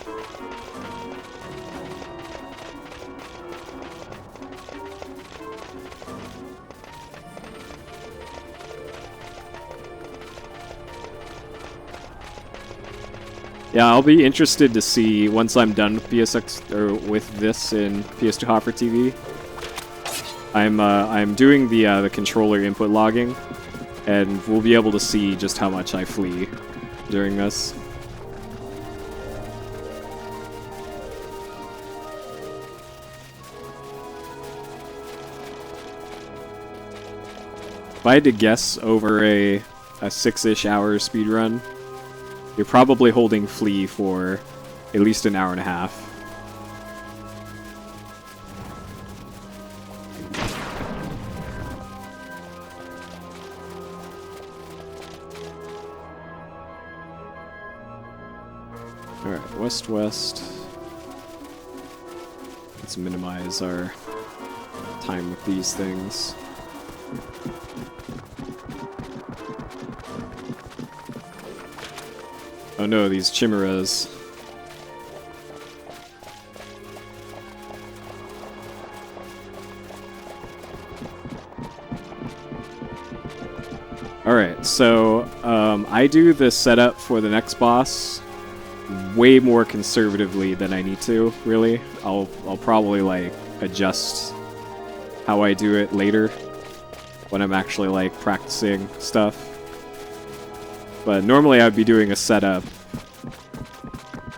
Yeah, I'll be interested to see once I'm done with PSX or with this in PS2Hot4TV. I'm doing the controller input logging, and we'll be able to see just how much I flee during this. If I had to guess over a 6-ish hour speedrun, you're probably holding flee for at least an hour and a half. Alright, west-west. Let's minimize our time with these things. Oh no, these chimeras. Alright, so I do the setup for the next boss way more conservatively than I need to, really. I'll probably like adjust how I do it later when I'm actually like practicing stuff. But normally I'd be doing a setup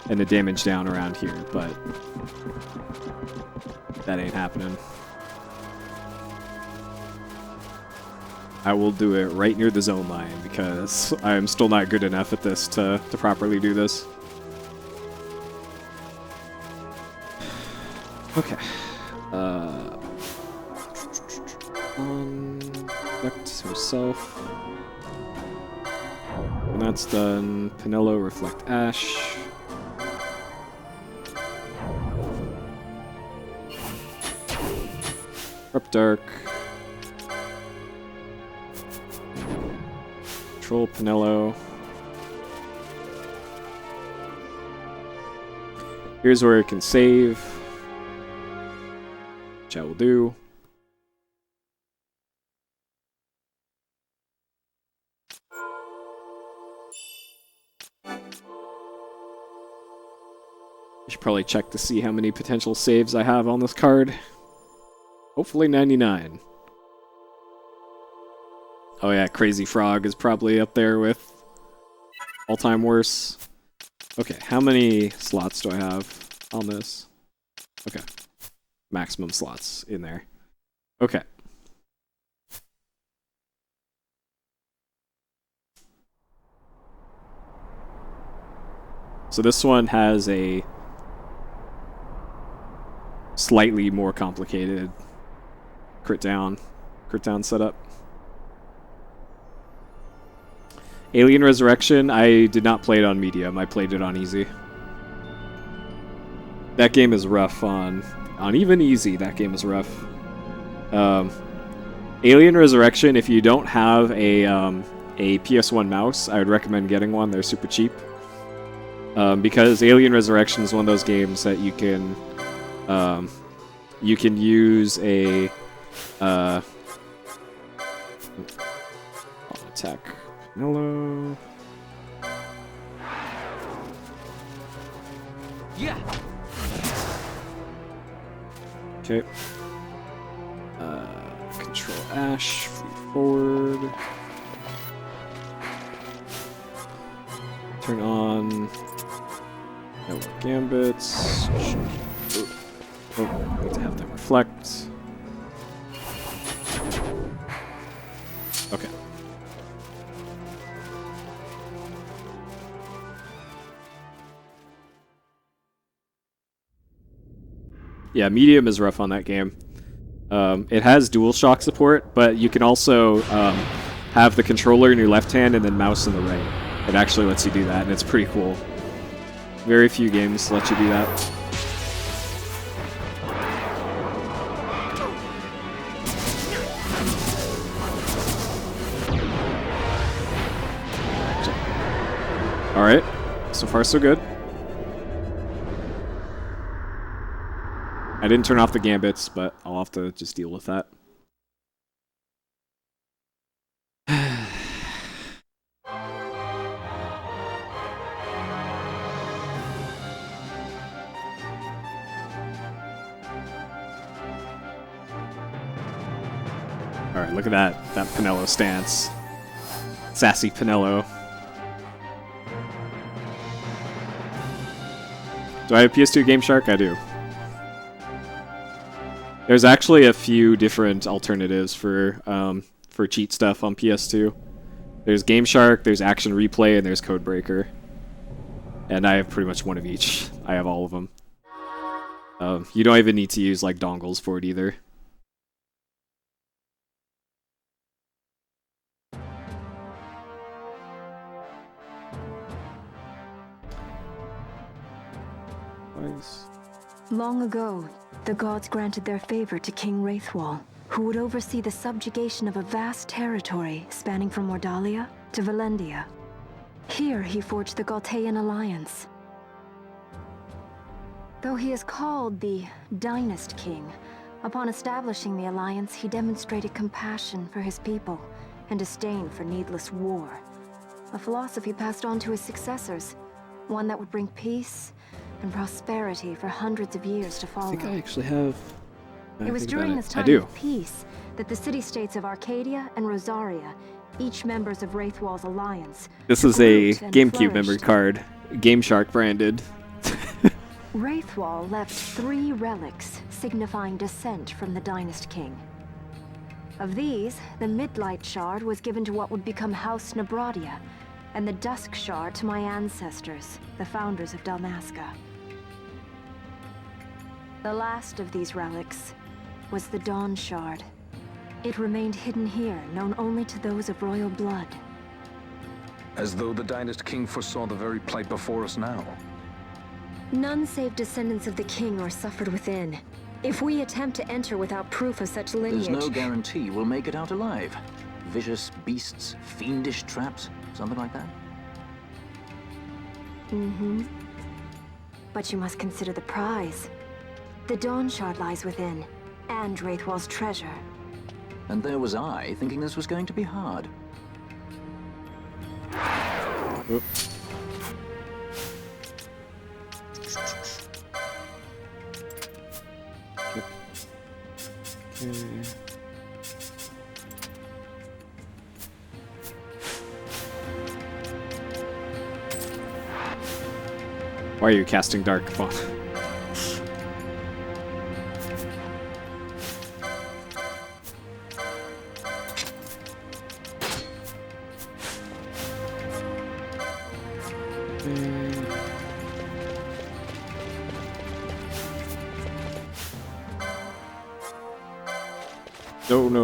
and a damage down around here, but that ain't happening. I will do it right near the zone line because I'm still not good enough at this to properly do this. Okay. Reflect himself. When that's done, Pinello reflect ash. Up dark. Control Pinello. Here's where it can save, which I will do. I should probably check to see how many potential saves I have on this card. Hopefully 99. Oh yeah, Crazy Frog is probably up there with all-time worst. Okay, how many slots do I have on this? Okay. Maximum slots in there. Okay. So this one has a slightly more complicated crit down setup. Alien Resurrection, I did not play it on medium. I played it on easy. That game is rough on even easy. That game is rough. Alien Resurrection, if you don't have a PS1 mouse, I would recommend getting one. They're super cheap. Because Alien Resurrection is one of those games that you can use a attack. Hello. Yeah. Okay. Control Ash, free forward. Turn on no more gambits. Oh, need to have them reflect. Okay. Yeah, medium is rough on that game. It has DualShock support, but you can also have the controller in your left hand and then mouse in the right. It actually lets you do that, and it's pretty cool. Very few games let you do that. Alright, so far so good. I didn't turn off the gambits, but I'll have to just deal with that. Alright, look at that Pinello stance. Sassy Pinello. Do I have PS2 Game Shark? I do. There's actually a few different alternatives for cheat stuff on PS2. There's Game Shark, there's Action Replay, and there's Codebreaker. And I have pretty much one of each. I have all of them. You don't even need to use like dongles for it either. Nice. Long ago, the gods granted their favor to King Wraithwall, who would oversee the subjugation of a vast territory spanning from Mordalia to Valendia. Here he forged the Galtean Alliance. Though he is called the Dynast King, upon establishing the Alliance, he demonstrated compassion for his people and disdain for needless war. A philosophy passed on to his successors, one that would bring peace and prosperity for hundreds of years to follow. I think I actually have... It was during this time of peace that the city-states of Arcadia and Rosaria, each members of Wraithwall's alliance... This is a GameCube memory card, Game Shark branded. Wraithwall left 3 relics signifying descent from the Dynast King. Of these, the Midlight Shard was given to what would become House Nabradia, and the Dusk Shard to my ancestors, the founders of Dalmasca. The last of these relics was the Dawn Shard. It remained hidden here, known only to those of royal blood. As though the Dynast King foresaw the very plight before us now. None save descendants of the king are suffered within. If we attempt to enter without proof of such lineage... There's no guarantee we'll make it out alive. Vicious beasts, fiendish traps, something like that? Mm-hmm. But you must consider the prize. The Dawn Shard lies within, and Wraithwall's treasure. And there was I, thinking this was going to be hard. Oop. Okay. Why are you casting dark font?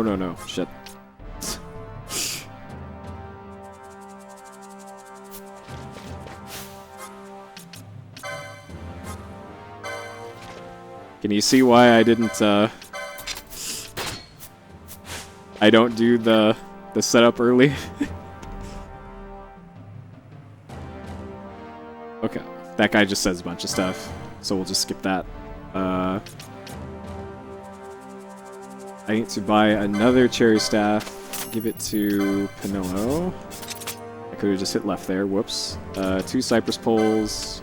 No. Shit. Can you see why I didn't, I don't do the setup early? Okay. That guy just says a bunch of stuff, so we'll just skip that. I need to buy another cherry staff, give it to Penillo. I could have just hit left there, whoops. 2 cypress poles.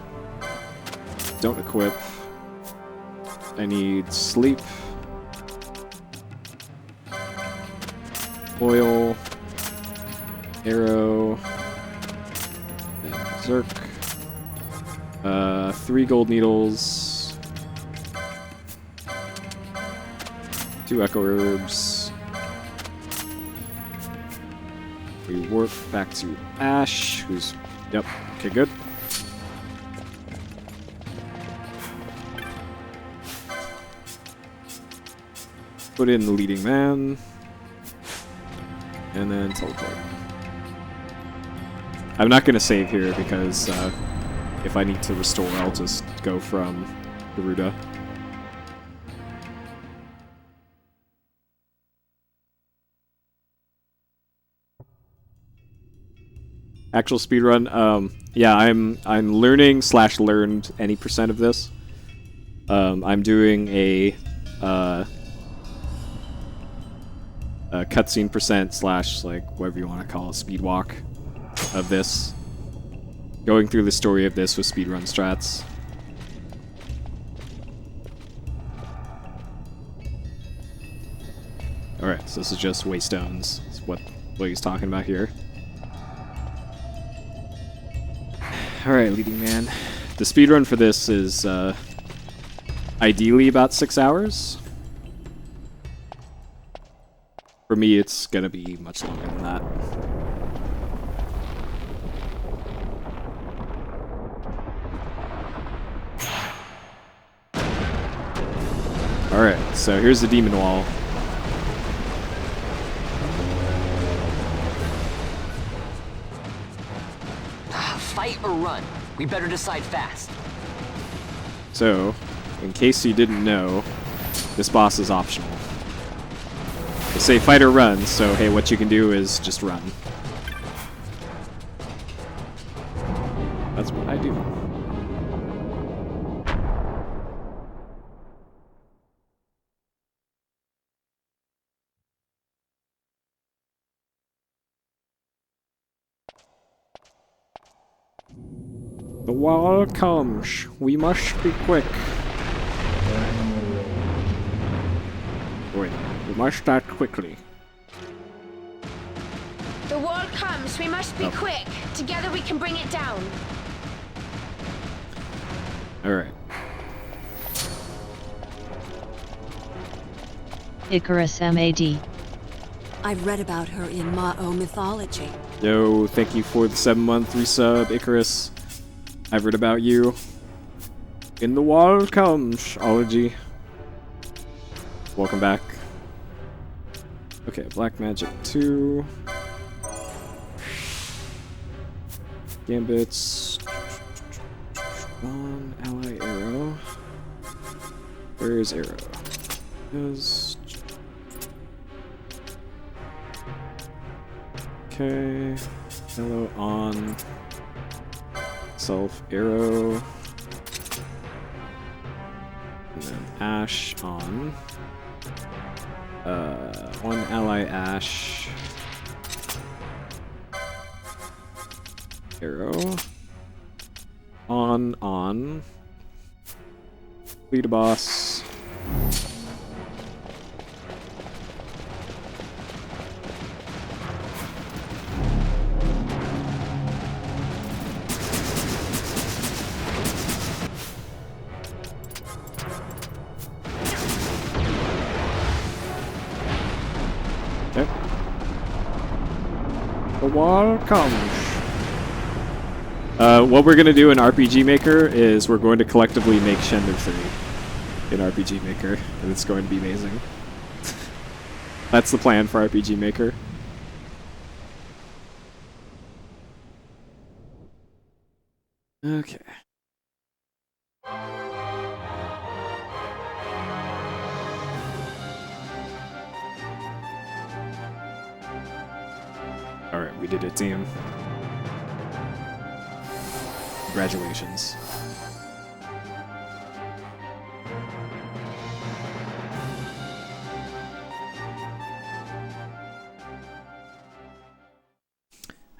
Don't equip. I need sleep. Oil. Arrow. And Zerk. 3 gold needles. 2 echo herbs. We warp back to Ash, who's... Yep, okay, good. Put in the leading man. And then teleport. I'm not going to save here because if I need to restore, I'll just go from Garuda. Actual speedrun, yeah, I'm learning / learned any percent of this. I'm doing a cutscene percent / like whatever you want to call a speed walk of this. Going through the story of this with speedrun strats. Alright, so this is just Waystones. That's what he's talking about here. Alright, leading man. The speedrun for this is ideally about 6 hours. For me, it's gonna be much longer than that. Alright, so here's the demon wall. Fight or run? We better decide fast. So, in case you didn't know, this boss is optional. They say fight or run, so hey, what you can do is just run. That's what I do. The wall comes. We must be quick. Wait, we must act quickly. The wall comes. We must be quick. Together we can bring it down. Alright. Icarus MAD. I've read about her in Ma'o mythology. Yo, thank you for the 7-month resub, Icarus. I've read about you. In the wall comes, ology. Welcome back. Okay, Black Magic 2. Gambits. On ally arrow. Where is arrow? Is okay. Hello on self arrow. And then Ash on. One ally Ash. Arrow. On. Lead a boss. Okay. The wall comes. What we're going to do in RPG Maker is we're going to collectively make Shender 3 in RPG Maker, and it's going to be amazing. That's the plan for RPG Maker. Okay. Alright, we did it, team. Congratulations.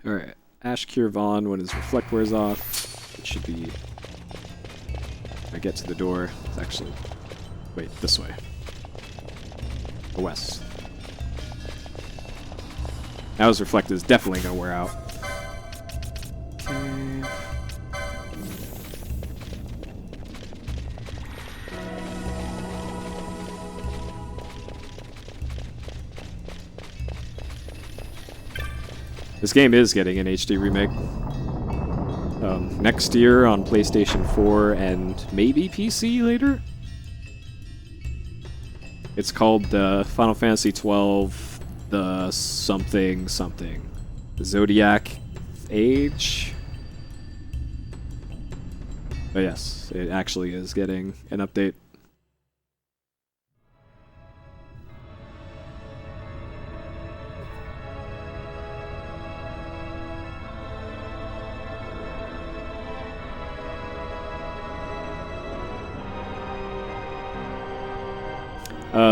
Alright, Ash Cure Vaughn when his reflect wears off. It should be... I get to the door. It's actually... Wait, this way. The west. Now his reflect is definitely gonna wear out. Okay. This game is getting an HD remake. Next year on PlayStation 4 and maybe PC later? It's called Final Fantasy XII, the something. The Zodiac Age? But yes, it actually is getting an update.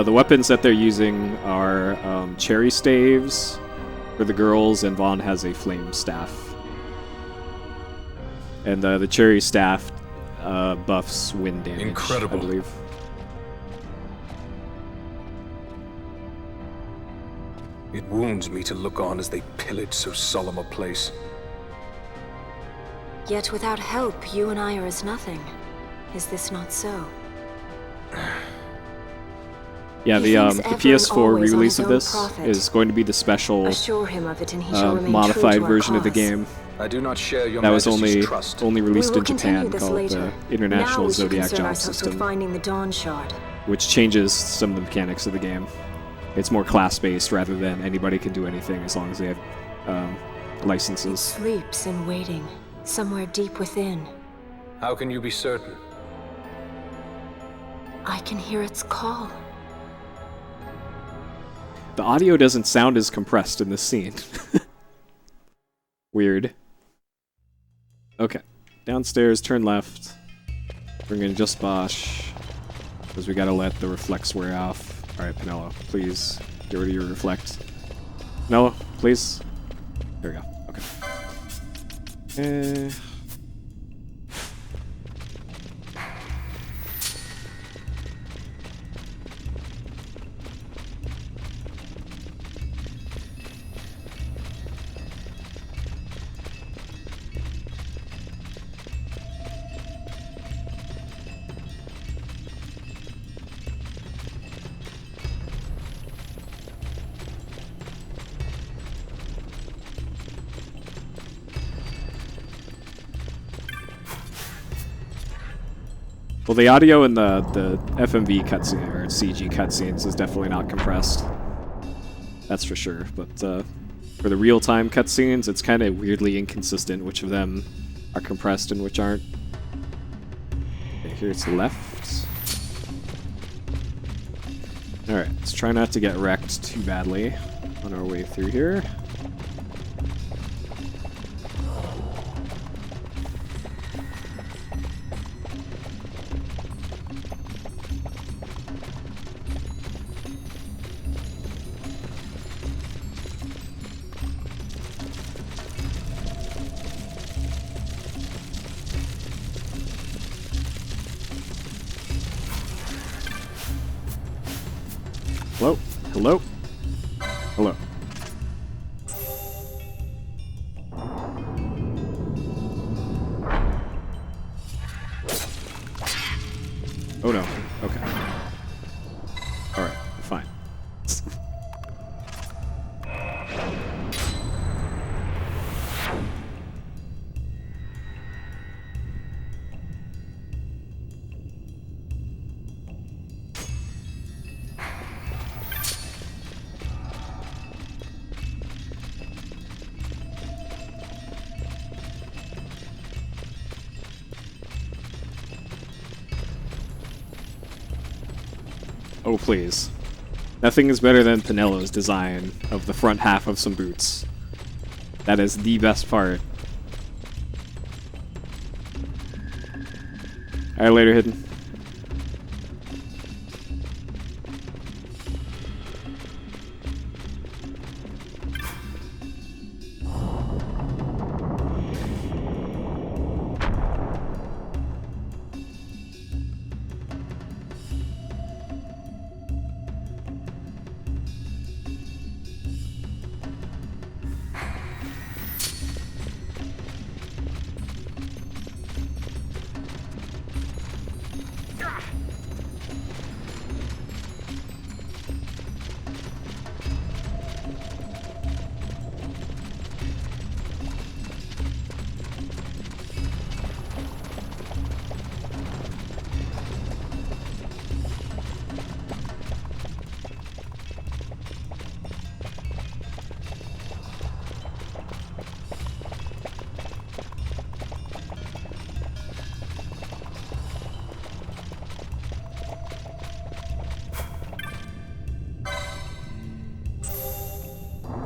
The weapons that they're using are cherry staves for the girls, and Vaughn has a flame staff. And the cherry staff buffs wind damage, Incredible. I believe. It wounds me to look on as they pillage so solemn a place. Yet without help, you and I are as nothing. Is this not so? Yeah, He the thinks ever and PS4 always on re-release his of own this profit. is going to be the special Assure him of it and he shall remain modified true to our version of the cause. game. I do not share your That was Majesty's trust. only released We will in continue Japan, this called later. the International Now we should Zodiac concern Job ourselves System, with finding the Dawn Shard. which changes some of the mechanics of the game. It's more class-based rather than anybody can do anything as long as they have licenses. Sleeps in waiting, somewhere deep within. How can you be certain? I can hear its call. The audio doesn't sound as compressed in this scene. Weird. Okay. Downstairs, turn left. Bring in Just Bosch. Because we gotta let the reflects wear off. Alright, Penelo, please get rid of your reflect. Penelo, please. There we go. Okay. Well, the audio in the FMV cutscene, or CG cutscenes is definitely not compressed. That's for sure. But for the real-time cutscenes, it's kind of weirdly inconsistent which of them are compressed and which aren't. Okay, here it's left. Alright, let's try not to get wrecked too badly on our way through here. Hello? Hello? Hello. Oh no. Okay. Alright, fine. Oh, please. Nothing is better than Pinello's design of the front half of some boots. That is the best part. Alright, later, Hidden.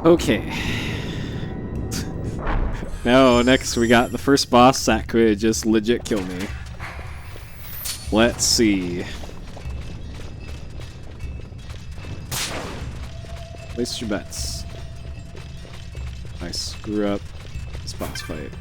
Okay. Now, next we got the first boss that could just legit kill me. Let's see. Place your bets. I screw up this boss fight.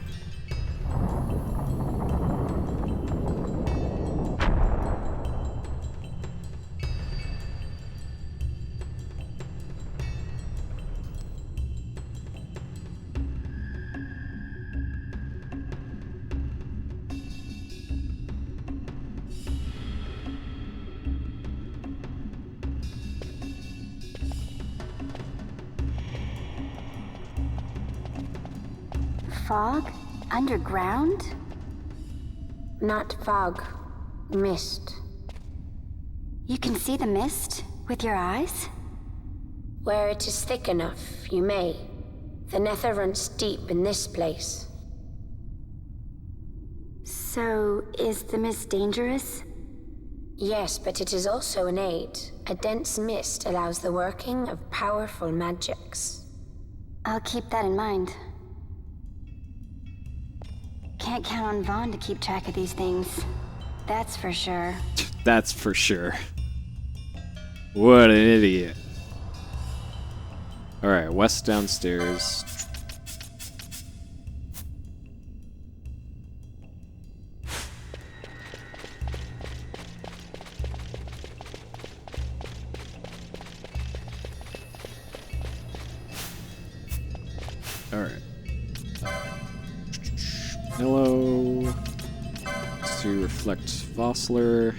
Fog? Underground? Not fog. Mist. You can see the mist with your eyes? Where it is thick enough, you may. The nether runs deep in this place. So, is the mist dangerous? Yes, but it is also an aid. A dense mist allows the working of powerful magics. I'll keep that in mind. Can't count on Vaughn to keep track of these things. That's for sure. That's for sure. What an idiot. Alright, west downstairs. Alright. Hello. To reflect Vossler.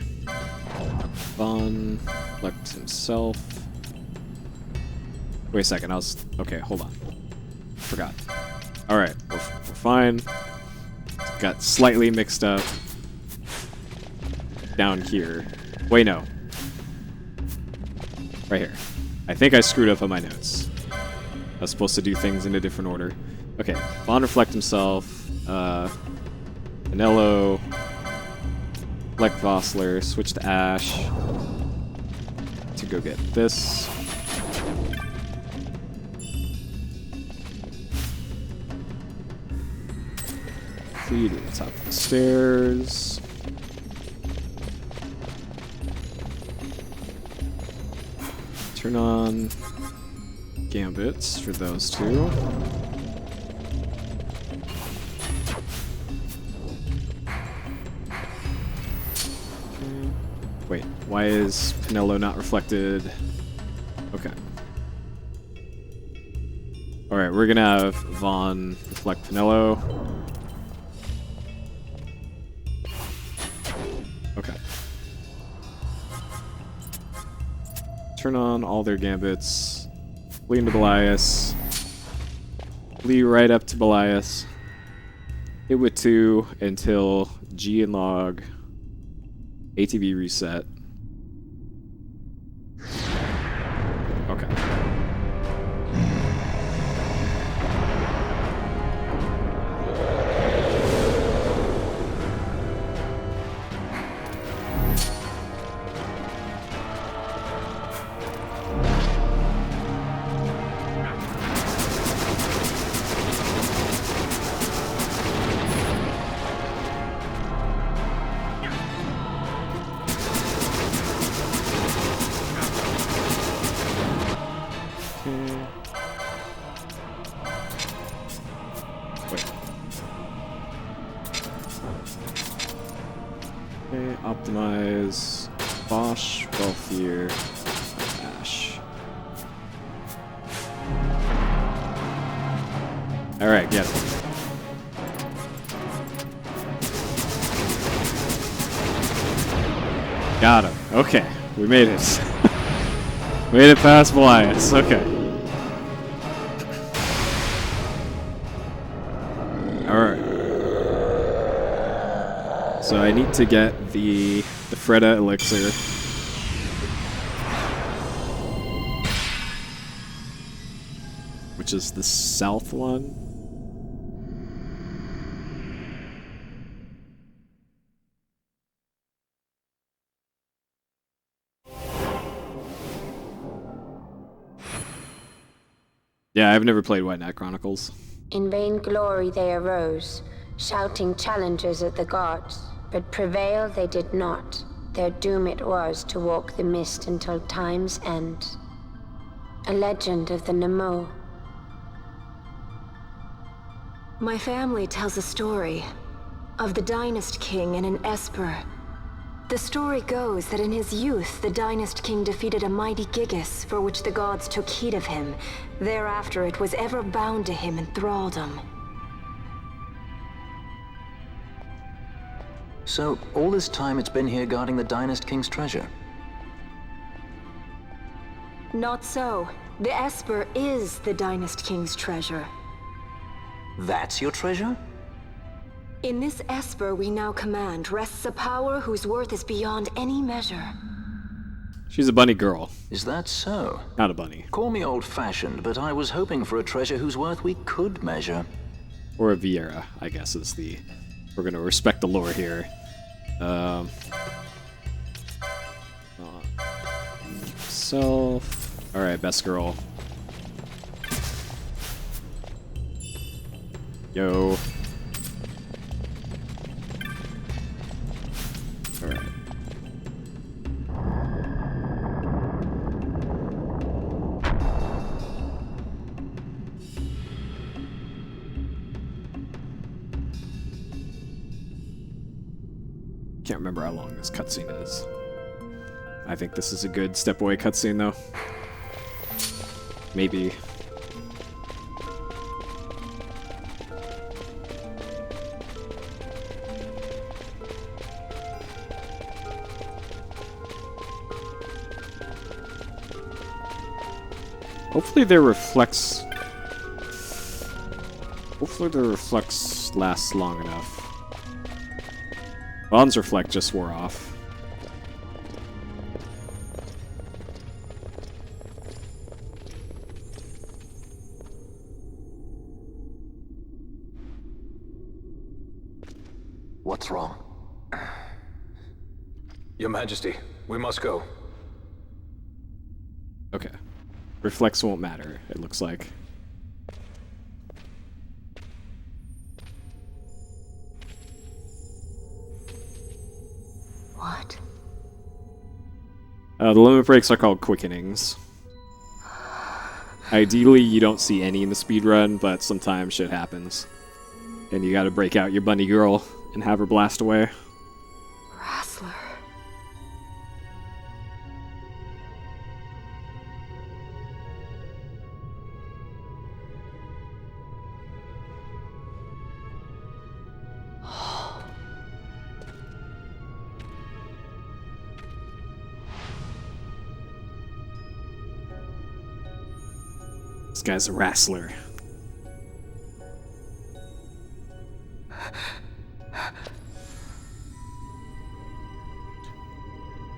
Vaughn. Reflect himself. Wait a second, okay, hold on. Forgot. Alright, we're fine. Got slightly mixed up down here. Wait, no. Right here. I think I screwed up on my notes. I was supposed to do things in a different order. Okay, Vaughn reflect himself. Vanello. Reflect Vossler. Switch to Ash. To go get this. Flee to the top of the stairs. Turn on gambits for those two. Wait, why is Pinello not reflected? Okay. Alright, we're gonna have Vaughn reflect Pinello. Okay. Turn on all their gambits. Flee into Belias. Flee right up to Belias. Hit with 2 until G and log. ATV reset. Okay. Optimize Bosch, Wealthier, Ash. Alright, get it. Got him. Okay, we made it. Made it past Belias. Okay. Alright. So I need to get the Freda elixir. Which is the south one. Yeah, I've never played White Knight Chronicles. In vain glory they arose, shouting challenges at the gods, but prevail they did not. Their doom it was to walk the mist until time's end. A legend of the Nemo. My family tells a story of the Dynast King and an Esper. The story goes that in his youth, the Dynast King defeated a mighty Gigas, for which the gods took heed of him. Thereafter, it was ever bound to him in thraldom. So, all this time it's been here guarding the Dynast King's treasure? Not so. The Esper is the Dynast King's treasure. That's your treasure? In this Esper we now command rests a power whose worth is beyond any measure. She's a bunny girl. Is that so? Not a bunny. Call me old-fashioned, but I was hoping for a treasure whose worth we could measure. Or a Viera, I guess is the... We're gonna respect the lore here. Self. Alright, best girl. Yo. Alright. Can't remember how long this cutscene is. I think this is a good step-away cutscene, though. Maybe. Hopefully their reflex... Hopefully their reflex lasts long enough. Vaughn's reflect just wore off. What's wrong? Your Majesty, we must go. Okay. Reflex won't matter, it looks like. What? The limit breaks are called quickenings. Ideally, you don't see any in the speedrun, but sometimes shit happens. And you gotta break out your bunny girl and have her blast away. Wrestler. This guy's a wrestler.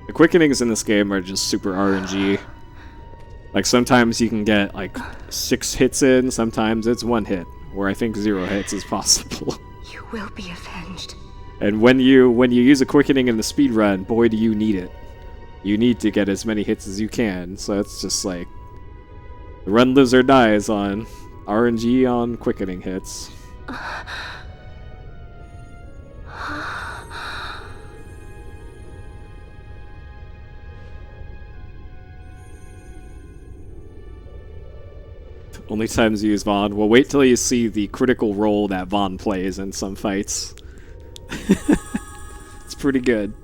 The quickenings in this game are just super RNG. Like, sometimes you can get, like, 6 hits in, sometimes it's 1 hit, where I think 0 hits is possible. You will be avenged. And when you use a quickening in the speedrun, boy do you need it. You need to get as many hits as you can, so it's just like... Run, lives, or dies on RNG on quickening hits. Only times you use Vaughn. Well, wait till you see the critical role that Vaughn plays in some fights. It's pretty good.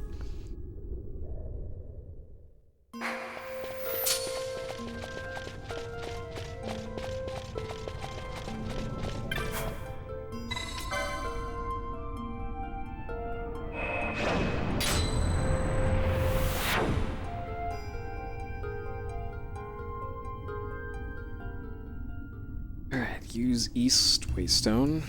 Use East Waystone.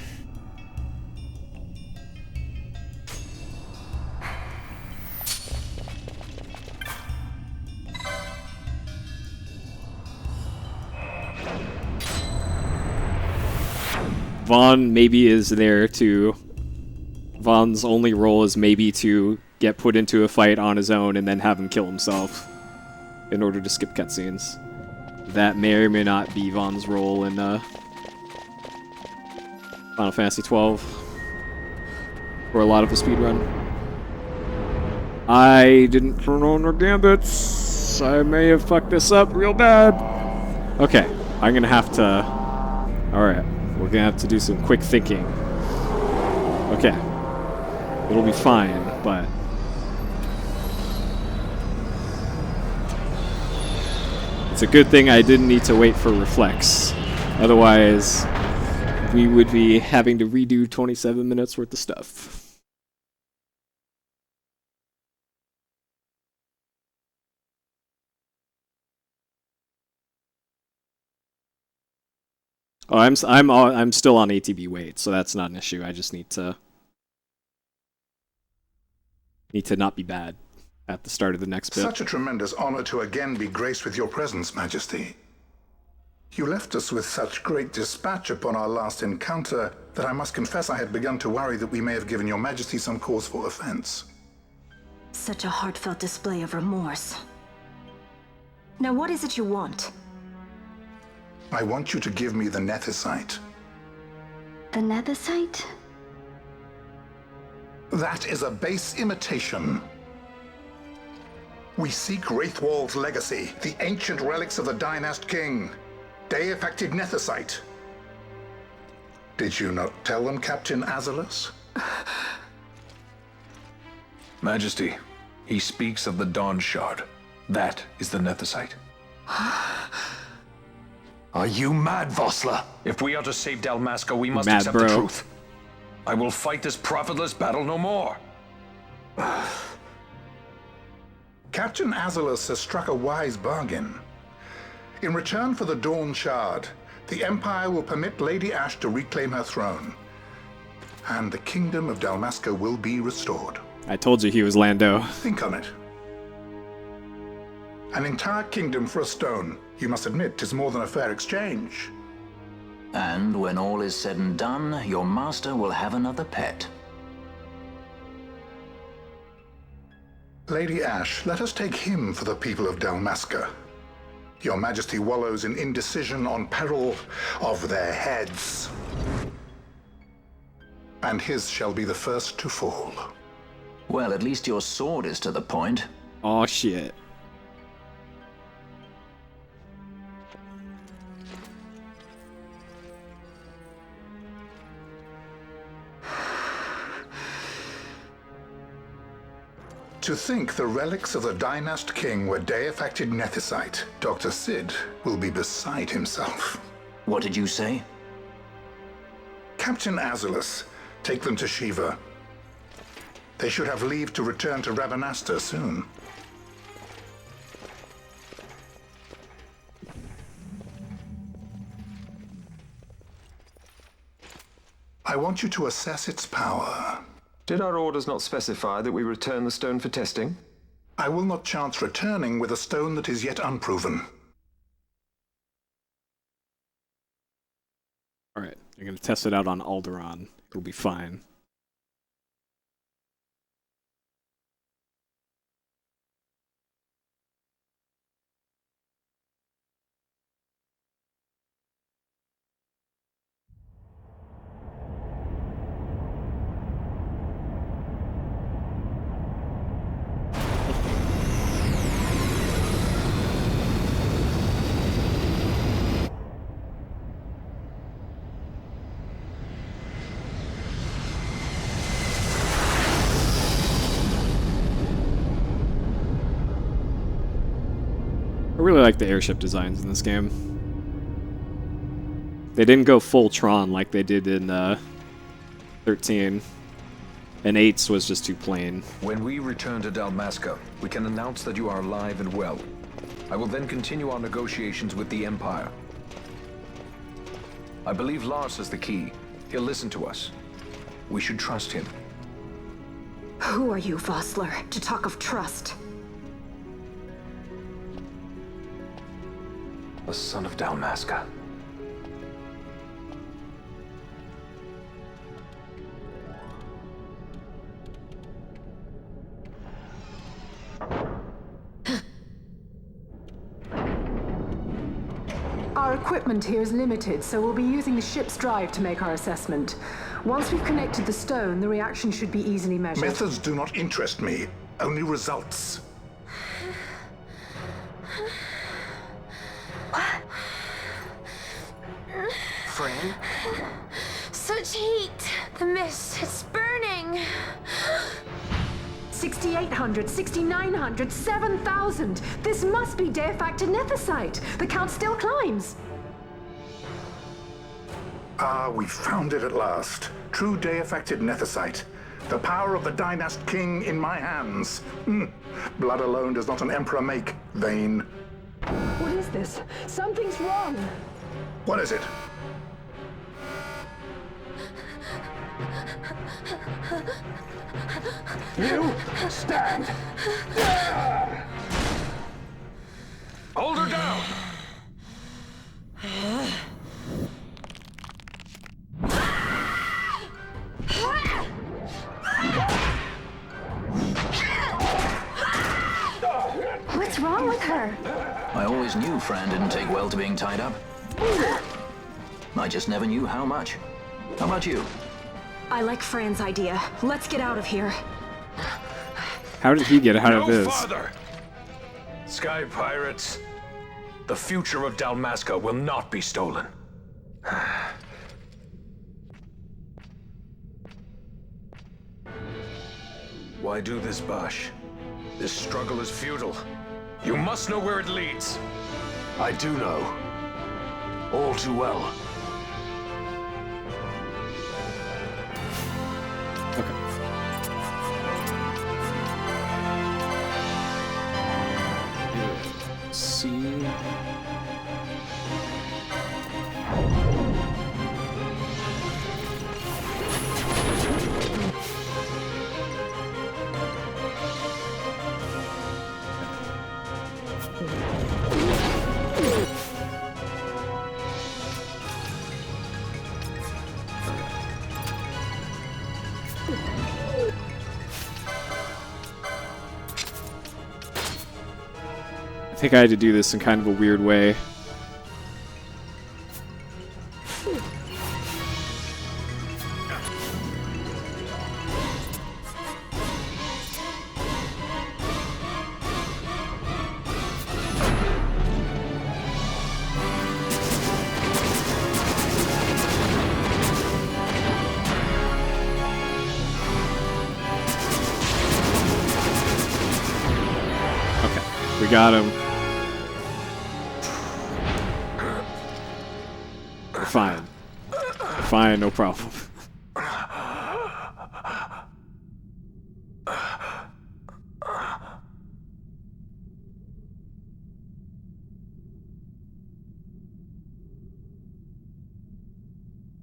Vaughn maybe is there to... Vaughn's only role is maybe to get put into a fight on his own and then have him kill himself in order to skip cutscenes. That may or may not be Vaughn's role in Final Fantasy XII for a lot of the speedrun. I didn't turn on the gambits. I may have fucked this up real bad. Okay, I'm gonna have to... Alright, we're gonna have to do some quick thinking. Okay. It'll be fine, but... It's a good thing I didn't need to wait for Reflex. Otherwise... we would be having to redo 27 minutes worth of stuff. Oh, I'm still on ATB wait, so that's not an issue. I just need to not be bad at the start of the next bit. Such a tremendous honor to again be graced with your presence, Majesty. You left us with such great dispatch upon our last encounter that I must confess I had begun to worry that we may have given your Majesty some cause for offense. Such a heartfelt display of remorse. Now what is it you want? I want you to give me the Nethicite. The Nethicite? That is a base imitation. We seek Wraithwald's legacy, the ancient relics of the Dynast King. Day-affected Nethicite. Did you not tell them, Captain Azalus? Majesty, he speaks of the Dawn Shard. That is the Nethicite. Are you mad, Vossler? If we are to save Dalmasca, we must Mad, accept bro. the truth. I will fight this profitless battle no more. Captain Azalus has struck a wise bargain. In return for the Dawn Shard, the Empire will permit Lady Ash to reclaim her throne, and the Kingdom of Dalmasca will be restored. I told you he was Lando. Think on it. An entire kingdom for a stone. You must admit, 'tis more than a fair exchange. And when all is said and done, your master will have another pet. Lady Ash, let us take him for the people of Dalmasca. Your Majesty wallows in indecision on peril of their heads. And his shall be the first to fall. Well, at least your sword is to the point. Oh shit. To think the relics of the Dynast King were deifacted nethicite, Dr. Sid will be beside himself. What did you say? Captain Azulus, take them to Shiva. They should have leave to return to Rabanastre soon. I want you to assess its power. Did our orders not specify that we return the stone for testing? I will not chance returning with a stone that is yet unproven. Alright, you're gonna test it out on Alderaan. It'll be fine. I really like the airship designs in this game. They didn't go full Tron like they did in 13. And 8's was just too plain. When we return to Dalmasca, we can announce that you are alive and well. I will then continue our negotiations with the Empire. I believe Lars has the key. He'll listen to us. We should trust him. Who are you, Vossler, to talk of trust? The son of Dalmasca. Our equipment here is limited, so we'll be using the ship's drive to make our assessment. Once we've connected the stone, the reaction should be easily measured. Methods do not interest me, only results. Fran? Such heat! The mist, it's burning! 6,800, 6,900, 7,000! This must be deifacted nethicite! The count still climbs! Ah, we found it at last. True deifacted nethicite. The power of the Dynast King in my hands. Blood alone does not an emperor make, vain. What is this? Something's wrong! What is it? You stand! Hold her down! What's wrong with her? I always knew Fran didn't take well to being tied up. I just never knew how much. How about you? I like Fran's idea. Let's get out of here. How did he get out of this? No farther! Sky Pirates, the future of Dalmasca will not be stolen. Why do this, Bash? This struggle is futile. You must know where it leads. I do know. All too well. See. think I had to do this in kind of a weird way. We got him. Fine. Fine, no problem.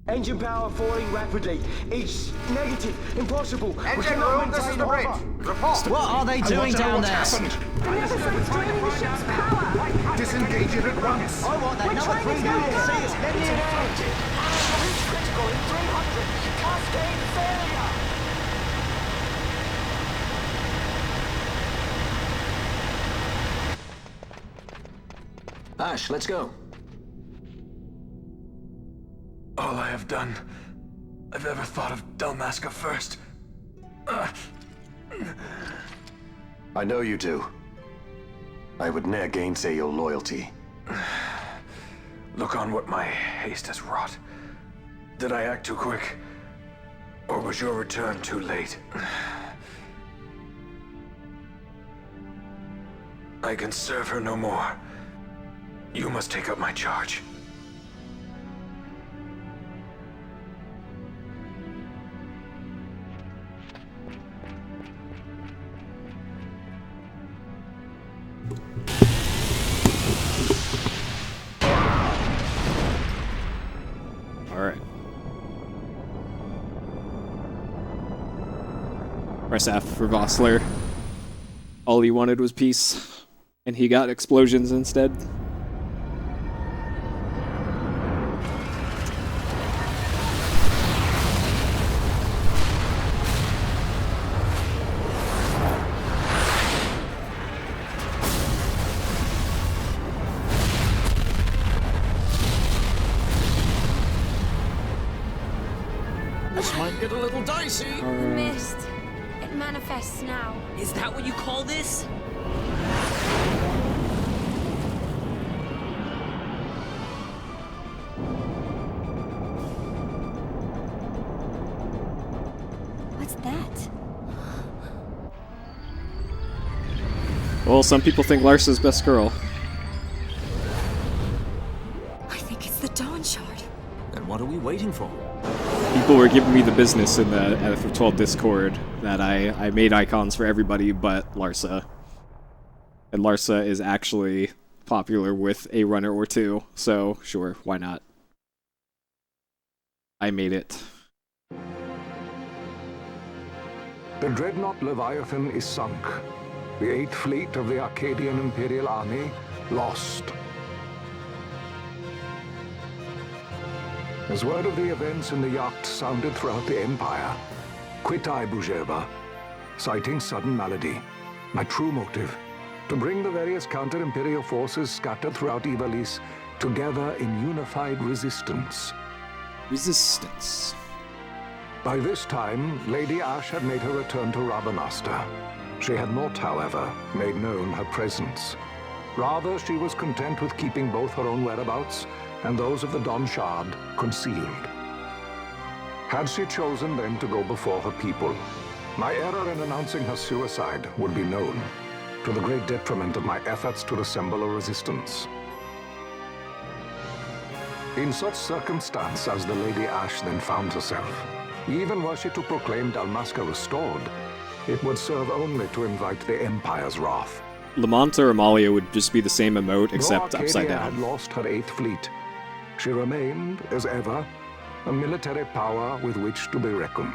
Engine power falling rapidly. It's negative. Impossible. Engine room, this is the bridge. Report. What are they doing down there? Disengage it at once. I want that number 3 unit seal. Let me know. Critical in 300. Cascade failure. Ash, let's go. All I have done, I've ever thought of Dalmasca first. I know you do. I would ne'er gainsay your loyalty. Look on what my haste has wrought. Did I act too quick? Or was your return too late? I can serve her no more. You must take up my charge. Alright. Press F for Vossler. All he wanted was peace, and he got explosions instead. This might get a little dicey. The mist. It manifests now. Is that what you call this? What's that? Well, some people think Larsa's best girl. I think it's the Dawn Shard. Then what are we waiting for? People were giving me the business in the FF12 Discord that I made icons for everybody but Larsa. And Larsa is actually popular with a runner or two, so sure, why not? I made it. The dreadnought Leviathan is sunk. The 8th Fleet of the Arcadian Imperial Army lost. As word of the events in the yacht sounded throughout the Empire, quit I Bujeba, citing sudden malady. My true motive, to bring the various counter-imperial forces scattered throughout Ivalice together in unified resistance. Resistance. By this time, Lady Ash had made her return to Rabanasta. She had not, however, made known her presence. Rather, she was content with keeping both her own whereabouts and those of the Dawn Shard concealed. Had she chosen then to go before her people, my error in announcing her suicide would be known, to the great detriment of my efforts to assemble a resistance. In such circumstance as the Lady Ash then found herself, even were she to proclaim Dalmasca restored, it would serve only to invite the Empire's wrath. Lamont or Amalia would just be the same emote, except Though upside Arcadia down. had lost her 8th Fleet, she remained, as ever, a military power with which to be reckoned.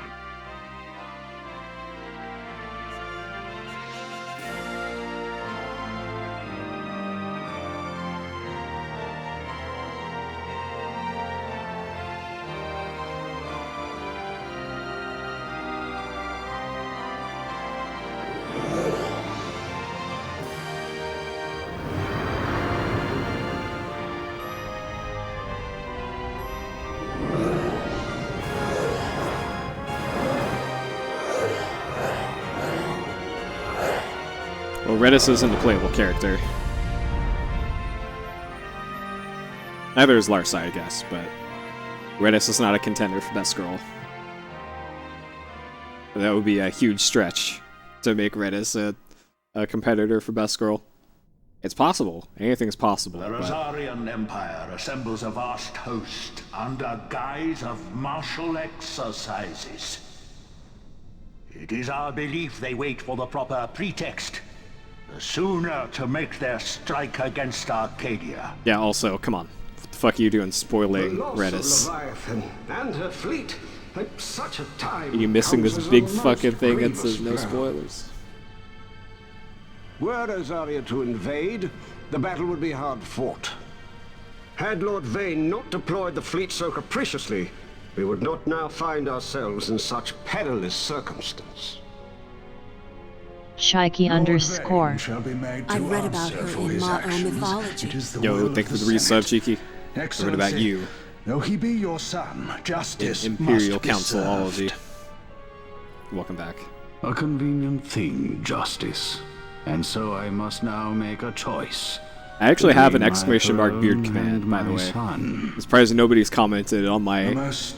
Redis isn't a playable character. Neither is Larsa, I guess, but Redis is not a contender for Best Girl. That would be a huge stretch to make Redis a competitor for Best Girl. It's possible. Anything's possible. The Rosarian Empire assembles a vast host under guise of martial exercises. It is our belief they wait for the proper pretext, the sooner to make their strike against Arcadia. Yeah, also, come on. What the fuck are you doing spoiling Redis? Leviathan and her fleet at such a time. Are you missing this comes as big a most fucking thing that grievous says no blow. spoilers? Were Rosaria to invade, the battle would be hard fought. Had Lord Vayne not deployed the fleet so capriciously, we would not now find ourselves in such perilous circumstance. Shaiki underscore. I read about her in Ma'o mythology. Yo, thank you for the resub, Cheeky. I read about you. Though he be your son, justice Imperial must be Councilology. served. Welcome back. A convenient thing, justice. And so I must now make a choice. I actually have an between my exclamation mark beard throne command, and by the my way. son. I'm surprised nobody's commented on my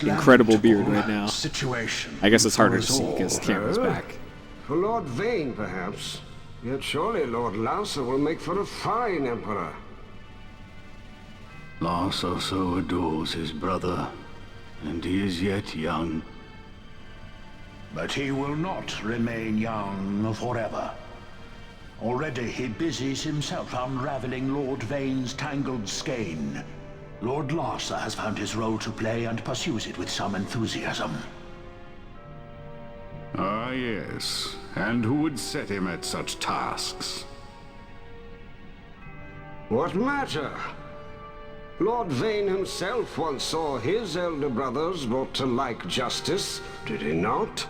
incredible beard right now. Situation I guess it's harder to for us see all. because the camera's back. For Lord Vayne, perhaps. Yet surely Lord Larsa will make for a fine emperor. Larsa so adores his brother, and he is yet young. But he will not remain young forever. Already he busies himself unraveling Lord Vayne's tangled skein. Lord Larsa has found his role to play and pursues it with some enthusiasm. Ah, yes. And who would set him at such tasks? What matter? Lord Vayne himself once saw his elder brothers brought to like justice, did he not?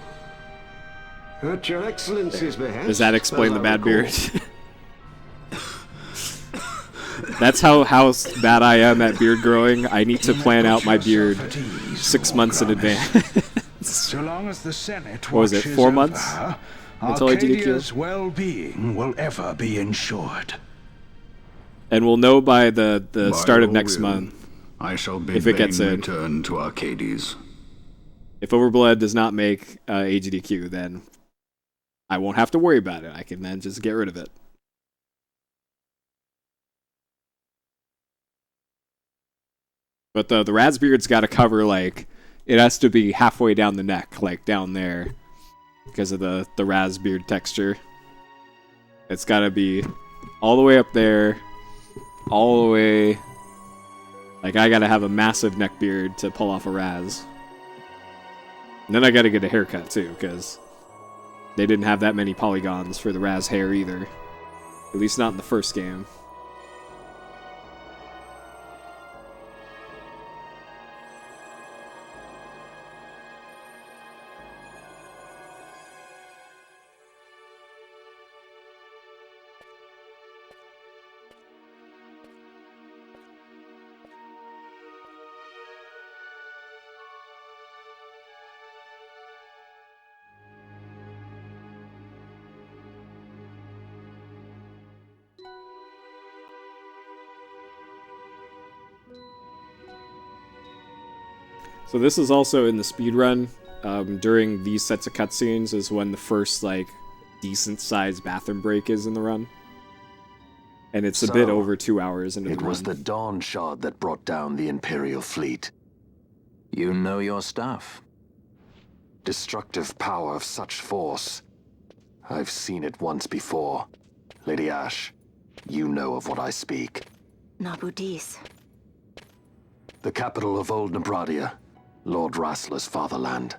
At your Excellency's behest. Does that explain as the I bad recall. beard? That's how bad I am at beard growing. I need to plan out my beard 6 months in advance. So long as the Senate What was it, watches 4 over months? her, Until I GDQ? Arcadia's well-being will ever be ensured. And we'll know by the By start of your next will, month I shall bid if it gets Vayne in. return to Arcades. If Overblood does not make AGDQ, then I won't have to worry about it. I can then just get rid of it. But the Radsbeard's got to cover, like, it has to be halfway down the neck, like down there, because of the Radsbeard texture. It's got to be all the way up there, all the way. Like, I got to have a massive neck beard to pull off a Raz. And then I got to get a haircut too, because they didn't have that many polygons for the Raz hair either. At least not in the first game. So this is also in the speedrun. During these sets of cutscenes is when the first, like, decent-sized bathroom break is in the run. And it's a bit So, over 2 hours into the It run. was the Dawn Shard that brought down the Imperial fleet. You know your stuff. Destructive power of such force. I've seen it once before. Lady Ash, you know of what I speak. Nabudis. The capital of Old Nebradia, Lord Rassler's fatherland.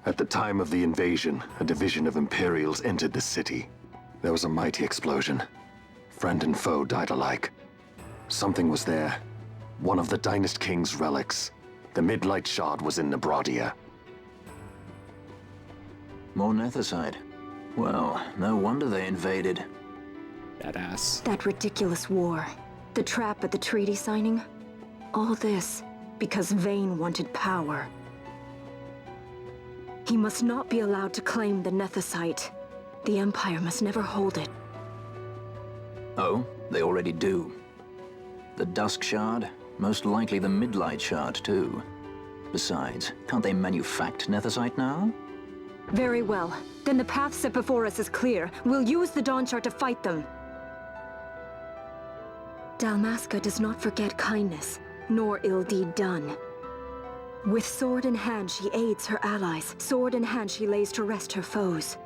At the time of the invasion, a division of Imperials entered the city. There was a mighty explosion. Friend and foe died alike. Something was there. One of the Dynast King's relics. The Midlight Shard was in Nebradia. More Nethicide. Well, no wonder they invaded. That ass. That ridiculous war. The trap at the treaty signing. All this because Vayne wanted power. He must not be allowed to claim the Nethicite. The Empire must never hold it. Oh, they already do. The Dusk Shard, most likely the Midlight Shard too. Besides, can't they manufacture Nethicite now? Very well. Then the path set before us is clear. We'll use the Dawn Shard to fight them. Dalmasca does not forget kindness, nor ill deed done. With sword in hand, she aids her allies. Sword in hand, she lays to rest her foes.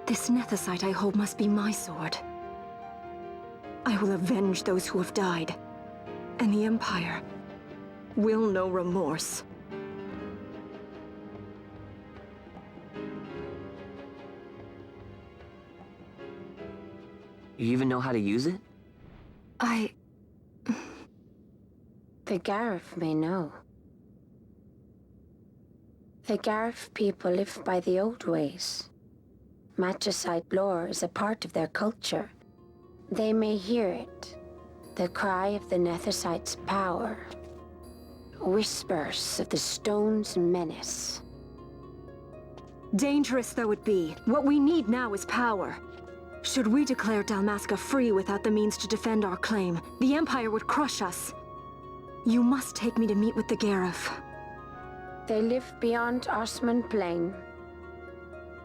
This Nethicite I hold must be my sword. I will avenge those who have died. And the Empire will know remorse. You even know how to use it? The Garif may know. The Garif people live by the old ways. Magicite lore is a part of their culture. They may hear it. The cry of the Nethicite's power. Whispers of the stone's menace. Dangerous though it be, what we need now is power. Should we declare Dalmasca free without the means to defend our claim, the Empire would crush us. You must take me to meet with the Garif. They live beyond Osman Plain.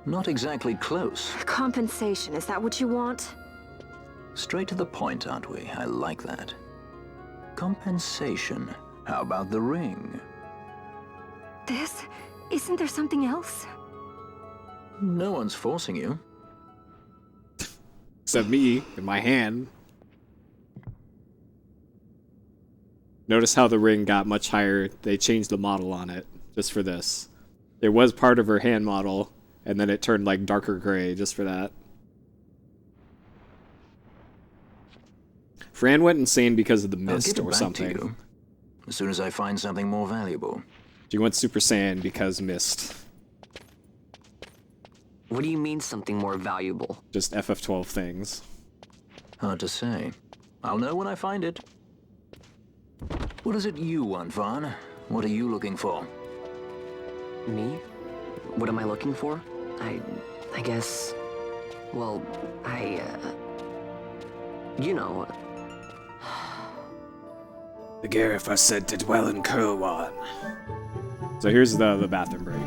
Not exactly close. Compensation, is that what you want? Straight to the point, aren't we? I like that. Compensation. How about the ring? This? Isn't there something else? No one's forcing you. Except me, in my hand. Notice how the ring got much higher. They changed the model on it, just for this. There was part of her hand model, and then it turned like darker gray, just for that. Fran went insane because of the mist or something. To you as soon as I find something more valuable. She went Super Saiyan because mist. What do you mean something more valuable? Just FF12 things. Hard to say. I'll know when I find it. What is it you want, Vaughn? What are you looking for? Me? What am I looking for? I guess... Well, you know... The Garif are said to dwell in Kurwan. So here's the bathroom break.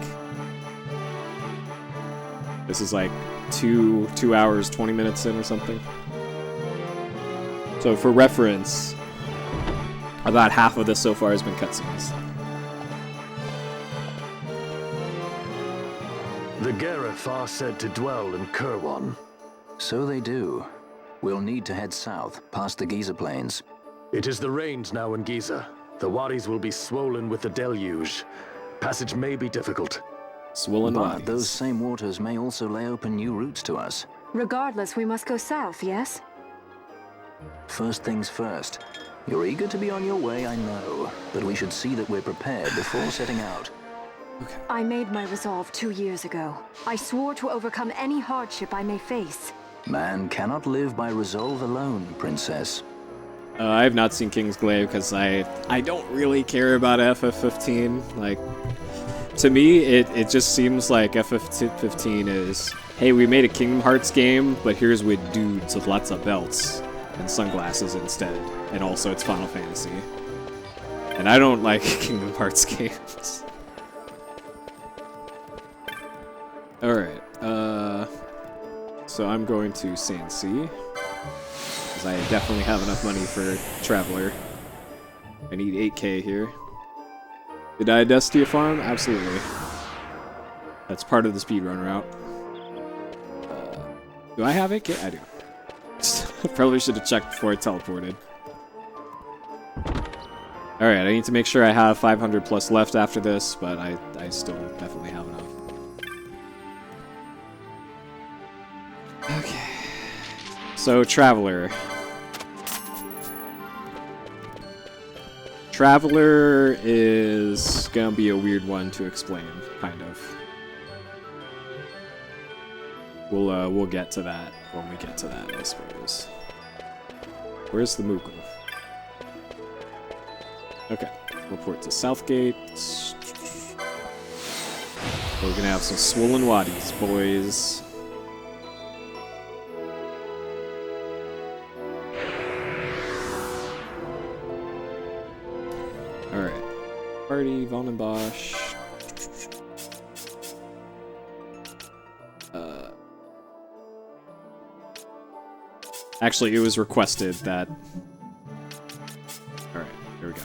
This is like 2 hours, 20 minutes in or something. So for reference, about half of this so far has been cutscenes. The Garif are said to dwell in Kurwan. So they do. We'll need to head south, past the Giza Plains. It is the rains now in Giza. The wadis will be swollen with the deluge. Passage may be difficult. Swollen But wadis. those same waters may also lay open new routes to us. Regardless, we must go south, yes? First things first. You're eager to be on your way, I know. But we should see that we're prepared before setting out. Okay. I made my resolve 2 years ago. I swore to overcome any hardship I may face. Man cannot live by resolve alone, Princess. I have not seen Kingsglaive because I don't really care about FF15. Like, to me, it just seems like FF15 is, hey, we made a Kingdom Hearts game, but here's with dudes with lots of belts and sunglasses instead. And also it's Final Fantasy. And I don't like Kingdom Hearts games. Alright, so I'm going to Sansi. Because I definitely have enough money for Traveler. I need 8K here. Did I dusty a farm? Absolutely. That's part of the speedrun route. Do I have 8K? I do. Probably should have checked before I teleported. Alright, I need to make sure I have 500 plus left after this, but I still definitely have enough. Okay. So, Traveler. Traveler is gonna be a weird one to explain, kind of. We'll get to that when we get to that, I suppose. Where's the Moogle? Okay, report to Southgate. We're gonna have some swollen wadis, boys. Party, Von and Bosch. Actually, it was requested that... Alright, there we go.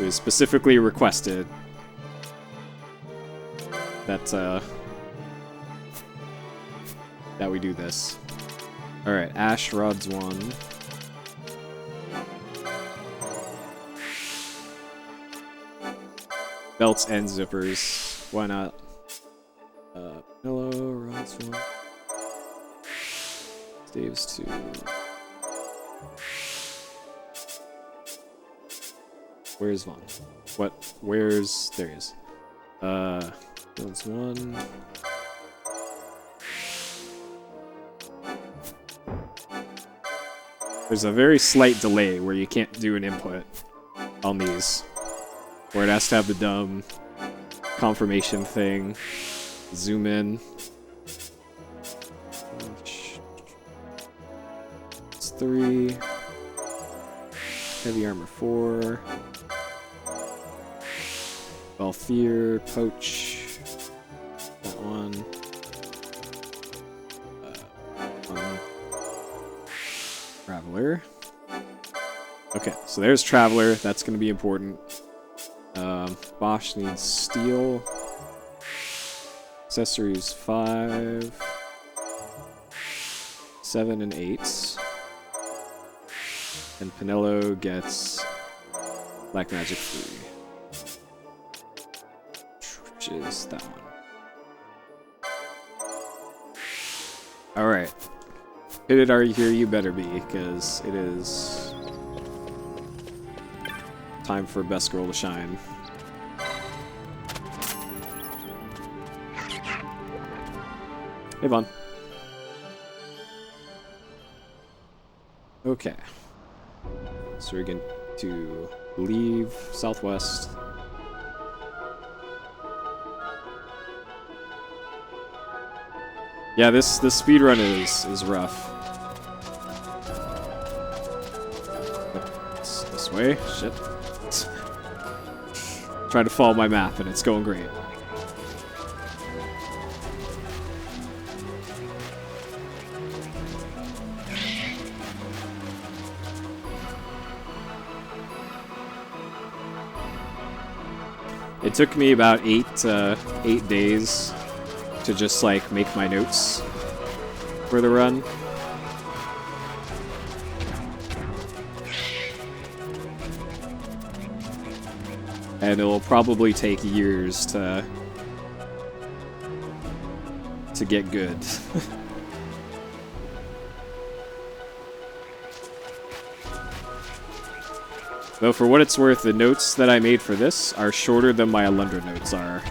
It was specifically requested that, that we do this. Alright, Ash Rods 1. Belts and zippers. Why not? Pillow, Rods 1. Staves 2. Where's Vaughn? What? Where's... There he is. Rods 1. There's a very slight delay where you can't do an input on these. Where it has to have the dumb confirmation thing. Zoom in. It's 3. Heavy armor 4. Balthier, Poach. That one. Traveler. Okay, so there's Traveler. That's going to be important. Bosch needs steel. Accessories 5. 7 and 8. And Pinello gets Black Magic 3. Which is that one. Alright. Pitted, are you here? You better be, because it is time for Best Girl to shine. Hey, Vaughn. Okay. So we're going to leave southwest. Yeah, this speedrun is rough. It's this way. Shit. Trying to follow my map and it's going great. It took me about 8 days to just like make my notes for the run. And it'll probably take years to get good. Though for what it's worth, the notes that I made for this are shorter than my Alundra notes are.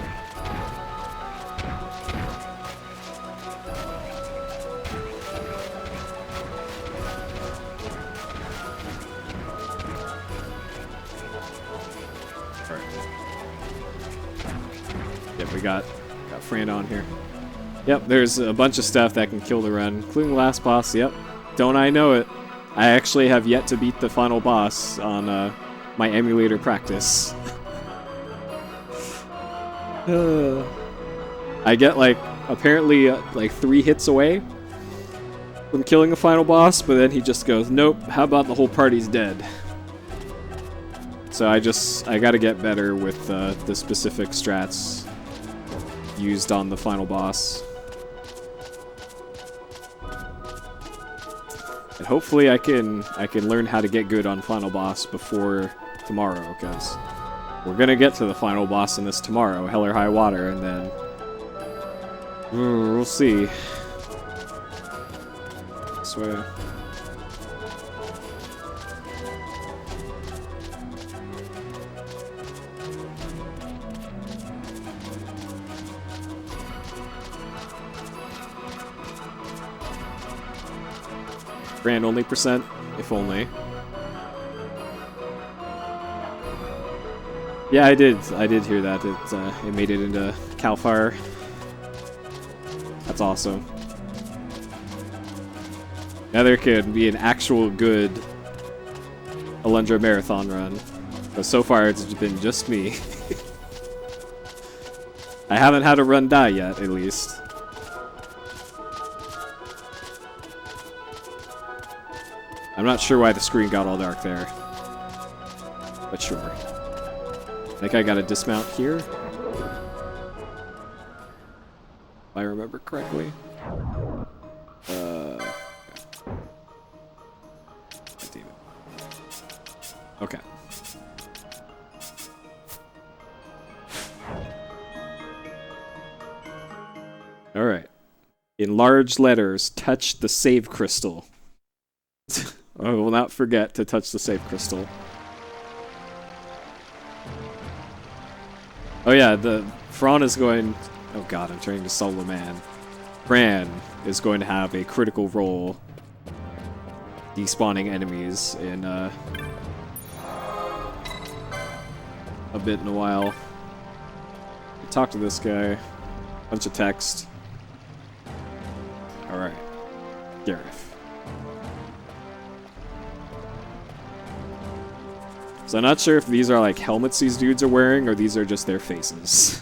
Yep, we got Fran on here. Yep, there's a bunch of stuff that can kill the run, including the last boss. Yep, don't I know it? I actually have yet to beat the final boss on my emulator practice. I get like apparently like 3 hits away from killing the final boss, but then he just goes, nope, how about the whole party's dead? So I gotta get better with the specific strats used on the final boss. And hopefully I can learn how to get good on final boss before tomorrow, because we're gonna get to the final boss in this tomorrow, Hell or High Water, and then we'll see. This way. Grand only %, if only. Yeah, I did hear that. It made it into Cal Fire. That's awesome. Now there could be an actual good Alundra marathon run. But so far, it's been just me. I haven't had a run die yet, at least. I'm not sure why the screen got all dark there. But sure. I think I gotta dismount here. If I remember correctly. Damn it. Okay. Alright. In large letters, touch the save crystal. I will not forget to touch the save crystal. Oh yeah, the Fran is going... Oh god, I'm turning to Solo Man. Fran is going to have a critical role despawning enemies in a bit in a while. Talk to this guy. Bunch of text. Alright. Gareth. So I'm not sure if these are like helmets these dudes are wearing or these are just their faces.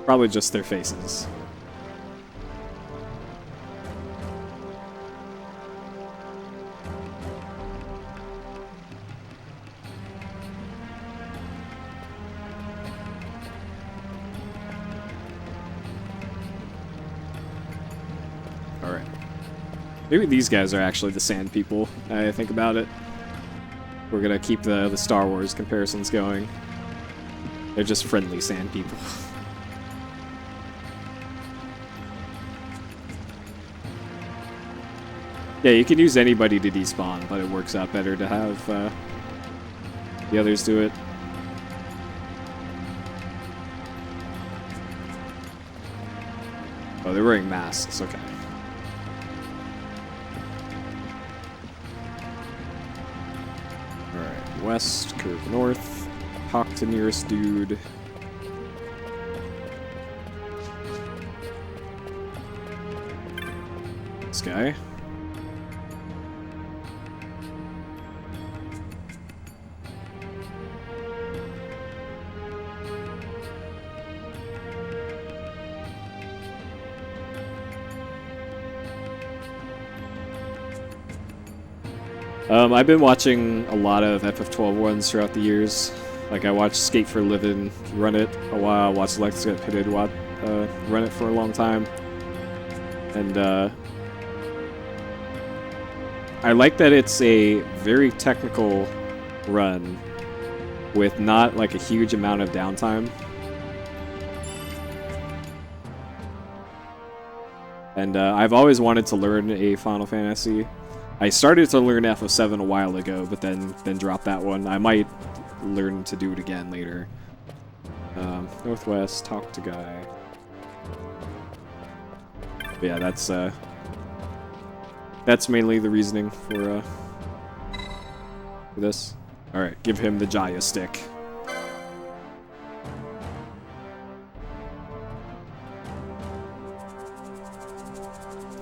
Probably just their faces. Alright. Maybe these guys are actually the sand people, now I think about it. We're gonna keep the Star Wars comparisons going. They're just friendly sand people. Yeah, you can use anybody to despawn, but it works out better to have the others do it. Oh, they're wearing masks, okay. Alright, west, curve north, talk to nearest dude. This guy. I've been watching a lot of FF12 ones throughout the years. Like, I watched Skate for a Living run it a while, watched Lex Get Pitted run it for a long time. And, I like that it's a very technical run with not, like, a huge amount of downtime. And, I've always wanted to learn a Final Fantasy. I started to learn FF7 a while ago, but then dropped that one. I might learn to do it again later. Northwest, talk to guy. But yeah, that's mainly the reasoning for this. All right, give him the Jaya stick.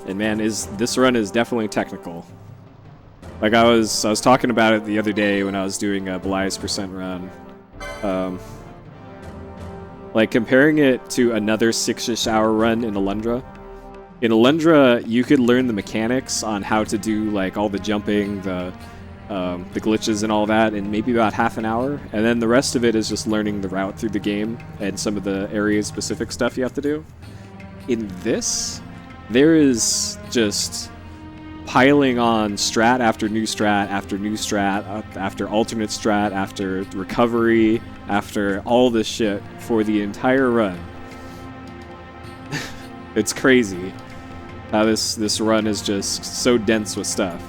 And man, this run is definitely technical. Like I was talking about it the other day when I was doing a Belias percent run. Like comparing it to another 6-ish hour run in Alundra. In Alundra, you could learn the mechanics on how to do like all the jumping, the glitches and all that in maybe about half an hour. And then the rest of it is just learning the route through the game and some of the area-specific stuff you have to do. In this, there is just piling on strat after new strat after new strat after alternate strat after recovery after all this shit for the entire run. It's crazy how this run is just so dense with stuff.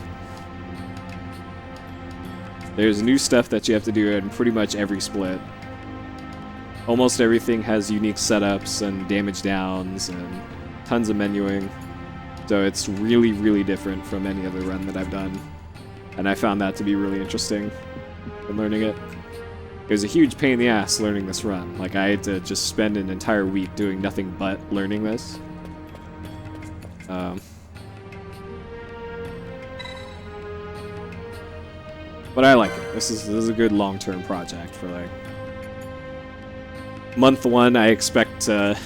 There's new stuff that you have to do in pretty much every split. Almost everything has unique setups and damage downs and tons of menuing. So it's really, really different from any other run that I've done. And I found that to be really interesting in learning it. It was a huge pain in the ass learning this run. Like, I had to just spend an entire week doing nothing but learning this. But I like it. This is a good long-term project for like month 1. I expect to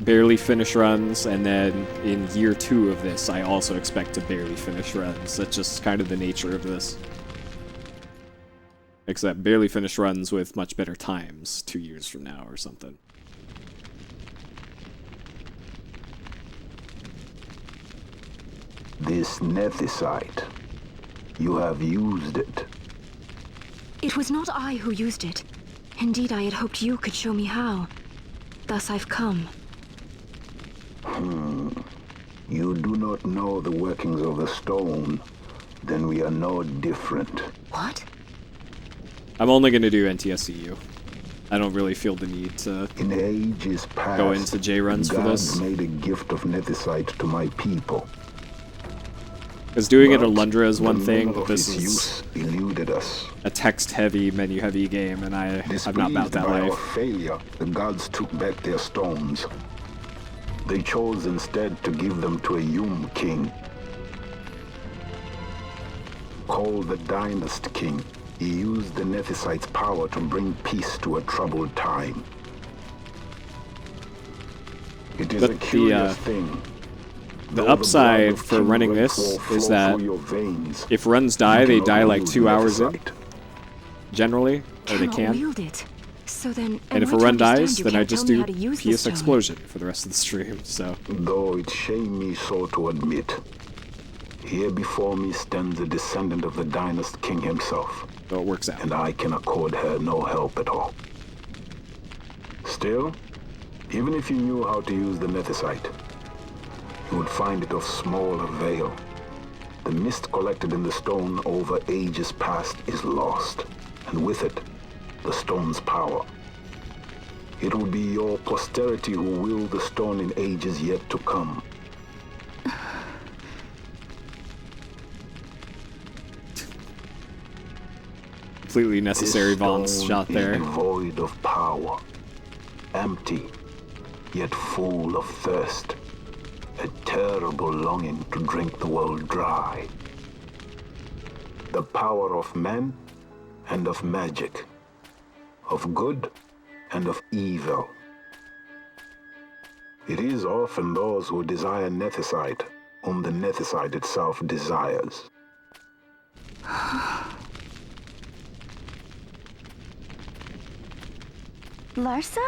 barely finish runs, and then in year 2 of this, I also expect to barely finish runs. That's just kind of the nature of this. Except barely finish runs with much better times 2 years from now or something. This nethicite, you have used it. It was not I who used it. Indeed, I had hoped you could show me how. Thus I've come. You do not know the workings of the stone, then we are no different. What? I'm only going to do NTSCU. I don't really feel the need to In ages past, go into J runs for this. God made a gift of nethicite to my people. Because doing it Alundra is one thing, but of this its is use eluded us. a text-heavy, menu-heavy game, and I'm not about that by life. our failure, the gods took back their stones. They chose instead to give them to a Yum king. Called the Dynast King, he used the nethicite's power to bring peace to a troubled time. It is But a curious thing. The Though upside blood of for King running Redfall this is flow that through your veins, if runs die, they you die cannot like wield 2 hours in. nethicite. Generally, or they Cannot can. wield it. So then, And if am a I to run dies, understand you then I can't just tell me do how to use this PS stone? Explosion for the rest of the stream, so... Though it shame me so to admit, here before me stands a descendant of the Dynast King himself. So it works out. And I can accord her no help at all. Still, even if you knew how to use the nethicite, you would find it of small avail. The mist collected in the stone over ages past is lost, and with it, the stone's power. It will be your posterity who wield the stone in ages yet to come. Completely necessary Vaughn's shot there. Is devoid of power, empty, yet full of thirst. A terrible longing to drink the world dry. The power of men and of magic, of good and of evil. It is often those who desire nethicite whom the nethicite itself desires. Larsa?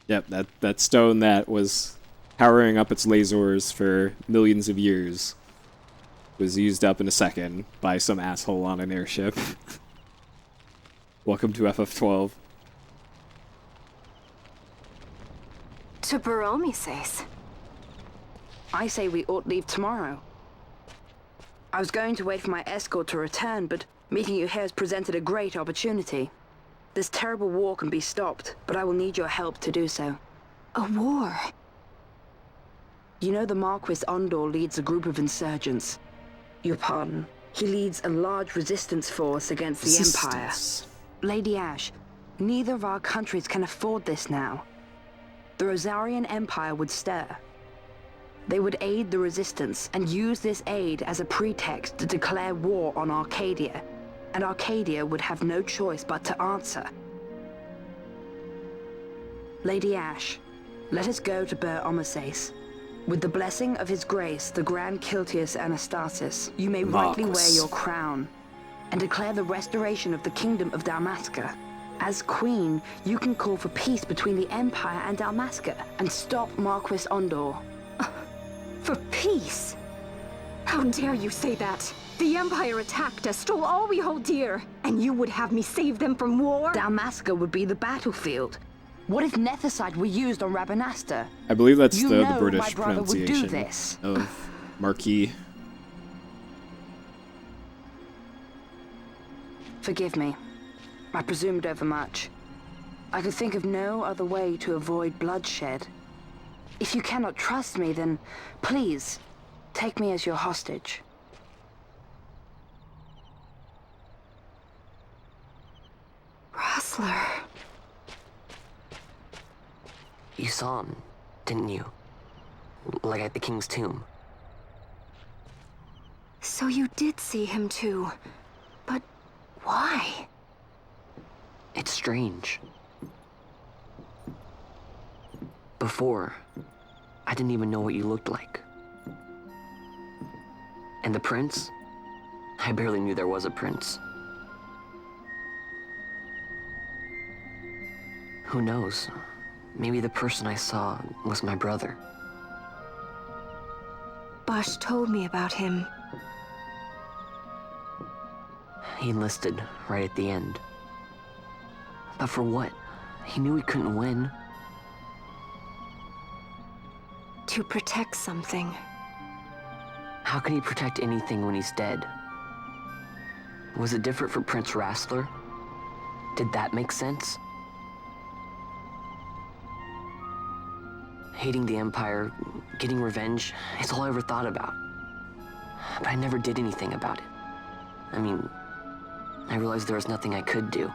Yep, that stone that was powering up its lasers for millions of years was used up in a second by some asshole on an airship. Welcome to FF12. To Baromises. I say we ought leave tomorrow. I was going to wait for my escort to return, but meeting you here has presented a great opportunity. This terrible war can be stopped, but I will need your help to do so. A war? You know the Marquis Ondor leads a group of insurgents. Your pardon. He leads a large resistance force against the Empire. Lady Ash, neither of our countries can afford this now. The Rosarian Empire would stir. They would aid the resistance and use this aid as a pretext to declare war on Arcadia. And Arcadia would have no choice but to answer. Lady Ash, let us go to Baromises. With the blessing of his grace, the Grand Kiltius Anastasis, you may rightly wear your crown and declare the restoration of the Kingdom of Dalmasca. As Queen, you can call for peace between the Empire and Dalmasca and stop Marquis Ondor. For peace? How dare you say that? The Empire attacked us, stole all we hold dear, and you would have me save them from war? Dalmasca would be the battlefield. What if nethicite were used on Rabanasta? I believe that's You the know British my brother would do pronunciation this. of Marquis. Forgive me. I presumed overmuch. I could think of no other way to avoid bloodshed. If you cannot trust me, then please, take me as your hostage. Rustler. You saw him, didn't you? Like at the king's tomb. So you did see him too. But why? It's strange. Before, I didn't even know what you looked like. And the prince? I barely knew there was a prince. Who knows? Maybe the person I saw was my brother. Bash told me about him. He enlisted right at the end. But for what? He knew he couldn't win. To protect something. How can he protect anything when he's dead? Was it different for Prince Rastler? Did that make sense? Hating the Empire, getting revenge, it's all I ever thought about. But I never did anything about it. I mean, I realized there was nothing I could do.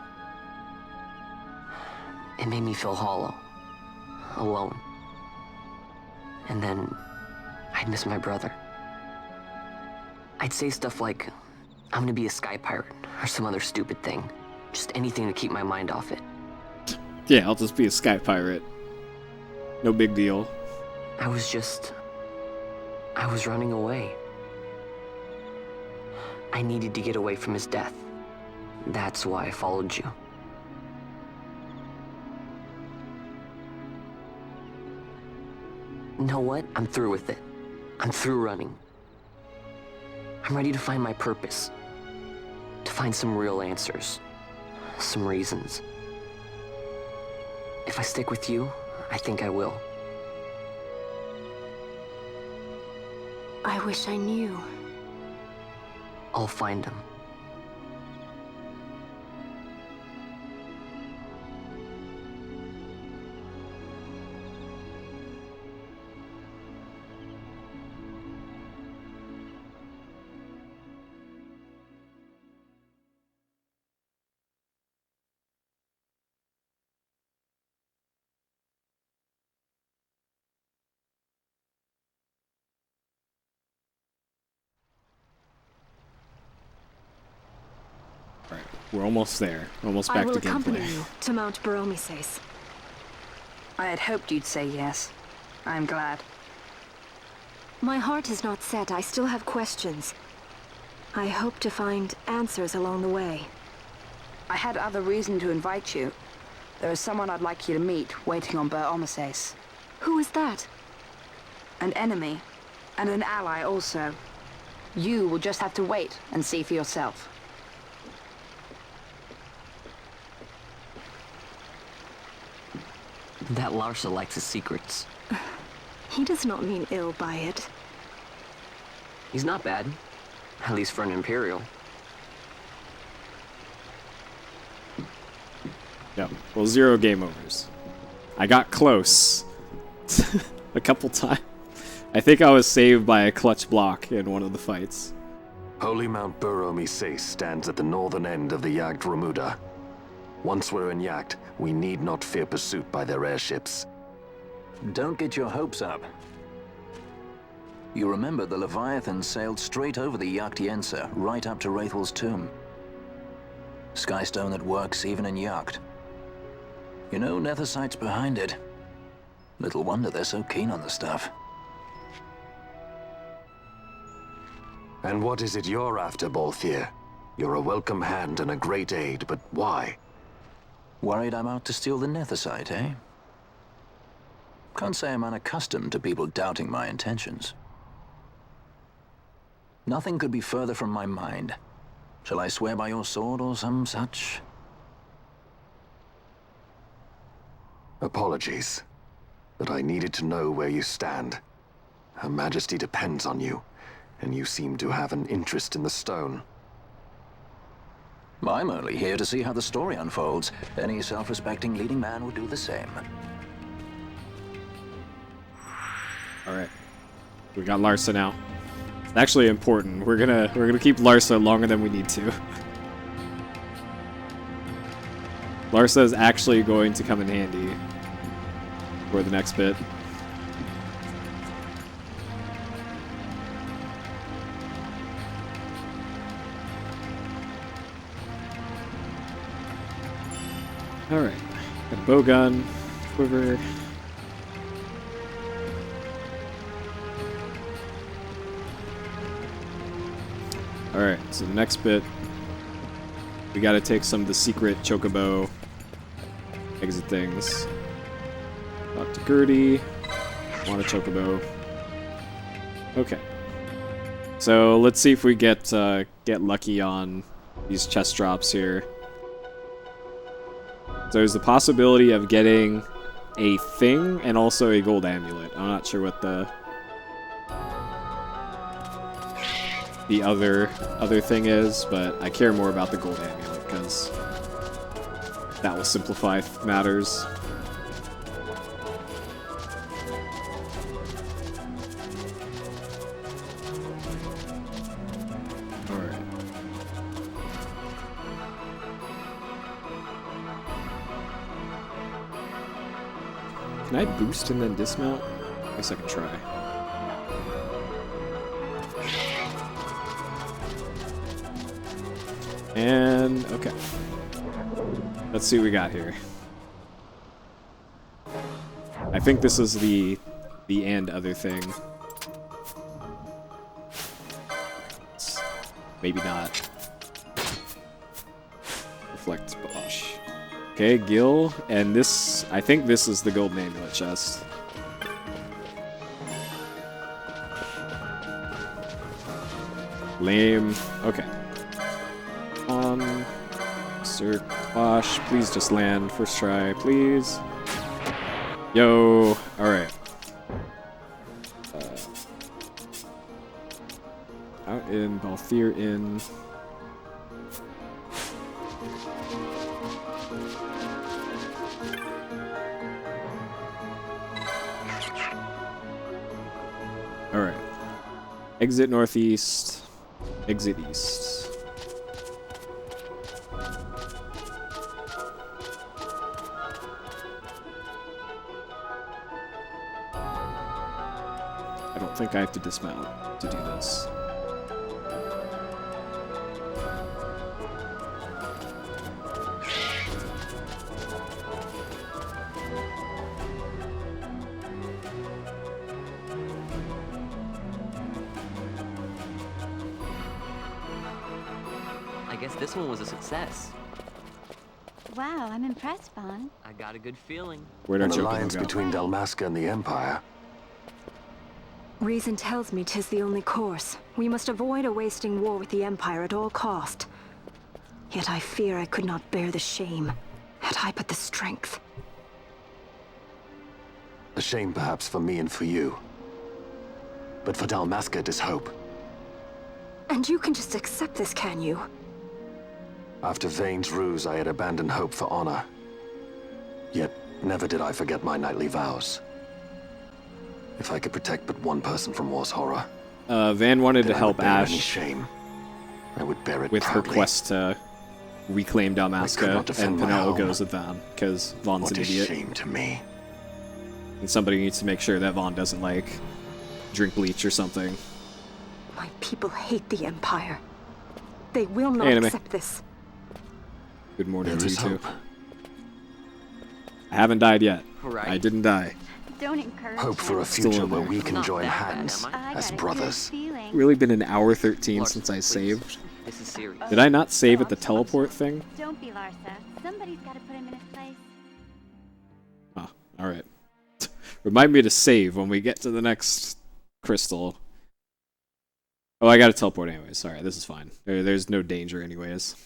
It made me feel hollow, alone. And then, I'd miss my brother. I'd say stuff like, I'm gonna be a sky pirate, or some other stupid thing. Just anything to keep my mind off it. Yeah, I'll just be a sky pirate. No big deal. I was running away. I needed to get away from his death. That's why I followed you. You know what? I'm through with it. I'm through running. I'm ready to find my purpose. To find some real answers. Some reasons. If I stick with you, I think I will. I wish I knew. I'll find him. We're almost there. Almost back to I will accompany gameplay. you to Mount Baromises. I had hoped you'd say yes. I'm glad. My heart is not set. I still have questions. I hope to find answers along the way. I had other reason to invite you. There is someone I'd like you to meet waiting on Baromises. Who is that? An enemy, and an ally also. You will just have to wait and see for yourself. That Larsa likes his secrets. He does not mean ill by it. He's not bad. At least for an Imperial. Yeah, well, 0 game overs. I got close. A couple times. I think I was saved by a clutch block in one of the fights. Holy Mount Baromises stands at the northern end of the Jagd Remuda. Once we're in Jagd, we need not fear pursuit by their airships. Don't get your hopes up. You remember the Leviathan sailed straight over the Jagd right up to Wraithel's tomb. Skystone that works even in Jagd. You know, Nethersight's behind it. Little wonder they're so keen on the stuff. And what is it you're after, Balthier? You're a welcome hand and a great aid, but why? Worried I'm out to steal the Nethersight, eh? Can't say I'm unaccustomed to people doubting my intentions. Nothing could be further from my mind. Shall I swear by your sword or some such? Apologies, but I needed to know where you stand. Her Majesty depends on you, and you seem to have an interest in the stone. I'm only here to see how the story unfolds. Any self-respecting leading man would do the same. Alright. We got Larsa now. It's actually important. We're gonna keep Larsa longer than we need to. Larsa is actually going to come in handy. for the next bit. Alright, got a bow gun, quiver. Alright, so the next bit, we gotta take some of the secret chocobo exit things. Talk to Gertie. Want a chocobo. Okay. So let's see if we get lucky on these chest drops here. So there's the possibility of getting a thing and also a gold amulet. I'm not sure what the other thing is, but I care more about the gold amulet because that will simplify matters. Alright. Can I boost and then dismount? I guess I can try. And, okay. Let's see what we got here. I think this is the and other thing. Maybe not. Reflect Bosch. Okay, Gil, and this, I think this is the golden amulet chest. Lame. Okay. Sir Bosch, please just land. First try, please. Yo, alright. Out in Balthier Inn. Alright. Exit northeast. Exit east. I don't think I have to dismount to do this. I guess this one was a success. Wow, I'm impressed, Vaughn. I got a good feeling. Where'd our An chocobo alliance go? between Dalmasca and the Empire. Reason tells me 'tis the only course. We must avoid a wasting war with the Empire at all cost. Yet I fear I could not bear the shame, had I but the strength. A shame perhaps for me and for you. But for Dalmasca it is hope. And you can just accept this, can you? After Vane's ruse, I had abandoned hope for honor. Yet, never did I forget my knightly vows. If I could protect but one person from war's horror, Van wanted to help Ash shame. I would bear it with proudly. her quest to reclaim I could Dalmasca, not defend and my Penelo home. goes with Van, because Vaughn's What an a idiot. shame to me. And somebody needs to make sure that Vaughn doesn't, like, drink bleach or something. My people hate the Empire. They will not Anime. accept this. Good morning There to you is two. hope. I haven't died yet. Right. I didn't die. Don't encourage Hope for a Still future in where there. we can Not join that bad, hands am I? as brothers. Really been an hour 13 Larson, since I please. saved. This is serious. Did I not save at the teleport thing? Don't be Larsa. Somebody's got to put him in his place. Oh, alright. Remind me to save when we get to the next crystal. Oh, I gotta teleport anyways. Alright, this is fine. There's no danger anyways.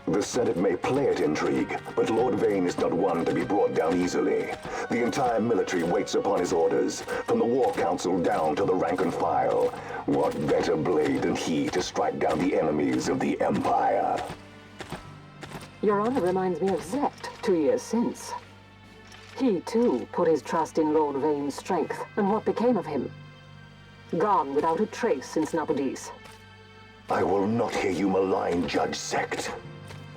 The Senate may play at intrigue, but Lord Vane is not one to be brought down easily. The entire military waits upon his orders, from the War Council down to the rank and file. What better blade than he to strike down the enemies of the Empire? Your Honor reminds me of Zet 2 years since. He, too, put his trust in Lord Vane's strength, and what became of him? gone without a trace since Nabudis. I will not hear you malign Judge Sect.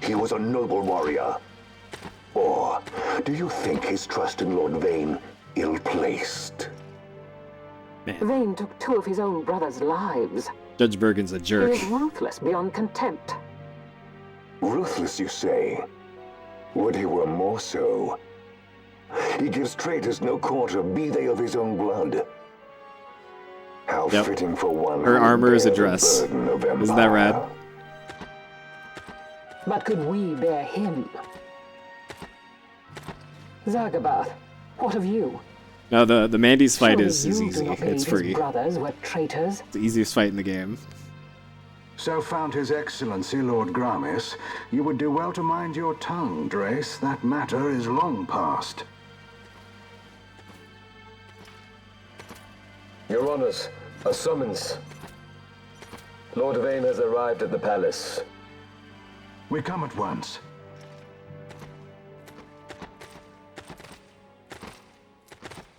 He was a noble warrior. Or do you think his trust in Lord Vayne ill-placed? Vayne took 2 of his own brothers' lives. Judge Bergen's a jerk. He is ruthless beyond contempt. Ruthless, you say? Would he were more so. He gives traitors no quarter, be they of his own blood. How fitting for one. Her who armor is a bears the dress. burden of Isn't that rad? empire. But could we bear him? Zagabath, what of you? No, the Mandy's fight Surely is you do easy. not believe It's his free. brothers were traitors. It's the easiest fight in the game. So found His Excellency Lord Gramis, you would do well to mind your tongue, Drace. That matter is long past. Your Honors, a summons. Lord Vayne has arrived at the palace. We come at once.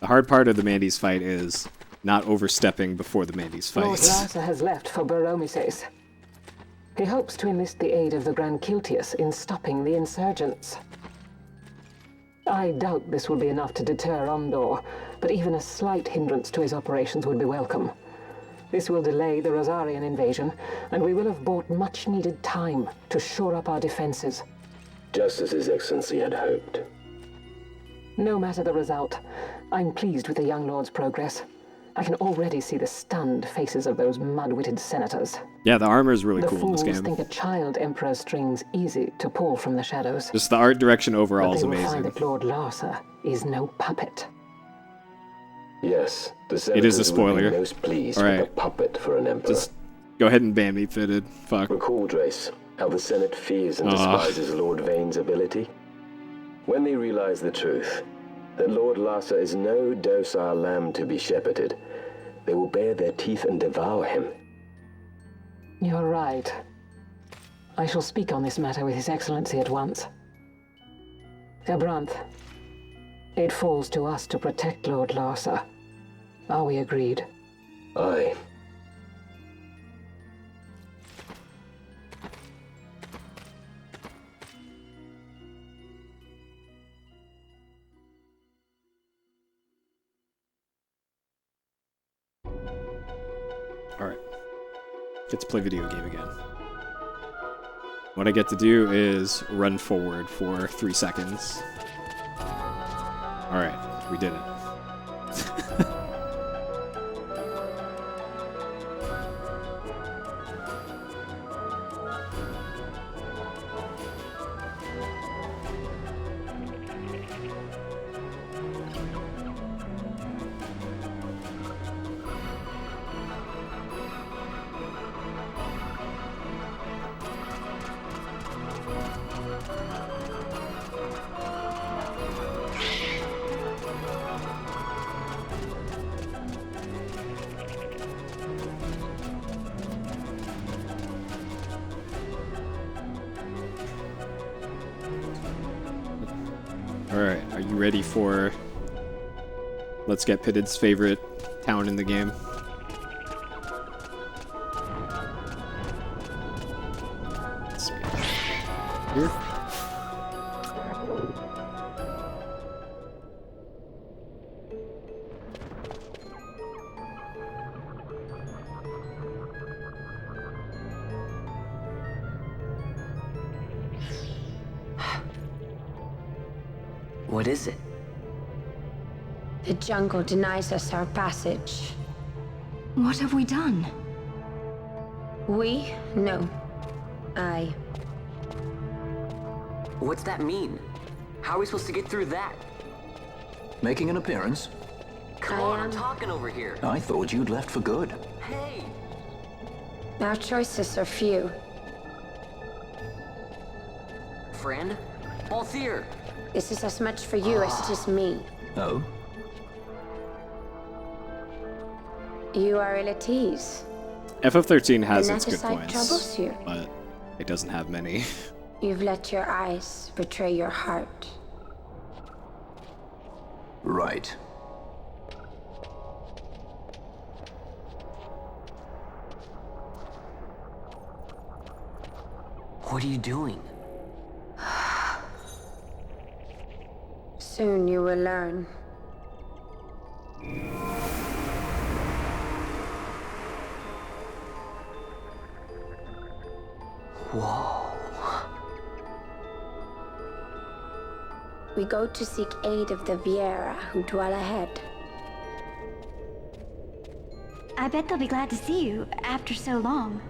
The hard part of the Mandy's fight is not overstepping before the Mandy's fight. Lord Larsa has left for Baromises. He hopes to enlist the aid of the Grand Kiltius in stopping the insurgents. I doubt this will be enough to deter Ondor, but even a slight hindrance to his operations would be welcome. This will delay the Rosarian invasion, and we will have bought much-needed time to shore up our defenses. Just as His Excellency had hoped. No matter the result, I'm pleased with the young lord's progress. I can already see the stunned faces of those mud-witted senators. Yeah, the armor is really The cool in this fools game. think a child emperor's string's easy to pull from the shadows. Just the art direction overall But is they will amazing. find that Lord Larsa is no puppet. Yes, the It senators is a would be spoiler. most pleased Alright. with a puppet for an emperor. Just go ahead and ban me, fitted. Fuck. Recall, Drace, how the Senate fears and Aw. despises Lord Vayne's ability. When they realize the truth, that Lord Larsa is no docile lamb to be shepherded, they will bare their teeth and devour him. You're right. I shall speak on this matter with His Excellency at once. Gabranth, it falls to us to protect Lord Larsa. Are we agreed? Aye. Alright. Get to play video game again. What I get to do is run forward for 3 seconds. Alright, we did it. Alright, are you ready for Let's Get Pitted's favorite town in the game? Let's see. Here? What is it? The jungle denies us our passage. What have we done? We? No. I. What's that mean? How are we supposed to get through that? Making an appearance? Come on, I'm talking over here. I thought you'd left for good. Hey! Our choices are few. Friend? Balthier! This is as much for you as it is me. Oh? You are ill at ease. FF13 has The its good Nethersite points, troubles you. but it doesn't have many. You've let your eyes betray your heart. Right. What are you doing? Soon you will learn. Whoa. We go to seek aid of the Viera who dwell ahead. I bet they'll be glad to see you after so long.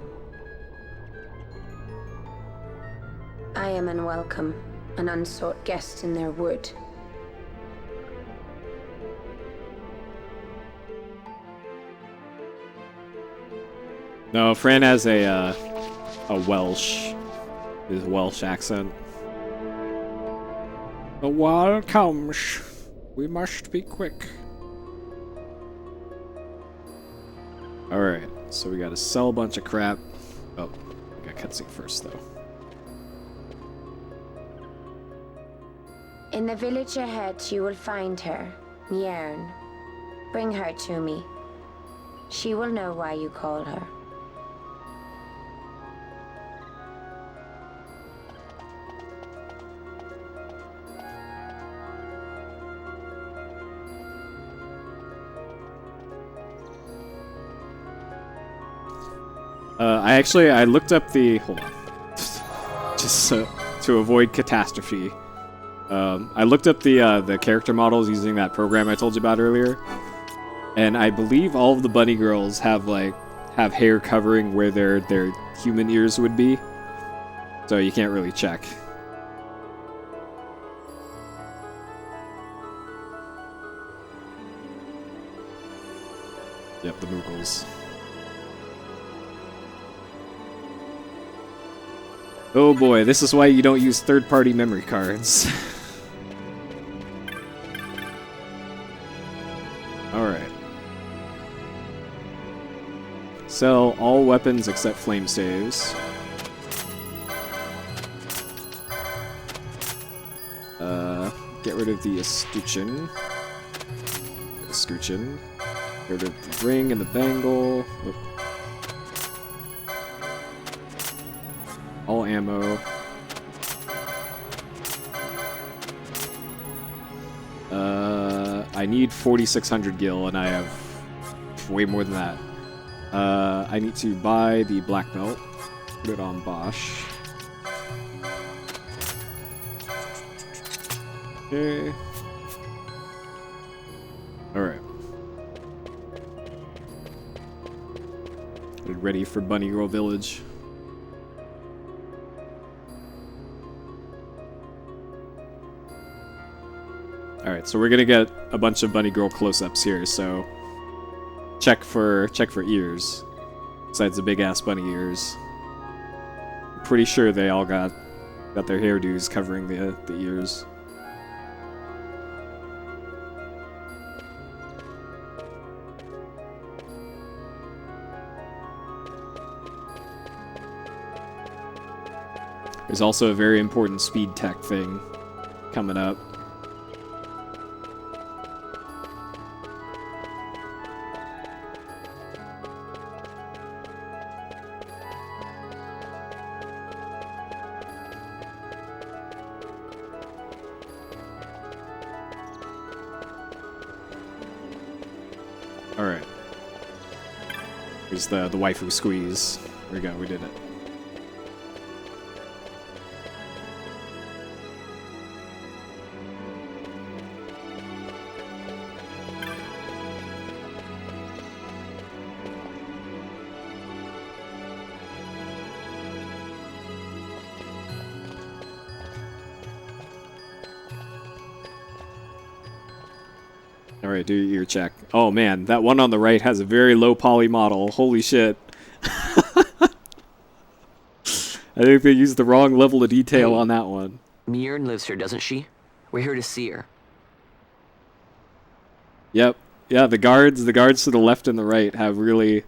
I am unwelcome, an unsought guest in their wood. No, Fran has a Welsh, his Welsh accent. The wall comes. We must be quick. Alright, so we gotta sell a bunch of crap. Oh, we got cutscene first, though. In the village ahead, you will find her, Nyearn. Bring her to me. She will know why you call her. I looked up the, hold on, just to avoid catastrophe. I looked up the character models using that program I told you about earlier, and I believe all of the bunny girls have hair covering where their human ears would be, so you can't really check. Yep, the Moogles. Oh boy, this is why you don't use third-party memory cards. Alright. Sell all weapons except flame staves. Get rid of the escutcheon. Get rid of the ring and the bangle. Oop. All ammo. I need 4,600 gil, and I have way more than that. I need to buy the black belt. Put it on Bosch. Okay. Alright. Get ready for Bunny Girl Village. Alright, so we're gonna get a bunch of bunny girl close-ups here, so check for ears. Besides the big ass bunny ears. I'm pretty sure they all got their hairdos covering the ears. There's also a very important speed tech thing coming up. Alright. Here's the waifu squeeze. There we go, we did it. Alright, do your ear check. Oh man, that one on the right has a very low poly model. Holy shit. I think they used the wrong level of detail on that one. Nyearn lives here, doesn't she? We're here to see her. Yep. Yeah, the guards to the left and the right have really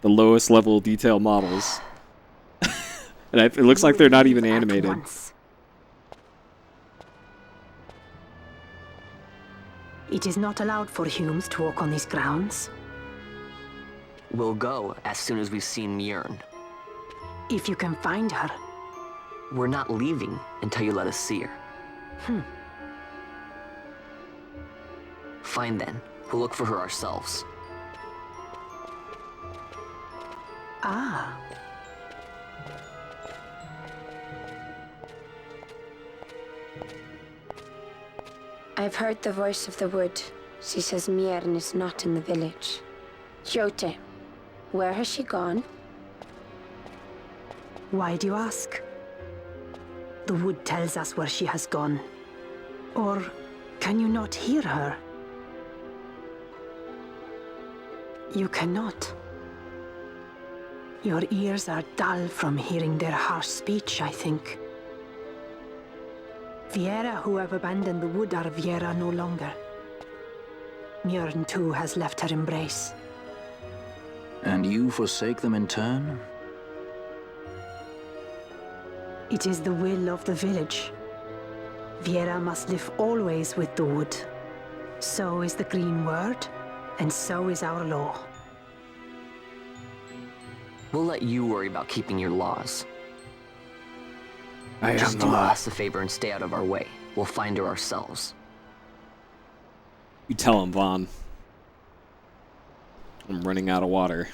the lowest level detail models. And it looks like they're not even animated. It is not allowed for humans to walk on these grounds. We'll go as soon as we've seen Nyearn. If you can find her. We're not leaving until you let us see her. Fine then. We'll look for her ourselves. Ah. I've heard the voice of the wood. She says Miern is not in the village. Jote, where has she gone? Why do you ask? The wood tells us where she has gone. Or can you not hear her? You cannot. Your ears are dull from hearing their harsh speech, I think. Viera who have abandoned the wood are Viera no longer. Mjörn too has left her embrace. And you forsake them in turn? It is the will of the village. Viera must live always with the wood. So is the green word, and so is our law. We'll let you worry about keeping your laws. I am Just the do law. us a favor and stay out of our way. We'll find her ourselves. You tell him, Vaughn. I'm running out of water.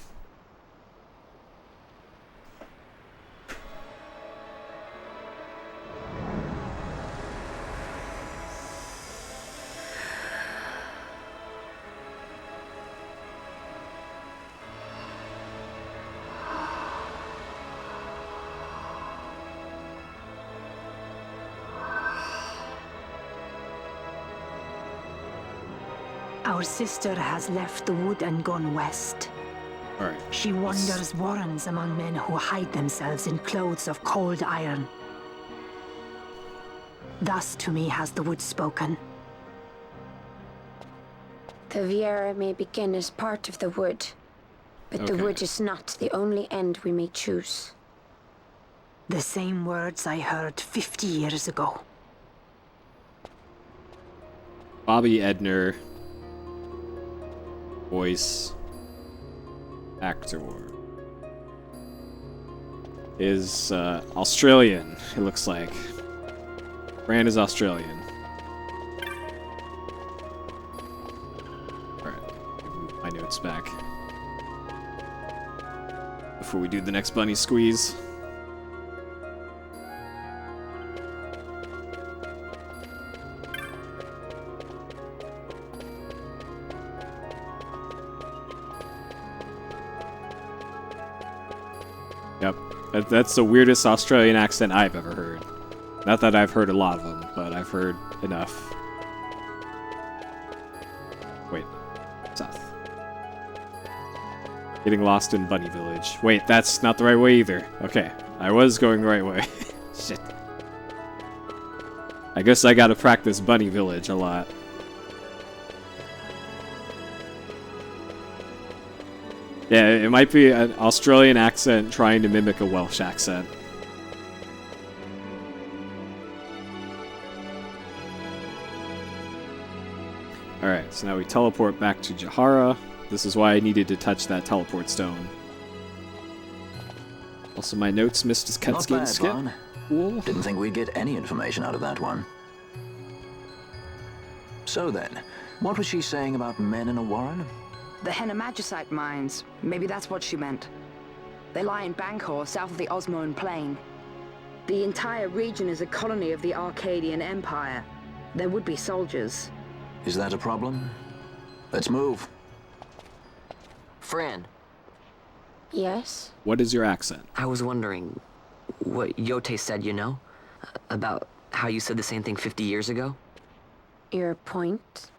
Our sister has left the wood and gone west. All right. She wanders warrens among men who hide themselves in clothes of cold iron. Thus to me has the wood spoken. The Viera may begin as part of the wood, but the Okay. wood is not the only end we may choose. The same words I heard 50 years ago. Bobby Edner. Voice. Actor. Is Australian, it looks like. Brand is Australian. Alright, move my notes back. Before we do the next bunny squeeze. Yep, that's the weirdest Australian accent I've ever heard. Not that I've heard a lot of them, but I've heard enough. Wait, south. Getting lost in Bunny Village. Wait, that's not the right way either. Okay, I was going the right way. Shit. I guess I gotta practice Bunny Village a lot. Yeah, it might be an Australian accent trying to mimic a Welsh accent. Alright, so now we teleport back to Jahara. This is why I needed to touch that teleport stone. Also, my notes missed his Not cutscene bad, skip. Vaughn. Cool. Didn't think we'd get any information out of that one. So then, what was she saying about men in a warren? The Henna-Magicite mines. Maybe that's what she meant. They lie in Bangkor, south of the Osmoan Plain. The entire region is a colony of the Arcadian Empire. There would be soldiers. Is that a problem? Let's move. Fran. Yes? What is your accent? I was wondering what Yote said, you know? About how you said the same thing 50 years ago? Your point?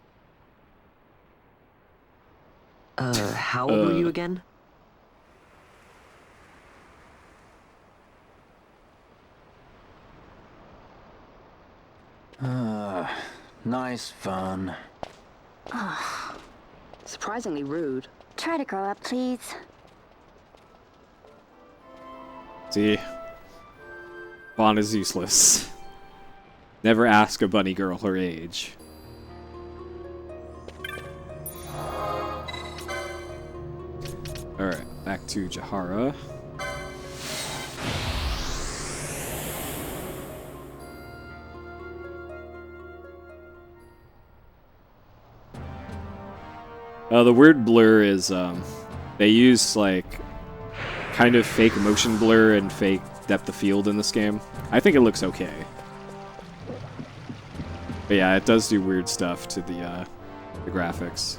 How old were you again? Nice fun. Surprisingly rude. Try to grow up, please. See? Vaughn is useless. Never ask a bunny girl her age. Alright, back to Jahara. The word blur is, they use, like, kind of fake motion blur and fake depth of field in this game. I think it looks okay. But yeah, it does do weird stuff to the graphics.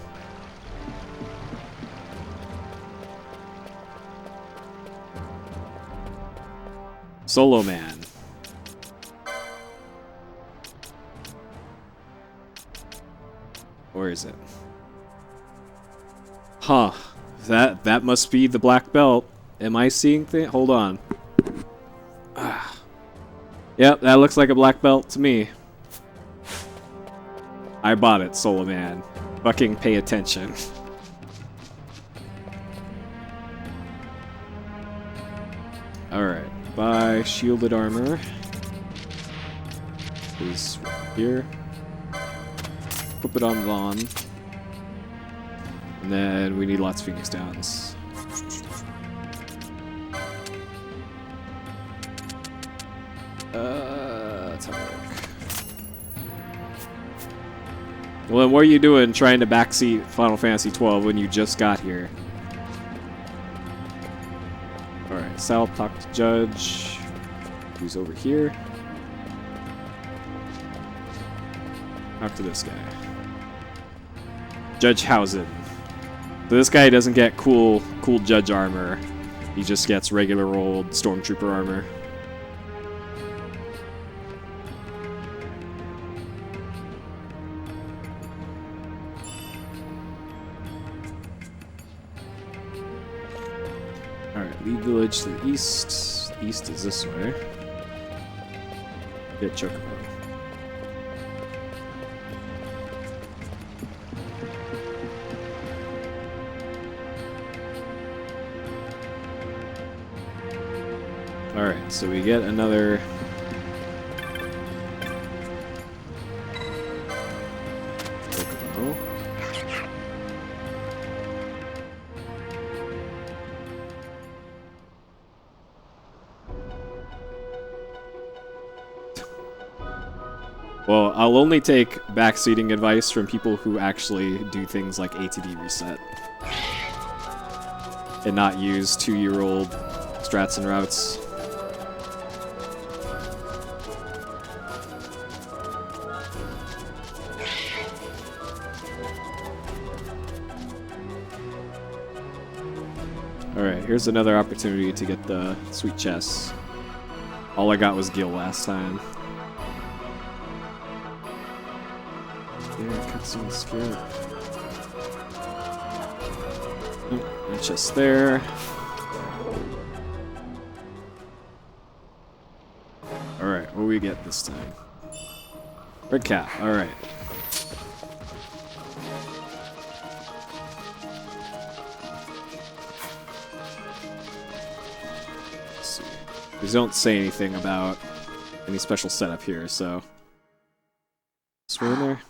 Solo Man. Where is it? Huh. That must be the black belt. Am I seeing things? Hold on. Ah. Yep, that looks like a black belt to me. I bought it, Solo Man. Fucking pay attention. Alright. Buy shielded armor. Is here. Put it on Vaughn. And then we need lots of Phoenix Downs. Let's have a look. Well, then what are you doing trying to backseat Final Fantasy XII when you just got here? Alright, Sal, talk to Judge. Who's over here? Talk to this guy. Judge Hausen. So this guy doesn't get cool judge armor. He just gets regular old stormtrooper armor. Alright, lead village to the east. East is this way. Get Chocobo. Alright, so we get another... Chocobo. Well, I'll only take backseating advice from people who actually do things like ATB reset. And not use 2-year-old strats and routes. Alright, here's another opportunity to get the sweet chests. All I got was Gil last time. Yeah, cutscene skip. Oh, chest there. Alright, what do we get this time? Red cap, alright. These don't say anything about any special setup here, so... Swing in there.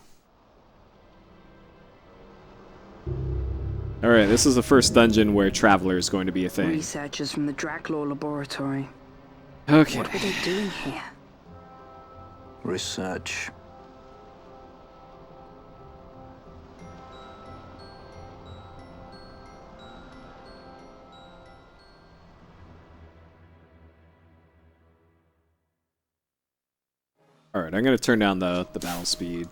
Alright, this is the first dungeon where Traveler is going to be a thing. Researchers from the Draclaw laboratory. Okay. What were they doing here? Research. Alright, I'm gonna turn down the battle speed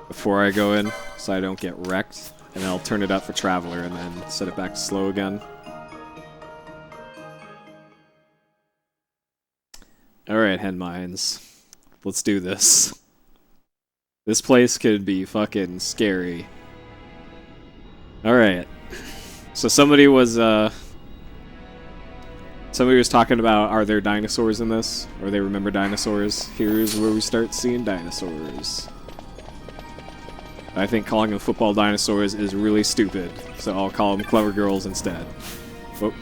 before I go in, so I don't get wrecked. And then I'll turn it up for Traveler and then set it back to slow again. Alright, Hen Mines. Let's do this. This place could be fucking scary. Alright. So somebody was talking about, are there dinosaurs in this? Or they remember dinosaurs? Here's where we start seeing dinosaurs. I think calling them football dinosaurs is really stupid, so I'll call them clever girls instead. Whoop.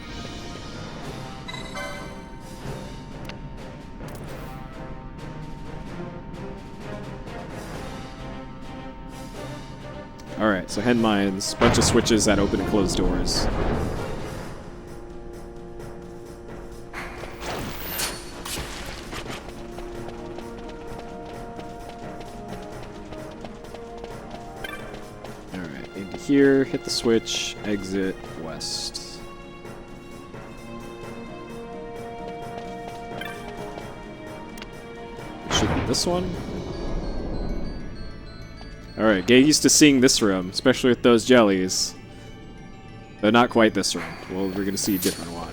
Alright, so Hen Mines, bunch of switches that open and close doors. here, hit the switch, exit west. It should be this one. Alright, get used to seeing this room, especially with those jellies. But not quite this room. Well, we're gonna see a different one.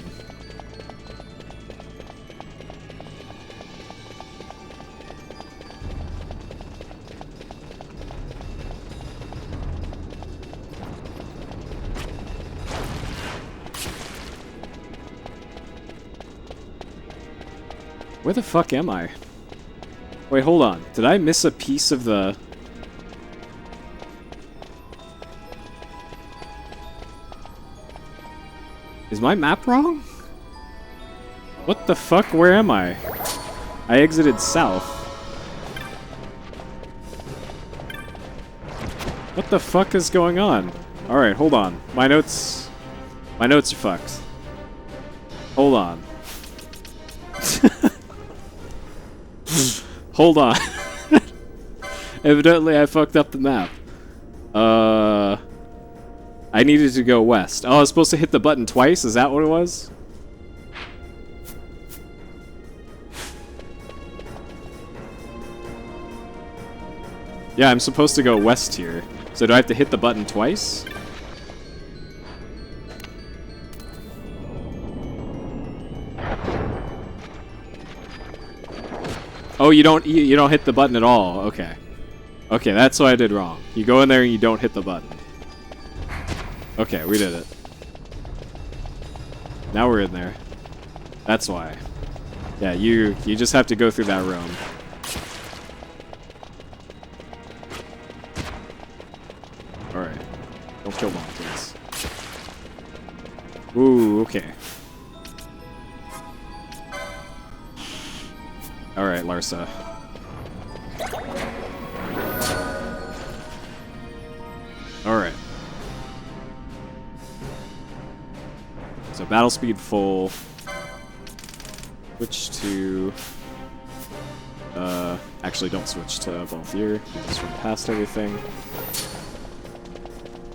Where the fuck am I? Wait, hold on. Did I miss a piece of the... Is my map wrong? What the fuck? Where am I? I exited south. What the fuck is going on? Alright, hold on. My notes are fucked. Hold on. Hold on. Evidently I fucked up the map. I needed to go west. Oh, I was supposed to hit the button twice? Is that what it was? Yeah, I'm supposed to go west here. So do I have to hit the button twice? Oh, you don't hit the button at all. Okay. Okay, that's what I did wrong. You go in there and you don't hit the button. Okay, we did it. Now we're in there. That's why. Yeah, you just have to go through that room. Alright. Don't kill mom, please. Ooh, okay. Alright, Larsa. Alright. So battle speed full. Switch to... actually don't switch to Balthier. Just run past everything.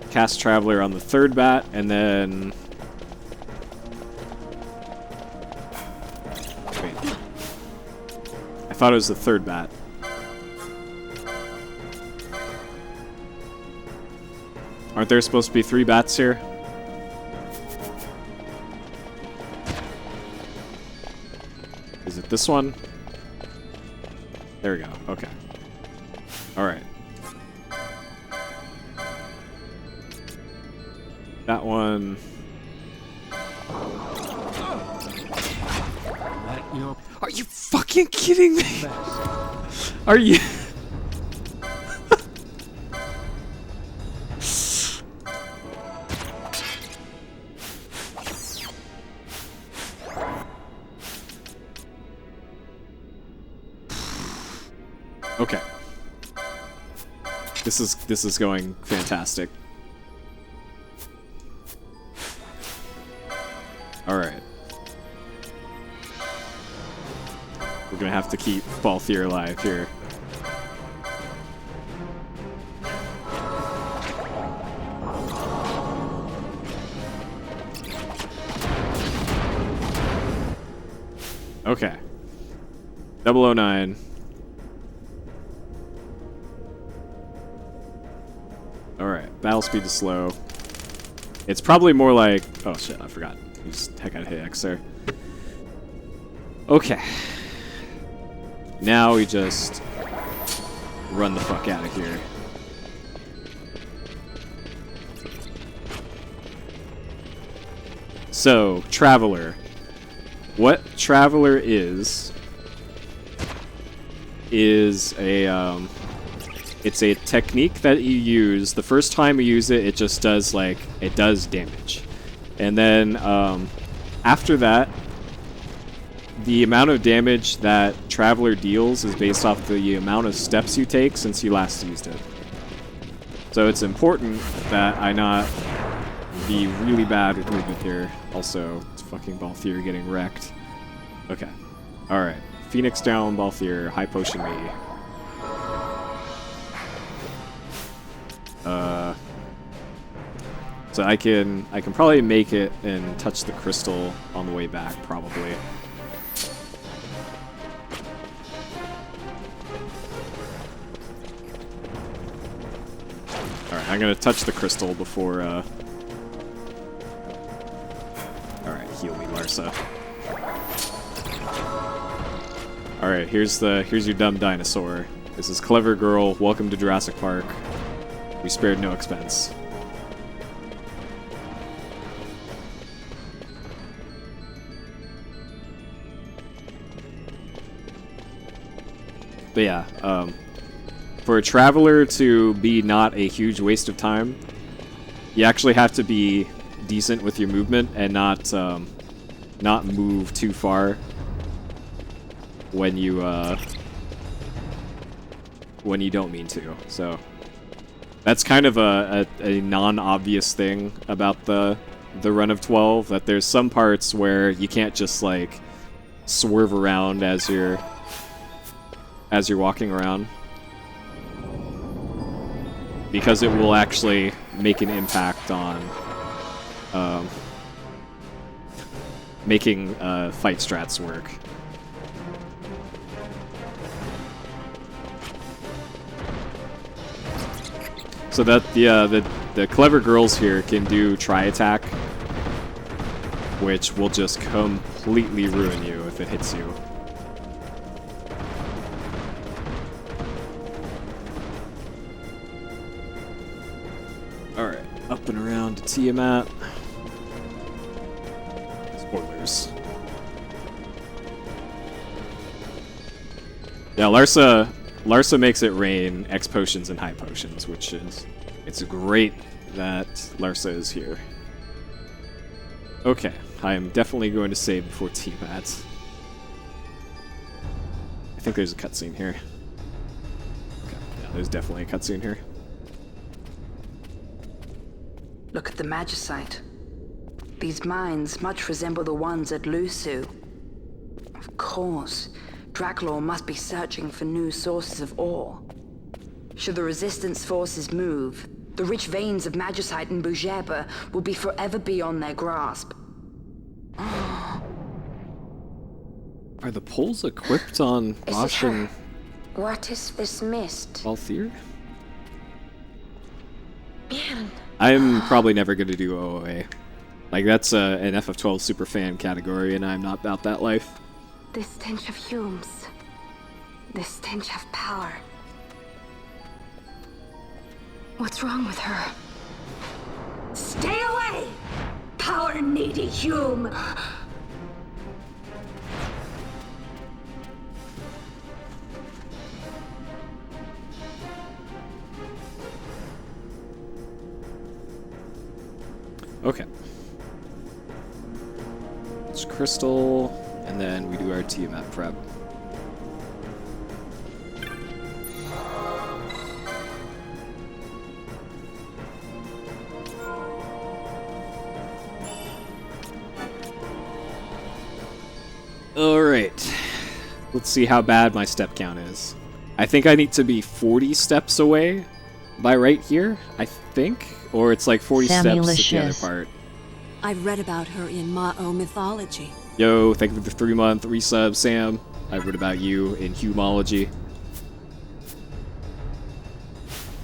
Cast Traveler on the third bat, and then... Wait. I thought it was the third bat. Aren't there supposed to be 3 bats here? Is it this one? There we go. Okay. Alright. That one... Are you fucking kidding me? Are you... Okay. This is going fantastic. Alright. We're gonna have to keep Balthier alive here. Okay. 009. Alright, battle speed is slow. It's probably more like... Oh shit, I forgot. Heck, I hit X there. Okay. Now we just run the fuck out of here. So, Traveler. What Traveler is a it's a technique that you use. The first time you use it, it just does it does damage. And then after that, the amount of damage that Traveler deals is based off the amount of steps you take since you last used it. So it's important that I not be really bad with movement here. Also, it's fucking Balthier getting wrecked. Okay. Alright. Phoenix down, Balthier. High potion me. So I can probably make it and touch the crystal on the way back, probably. Alright, I'm gonna touch the crystal before, Alright, heal me, Larsa. Alright, here's your dumb dinosaur. This is Clever Girl, welcome to Jurassic Park. We spared no expense. But yeah, for a traveler to be not a huge waste of time, you actually have to be decent with your movement and not move too far when you don't mean to. So that's kind of a non-obvious thing about the run of 12, that there's some parts where you can't just like swerve around as you're walking around, because it will actually make an impact on making fight strats work. So that the clever girls here can do tri-attack, which will just completely ruin you if it hits you. Alright, up and around to Tiamat. Spoilers. Yeah, Larsa makes it rain X potions and high potions, which is... It's great that Larsa is here. Okay, I am definitely going to save before Tiamat. I think there's a cutscene here. Okay, yeah, there's definitely a cutscene here. Look at the Magicite. These mines much resemble the ones at Lusu. Of course, Draklor must be searching for new sources of ore. Should the Resistance forces move, the rich veins of Magicite and Bujeba will be forever beyond their grasp. Are the poles equipped on Bosch and... What is this mist? Balthier? Man. I'm probably never going to do OOA. Like, that's an FF12 superfan category, and I'm not about that life. This stench of fumes. This stench of power. What's wrong with her? Stay away! Power-needy Hume! Okay. It's crystal, and then we do our Tiamat prep. Alright. Let's see how bad my step count is. I think I need to be 40 steps away by right here, I think. Or it's like 40 steps at the other part. I've read about her in Ma'o mythology. Yo, thank you for the 3-month resub, Sam. I've read about you in Humology.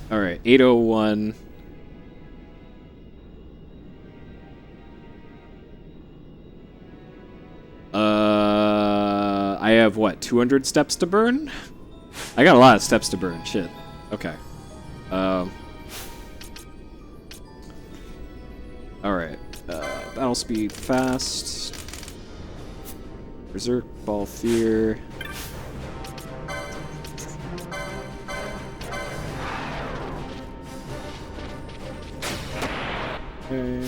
Alright, 801. I have, what, 200 steps to burn? I got a lot of steps to burn, shit. Okay. Alright. Battle speed fast. Berserk Ball Fear. Okay.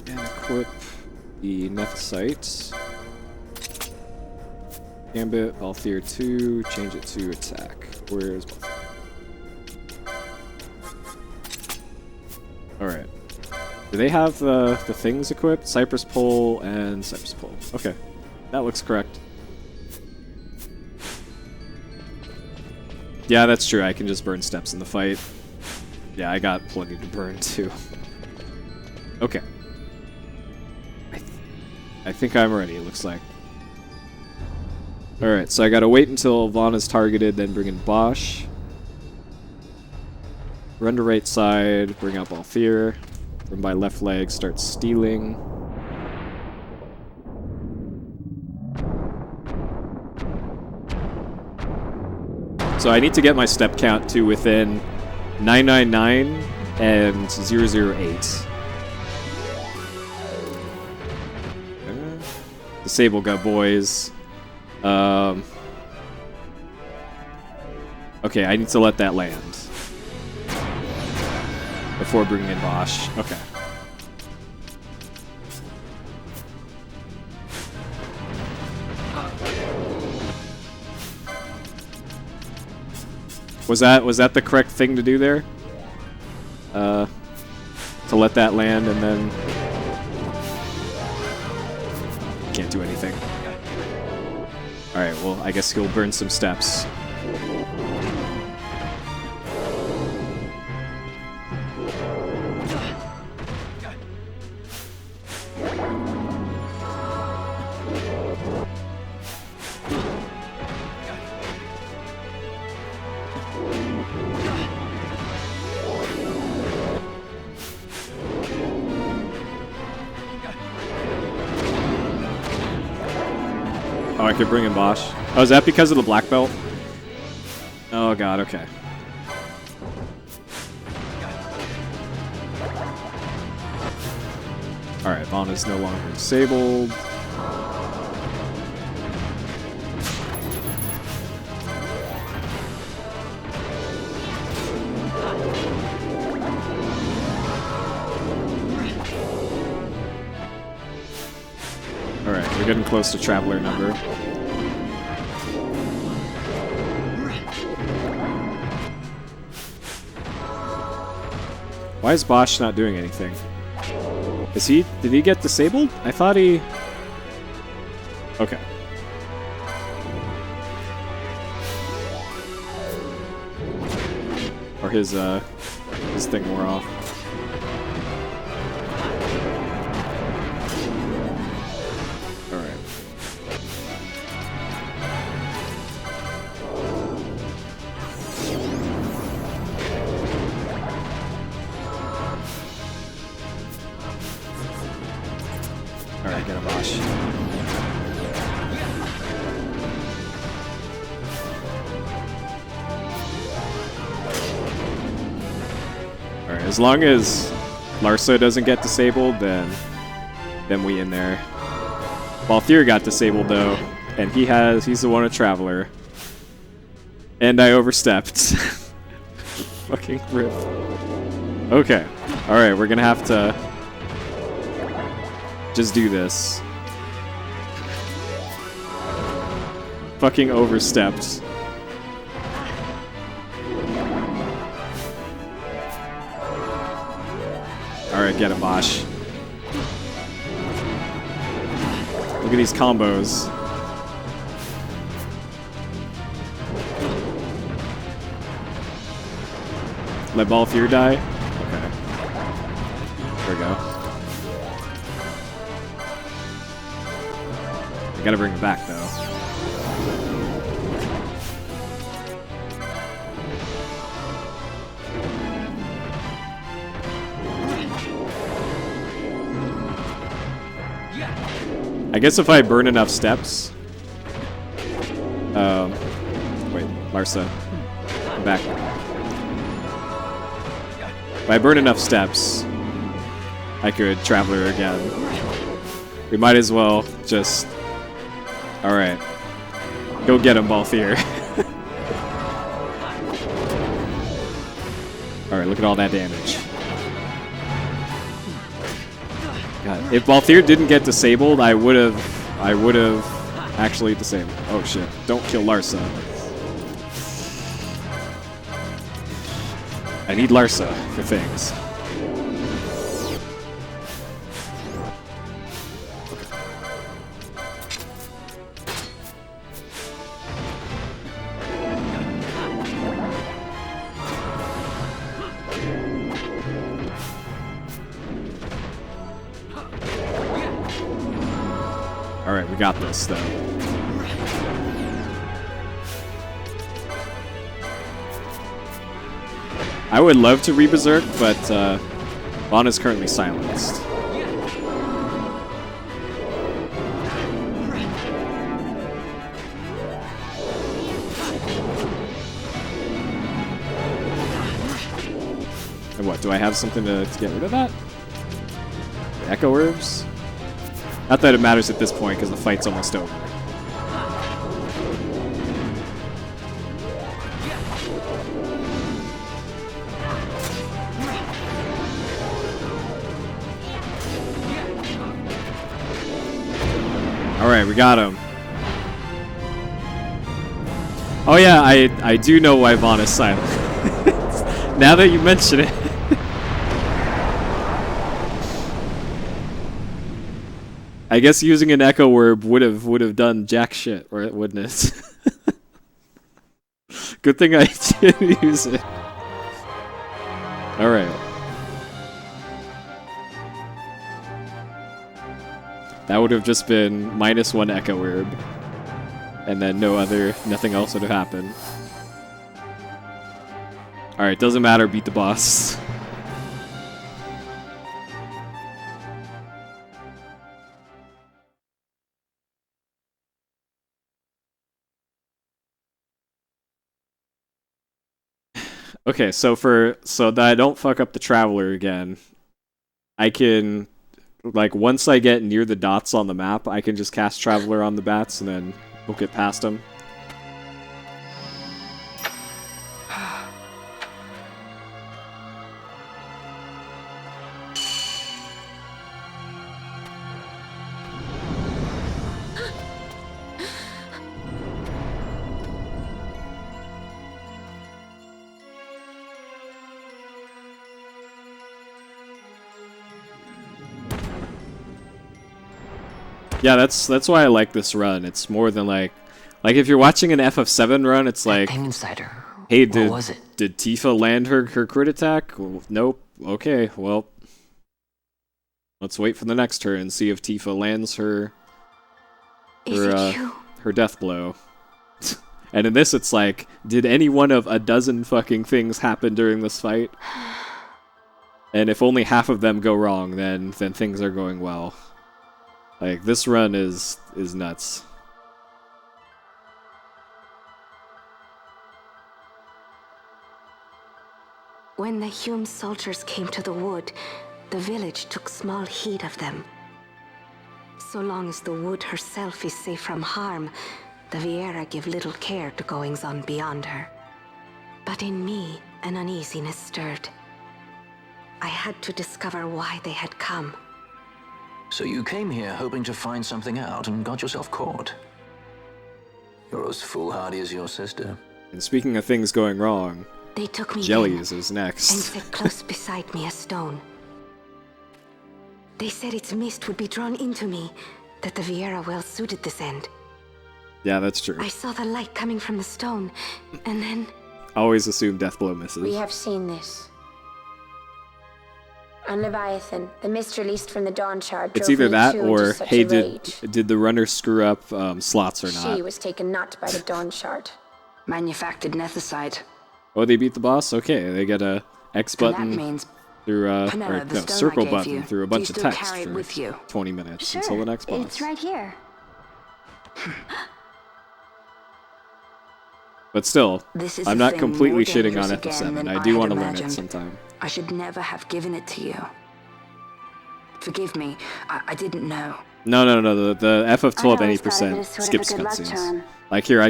And equip the Nethicite. Gambit, Balthier 2, change it to attack. Where's Balthier? Alright. Do they have the things equipped? Cypress Pole and Cypress Pole. Okay. That looks correct. Yeah, that's true. I can just burn steps in the fight. Yeah, I got plenty to burn too. Okay. I think I'm ready, it looks like. Alright, so I gotta wait until Vaughn is targeted, then bring in Bosch. Run to right side, bring up Balthier. Run by left leg, start stealing. So I need to get my step count to within 999 and 008. Disable gut boys. Okay, I need to let that land before bringing in Bosch. Okay. Was that the correct thing to do there? To let that land and then can't do anything. Alright, well, I guess he'll burn some steps. Oh, I could bring in Bosch. Oh, is that because of the black belt? Oh god, okay. Alright, Vaughn is no longer disabled. Alright, we're getting close to Traveler number. Why is Bosch not doing anything? Did he get disabled? I thought he... Okay. Or his thing wore off. Alright, get a Bosch. Alright, as long as Larsa doesn't get disabled, then we in there. Balthier got disabled though, and he's the one a Traveler. And I overstepped. Fucking rip. Okay. Alright, we're gonna have to just do this. Fucking overstepped. Alright, get him, Bosch. Look at these combos. Let Balthier die? Okay. There we go. I gotta bring it back, though. I guess if I burn enough steps... wait, Larsa. I'm back. If I burn enough steps, I could Traveler again. We might as well just... Alright. Go get him, Balthier. Alright, look at all that damage. God, if Balthier didn't get disabled, I would have actually disabled. Oh shit. Don't kill Larsa. I need Larsa for things. Alright, we got this, though. I would love to re-berserk, but Vaughn is currently silenced. And what, do I have something to get rid of that? Echo Herbs? Not that it matters at this point, because the fight's almost over. Alright, we got him. Oh yeah, I do know why Vaughn is silent. Now that you mention it. I guess using an Echo Orb would have done jack shit, or wouldn't it? Good thing I didn't use it. Alright. That would have just been -1 Echo Orb. And then nothing else would have happened. Alright, doesn't matter, beat the boss. Okay, so that I don't fuck up the Traveler again, I can, like, once I get near the dots on the map, I can just cast Traveler on the bats and then book it past them. Yeah, that's why I like this run. It's more than like if you're watching an FF7 run, it's like, thing inside her. Hey, What was it? Did Tifa land her crit attack? Well, nope. Okay, well, let's wait for the next turn and see if Tifa lands her death blow. And in this, it's like, did any one of a dozen fucking things happen during this fight? And if only half of them go wrong, then things are going well. Like, this run is nuts. When the Hume soldiers came to the wood, the village took small heed of them. So long as the wood herself is safe from harm, the Viera give little care to goings-on beyond her. But in me, an uneasiness stirred. I had to discover why they had come. So you came here hoping to find something out and got yourself caught. You're as foolhardy as your sister. And speaking of things going wrong, They took me Jellies in is and next. set close beside me a stone. They said its mist would be drawn into me, that the Viera well suited this end. Yeah, that's true. I saw the light coming from the stone, and then... Always assume Deathblow misses. We have seen this. On Leviathan, the mist released from the Dawn Shard It's drove either me that too or, into such hey, a rage. did the runner screw up slots or not? She was taken not by the Dawn Shard. Manufactured nethicite. Oh, they beat the boss? Okay, they get a X And that button means through Panella, or the no, stone circle I gave button you, through a do you bunch of still text carry it for with you? 20 minutes Sure, until the next boss. it's right here. But still, This is I'm a not thing completely more shitting on dangerous again FF7. than I I do had want to learn it imagined. sometime. I should never have given it to you. Forgive me, I didn't know. No, the FF12 I always any thought of it percent as sort of a skips good luck cutscenes. charm. Like here, I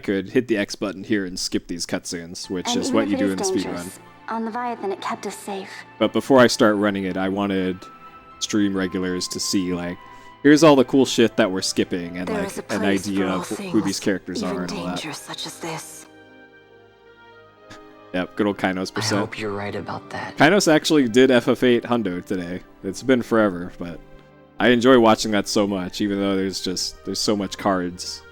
could hit the X button here and skip these cutscenes, which And is even what if you it do is in the speedrun. dangerous, on Leviathan it kept us safe. But before I start running it, I wanted stream regulars to see, like, here's all the cool shit that we're skipping, and There like is a an place idea for all of who things, these characters even are and all that. dangers such as this. Yep, good old Kainos I percent. hope you're right about that. Kainos actually did FF8 Hundo today. It's been forever, but I enjoy watching that so much, even though there's so much cards.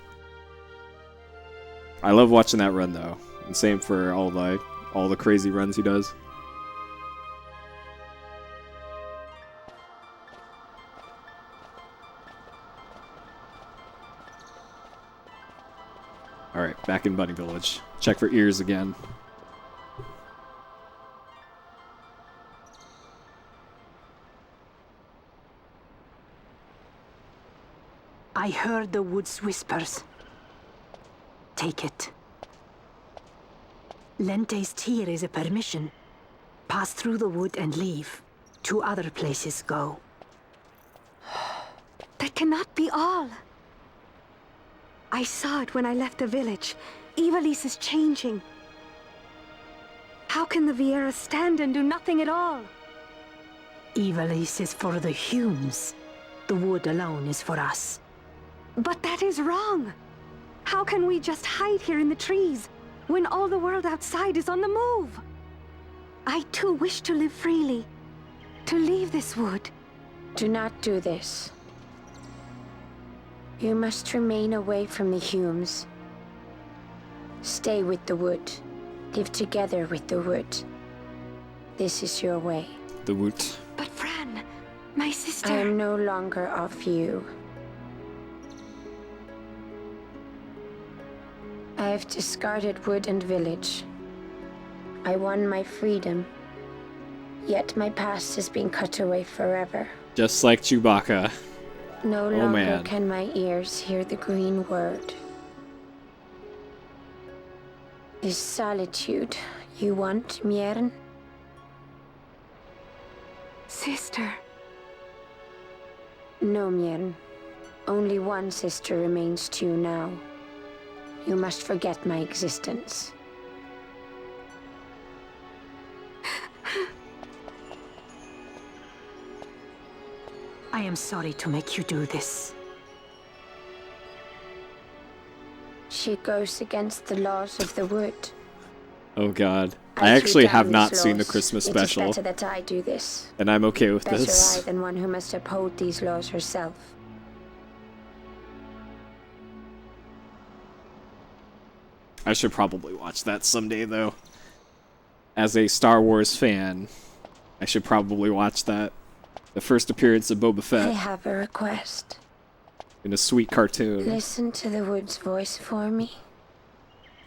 I love watching that run though, and same for all the crazy runs he does. Alright, back in Bunny Village. Check for ears again. I heard the wood's whispers. Take it. Lente's tear is a permission. Pass through the wood and leave. To other places go. That cannot be all. I saw it when I left the village. Ivalice is changing. How can the Viera stand and do nothing at all? Ivalice is for the Humes. The wood alone is for us. But that is wrong. How can we just hide here in the trees when all the world outside is on the move? I too wish to live freely, to leave this wood. Do not do this. You must remain away from the Humes. Stay with the wood. Live together with the wood. This is your way. The wood. But Fran, my sister... I am no longer of you. I have discarded wood and village. I won my freedom. Yet my past has been cut away forever. Just like Chewbacca. No Oh, longer man. can my ears hear the green word. Is solitude you want, Miern? Sister. No, Miern. Only one sister remains to you now. You must forget my existence. I am sorry to make you do this. She goes against the laws of the wood. Oh god. I actually have not seen the Christmas special. It is better that I do this. And I'm okay with Better this. I than one who must uphold these laws herself. I should probably watch that someday, though. As a Star Wars fan, I should probably watch that. The first appearance of Boba I Fett have a request. in a sweet cartoon. Listen to the wood's voice for me.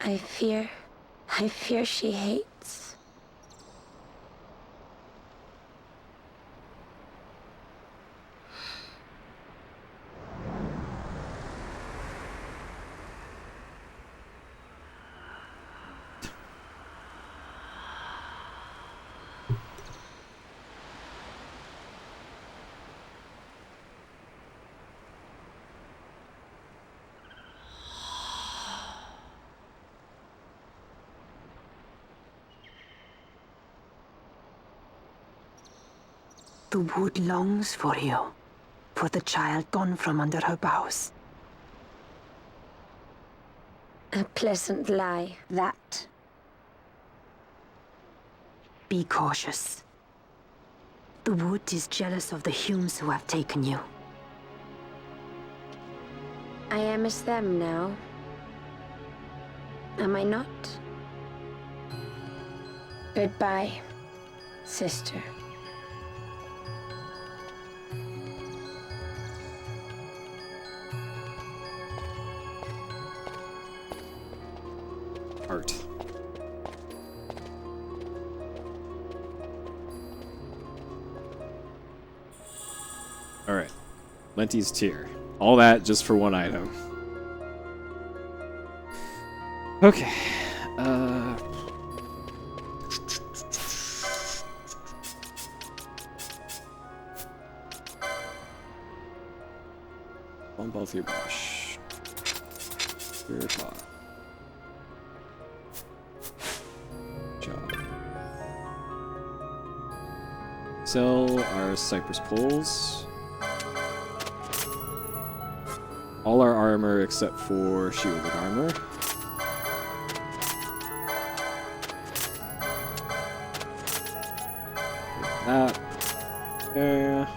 I fear she hates. The wood longs for you, for the child gone from under her boughs. A pleasant lie, that. Be cautious. The wood is jealous of the Humes who have taken you. I am as them now. Am I not? Goodbye, sister. Art. Alright. Lente's Tear. All that just for one item. Okay. On both your brush. Your pot. Job. Sell our cypress poles. All our armor except for shielded armor. That. Yeah.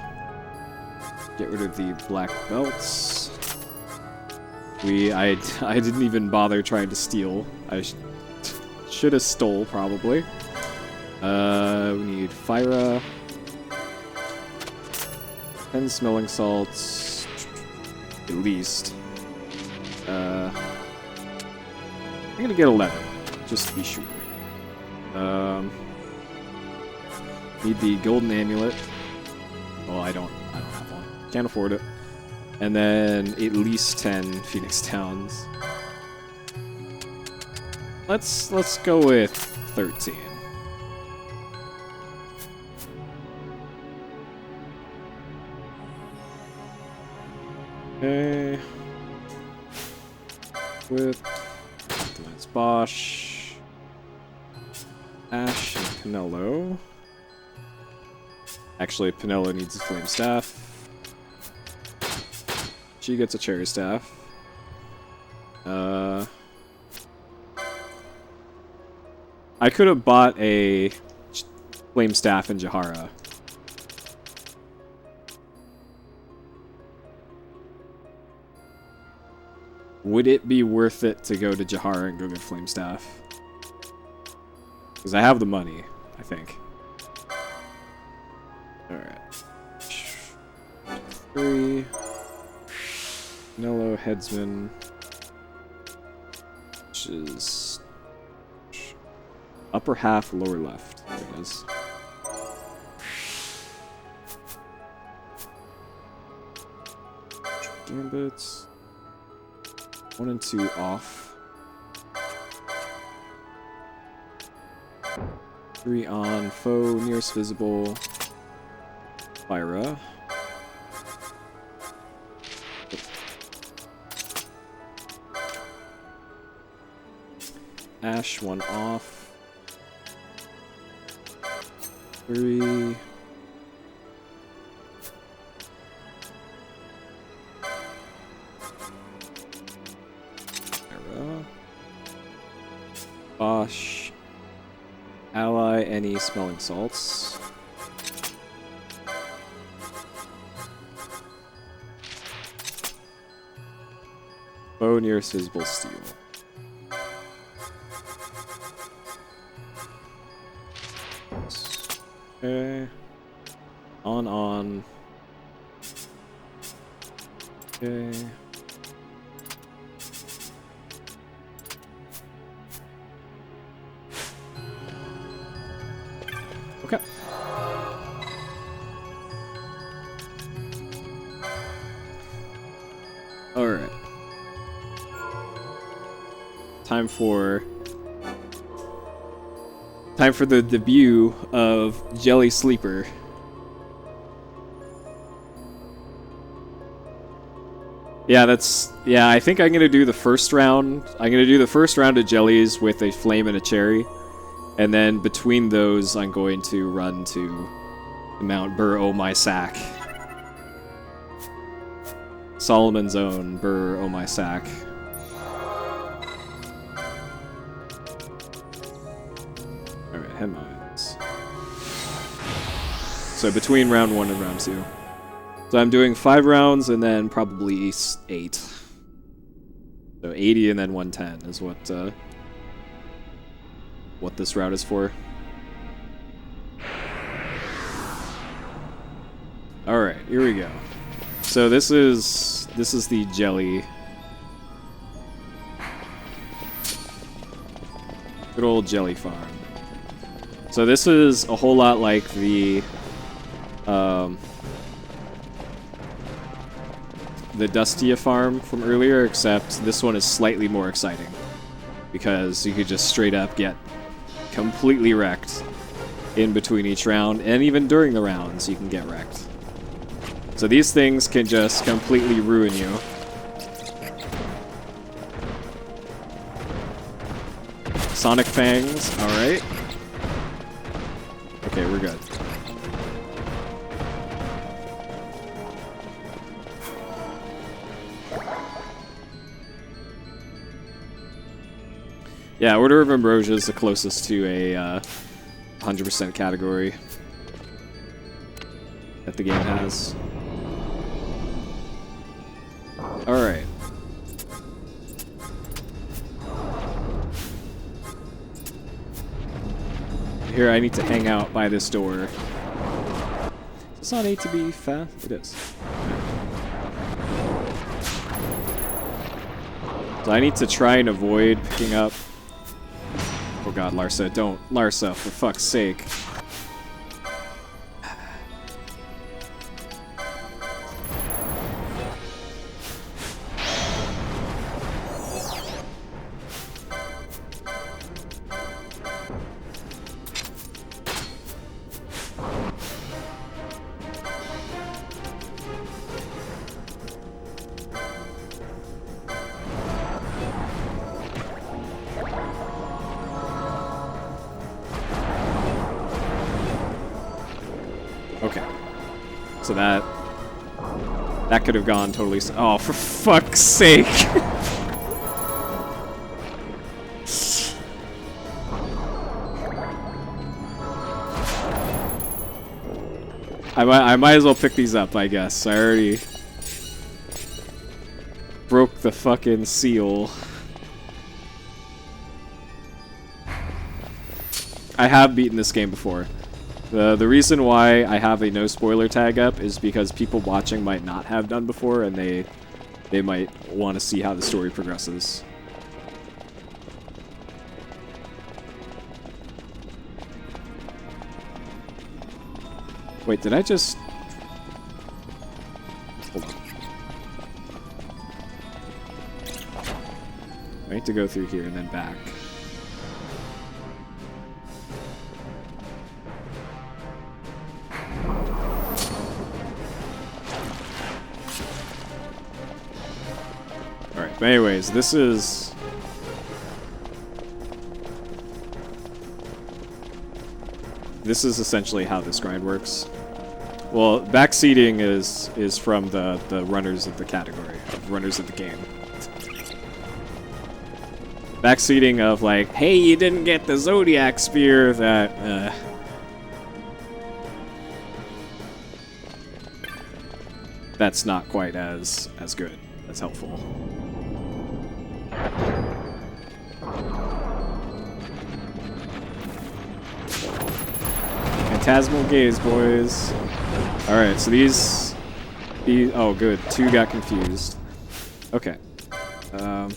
Get rid of the black belts. I didn't even bother trying to steal. I should have stole, probably. We need Fyra. 10 smelling salts. At least. I'm gonna get 11, just to be sure. Need the golden amulet. Well, I don't have one. Can't afford it. And then at least 10 Phoenix Downs. Let's go with 13. Okay. With Bosch, Ash, and Pinello. Actually, Pinello needs a flame staff. She gets a cherry staff. I could have bought a flame staff in Jahara. Would it be worth it to go to Jahara and go get flame staff? Because I have the money, I think. Alright. 3. Nello, Headsman. Which is upper half, lower left. There it is. Gambits. 1 and 2 off. 3 on. Foe, nearest visible. Fyra. Ash, 1 off. 3. Bosch. Ally any smelling salts. Bow nearest visible steel. Okay. On. Okay. Okay. Alright. Time for the debut of Jelly Sleeper. Yeah, I think I'm gonna do the first round. I'm gonna do the first round of jellies with a flame and a cherry. And then between those, I'm going to run to Mount Burr Oh My Sack. Solomon's Own Burr Oh My Sack. Alright, headmines. So between round 1 and round 2. So I'm doing 5 rounds and then probably 8. So 80 and then 110 is what this route is for. Alright, here we go. So this is the jelly. Good old jelly farm. So this is a whole lot like the Dustia farm from earlier, except this one is slightly more exciting. Because you could just straight up get completely wrecked in between each round, and even during the rounds you can get wrecked. So these things can just completely ruin you. Sonic Fangs, alright. Okay, we're good. Yeah, Order of Ambrosia is the closest to a 100% category that the game has. Alright. Here, I need to hang out by this door. Is this on A to B fast? It is. So I need to try and avoid picking up god, Larsa, don't. Larsa, for fuck's sake. Okay. So that could have gone totally... Oh, for fuck's sake! I might as well pick these up, I guess. I already broke the fucking seal. I have beaten this game before. The reason why I have a no spoiler tag up is because people watching might not have done before, and they might want to see how the story progresses. Wait, did I just... Hold on. I need to go through here and then back. Alright, but anyways, this is... This is essentially how this grind works. Well, backseating is from the runners of the category, runners of the game. Backseating of like, hey, you didn't get the Zodiac Spear, that's not quite as good, as helpful. Phantasmal gaze, boys. Alright, so these... Oh, good. Two got confused. Okay. Alright.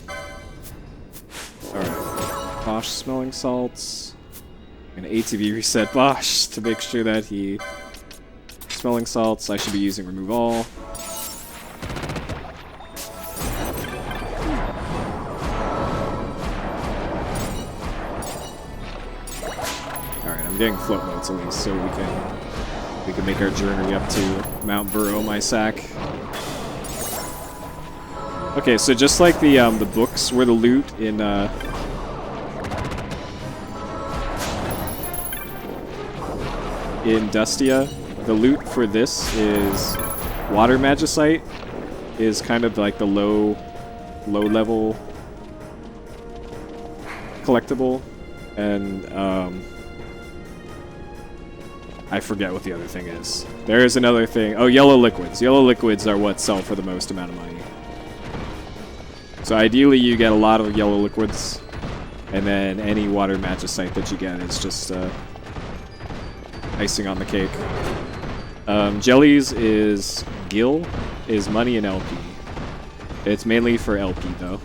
Bosch smelling salts. I'm gonna ATV reset Bosch to make sure that he... Smelling salts, I should be using remove all. I'm getting float notes at least, so we can make our journey up to Mount Burrow, my sack. Okay, so just like the books were the loot in Dustia, the loot for this is Water Magicite is kind of like the low level collectible, and I forget what the other thing is. There is another thing. Oh, yellow liquids. Yellow liquids are what sell for the most amount of money. So ideally you get a lot of yellow liquids, and then any water magicite that you get is just icing on the cake. Jellies is Gil, is money and LP. It's mainly for LP though.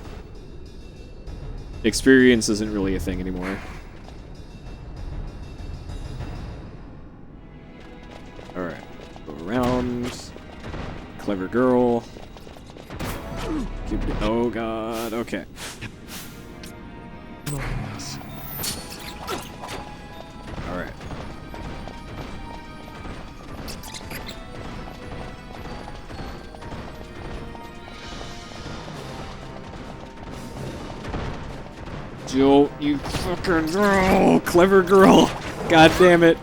Experience isn't really a thing anymore. Alright, go around. Clever girl. Oh god, okay. Alright. Jill, you fucking girl! Clever girl! God damn it.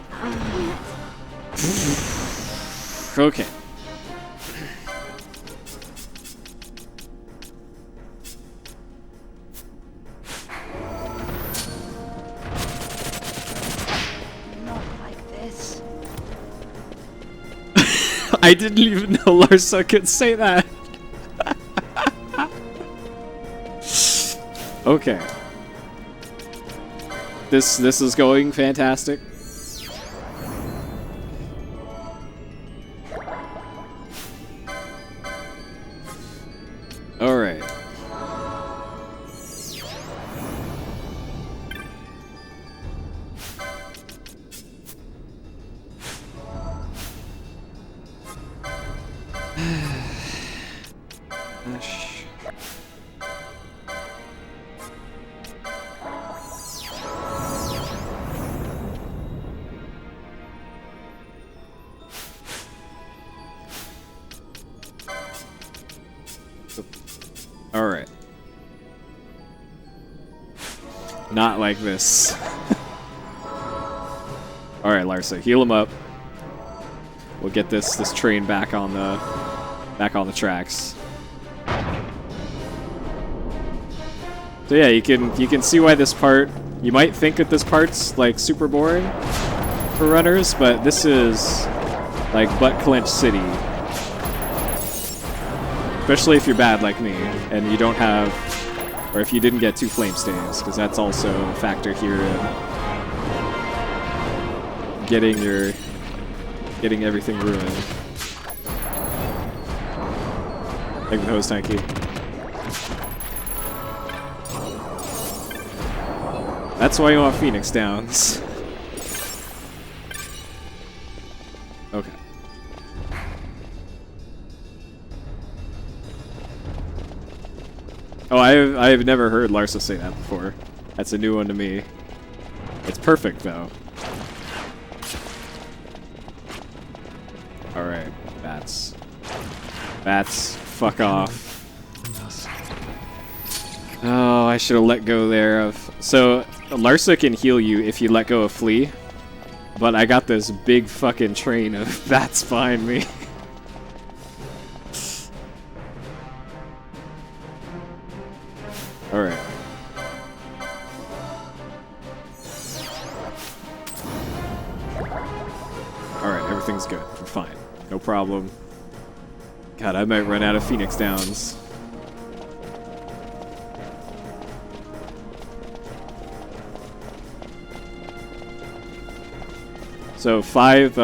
Okay. Not like this. I didn't even know Larsa could say that. Okay. This is going fantastic. All right. Alright. Not like this. Alright, Larsa, heal him up. We'll get this train back on the tracks. So yeah, you can see why this part, you might think that this part's like super boring for runners, but this is like butt clench city. Especially if you're bad like me and you don't have, or if you didn't get 2 flame staves, because that's also a factor here in getting everything ruined. Like the hose tanky. That's why you want Phoenix Downs. Okay. Oh, I've never heard Larsa say that before. That's a new one to me. It's perfect though. Alright, bats, fuck off. Oh, I should have let go there of. So Larsa can heal you if you let go of Flea, but I got this big fucking train of bats behind me. Alright. Alright, everything's good. We're fine. No problem. God, I might run out of Phoenix Downs. So 5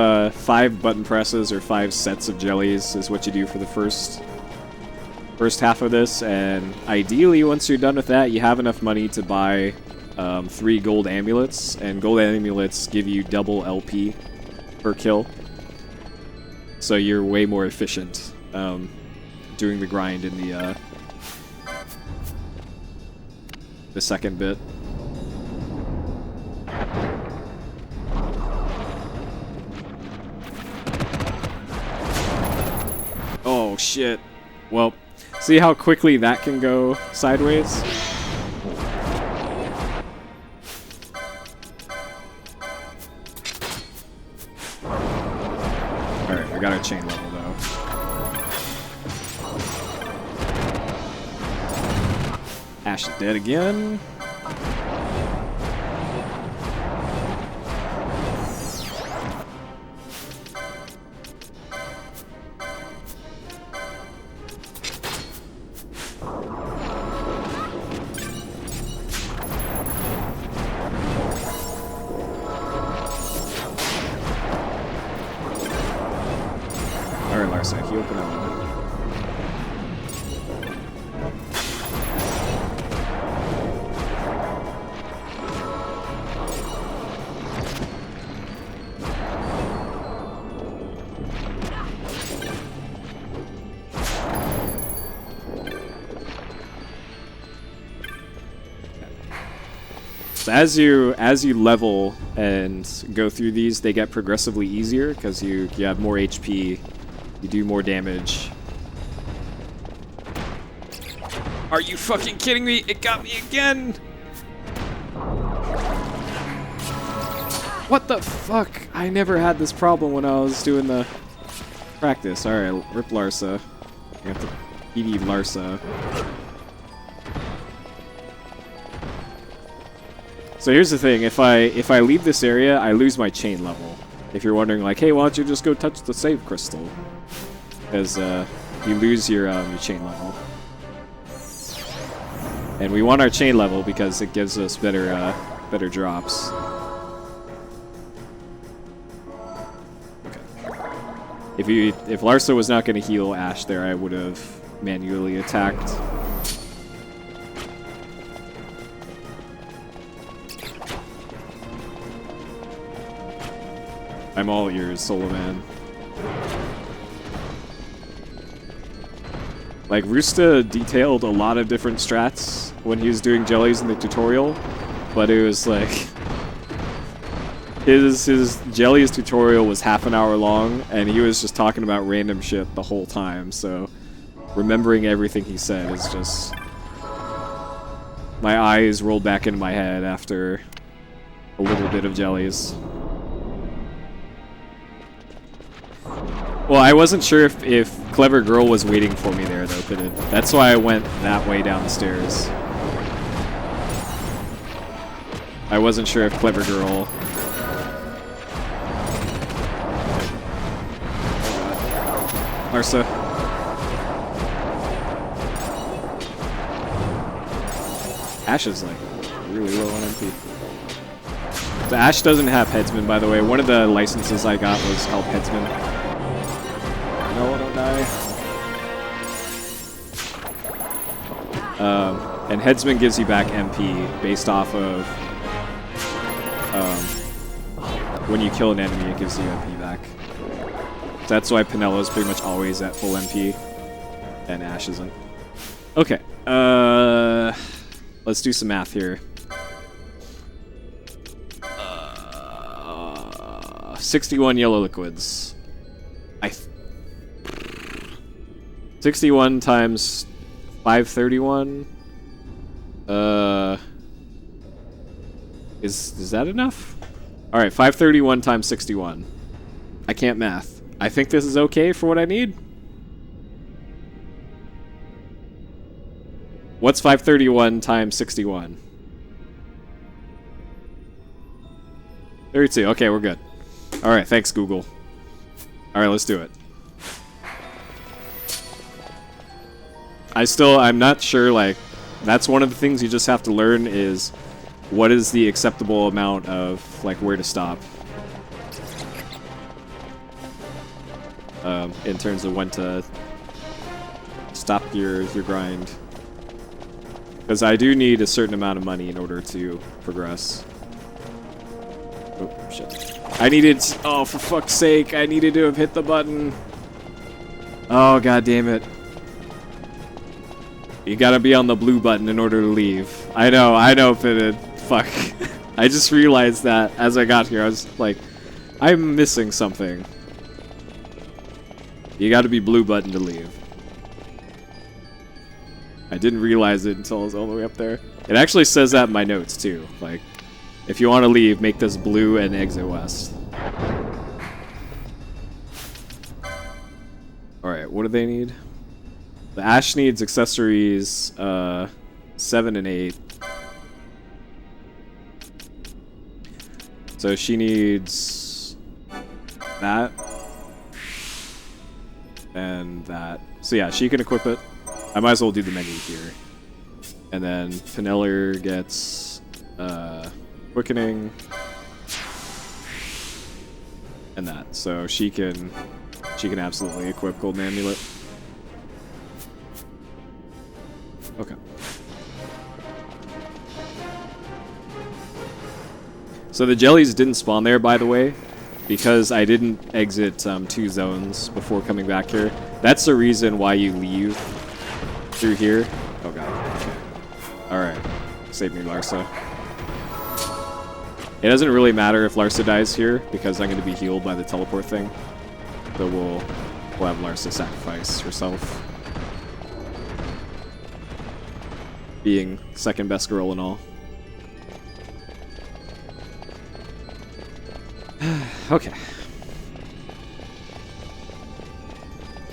button presses or 5 sets of jellies is what you do for the first half of this, and ideally once you're done with that you have enough money to buy 3 gold amulets, and gold amulets give you double LP per kill, so you're way more efficient doing the grind in the second bit. Oh shit. Well, see how quickly that can go sideways? Alright, we got our chain level though. Ash is dead again. As you level and go through these, they get progressively easier because you have more HP, you do more damage. Are you fucking kidding me? It got me again! What the fuck? I never had this problem when I was doing the practice. Alright, rip Larsa. I have to PD Larsa. So here's the thing, if I leave this area, I lose my chain level. If you're wondering like, hey, why don't you just go touch the save crystal? Because you lose your chain level. And we want our chain level because it gives us better drops. Okay. If Larsa was not going to heal Ash there, I would have manually attacked. I'm all ears, Solo Man. Like, Rusta detailed a lot of different strats when he was doing jellies in the tutorial, but it was like... His jellies tutorial was half an hour long, and he was just talking about random shit the whole time, so... remembering everything he said is just... My eyes rolled back into my head after a little bit of jellies. Well, I wasn't sure if Clever Girl was waiting for me there, though, Pitted. That's why I went that way down the stairs. I wasn't sure if Clever Girl... Larsa. Ash is, like, really low on MP. The Ash doesn't have Headsman, by the way. One of the licenses I got was called Headsman. No, don't die. And Headsman gives you back MP based off of when you kill an enemy, it gives you MP back. That's why Pinello's pretty much always at full MP, and Ash isn't. Okay, let's do some math here. 61 yellow liquids. 61 times 531. Is that enough? All right, 531 times 61. I can't math. I think this is okay for what I need. What's 531 times 61? 32. Okay, we're good. All right, thanks, Google. All right, let's do it. I'm not sure, like, that's one of the things you just have to learn is what is the acceptable amount of, like, where to stop. In terms of when to stop your grind. Because I do need a certain amount of money in order to progress. Oh, shit. I needed... Oh, for fuck's sake, I needed to have hit the button. Oh, god damn it. You gotta be on the blue button in order to leave. I know, Pitted. Fuck. I just realized that as I got here. I was like, I'm missing something. You gotta be blue button to leave. I didn't realize it until I was all the way up there. It actually says that in my notes, too. Like, if you want to leave, make this blue and exit west. Alright, what do they need? The Ash needs accessories 7 and 8. So she needs that. And that. So yeah, she can equip it. I might as well do the menu here. And then Peneller gets quickening. And that. So she can absolutely equip Golden Amulet. Okay. So the jellies didn't spawn there, by the way, because I didn't exit 2 zones before coming back here. That's the reason why you leave through here. Oh god. Okay. Alright. Save me, Larsa. It doesn't really matter if Larsa dies here, because I'm going to be healed by the teleport thing. So we'll have Larsa sacrifice herself. Being second best girl and all. Okay.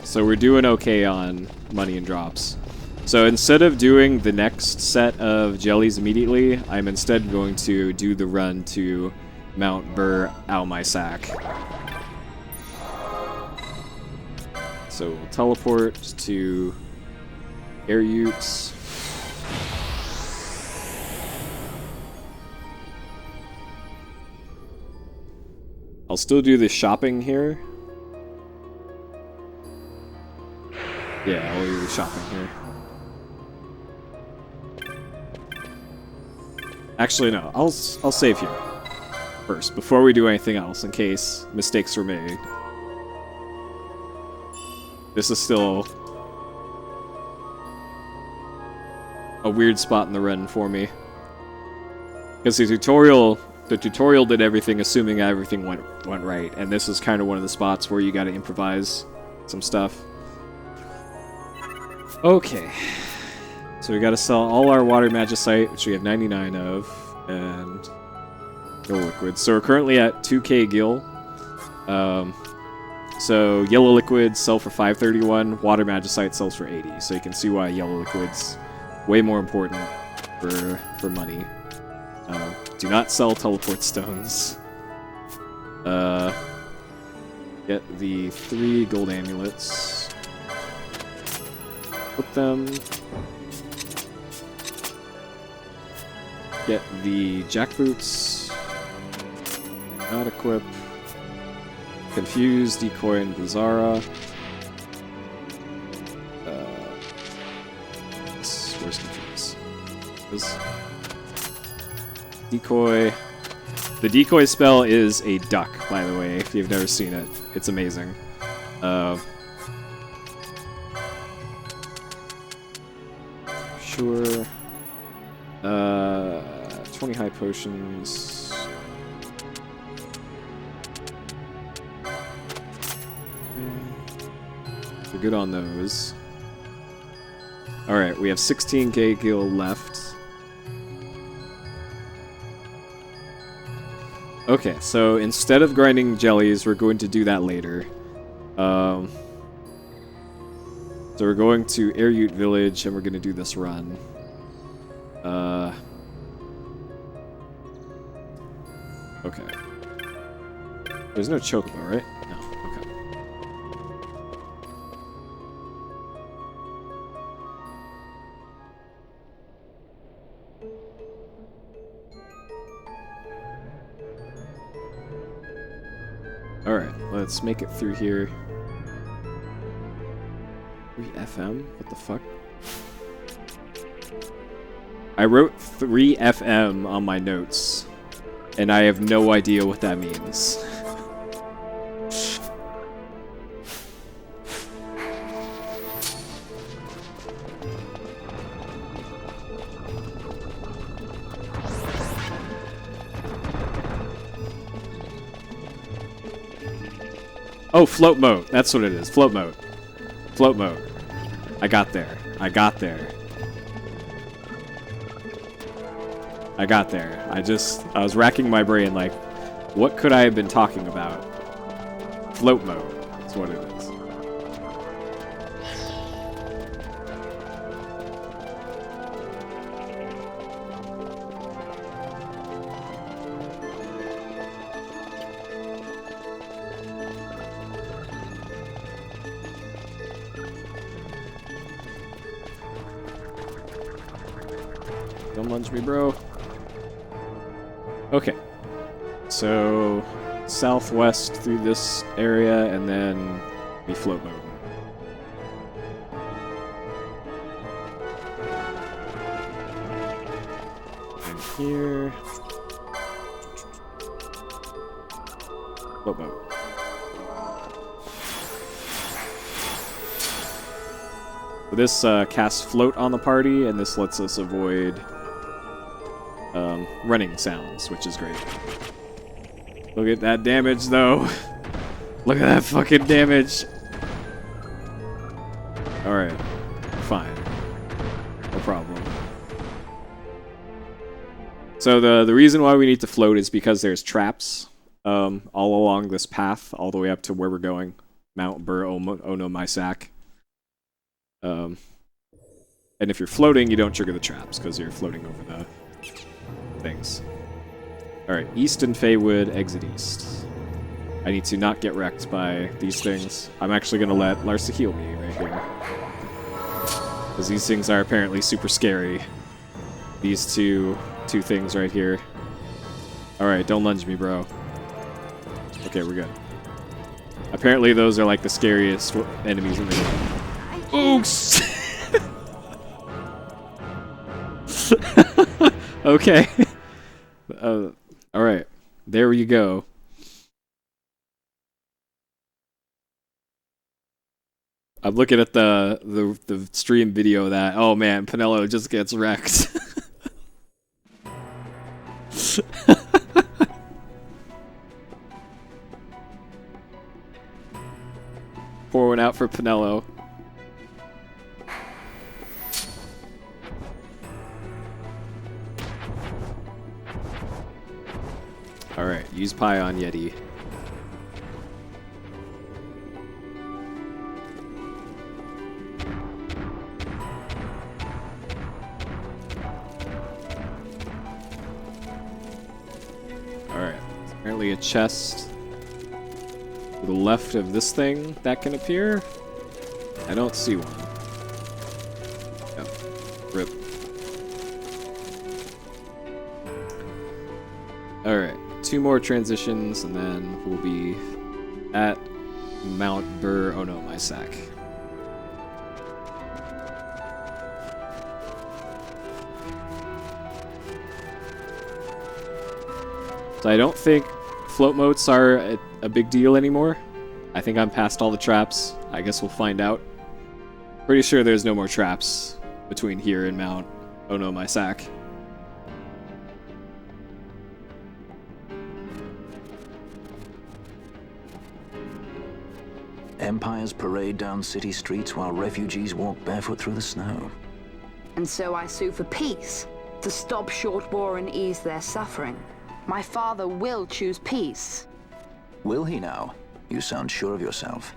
So we're doing okay on money and drops. So instead of doing the next set of jellies immediately, I'm instead going to do the run to Mount Burr Al My Sack. So we'll teleport to Air Utes. I'll still do the shopping here. Yeah, I'll do the shopping here. Actually, no. I'll save here first before we do anything else in case mistakes were made. This is still a weird spot in the run for me because the tutorial did everything assuming everything went right, and this is kind of one of the spots where you got to improvise some stuff. Okay. So we gotta sell all our water magicite, which we have 99 of, and yellow liquid. So we're currently at 2k gil. So yellow liquids sell for 531, water magicite sells for 80. So you can see why yellow liquids way more important for money. Do not sell teleport stones. Get the 3 gold amulets. Put them. Get the jackboots. Not equip. Confuse, Decoy, and Blizzara. Where's Confuse? Decoy. The decoy spell is a duck, by the way, if you've never seen it. It's amazing. Sure. 20 high potions. We're good on those. Alright, we have 16k gil left. Okay, so instead of grinding jellies, we're going to do that later. So we're going to Air Ute Village, and we're going to do this run. Okay. There's no chocobo, right? No, okay. Alright, let's make it through here. 3 FM? What the fuck? I wrote 3 FM on my notes, and I have no idea what that means. Oh, float mode. That's what it is. Float mode. Float mode. I got there. I got there. I got there. I was racking my brain like, what could I have been talking about? Float mode. That's what it is. Don't lunge me, bro. Okay. So, southwest through this area, and then we float mode. And here. Float mode. So this casts float on the party, and this lets us avoid running sounds, which is great. Look at that damage, though. Look at that fucking damage. Alright. Fine. No problem. So the reason why we need to float is because there's traps all along this path, all the way up to where we're going. Mount Bur Ono Mysak. And if you're floating, you don't trigger the traps, because you're floating over the things. Alright, East and Feywood, exit East. I need to not get wrecked by these things. I'm actually going to let Larsa heal me right here. Because these things are apparently super scary. These two things right here. Alright, don't lunge me, bro. Okay, we're good. Apparently those are like the scariest enemies in the game. Oops! Okay. Alright. There you go. I'm looking at the stream video of that. Oh man, Pinello just gets wrecked. Pour one out for Pinello. Alright, use pie on Yeti. Alright, apparently a chest to the left of this thing that can appear. I don't see one. Oh, rip. Alright, 2 more transitions and then we'll be at Mount Bur Ono My Sack. So I don't think float moats are a big deal anymore. I think I'm past all the traps. I guess we'll find out. Pretty sure there's no more traps between here and Mount Ono My Sack. Empires parade down city streets while refugees walk barefoot through the snow. And so I sue for peace, to stop short war and ease their suffering. My father will choose peace. Will he now? You sound sure of yourself.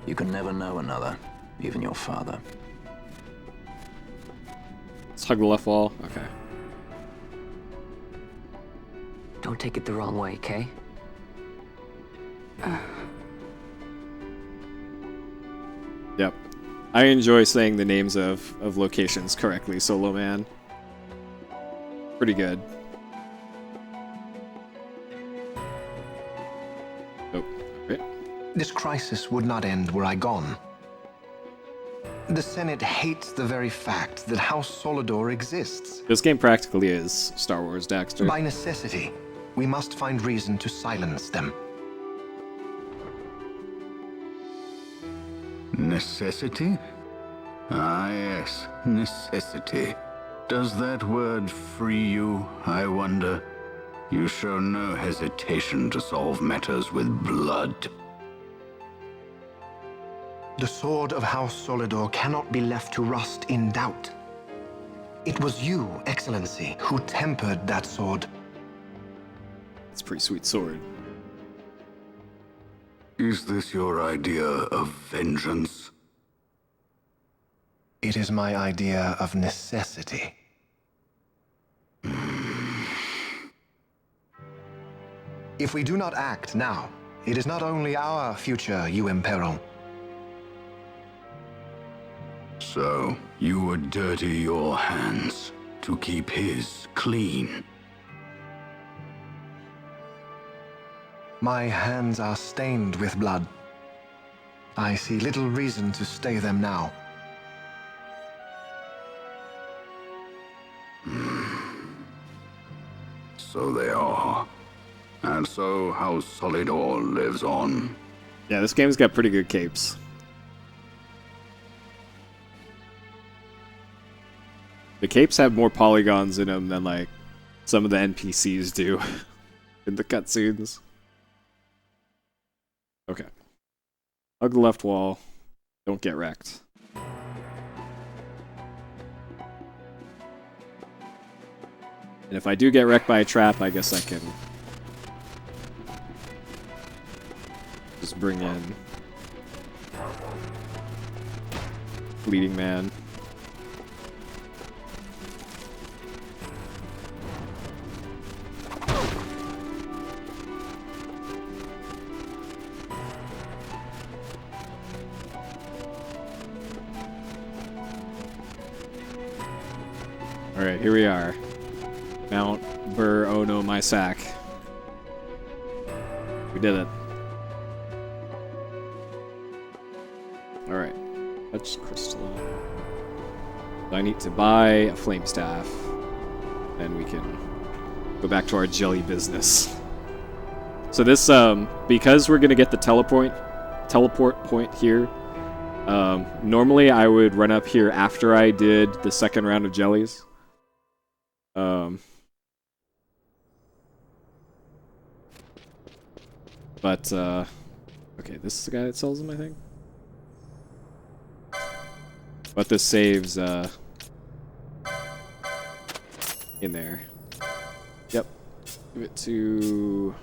You can never know another, even your father. Let's hug the left wall. Okay. Don't take it the wrong way, Kay? Yep. I enjoy saying the names of locations correctly, Solo Man. Pretty good. Oh, right. This crisis would not end were I gone. The Senate hates the very fact that House Solidor exists. This game practically is Star Wars, Daxter. By necessity, we must find reason to silence them. Necessity? Ah, yes, necessity. Does that word free you, I wonder? You show no hesitation to solve matters with blood. The sword of House Solidor cannot be left to rust in doubt. It was you, Excellency, who tempered that sword. It's a pretty sweet sword. Is this your idea of vengeance? It is my idea of necessity. If we do not act now, it is not only our future you imperil. So, you would dirty your hands to keep his clean. My hands are stained with blood. I see little reason to stay them now. So they are. And so House Solidor lives on. Yeah, this game's got pretty good capes. The capes have more polygons in them than, like, some of the NPCs do in the cutscenes. Okay. Hug the left wall. Don't get wrecked. And if I do get wrecked by a trap, I guess I can just bring in Fleeting Man. Alright, here we are. Mount Bur Ono My Sack. We did it. Alright. Touch crystal. So I need to buy a flame staff. Then we can go back to our jelly business. So this, because we're gonna get the teleport point here, normally I would run up here after I did the second round of jellies. But, okay, this is the guy that sells them, I think. But this saves, in there. Yep. Give it to...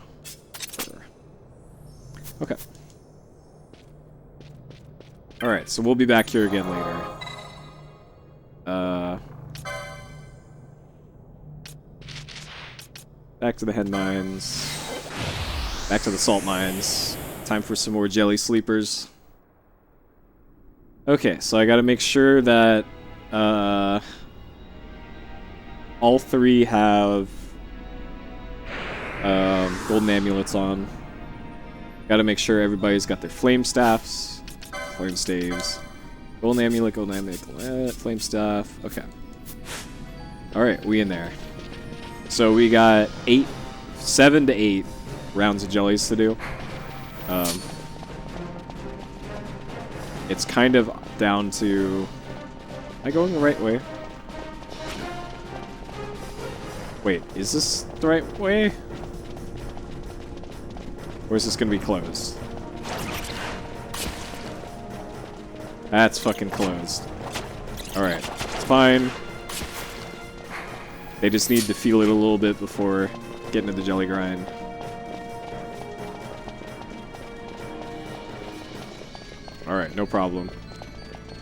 Okay. Alright, so we'll be back here again later. Back to the head mines. Back to the salt mines. Time for some more jelly sleepers. Okay, so I gotta make sure that all three have golden amulets on. Gotta make sure everybody's got their flame staffs, flame staves. Golden amulet, flame staff. Okay. Alright, we in there. So we got 7 to 8 rounds of jellies to do. It's kind of down to... Am I going the right way? Wait, is this the right way? Or is this gonna be closed? That's fucking closed. Alright, it's fine. They just need to feel it a little bit before getting to the jelly grind. Alright, no problem.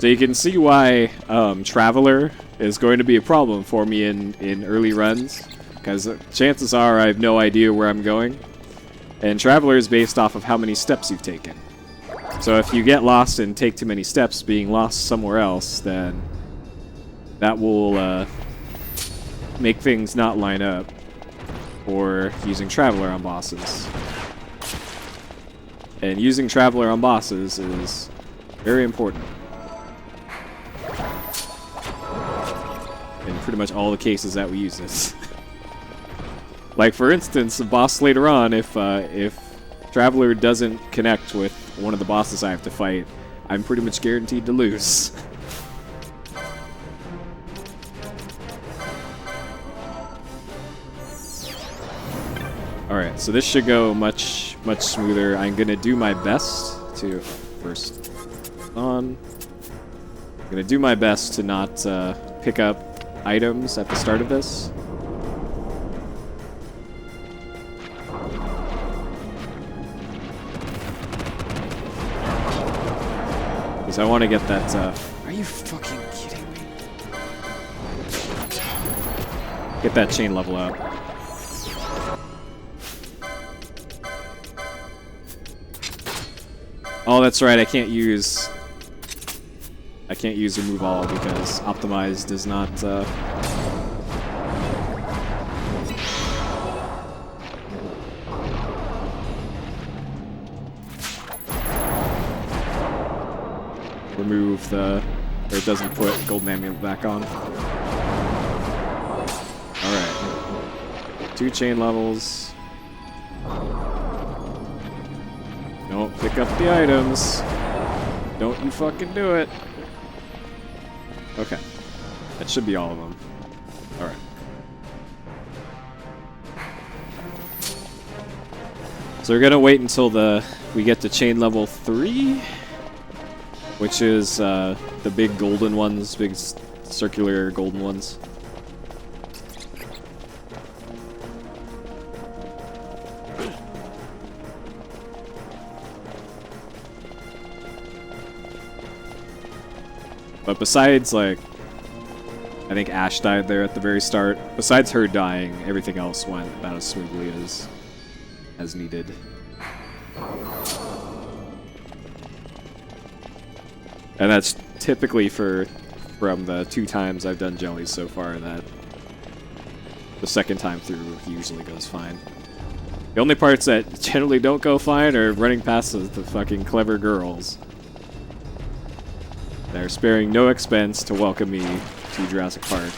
So you can see why Traveler is going to be a problem for me in early runs, because chances are I have no idea where I'm going. And Traveler is based off of how many steps you've taken. So if you get lost and take too many steps being lost somewhere else, then that will make things not line up for using Traveler on bosses. And using Traveler on bosses is very important. In pretty much all the cases that we use this. Like for instance, a boss later on, if Traveler doesn't connect with one of the bosses I have to fight, I'm pretty much guaranteed to lose. Alright, so this should go much smoother. I'm gonna do my best to... First on. I'm gonna do my best to not pick up items at the start of this. Because I want to get that... Are you fucking kidding me? Get that chain level up. Oh, that's right, I can't use remove all because optimize does not remove the, or it doesn't put golden amulet back on. Alright. 2 chain levels. Don't pick up the items. Don't you fucking do it. Okay. That should be all of them. Alright. So we're gonna wait until we get to chain level 3, which is the big golden ones, big circular golden ones. But besides, like, I think Ash died there at the very start. Besides her dying, everything else went about as smoothly as needed. And that's typically from the 2 times I've done jellies so far, that the second time through usually goes fine. The only parts that generally don't go fine are running past the fucking clever girls. They're sparing no expense to welcome me to Jurassic Park.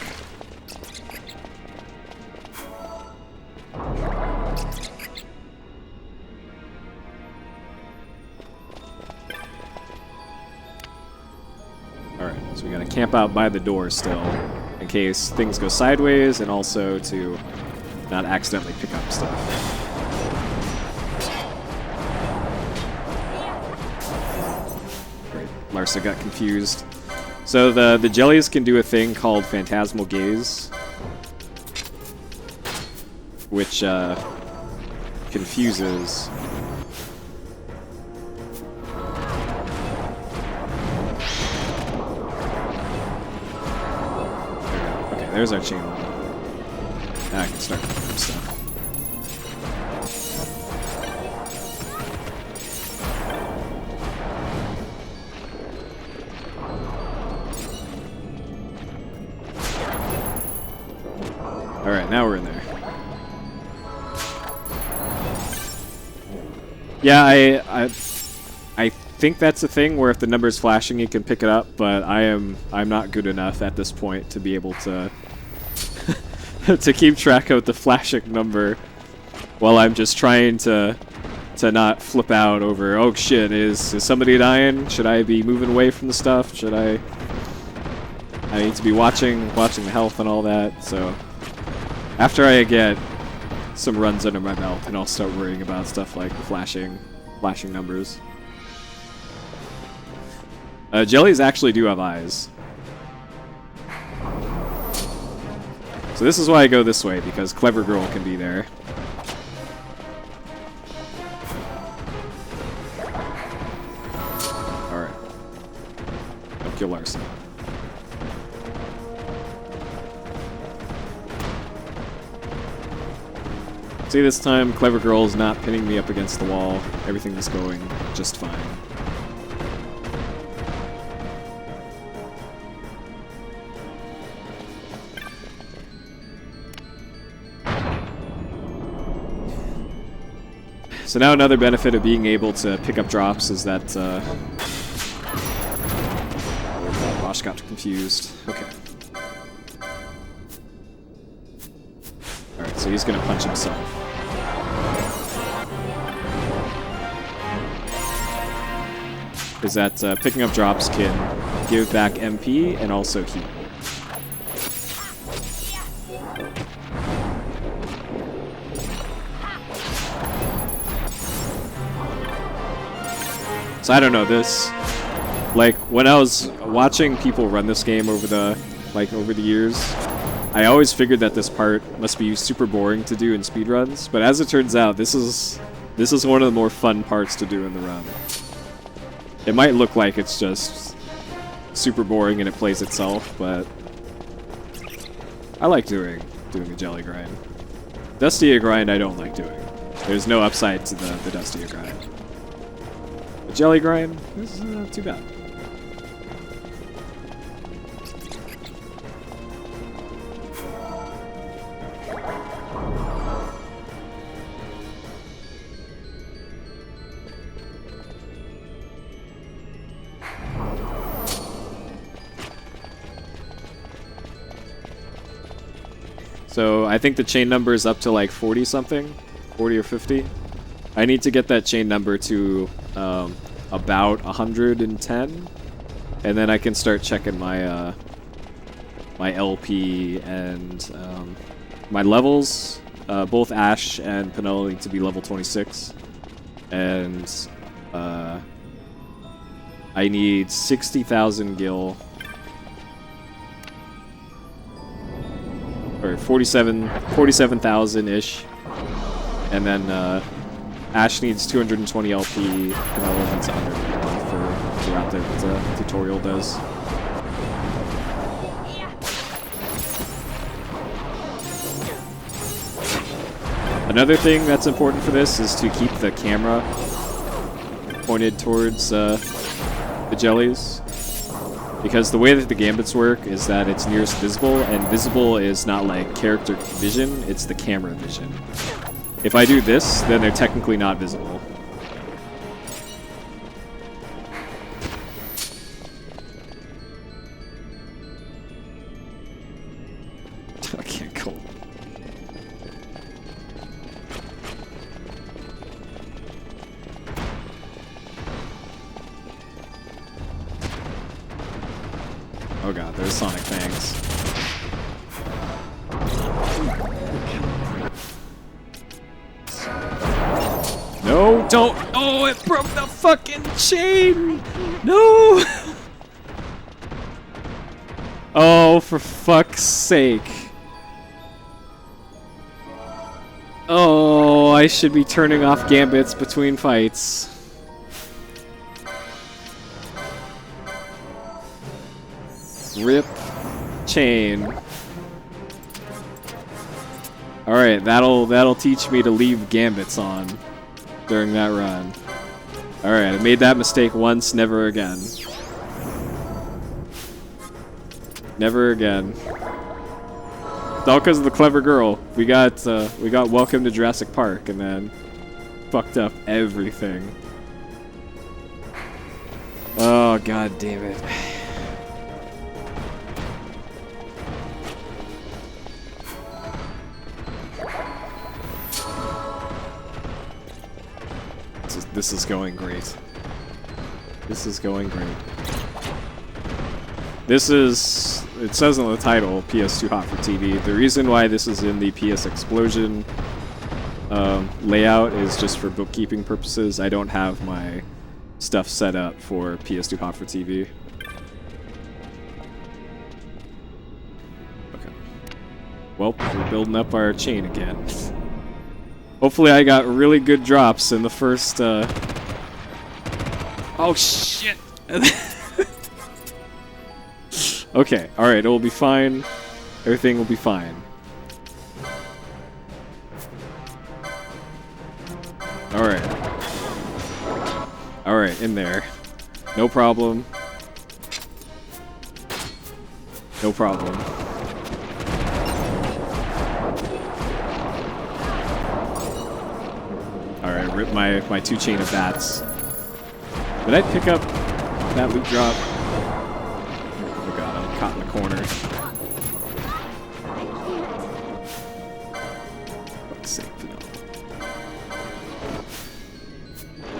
Alright, so we gotta camp out by the door still, in case things go sideways, and also to not accidentally pick up stuff. Larsa got confused. So the jellies can do a thing called Phantasmal Gaze. which confuses. Okay, there's our chain one. Now I can start doing stuff. Alright, now we're in there. Yeah, I think that's a thing where if the number is flashing you can pick it up, but I'm not good enough at this point to be able to to keep track of the flashing number while I'm just trying to not flip out over, oh shit, is somebody dying? Should I be moving away from the stuff? Should I need to be watching the health and all that, so after I get some runs under my belt, and I'll start worrying about stuff like the flashing numbers. Jellies actually do have eyes. So this is why I go this way, because Clever Girl can be there. Alright. Don't kill Larson. See, this time, Clever Girl's not pinning me up against the wall. Everything's going just fine. So now another benefit of being able to pick up drops is that, Rosh got confused. Okay. Alright, so he's gonna punch himself. Is that picking up drops can give back MP and also heal. So I don't know, this, like, when I was watching people run this game over the years, I always figured that this part must be super boring to do in speedruns, but as it turns out, this is one of the more fun parts to do in the run. It might look like it's just super boring and it plays itself, but I like doing the Jelly grind. Dustia grind I don't like doing. There's no upside to the Dustia grind. The Jelly grind is not too bad. So I think the chain number is up to like 40 something, 40 or 50. I need to get that chain number to about 110, and then I can start checking my my LP and my levels. Both Ash and Penelo need to be level 26, and I need 60,000 gil. Or 47,000-ish. And then Ash needs 220 LP, and Penelo needs 100 for throughout the tutorial does. Another thing that's important for this is to keep the camera pointed towards the jellies. Because the way that the gambits work is that it's nearest visible, and visible is not like character vision, it's the camera vision. If I do this, then they're technically not visible. I can't go. Oh god, there's Sonic Fangs. No, don't! Oh, it broke the fucking chain! No! Oh, for fuck's sake. Oh, I should be turning off gambits between fights. Rip chain. Alright, that'll teach me to leave gambits on during that run. Alright, I made that mistake once, never again. Never again. It's all because of the clever girl. We got Welcome to Jurassic Park and then fucked up everything. Oh, god damn it. This is going great. This is going great. This is, it says on the title, PS2Hot4TV. The reason why this is in the PS Explosion layout is just for bookkeeping purposes. I don't have my stuff set up for PS2Hot4TV. Okay. Well, we're building up our chain again. Hopefully I got really good drops in the first, Oh, shit! Okay, alright, it will be fine. Everything will be fine. Alright. Alright, in there. No problem. No problem. Alright, rip my 2 chain of bats. Did I pick up that loot drop? Oh god, I'm caught in the corner. Fuck's sake,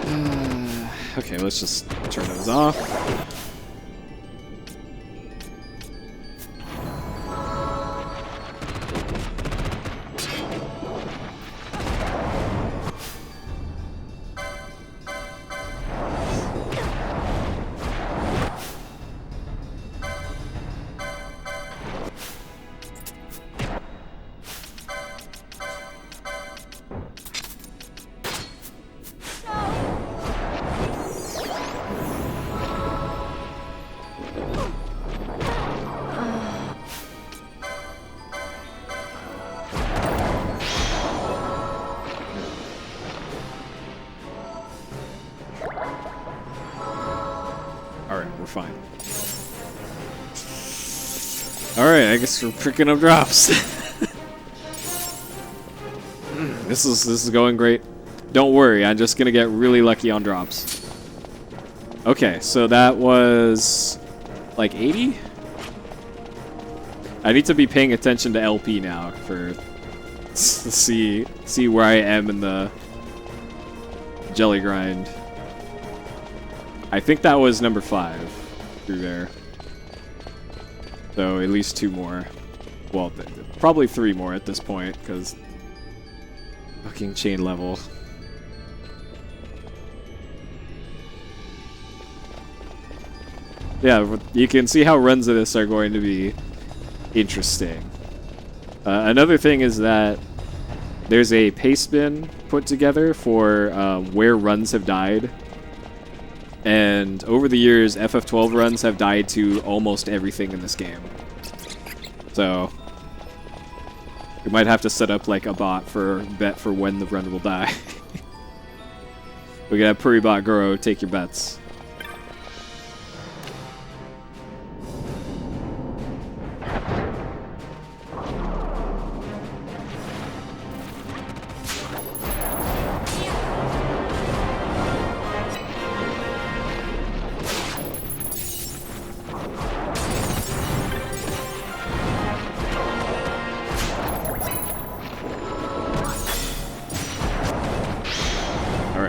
no. Okay, let's just turn those off. Fine. Alright, I guess we're picking up drops. This is going great. Don't worry, I'm just gonna get really lucky on drops. Okay, so that was like 80? I need to be paying attention to LP now for to see where I am in the jelly grind. I think that was number 5 through there. So at least 2 more. Well, probably 3 more at this point, because fucking chain level. Yeah, you can see how runs of this are going to be interesting. Another thing is that there's a paste bin put together for where runs have died. And over the years, FF12 runs have died to almost everything in this game. So we might have to set up like a bot for bet for when the run will die. We gotta have Puribot Goro take your bets.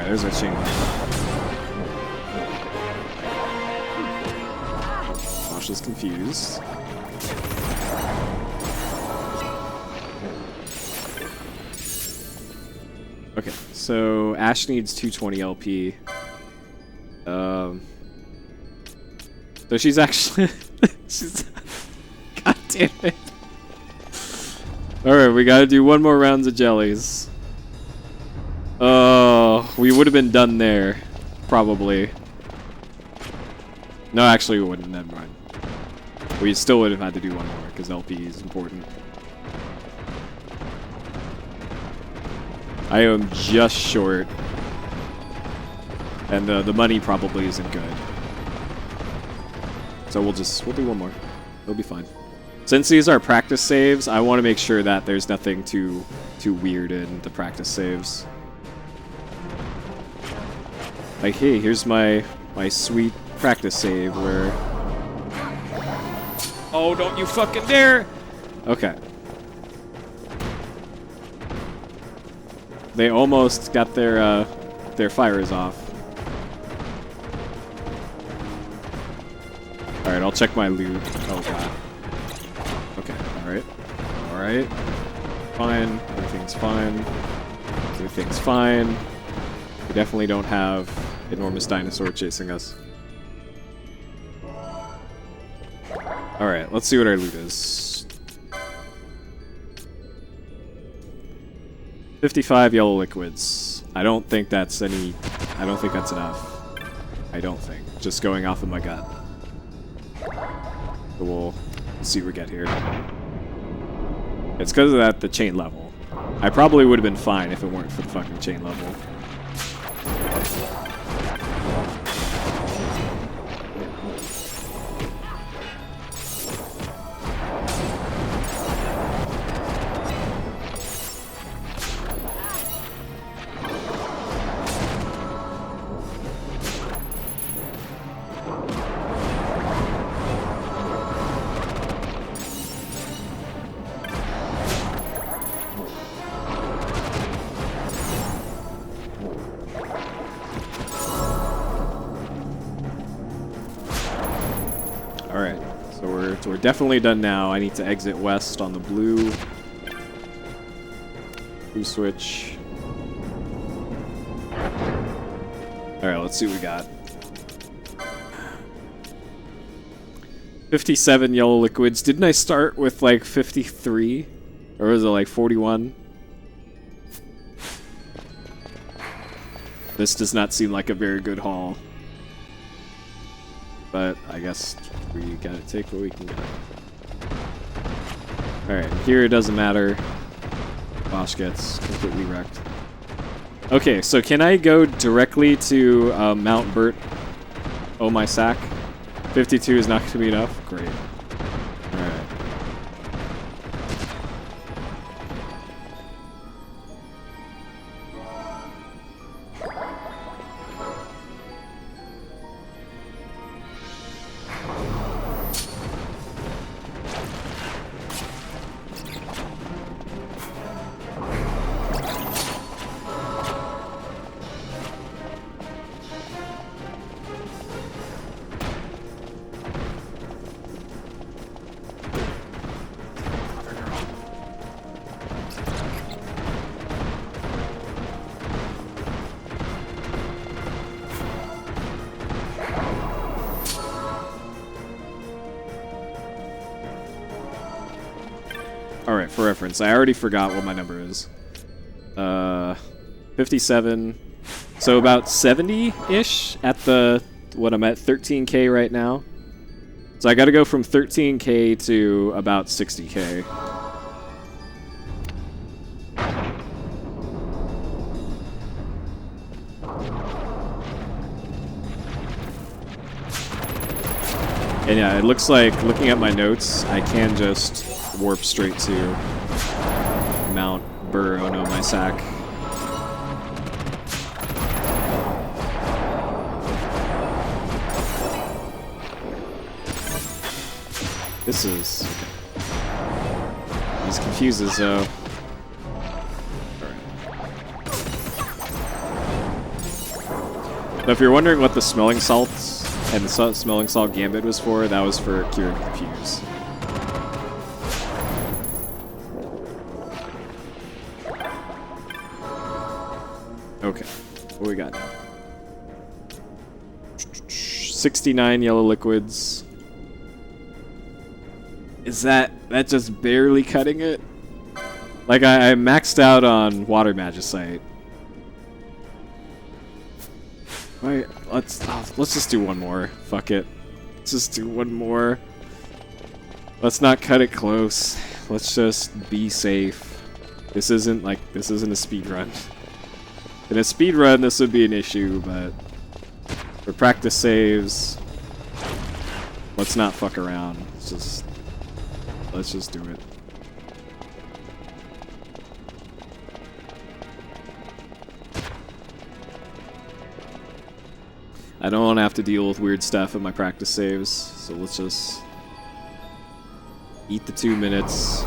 There's our chain. Masha's confused. Okay, so Ash needs 220 LP. So she's actually she's god damn it. Alright, we gotta do 1 more round of jellies. we would have been done there, probably. No, actually we wouldn't, never mind. We still would have had to do one more, because LP is important. I am just short. And the money probably isn't good. So we'll do one more. It'll be fine. Since these are practice saves, I want to make sure that there's nothing too weird in the practice saves. Like, hey, here's my sweet practice save where... Oh, don't you fucking dare! Okay. They almost got their fires off. Alright, I'll check my loot. Oh god. Okay, alright. Alright. Fine. Everything's fine. Everything's fine. We definitely don't have enormous dinosaur chasing us. Alright, let's see what our loot is. 55 yellow liquids. I don't think that's any... I don't think that's enough. I don't think. Just going off of my gut. So we'll see what we get here. It's because of that, the chain level. I probably would have been fine if it weren't for the fucking chain level. We're definitely done now. I need to exit west on the blue. Blue switch. Alright, let's see what we got. 57 yellow liquids. Didn't I start with like 53? Or was it like 41? This does not seem like a very good haul. But I guess we gotta take what we can get. Alright, here it doesn't matter. Bosch gets completely wrecked. Okay, so can I go directly to Mount Burt? Oh my sack. 52 is not going to be enough? Great. Alright. Alright, for reference, I already forgot what my number is. 57. So about 70-ish at what I'm at, 13k right now. So I gotta go from 13k to about 60k. And yeah, it looks like, looking at my notes, I can just warp straight to Mount Bur. Oh no, my sack. This is... okay. These confuses, though. But if you're wondering what the smelling salts and the smelling salt gambit was for, that was for Cure Confuse. Okay, what we got now? 69 yellow liquids. Is that just barely cutting it? Like, I maxed out on Water Magicite. Wait, let's just do one more. Fuck it. Let's just do one more. Let's not cut it close. Let's just be safe. This isn't a speed run. In a speed run, this would be an issue, but for practice saves, let's not fuck around. Let's just do it. I don't want to have to deal with weird stuff in my practice saves, so let's just eat the 2 minutes.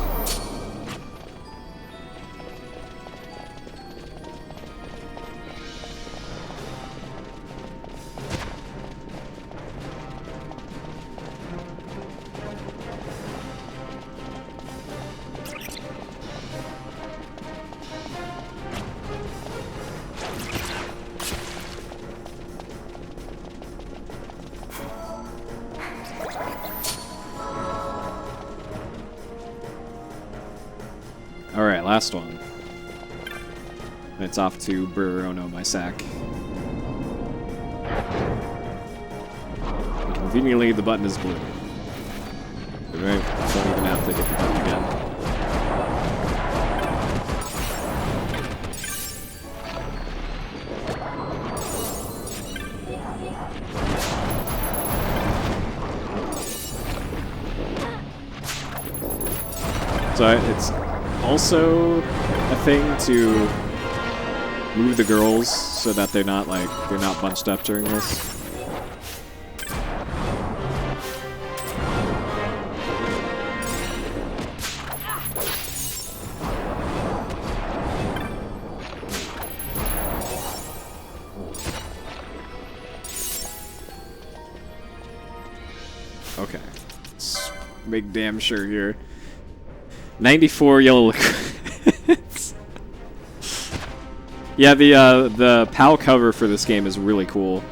Alright, last one. And it's off to Burono, my sack. And conveniently, the button is blue. Right? So I don't even have to hit the button again. So it's also a thing to move the girls so that they're not bunched up during this. Okay, let's make damn sure here. 94 yellow liquids. Yeah, the PAL cover for this game is really cool.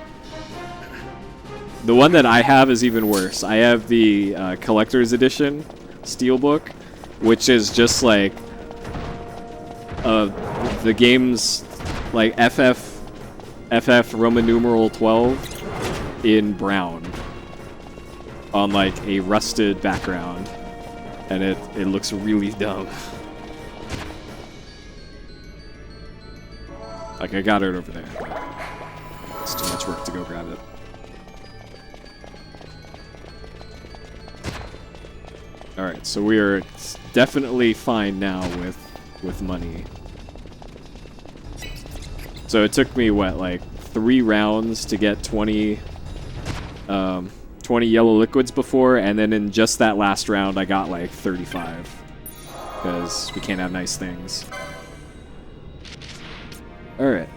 The one that I have is even worse. I have the collector's edition steelbook, which is just like the game's like FF Roman numeral 12 in brown on like a rusted background. And it looks really dumb. Like, I got it over there, but it's too much work to go grab it. Alright, so we are definitely fine now with money. So it took me, what, like 3 rounds to get 20 yellow liquids before, and then in just that last round I got like 35 because we can't have nice things. Alright,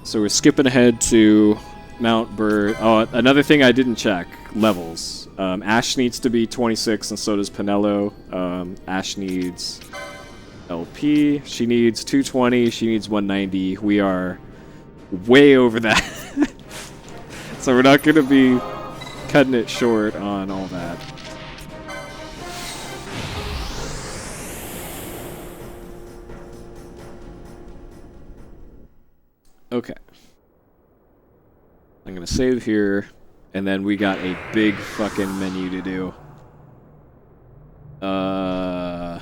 so we're skipping ahead to Mount Bird. Oh, another thing I didn't check, levels. Ash needs to be 26 and so does Pinello. Ash needs LP, she needs 220, she needs 190. We are way over that. So we're not going to be cutting it short on all that. Okay. I'm gonna save here, and then we got a big fucking menu to do. Yeah,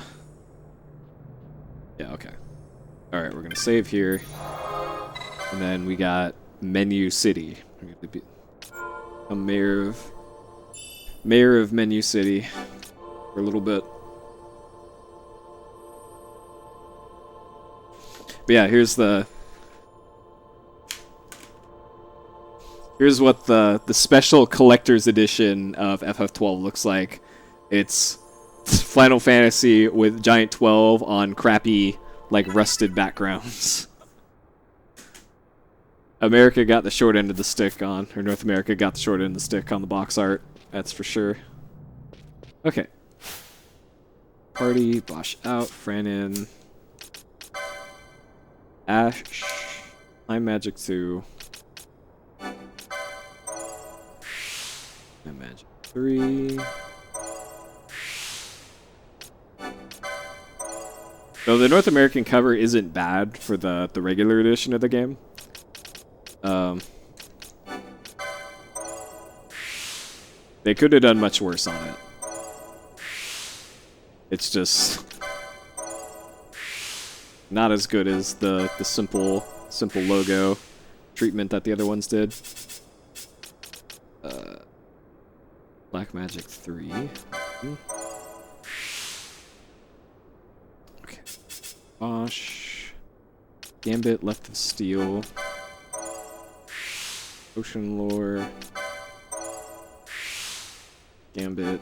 okay. Alright, we're gonna save here. And then we got Menu City. We're gonna be a mayor of Menu City for a little bit. But yeah, here's what the special collector's edition of FF12 looks like. It's Final Fantasy with Giant 12 on crappy, like, rusted backgrounds. America got the short end of the stick on, or North America got the short end of the stick on the box art, that's for sure. Okay. Party, Bosch out, Fran in. Ash, I'm Magic 2. I'm Magic 3. So the North American cover isn't bad for the regular edition of the game. They could have done much worse on it. It's just not as good as the simple logo treatment that the other ones did. Black Magic 3. Okay. Bosch. Gambit, Left of Steel. Ocean Lore. Gambit.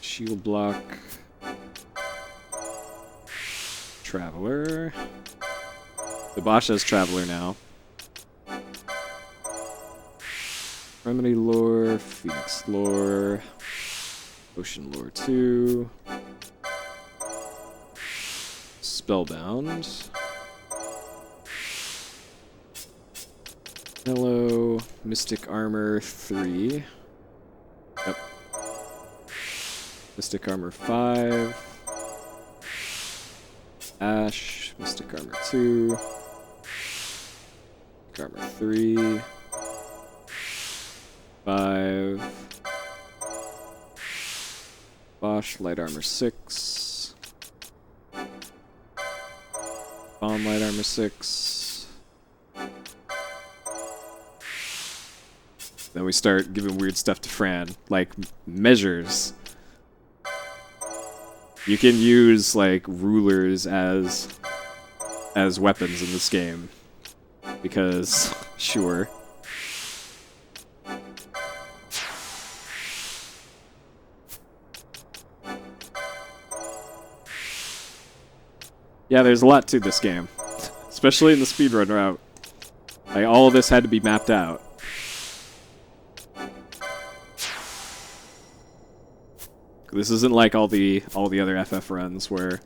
Shield Block. Traveler. The Bosch has Traveler now. Remedy Lore, Phoenix Lore, Ocean Lore 2, Spellbound, Mellow, Mystic Armor 3, yep, Mystic Armor 5, Ash, Mystic Armor 2, Mystic Armor 3, 5, Bosch Light Armor 6, Bomb Light Armor 6. Then we start giving weird stuff to Fran, like measures. You can use like rulers as weapons in this game because sure. Yeah, there's a lot to this game, especially in the speedrun route. Like, all of this had to be mapped out. This isn't like all the other FF runs where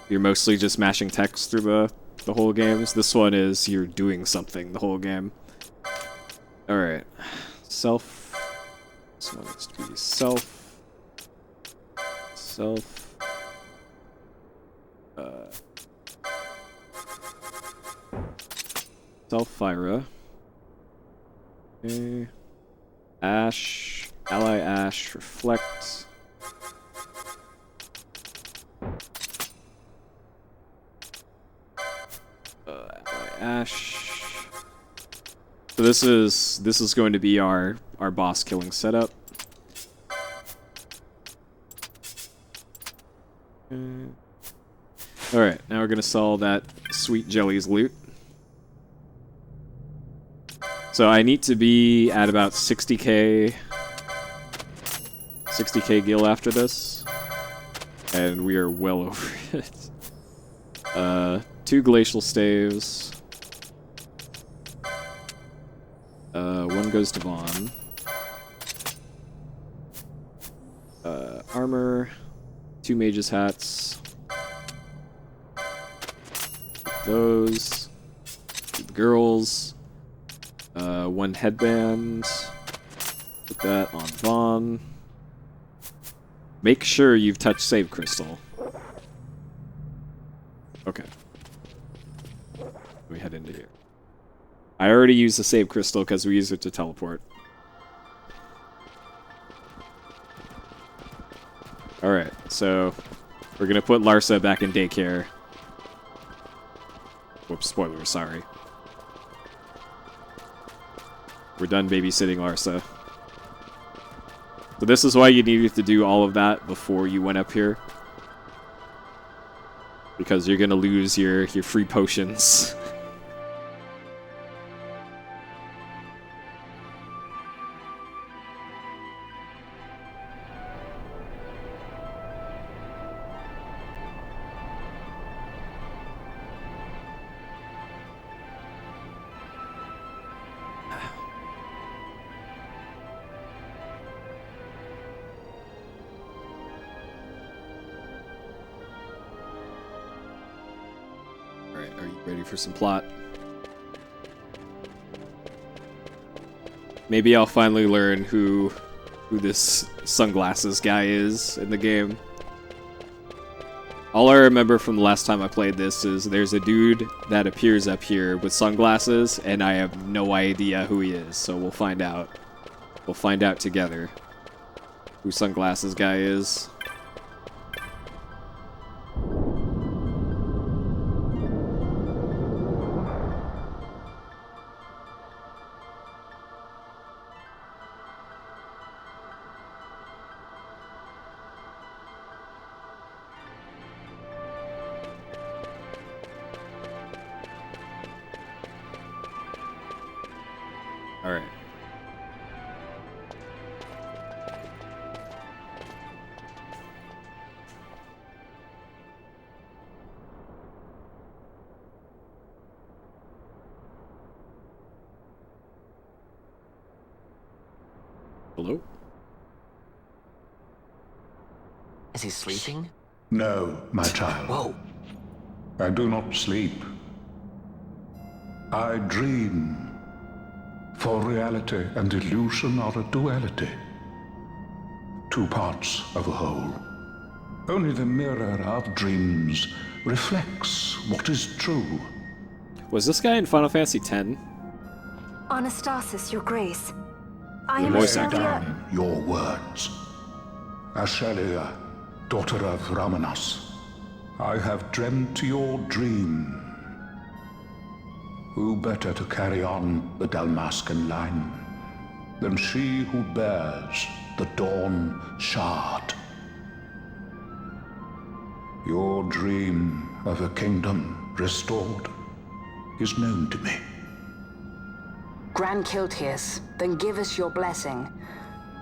you're mostly just mashing text through the whole games. This one is you're doing something the whole game. All right, self. This one needs to be self. Self. Self-Fyra. Okay. Ash. Ally Ash. Reflect. Ally Ash. So this is going to be our boss killing setup. Alright, now we're gonna sell that Sweet Jellies loot. So I need to be at about 60k gil after this. And we are well over it. 2 glacial staves. 1 goes to Vaughn. Armor. 2 mages hats. Those. The girls. 1 headband. Put that on Vaughn. Make sure you've touched save crystal. Okay. Let me head into here. I already used the save crystal because we used it to teleport. Alright, so we're gonna put Larsa back in daycare. Whoops, spoiler, sorry. We're done babysitting Larsa. So this is why you needed to do all of that before you went up here. Because you're gonna lose your free potions. For some plot. Maybe I'll finally learn who this sunglasses guy is in the game. All I remember from the last time I played this is there's a dude that appears up here with sunglasses, and I have no idea who he is, so we'll find out. We'll find out together who Sunglasses Guy is. All right. Hello? Is he sleeping? No, my child. Whoa. I do not sleep. I dream. For reality and illusion are a duality. Two parts of a whole. Only the mirror of dreams reflects what is true. Was this guy in Final Fantasy X? Anastasis, your grace. I am Lay Ashelia. down your words. Ashelia, daughter of Ramanas, I have dreamt your dream. Who better to carry on the Dalmascan line than she who bears the Dawn Shard? Your dream of a kingdom restored is known to me. Grand Kiltius, then give us your blessing.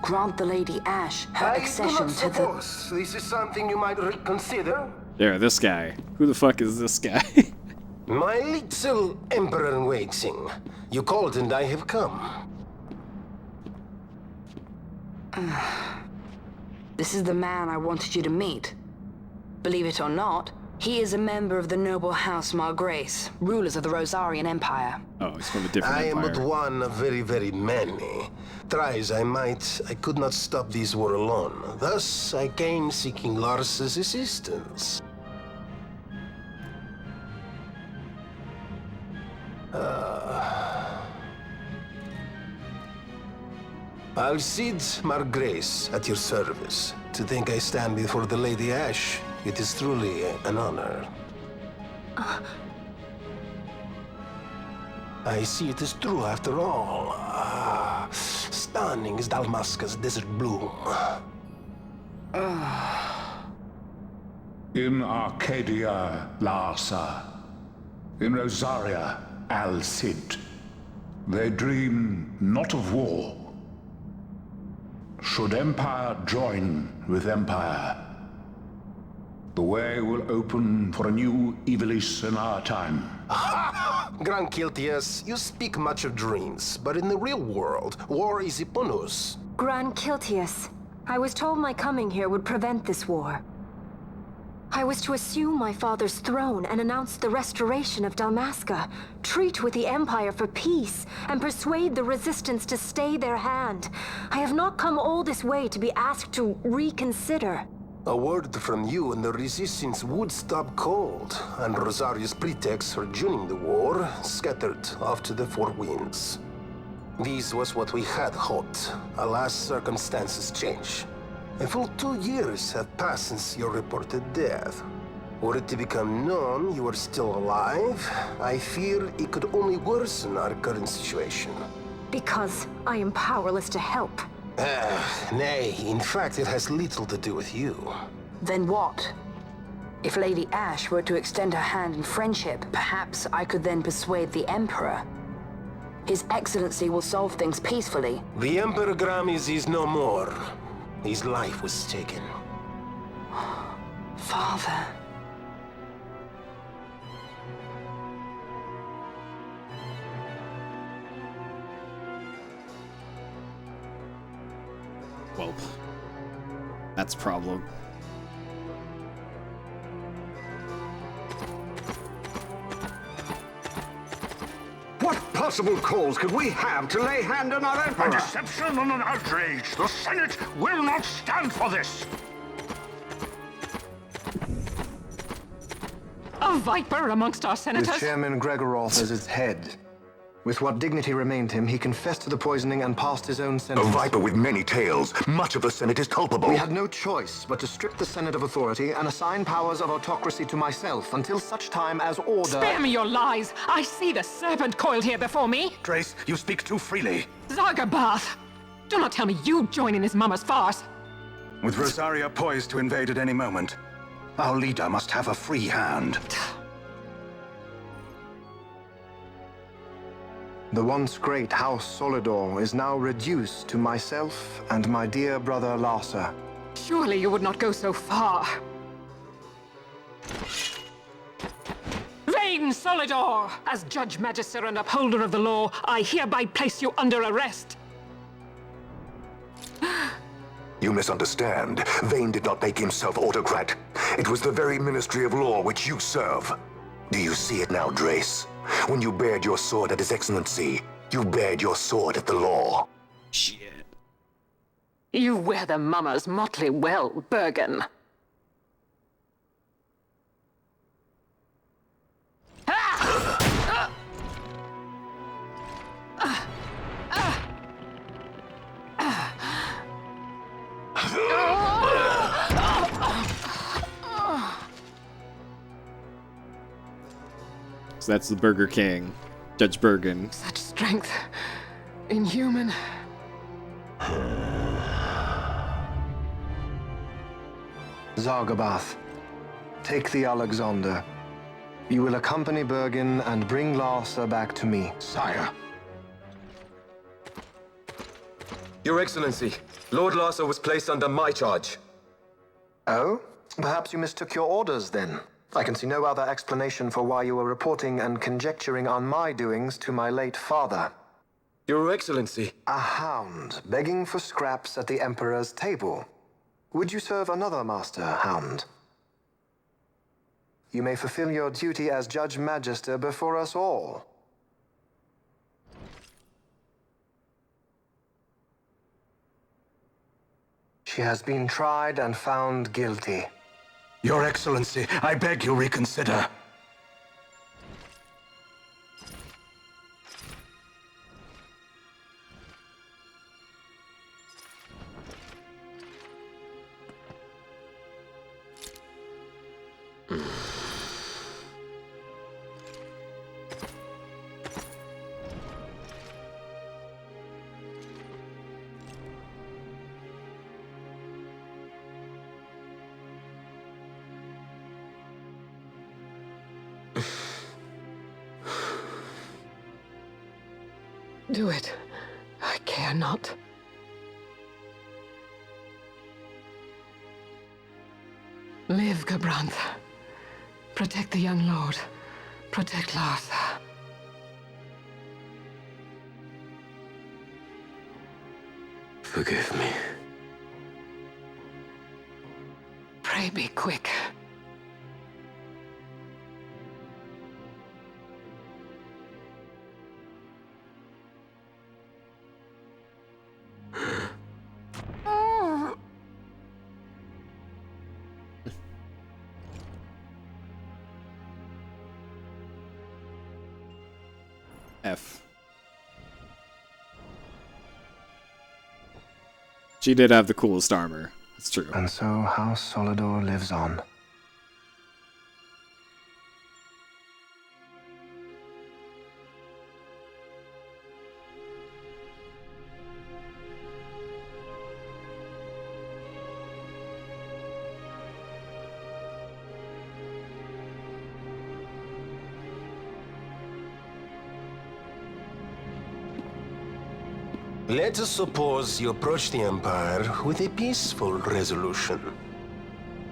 Grant the Lady Ash her accession to the... This is something you might reconsider. There, this guy. Who the fuck is this guy? My little emperor in waiting. You called and I have come. This is the man I wanted you to meet. Believe it or not, he is a member of the noble house Margrace, rulers of the Rosarian Empire. Oh, he's from a different I am empire. but one of very, very many. Try as I might, I could not stop this war alone. Thus, I came seeking Lars's assistance. Alcide Margrace at your service. To think I stand before the Lady Ash, it is truly an honor. I see it is true after all. Stunning is Dalmasca's desert bloom. In Arcadia, Larsa. In Rosaria, Alcid. They dream not of war. Should empire join with empire, the way will open for a new Ivalice in our time. Grand Kiltius, you speak much of dreams, but in the real world, war is upon us. Grand Kiltius, I was told my coming here would prevent this war. I was to assume my father's throne and announce the restoration of Dalmasca, treat with the Empire for peace, and persuade the Resistance to stay their hand. I have not come all this way to be asked to reconsider. A word from you and the Resistance would stop cold, and Rosaria's pretext for joining the war scattered off to the four winds. This was what we had hoped. Alas, circumstances change. A full 2 years have passed since your reported death. Were it to become known you are still alive, I fear it could only worsen our current situation. Because I am powerless to help. Nay, in fact it has little to do with you. Then what? If Lady Ash were to extend her hand in friendship, perhaps I could then persuade the Emperor. His Excellency will solve things peacefully. The Emperor Gramis is no more. His life was taken. Father. Well, that's a problem. What possible cause could we have to lay hand on our Emperor? A deception and an outrage! The Senate will not stand for this! A viper amongst our senators? With Chairman Gregoroth as its head. With what dignity remained him, he confessed to the poisoning and passed his own sentence. A viper with many tails. Much of the Senate is culpable. We had no choice but to strip the Senate of authority and assign powers of autocracy to myself until such time as order... Spare me your lies! I see the serpent coiled here before me! Trace, you speak too freely. Zargabath! Do not tell me you join in his mama's farce! With Rosaria poised to invade at any moment, our leader must have a free hand. The once great House Solidor is now reduced to myself and my dear brother Larsa. Surely you would not go so far. Vayne Solidor! As Judge Magister and upholder of the law, I hereby place you under arrest. You misunderstand. Vayne did not make himself autocrat. It was the very Ministry of Law which you serve. Do you see it now, Drace? When you bared your sword at His Excellency, you bared your sword at the law. Shit. You wear the mama's motley well, Bergen. So that's the Burger King, Judge Bergen. Such strength. Inhuman. Zargabath, take the Alexander. You will accompany Bergen and bring Larsa back to me. Sire. Your Excellency, Lord Larsa was placed under my charge. Oh? Perhaps you mistook your orders, then. I can see no other explanation for why you were reporting and conjecturing on my doings to my late father. Your Excellency. A hound begging for scraps at the Emperor's table. Would you serve another master, Hound? You may fulfill your duty as Judge Magister before us all. She has been tried and found guilty. Your Excellency, I beg you reconsider. Do it. I care not. Live, Gabranth. Protect the young lord. Protect Larsa. Forgive me. Pray be quick. F. She did have the coolest armor. It's true. And so House Solidor lives on. Let us suppose you approach the Empire with a peaceful resolution.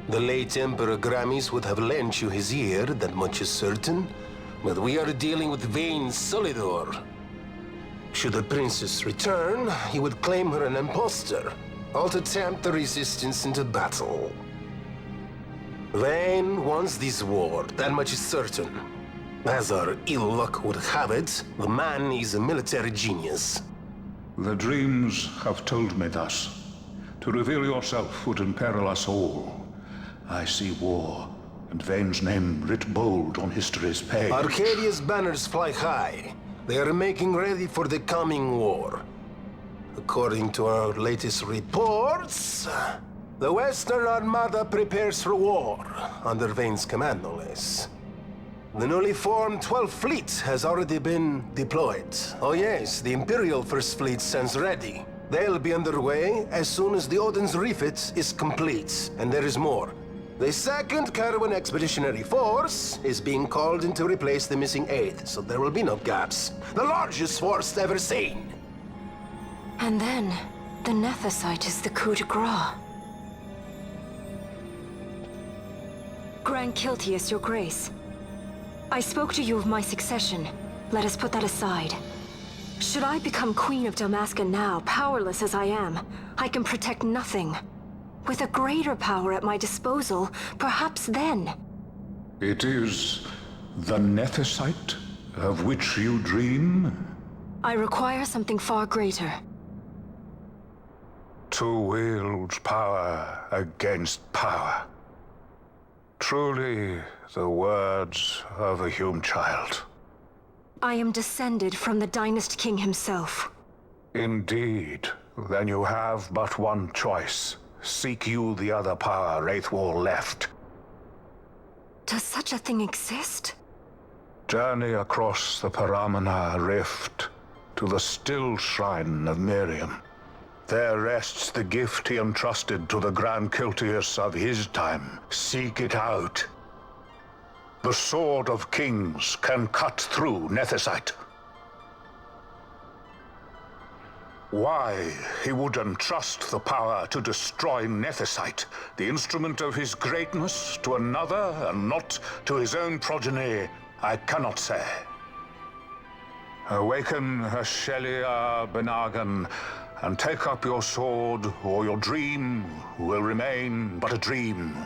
The late Emperor Gramis would have lent you his ear, that much is certain, but we are dealing with Vayne Solidor. Should the princess return, he would claim her an impostor, or to tempt the resistance into battle. Vayne wants this war, that much is certain. As our ill luck would have it, the man is a military genius. The dreams have told me thus. To reveal yourself would imperil us all. I see war, and Vayne's name writ bold on history's page. Arcadia's banners fly high. They are making ready for the coming war. According to our latest reports, the Western Armada prepares for war, under Vane's command, no less. The newly formed 12th Fleet has already been deployed. Oh yes, the Imperial First Fleet stands ready. They'll be underway as soon as the Odin's refit is complete. And there is more. The 2nd Caravan Expeditionary Force is being called in to replace the missing 8th, so there will be no gaps. The largest force ever seen. And then, the Nethicite is the coup de grace. Grand Kiltius, your grace. I spoke to you of my succession. Let us put that aside. Should I become Queen of Dalmasca now, powerless as I am, I can protect nothing. With a greater power at my disposal, perhaps then. It is the Nethicite of which you dream? I require something far greater. To wield power against power. Truly, the words of a human child. I am descended from the Dynast King himself. Indeed. Then you have but one choice. Seek you the other power Wraithwall left. Does such a thing exist? Journey across the Paramana Rift to the still shrine of Miriam. There rests the gift he entrusted to the Grand Kiltius of his time. Seek it out. The Sword of Kings can cut through Nethicite. Why he would entrust the power to destroy Nethicite, the instrument of his greatness, to another and not to his own progeny, I cannot say. Awaken Shelia Benagan, and take up your sword, or your dream will remain but a dream.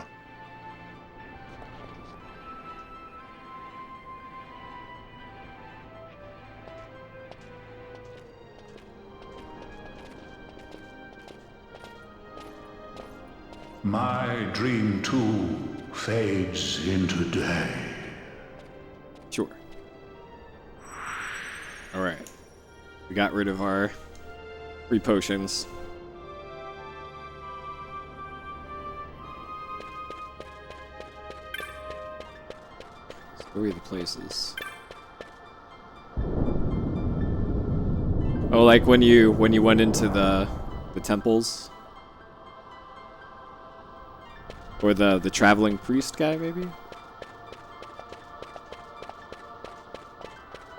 My dream too fades into day. Sure. Alright. We got rid of our 3 potions. Let's go read the places. Oh, like when you went into the temples? Or the traveling priest guy, maybe?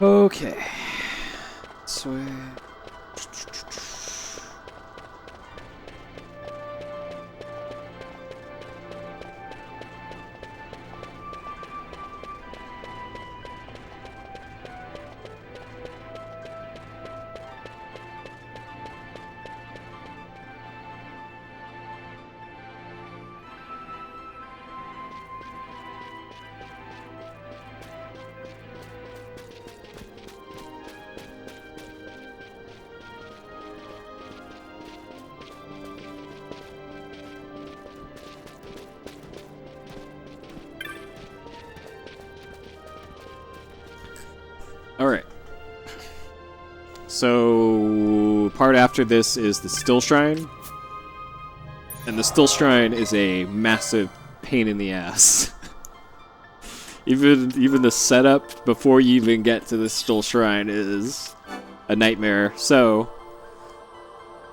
Okay. So Alright. So, part after this is the Still Shrine. And the Still Shrine is a massive pain in the ass. even the setup before you even get to the Still Shrine is a nightmare. So,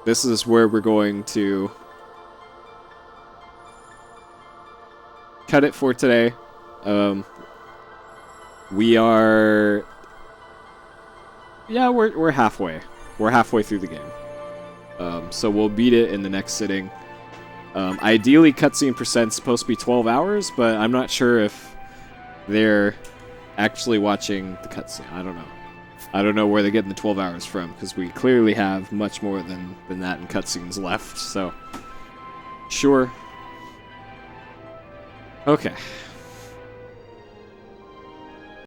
this is where we're going to cut it for today. We are... Yeah, we're halfway. We're halfway through the game. So we'll beat it in the next sitting. Ideally, cutscene percent's supposed to be 12 hours, but I'm not sure if they're actually watching the cutscene. I don't know. I don't know where they're getting the 12 hours from, because we clearly have much more than that in cutscenes left, so... Sure. Okay.